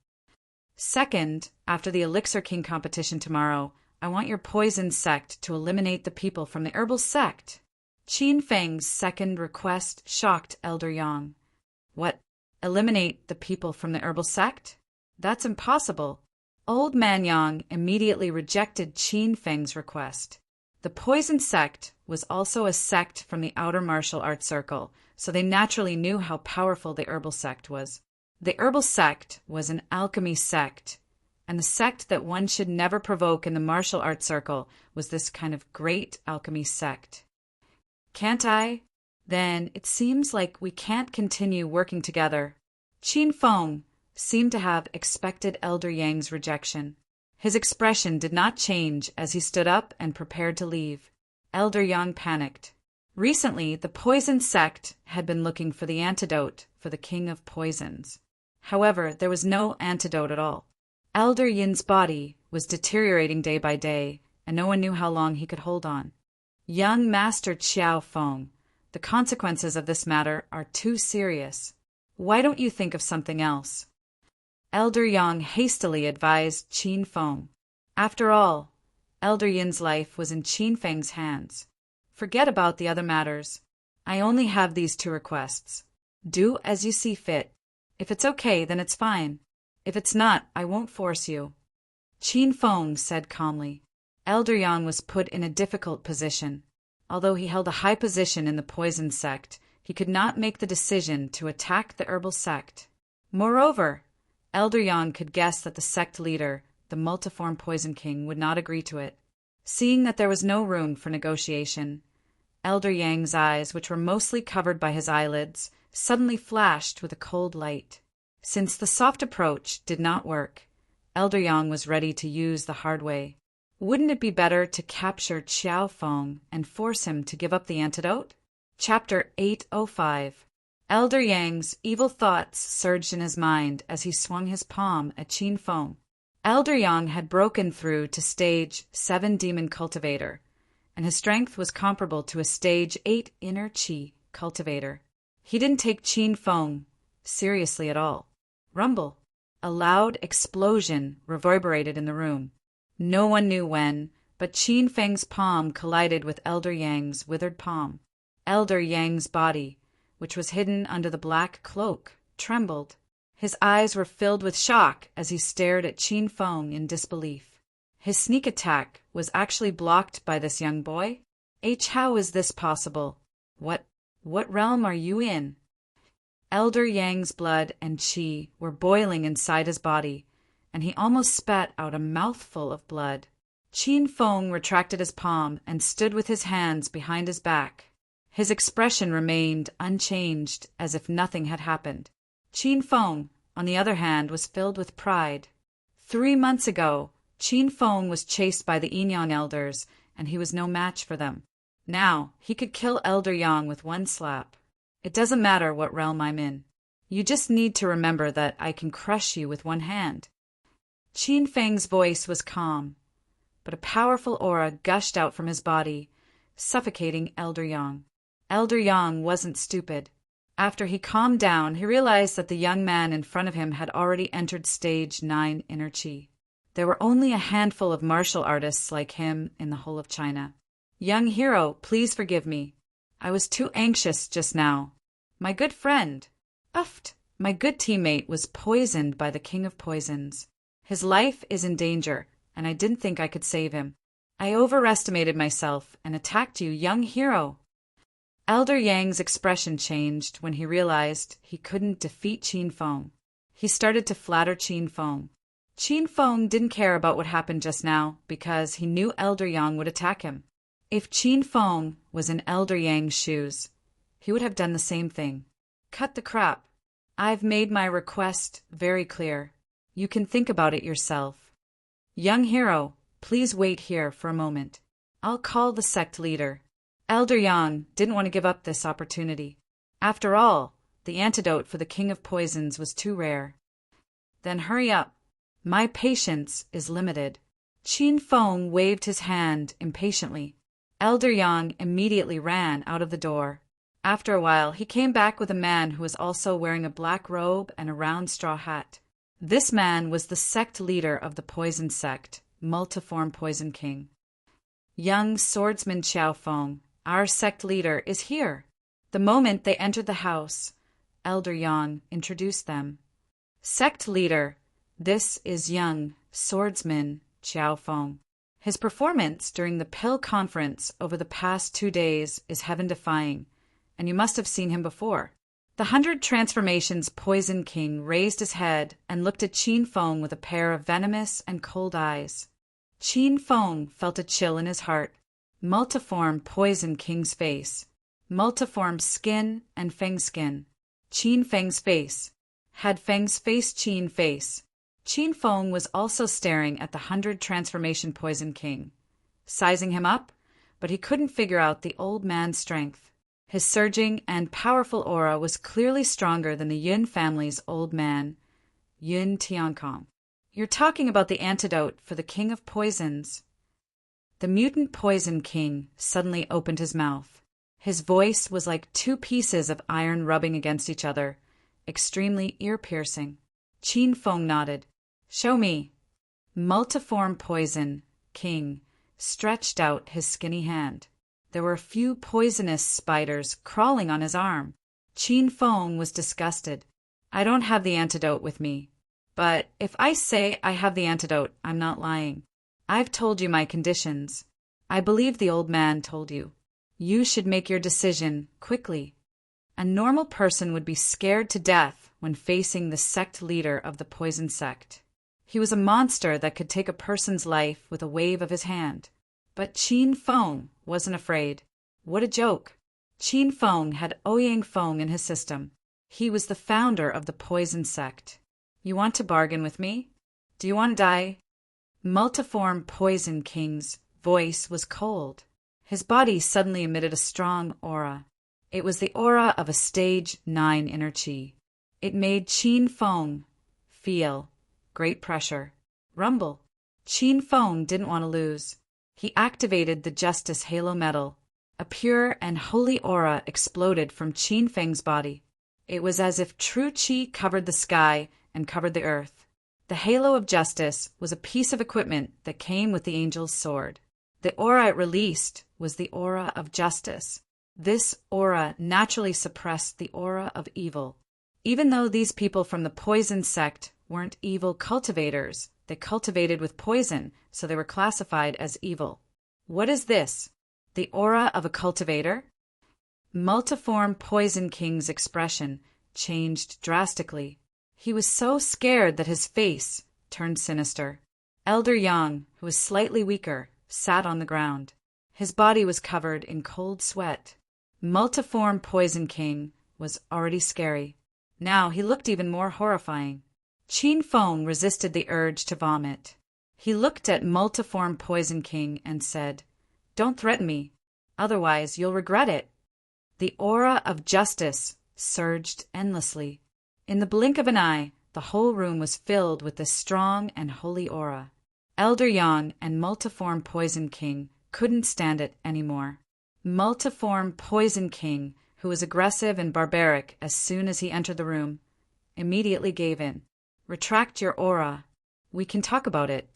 "Second, after the Elixir King competition tomorrow, I want your poison sect to eliminate the people from the herbal sect." Qin Feng's second request shocked Elder Yang. "What? Eliminate the people from the herbal sect? That's impossible." Old Man Yang immediately rejected Qin Feng's request. The poison sect was also a sect from the outer martial arts circle, so they naturally knew how powerful the herbal sect was. The herbal sect was an alchemy sect, and the sect that one should never provoke in the martial arts circle was this kind of great alchemy sect. "Can't I? Then it seems like we can't continue working together." Qin Feng seemed to have expected Elder Yang's rejection. His expression did not change as he stood up and prepared to leave. Elder Yang panicked. Recently, the poison sect had been looking for the antidote for the king of poisons. However, there was no antidote at all. Elder Yin's body was deteriorating day by day, and no one knew how long he could hold on. "Young Master Qiao Feng, the consequences of this matter are too serious. Why don't you think of something else?" Elder Yang hastily advised Qin Feng. After all, Elder Yin's life was in Qin Feng's hands. "Forget about the other matters. I only have these 2 requests. Do as you see fit. If it's okay, then it's fine. If it's not, I won't force you." Qin Feng said calmly. Elder Yang was put in a difficult position. Although he held a high position in the poison sect, he could not make the decision to attack the herbal sect. Moreover, Elder Yang could guess that the sect leader, the multiform Poison King, would not agree to it. Seeing that there was no room for negotiation, Elder Yang's eyes, which were mostly covered by his eyelids, suddenly flashed with a cold light. Since the soft approach did not work, Elder Yang was ready to use the hard way. Wouldn't it be better to capture Qiao Feng and force him to give up the antidote? Chapter 805. Elder Yang's evil thoughts surged in his mind as he swung his palm at Qin Feng. Elder Yang had broken through to stage 7 Demon Cultivator, and his strength was comparable to a stage 8 Inner Qi cultivator. He didn't take Qin Feng seriously at all. Rumble. A loud explosion reverberated in the room. No one knew when, but Qin Feng's palm collided with Elder Yang's withered palm. Elder Yang's body, which was hidden under the black cloak, trembled. His eyes were filled with shock as he stared at Qin Feng in disbelief. His sneak attack was actually blocked by this young boy? How is this possible? What realm are you in? Elder Yang's blood and qi were boiling inside his body, and he almost spat out a mouthful of blood. Qin Feng retracted his palm and stood with his hands behind his back. His expression remained unchanged, as if nothing had happened. Qin Feng, on the other hand, was filled with pride. 3 months ago, Qin Feng was chased by the Yinyang elders, and he was no match for them. Now, he could kill Elder Yang with one slap. It doesn't matter what realm I'm in. You just need to remember that I can crush you with one hand. Qin Feng's voice was calm, but a powerful aura gushed out from his body, suffocating Elder Yang. Elder Yang wasn't stupid. After he calmed down, he realized that the young man in front of him had already entered stage 9 inner qi. There were only a handful of martial artists like him in the whole of China. Young hero, please forgive me. I was too anxious just now. My good friend, my good teammate was poisoned by the King of Poisons. His life is in danger, and I didn't think I could save him. I overestimated myself and attacked you, young hero. Elder Yang's expression changed when he realized he couldn't defeat Qin Feng. He started to flatter Qin Feng. Qin Feng didn't care about what happened just now because he knew Elder Yang would attack him. If Qin Feng was in Elder Yang's shoes, he would have done the same thing. Cut the crap. I've made my request very clear. You can think about it yourself. Young hero, please wait here for a moment. I'll call the sect leader. Elder Yang didn't want to give up this opportunity. After all, the antidote for the King of Poisons was too rare. Then hurry up. My patience is limited. Qin Feng waved his hand impatiently. Elder Yang immediately ran out of the door. After a while, he came back with a man who was also wearing a black robe and a round straw hat. This man was the sect leader of the Poison Sect, Multiform Poison King. Young swordsman Xiaofeng, our sect leader, is here. The moment they entered the house, Elder Yang introduced them. Sect leader, this is young swordsman Xiaofeng. His performance during the Pill Conference over the past 2 days is heaven-defying, and you must have seen him before. The 100 Transformations Poison King raised his head and looked at Qin Feng with a pair of venomous and cold eyes. Qin Feng felt a chill in his heart. Multiform Poison King's face. Multiform skin and Feng skin. Qin Feng's face. Had Feng's face Qin face. Qin Feng was also staring at the 100 Transformation Poison King, sizing him up, but he couldn't figure out the old man's strength. His surging and powerful aura was clearly stronger than the Yun family's old man, Yun Tiankong. You're talking about the antidote for the King of Poisons. The mutant Poison King suddenly opened his mouth. His voice was like 2 pieces of iron rubbing against each other, extremely ear-piercing. Qin Feng nodded. Show me. Multiform Poison King stretched out his skinny hand. There were a few poisonous spiders crawling on his arm. Qin Feng was disgusted. I don't have the antidote with me. But if I say I have the antidote, I'm not lying. I've told you my conditions. I believe the old man told you. You should make your decision quickly. A normal person would be scared to death when facing the sect leader of the Poison Sect. He was a monster that could take a person's life with a wave of his hand. But Qin Feng wasn't afraid. What a joke. Qin Feng had Ouyang Feng in his system. He was the founder of the Poison Sect. You want to bargain with me? Do you want to die? Multiform Poison King's voice was cold. His body suddenly emitted a strong aura. It was the aura of a stage 9 inner qi. It made Qin Feng feel great pressure. Rumble. Qin Feng didn't want to lose. He activated the Justice Halo Metal. A pure and holy aura exploded from Qin Feng's body. It was as if true qi covered the sky and covered the earth. The halo of justice was a piece of equipment that came with the angel's sword. The aura it released was the aura of justice. This aura naturally suppressed the aura of evil. Even though these people from the poison sect weren't evil cultivators, they cultivated with poison, so they were classified as evil. What is this? The aura of a cultivator? Multiform Poison King's expression changed drastically. He was so scared that his face turned sinister. Elder Yang, who was slightly weaker, sat on the ground. His body was covered in cold sweat. Multiform Poison King was already scary. Now he looked even more horrifying. Qin Feng resisted the urge to vomit. He looked at Multiform Poison King and said, "Don't threaten me, otherwise you'll regret it." The aura of justice surged endlessly. In the blink of an eye, the whole room was filled with this strong and holy aura. Elder Yang and Multiform Poison King couldn't stand it anymore. Multiform Poison King, who was aggressive and barbaric as soon as he entered the room, immediately gave in. "Retract your aura. We can talk about it."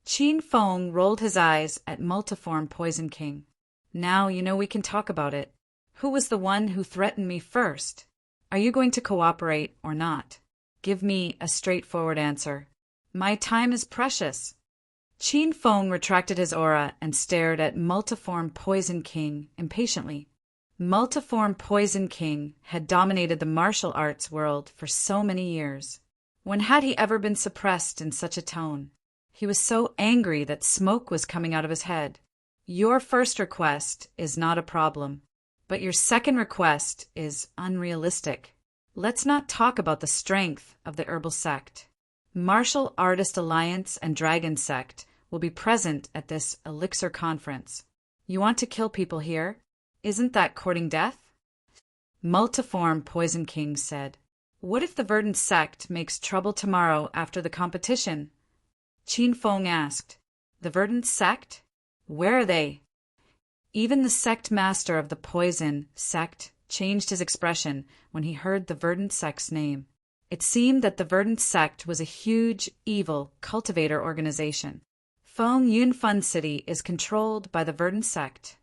Qin Feng rolled his eyes at Multiform Poison King. "Now you know we can talk about it. Who was the one who threatened me first? Are you going to cooperate or not? Give me a straightforward answer. My time is precious." Qin Feng retracted his aura and stared at Multiform Poison King impatiently. Multiform Poison King had dominated the martial arts world for so many years. When had he ever been suppressed in such a tone? He was so angry that smoke was coming out of his head. "Your first request is not a problem. But your second request is unrealistic. Let's not talk about the strength of the herbal sect. Martial Artist Alliance and Dragon Sect will be present at this elixir conference. You want to kill people here? Isn't that courting death?" Multiform Poison King said, "What if the Verdant Sect makes trouble tomorrow after the competition?" Qin Feng asked, "The Verdant Sect? Where are they?" Even the sect master of the Poison Sect changed his expression when he heard the Verdant Sect's name. It seemed that the Verdant Sect was a huge, evil cultivator organization. Feng Yunfun City is controlled by the Verdant Sect.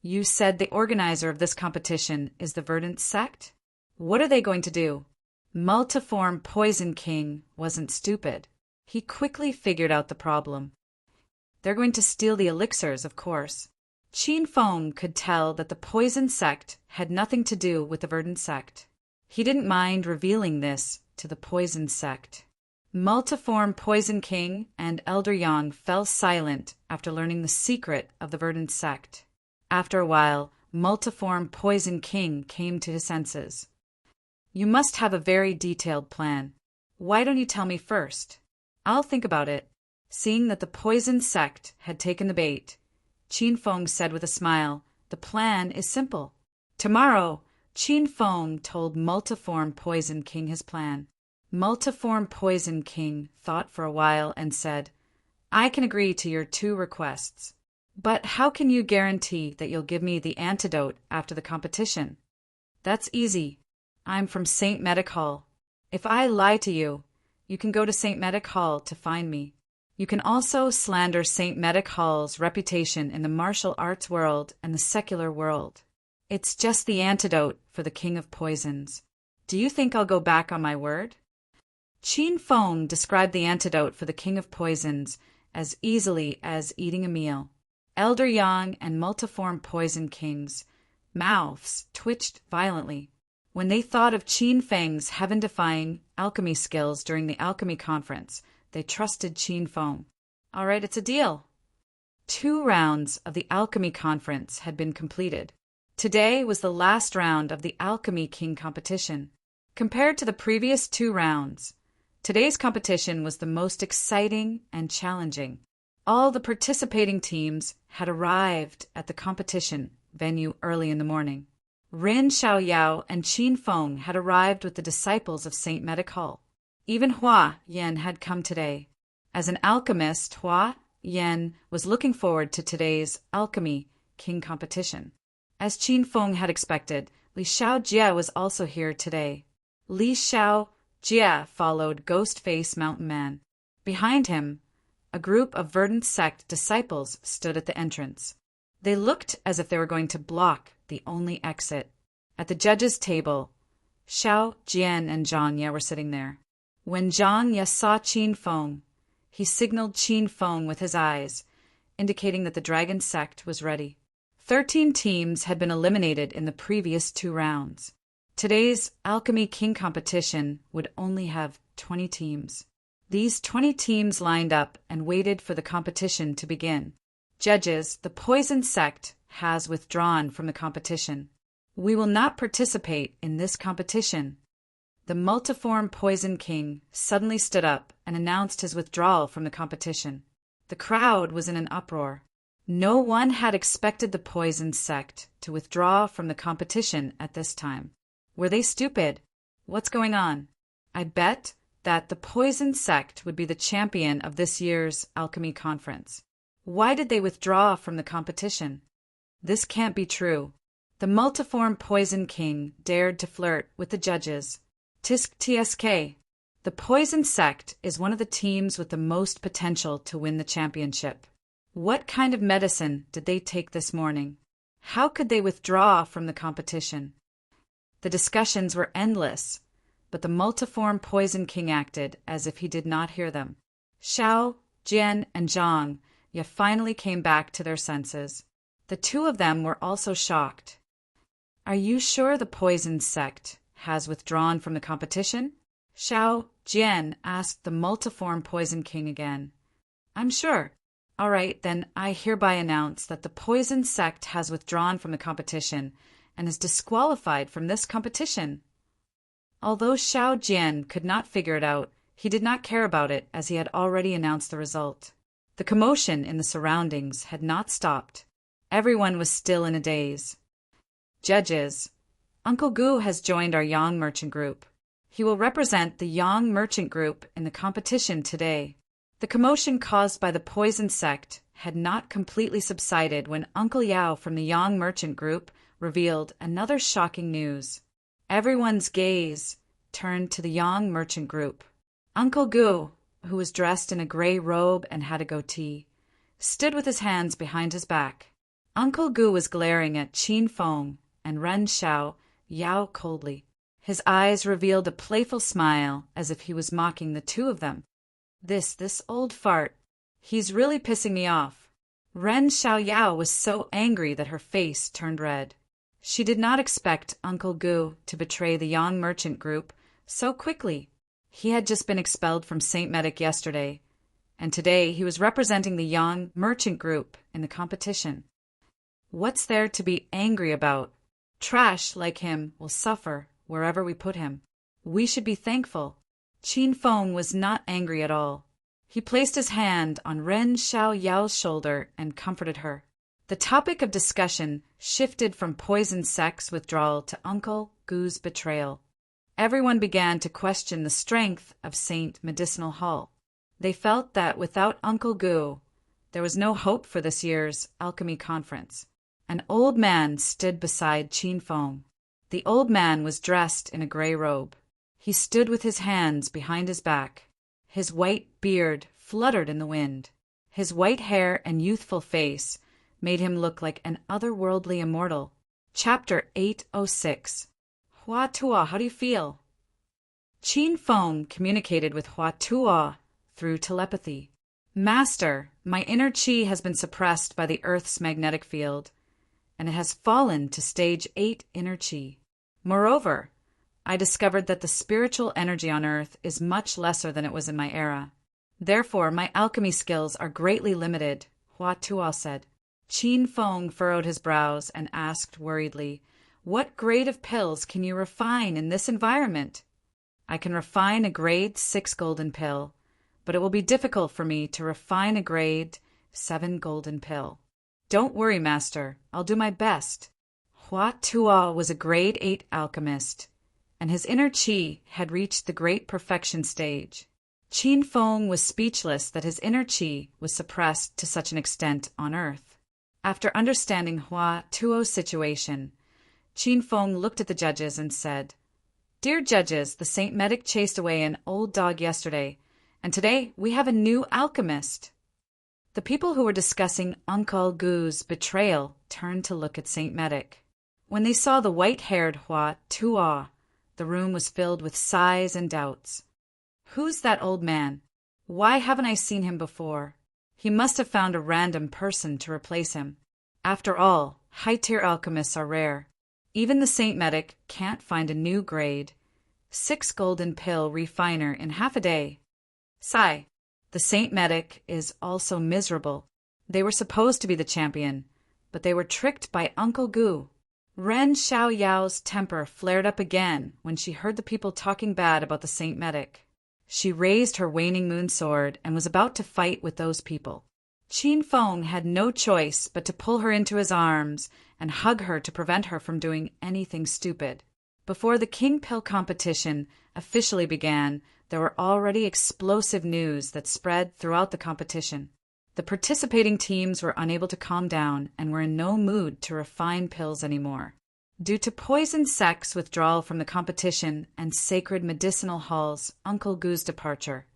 You said the organizer of this competition is the Verdant Sect? What are they going to do? Multiform Poison King wasn't stupid. He quickly figured out the problem. They're going to steal the elixirs, of course. Qin Feng could tell that the Poison Sect had nothing to do with the Verdant Sect. He didn't mind revealing this to the Poison Sect. Multiform Poison King and Elder Yang fell silent after learning the secret of the Verdant Sect. After a while, Multiform Poison King came to his senses. "You must have a very detailed plan. Why don't you tell me first? I'll think about it." Seeing that the Poison Sect had taken the bait, Qin Feng said with a smile, "The plan is simple." Tomorrow, Qin Feng told Multiform Poison King his plan. Multiform Poison King thought for a while and said, "I can agree to your 2 requests. But how can you guarantee that you'll give me the antidote after the competition?" "That's easy. I'm from St. Medic Hall. If I lie to you, you can go to St. Medic Hall to find me. You can also slander St. Medic Hall's reputation in the martial arts world and the secular world. It's just the antidote for the King of Poisons. Do you think I'll go back on my word?" Qin Feng described the antidote for the King of Poisons as easily as eating a meal. Elder Yang and Multiform Poison King's mouths twitched violently. When they thought of Qin Feng's heaven-defying alchemy skills during the alchemy conference, they trusted Qin Feng. "All right, it's a deal." 2 rounds of the alchemy conference had been completed. Today was the last round of the Alchemy King competition. Compared to the previous 2 rounds, today's competition was the most exciting and challenging. All the participating teams had arrived at the competition venue early in the morning. Ren Xiaoyao and Qin Feng had arrived with the disciples of St. Medic Hall. Even Hua Yan had come today. As an alchemist, Hua Yan was looking forward to today's Alchemy King competition. As Qin Feng had expected, Li Xiaojie was also here today. Li Xiaojie followed Ghost-Face Mountain Man. Behind him, a group of verdant sect disciples stood at the entrance. They looked as if they were going to block the only exit. At the judges' table, Xiao Jian and Zhang Ye were sitting there. When Zhang Ye saw Qin Feng, he signaled Qin Feng with his eyes, indicating that the dragon sect was ready. 13 teams had been eliminated in the previous 2 rounds. Today's Alchemy King competition would only have 20 teams. These 20 teams lined up and waited for the competition to begin. Judges, the poison sect has withdrawn from the competition. We will not participate in this competition. The multiform Poison King suddenly stood up and announced his withdrawal from the competition. The crowd was in an uproar. No one had expected the Poison sect to withdraw from the competition at this time. Were they stupid? What's going on? I bet that the Poison sect would be the champion of this year's Alchemy Conference. Why did they withdraw from the competition? This can't be true. The multiform Poison King dared to flirt with the judges. TSK. The Poison sect is one of the teams with the most potential to win the championship. What kind of medicine did they take this morning? How could they withdraw from the competition? The discussions were endless, but the multiform Poison King acted as if he did not hear them. Xiao, Jian, and Zhang Ye finally came back to their senses. The 2 of them were also shocked. Are you sure the Poison sect has withdrawn from the competition? Xiao Jian asked the multiform Poison King again. I'm sure. All right, then I hereby announce that the Poison sect has withdrawn from the competition and is disqualified from this competition. Although Xiao Jian could not figure it out, he did not care about it as he had already announced the result. The commotion in the surroundings had not stopped. Everyone was still in a daze. Judges, Uncle Gu has joined our Yang Merchant Group. He will represent the Yang Merchant Group in the competition today. The commotion caused by the Poison sect had not completely subsided when Uncle Yao from the Yang Merchant Group revealed another shocking news. Everyone's gaze turned to the Yang Merchant Group. Uncle Gu, who was dressed in a gray robe and had a goatee, stood with his hands behind his back. Uncle Gu was glaring at Qin Feng and Ren Xiao Yao coldly. His eyes revealed a playful smile as if he was mocking the 2 of them. This old fart. He's really pissing me off. Ren Xiaoyao was so angry that her face turned red. She did not expect Uncle Gu to betray the Yang Merchant Group so quickly. He had just been expelled from St. Medic yesterday, and today he was representing the Yang Merchant Group in the competition. What's there to be angry about? Trash like him will suffer wherever we put him. We should be thankful. Qin Feng was not angry at all. He placed his hand on Ren Xiaoyao's shoulder and comforted her. The topic of discussion shifted from Poison sect's withdrawal to Uncle Gu's betrayal. Everyone began to question the strength of St. Medicinal Hall. They felt that without Uncle Gu, there was no hope for this year's Alchemy Conference. An old man stood beside Qin Feng. The old man was dressed in a gray robe. He stood with his hands behind his back. His white beard fluttered in the wind. His white hair and youthful face made him look like an otherworldly immortal. Chapter 806. Hua Tuo, how do you feel? Qin Feng communicated with Hua Tuo through telepathy. Master, my inner qi has been suppressed by the Earth's magnetic field, and it has fallen to stage 8 inner qi. Moreover, I discovered that the spiritual energy on Earth is much lesser than it was in my era. Therefore, my alchemy skills are greatly limited, Hua Tuo said. Qin Feng furrowed his brows and asked worriedly, what grade of pills can you refine in this environment? I can refine a grade 6 golden pill, but it will be difficult for me to refine a grade 7 golden pill. Don't worry, Master. I'll do my best. Hua Tuo was a grade 8 alchemist, and his inner qi had reached the great perfection stage. Qin Feng was speechless that his inner qi was suppressed to such an extent on Earth. After understanding Hua Tuo's situation, Qin Feng looked at the judges and said, "Dear judges, the Saint Medic chased away an old dog yesterday, and today we have a new alchemist." The people who were discussing Uncle Gu's betrayal turned to look at Saint Medic. When they saw the white-haired Hua Tuo, the room was filled with sighs and doubts. Who's that old man? Why haven't I seen him before? He must have found a random person to replace him. After all, high-tier alchemists are rare. Even the Saint Medic can't find a new grade 6 golden pill refiner in half a day. Sigh. The Saint Medic is also miserable. They were supposed to be the champion, but they were tricked by Uncle Gu. Ren Xiaoyao's temper flared up again when she heard the people talking bad about the Saint Medic. She raised her waning moon sword and was about to fight with those people. Qin Feng had no choice but to pull her into his arms and hug her to prevent her from doing anything stupid. Before the King Pill competition officially began, there were already explosive news that spread throughout the competition. The participating teams were unable to calm down and were in no mood to refine pills anymore. Due to poison sect's withdrawal from the competition and sacred medicinal hall's Uncle Gu's departure,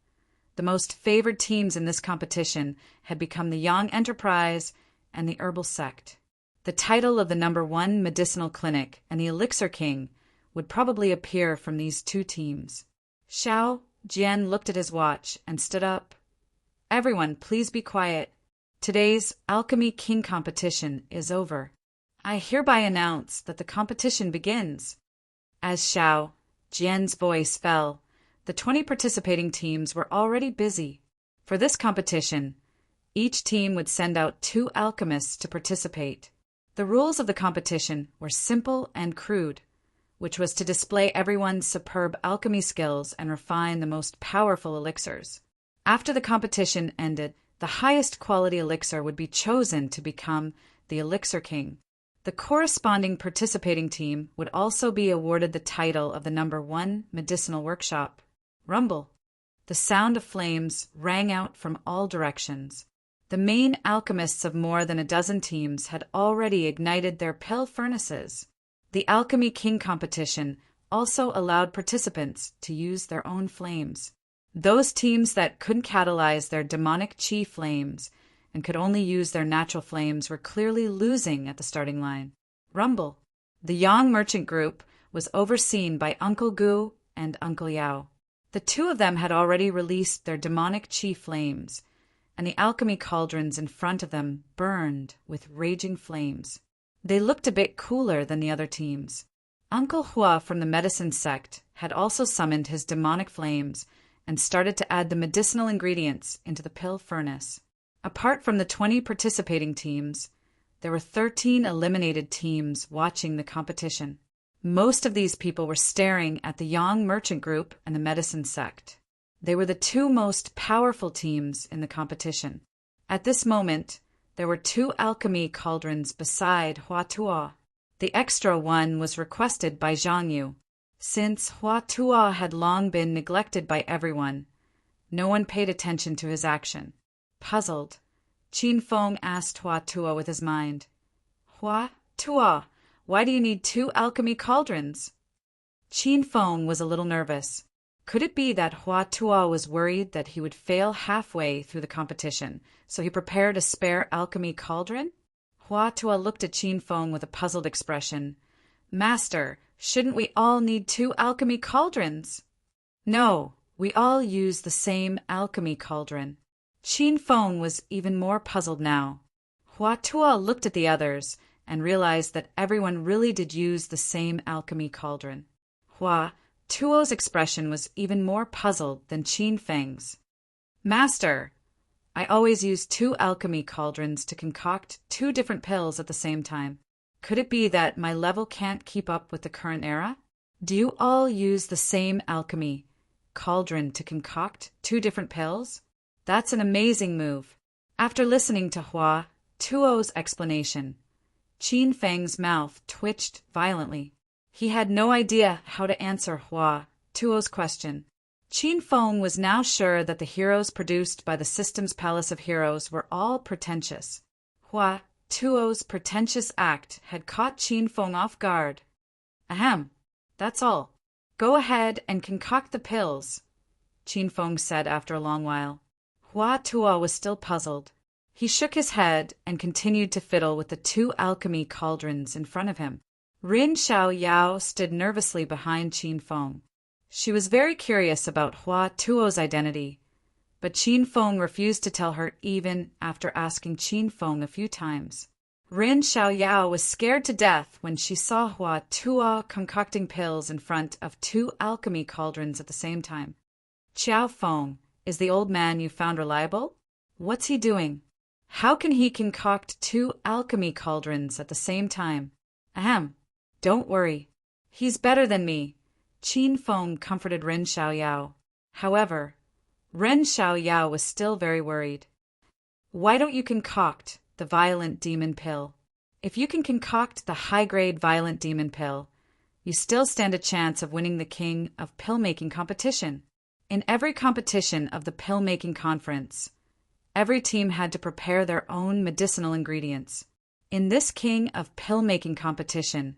the most favored teams in this competition had become the Yang Enterprise and the Herbal Sect. The title of the #1 medicinal clinic and the Elixir King would probably appear from these two teams. Xiao Jian looked at his watch and stood up. "Everyone, please be quiet. Today's Alchemy King competition is over. I hereby announce that the competition begins." As Xiao Jian's voice fell, the 20 participating teams were already busy. For this competition, each team would send out 2 alchemists to participate. The rules of the competition were simple and crude, which was to display everyone's superb alchemy skills and refine the most powerful elixirs. After the competition ended, the highest quality elixir would be chosen to become the Elixir King. The corresponding participating team would also be awarded the title of the #1 medicinal workshop. Rumble. The sound of flames rang out from all directions. The main alchemists of more than a dozen teams had already ignited their pill furnaces. The Alchemy King competition also allowed participants to use their own flames. Those teams that couldn't catalyze their demonic chi flames and could only use their natural flames were clearly losing at the starting line. Rumble. The Yang merchant group was overseen by Uncle Gu and Uncle Yao. The two of them had already released their demonic chi flames, and the alchemy cauldrons in front of them burned with raging flames. They looked a bit cooler than the other teams. Uncle Hua from the medicine sect had also summoned his demonic flames and started to add the medicinal ingredients into the pill furnace. Apart from the 20 participating teams, there were 13 eliminated teams watching the competition. Most of these people were staring at the Yang merchant group and the medicine sect. They were the 2 most powerful teams in the competition. At this moment, there were 2 alchemy cauldrons beside Hua Tuo. The extra one was requested by Zhang Yu. Since Hua Tuo had long been neglected by everyone, no one paid attention to his action. Puzzled, Qin Feng asked Hua Tuo with his mind, "Hua Tuo, why do you need 2 alchemy cauldrons?" Qin Feng was a little nervous. Could it be that Hua Tuo was worried that he would fail halfway through the competition, so he prepared a spare alchemy cauldron? Hua Tuo looked at Qin Feng with a puzzled expression. "Master, shouldn't we all need 2 alchemy cauldrons?" "No, we all use the same alchemy cauldron." Qin Feng was even more puzzled now. Hua Tuo looked at the others and realized that everyone really did use the same alchemy cauldron. Hua Tuo's expression was even more puzzled than Qin Feng's. "Master, I always use 2 alchemy cauldrons to concoct 2 different pills at the same time. Could it be that my level can't keep up with the current era? Do you all use the same alchemy cauldron to concoct 2 different pills? That's an amazing move." After listening to Hua Tuo's explanation, Qin Feng's mouth twitched violently. He had no idea how to answer Hua Tuo's question. Qin Feng was now sure that the heroes produced by the System's Palace of Heroes were all pretentious. Hua Tuo's pretentious act had caught Qin Feng off guard. Ahem, that's all. Go ahead and concoct the pills, Qin Feng said after a long while. Hua Tuo was still puzzled. He shook his head and continued to fiddle with the 2 alchemy cauldrons in front of him. Rin Xiaoyao stood nervously behind Qin Feng. She was very curious about Hua Tuo's identity, but Qin Feng refused to tell her even after asking Qin Feng a few times. Rin Xiaoyao was scared to death when she saw Hua Tuo concocting pills in front of 2 alchemy cauldrons at the same time. Qiao Feng, is the old man you found reliable? What's he doing? How can he concoct 2 alchemy cauldrons at the same time? Ahem, don't worry. He's better than me, Qin Feng comforted Rin Xiaoyao. However, Ren Xiaoyao was still very worried. Why don't you concoct the violent demon pill? If you can concoct the high-grade violent demon pill, you still stand a chance of winning the king of pill-making competition. In every competition of the pill-making conference, every team had to prepare their own medicinal ingredients. In this king of pill-making competition,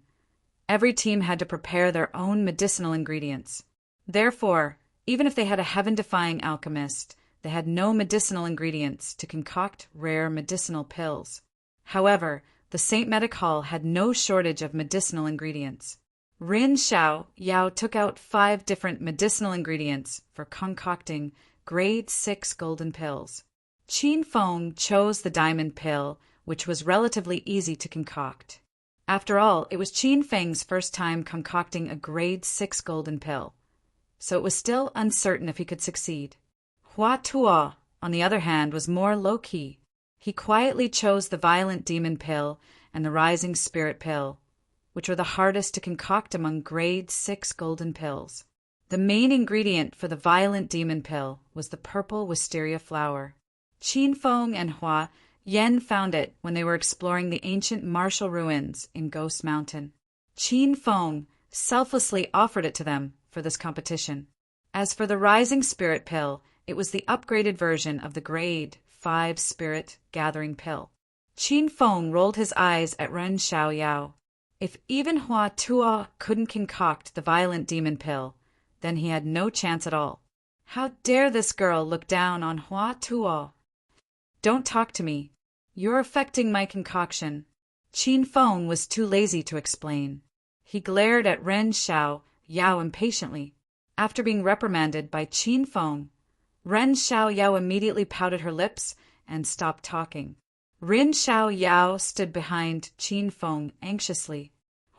every team had to prepare their own medicinal ingredients. Therefore, even if they had a heaven-defying alchemist, they had no medicinal ingredients to concoct rare medicinal pills. However, the St. Medic Hall had no shortage of medicinal ingredients. Rin Xiaoyao took out 5 different medicinal ingredients for concocting grade 6 golden pills. Qin Feng chose the diamond pill, which was relatively easy to concoct. After all, it was Qin Feng's first time concocting a grade 6 golden pill, so it was still uncertain if he could succeed. Hua Tuo, on the other hand, was more low-key. He quietly chose the violent demon pill and the rising spirit pill, which were the hardest to concoct among grade 6 golden pills. The main ingredient for the violent demon pill was the purple wisteria flower. Qin Feng and Hua Yan found it when they were exploring the ancient martial ruins in Ghost Mountain. Qin Feng selflessly offered it to them for this competition. As for the rising spirit pill, it was the upgraded version of the grade 5 spirit gathering pill. Qin Feng rolled his eyes at Ren Xiaoyao. If even Hua Tuo couldn't concoct the violent demon pill, then he had no chance at all. How dare this girl look down on Hua Tuo? Don't talk to me. You're affecting my concoction. Qin Feng was too lazy to explain. He glared at Ren Xiaoyao impatiently. After being reprimanded by Qin Feng, Ren Xiaoyao immediately pouted her lips and stopped talking. Rin Xiaoyao stood behind Qin Feng anxiously.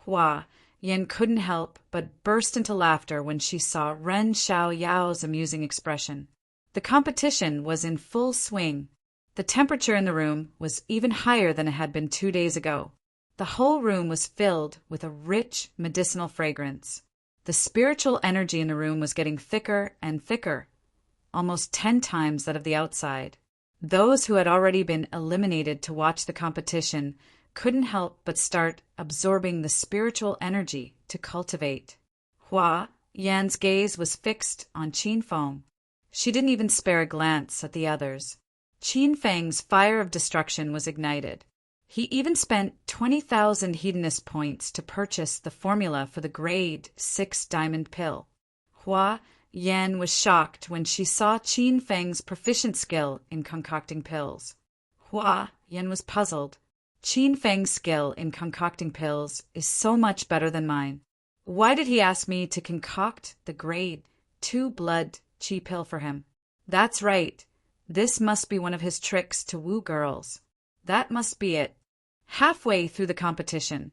Hua Yan couldn't help but burst into laughter when she saw Ren Xiaoyao's amusing expression. The competition was in full swing. The temperature in the room was even higher than it had been 2 days ago. The whole room was filled with a rich medicinal fragrance. The spiritual energy in the room was getting thicker and thicker, almost 10 times that of the outside. Those who had already been eliminated to watch the competition couldn't help but start absorbing the spiritual energy to cultivate. Hua Yan's gaze was fixed on Qin Feng. She didn't even spare a glance at the others. Qin Feng's fire of destruction was ignited. He even spent 20,000 hedonist points to purchase the formula for the grade 6 diamond pill. Hua Yan was shocked when she saw Qin Feng's proficient skill in concocting pills. Hua Yan was puzzled. Qin Feng's skill in concocting pills is so much better than mine. Why did he ask me to concoct the grade 2 blood chi pill for him? That's right. This must be one of his tricks to woo girls. That must be it. Halfway through the competition,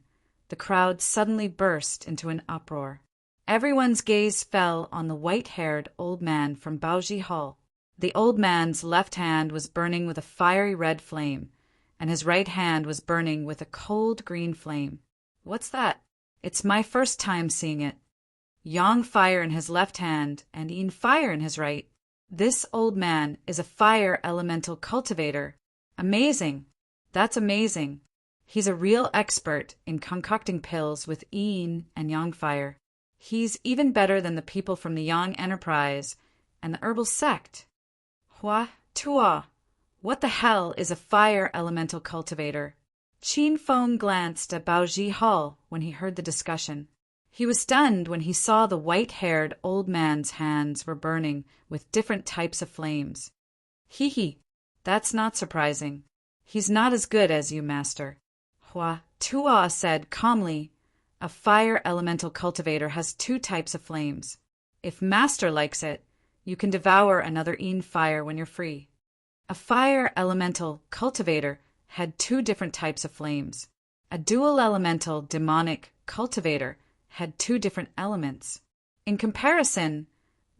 the crowd suddenly burst into an uproar. Everyone's gaze fell on the white-haired old man from Baoji Hall. The old man's left hand was burning with a fiery red flame, and his right hand was burning with a cold green flame. What's that? It's my first time seeing it. Yang fire in his left hand and Yin fire in his right. This old man is a fire elemental cultivator. Amazing. That's amazing. He's a real expert in concocting pills with Yin and Yang fire. He's even better than the people from the Yang Enterprise and the herbal sect. Hua Tuo, what the hell is a fire elemental cultivator? Qin Feng glanced at Bao Zhihao when he heard the discussion. He was stunned when he saw the white-haired old man's hands were burning with different types of flames. Hee, that's not surprising. He's not as good as you, Master. Hua Tuo said calmly. A fire elemental cultivator has 2 types of flames. If Master likes it, you can devour another Yin fire when you're free. A fire elemental cultivator had 2 different types of flames. A dual elemental demonic cultivator had 2 different elements. In comparison,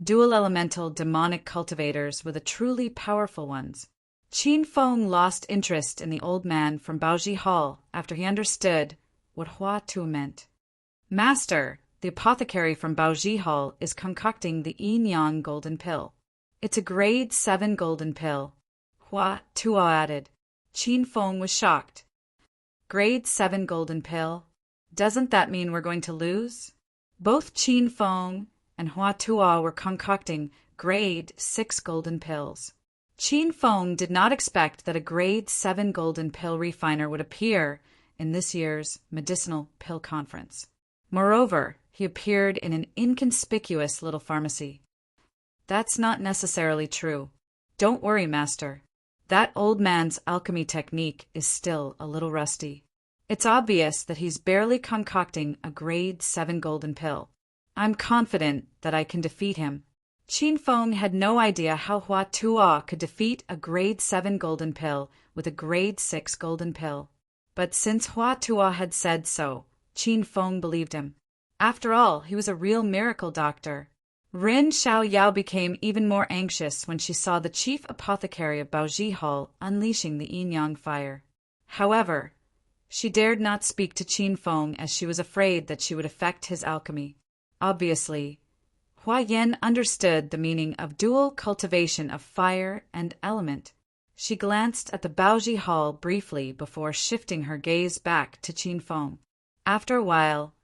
dual elemental demonic cultivators were the truly powerful ones. Qin Feng lost interest in the old man from Baoji Hall after he understood what Hua Tu meant. Master, the apothecary from Baoji Hall is concocting the yin-yang golden pill. It's a grade 7 golden pill, Hua Tuo added. Qin Feng was shocked. Grade 7 golden pill? Doesn't that mean we're going to lose? Both Qin Feng and Hua Tuo were concocting grade 6 golden pills. Qin Feng did not expect that a grade 7 golden pill refiner would appear in this year's medicinal pill conference. Moreover, he appeared in an inconspicuous little pharmacy. That's not necessarily true. Don't worry, Master. That old man's alchemy technique is still a little rusty. It's obvious that he's barely concocting a grade 7 golden pill. I'm confident that I can defeat him. Qin Feng had no idea how Hua Tuo could defeat a grade 7 golden pill with a grade 6 golden pill. But since Hua Tuo had said so, Qin Feng believed him. After all, he was a real miracle doctor. Ren Xiaoyao became even more anxious when she saw the chief apothecary of Baoji Hall unleashing the yin-yang fire. However, she dared not speak to Qin Feng as she was afraid that she would affect his alchemy. Obviously, Hua Yan understood the meaning of dual cultivation of fire and element. She glanced at the Baoji Hall briefly before shifting her gaze back to Qin Feng. After a while,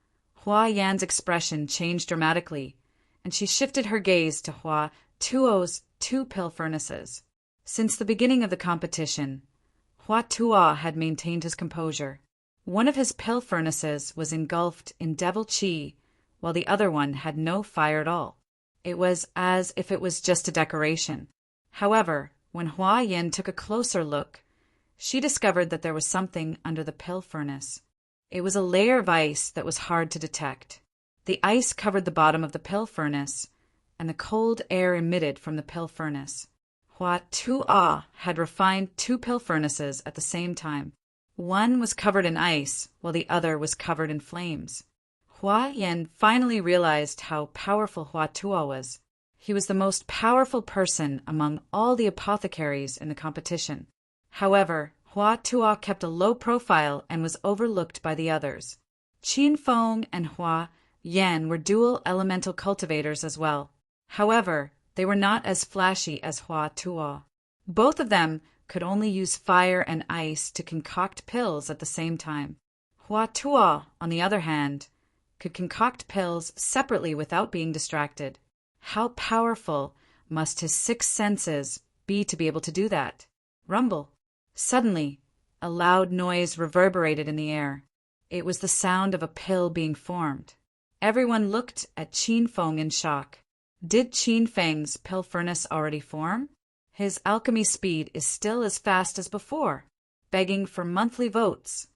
Hua Yan's expression changed dramatically, and she shifted her gaze to Hua Tuo's 2 pill furnaces. Since the beginning of the competition, Hua Tuo had maintained his composure. One of his pill furnaces was engulfed in devil qi, while the other one had no fire at all. It was as if it was just a decoration. However, when Hua Yan took a closer look, she discovered that there was something under the pill furnace. It was a layer of ice that was hard to detect. The ice covered the bottom of the pill furnace, and the cold air emitted from the pill furnace. Hua Tuo had refined 2 pill furnaces at the same time. One was covered in ice, while the other was covered in flames. Hua Yan finally realized how powerful Hua Tuo was. He was the most powerful person among all the apothecaries in the competition. However, Hua Tuo kept a low profile and was overlooked by the others. Qin Feng and Hua Yan were dual elemental cultivators as well. However, they were not as flashy as Hua Tuo. Both of them could only use fire and ice to concoct pills at the same time. Hua Tuo, on the other hand, could concoct pills separately without being distracted. How powerful must his 6 senses be to be able to do that? Rumble. Suddenly, a loud noise reverberated in the air. It was the sound of a pill being formed. Everyone looked at Qin Feng in shock. Did Qin Feng's pill furnace already form? His alchemy speed is still as fast as before. Begging for monthly votes,